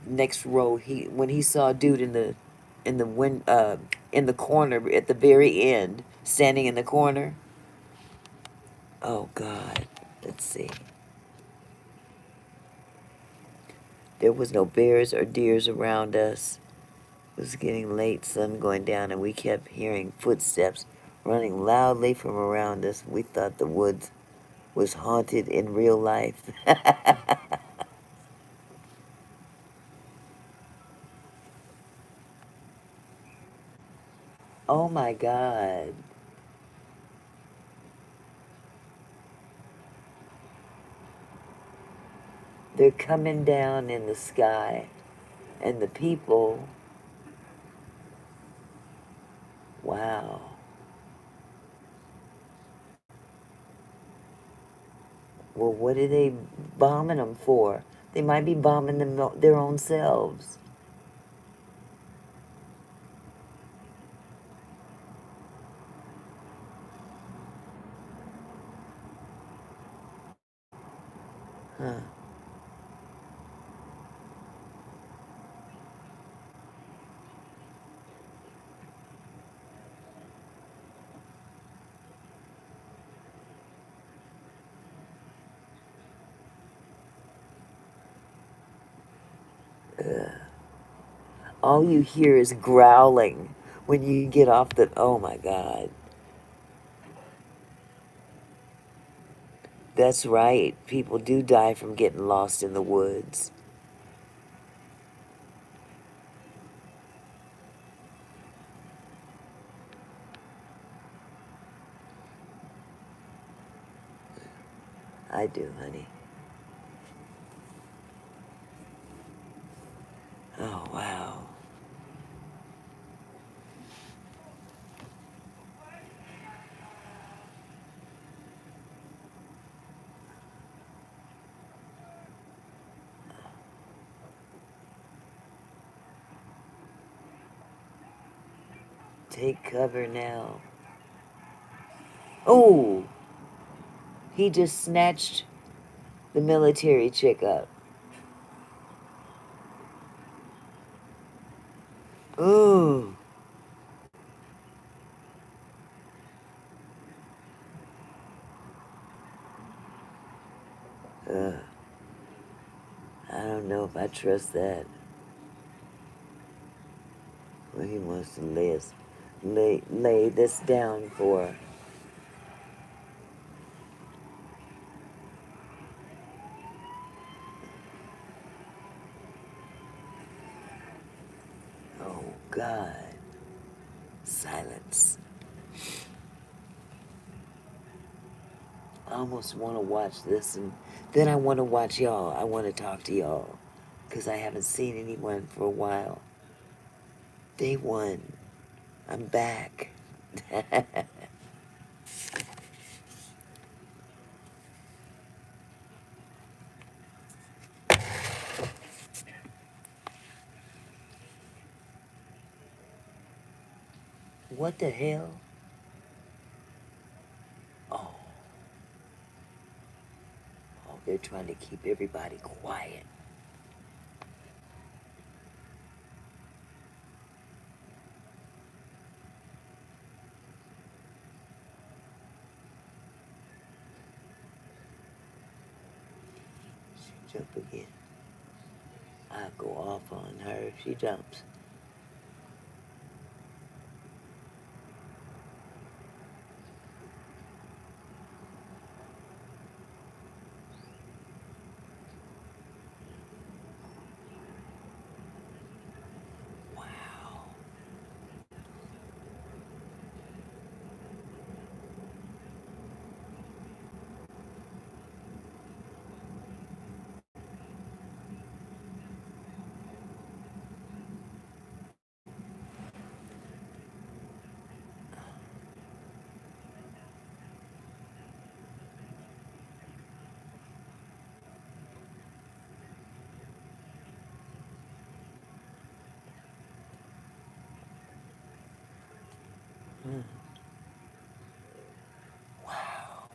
next row. When he saw a dude in the in the corner at the very end, standing in the corner. Oh God. Let's see. There was no bears or deers around us. It was getting late, sun going down, and we kept hearing footsteps running loudly from around us. We thought the woods was haunted in real life. Oh my God. They're coming down in the sky, and the people, wow. Well, what are they bombing them for? They might be bombing their own selves. Huh. Ugh. All you hear is growling when you get off the. Oh my God. That's right. People do die from getting lost in the woods. I do, honey. Oh, wow. Take cover now. Oh, he just snatched the military chick up. Ooh. Ugh. I don't know if I trust that. Well, he wants to lay this down for. Oh, God. Silence. I almost want to watch this, and then I want to watch y'all. I want to talk to y'all because I haven't seen anyone for a while. They won. I'm back. What the hell? Oh, oh, they're trying to keep everybody quiet. She jump again. I go off on her if she jumps. Wow. Mm. Wow.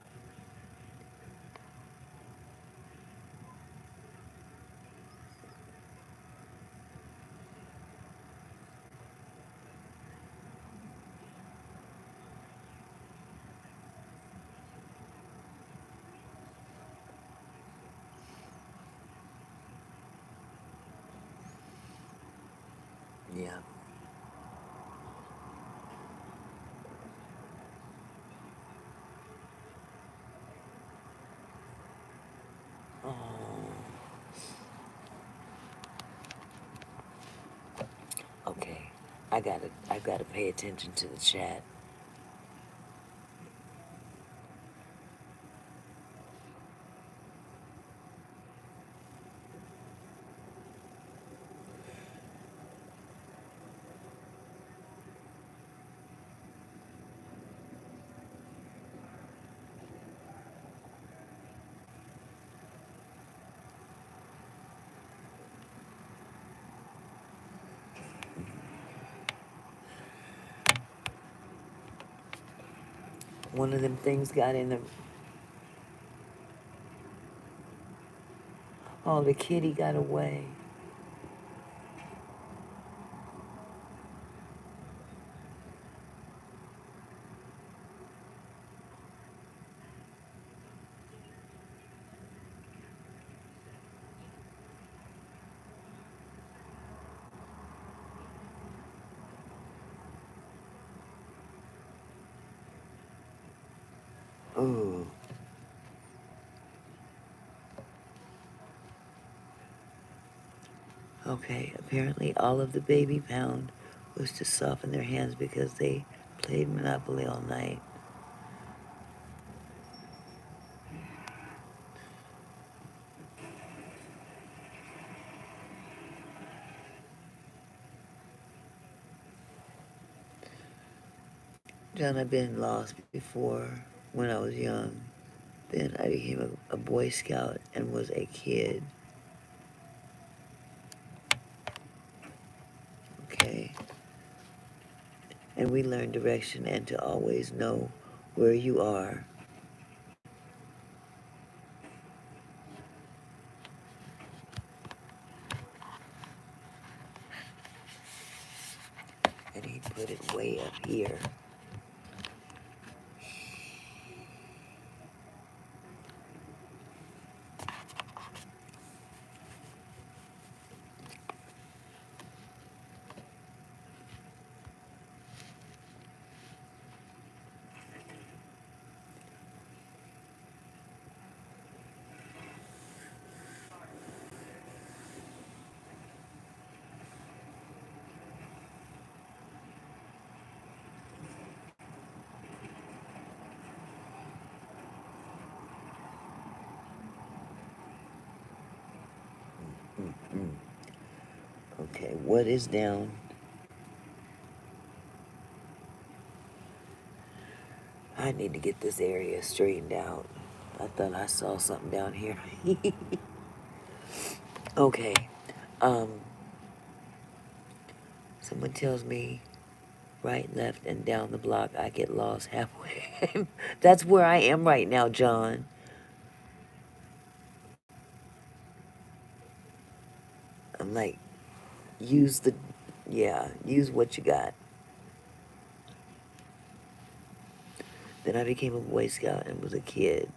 Yeah. Oh. Okay. I gotta pay attention to the chat. One of them things got in the. Oh, the kitty got away. Ooh. Okay, apparently all of the baby pound was to soften their hands because they played Monopoly all night. John, I've been lost before when I was young. Then I became a Boy Scout and was a kid. Okay. And we learned direction and to always know where you are. And he put it way up here. Okay, what is down? I need to get this area straightened out. I thought I saw something down here. Okay. Um, someone tells me right, left, and down the block. I get lost halfway. That's where I am right now, John. I'm like, use the, yeah, use what you got. Then I became a Boy Scout and was a kid.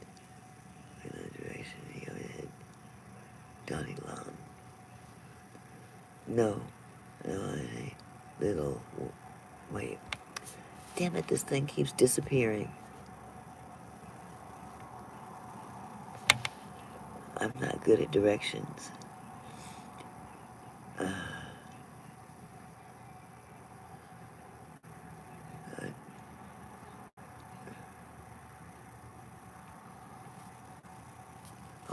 In that direction, he always had Donnie Long. No, no, I little. Wait, damn it! This thing keeps disappearing. I'm not good at directions. Uh,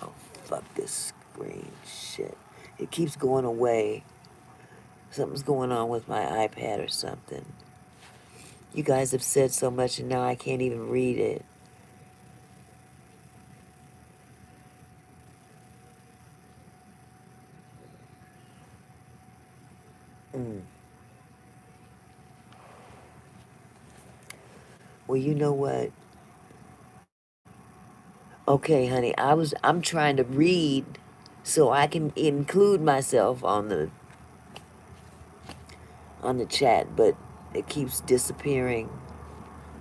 oh, fuck this screen. Shit. It keeps going away. Something's going on with my iPad or something. You guys have said so much and now I can't even read it. Mm. Well, you know what? Okay, honey, I'm trying to read so I can include myself on the chat, but it keeps disappearing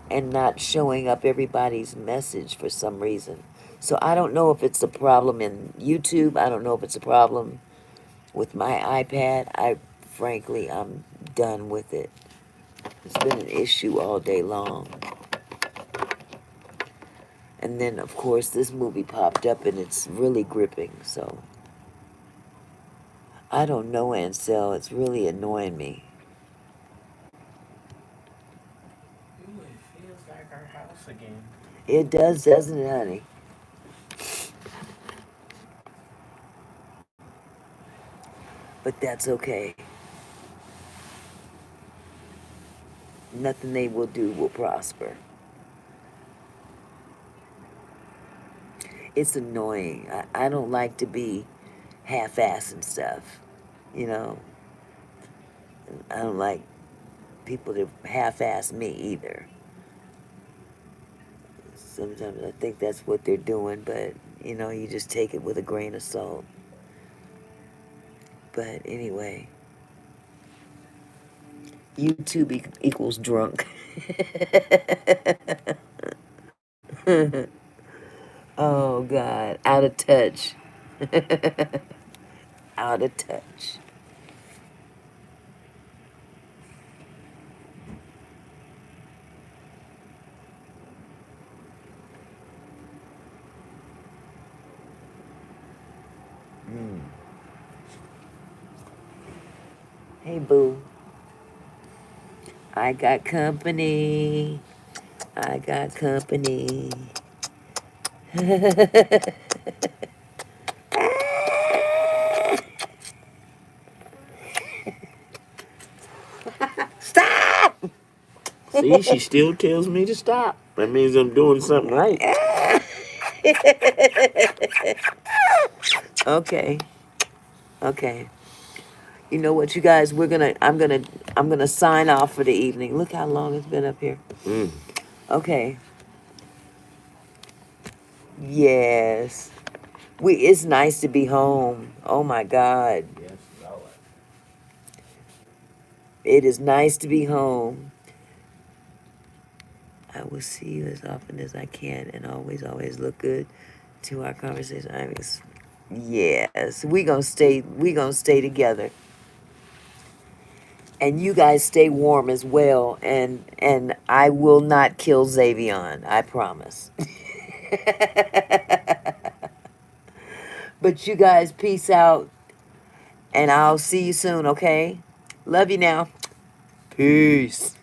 and not showing up everybody's message for some reason. So I don't know if it's a problem in YouTube. I don't know if it's a problem with my iPad. Frankly, I'm done with it. It's been an issue all day long. And then, of course, this movie popped up and it's really gripping. So I don't know, Ansel. It's really annoying me. Ooh, it feels like our house again. It does, doesn't it, honey? But that's okay. Nothing they will do will prosper. It's annoying. I don't like to be half-assed and stuff. You know, I don't like people to half-ass me either. Sometimes I think that's what they're doing, but you know, you just take it with a grain of salt. But anyway, YouTube equals drunk. Oh God, out of touch. Out of touch. Mm. Hey, boo. I got company. I got company. Stop! See, she still tells me to stop. That means I'm doing something right. Okay. Okay. You know what, you guys? I'm gonna sign off for the evening. Look how long it's been up here. Mm. Okay. Yes. It's nice to be home. Oh my God. Yes, Lord. It is nice to be home. I will see you as often as I can and always look good to our conversation. Yes, we gonna stay together. And you guys stay warm as well, and I will not kill Xavion, I promise. But you guys peace out and I'll see you soon, okay? Love you now. Peace.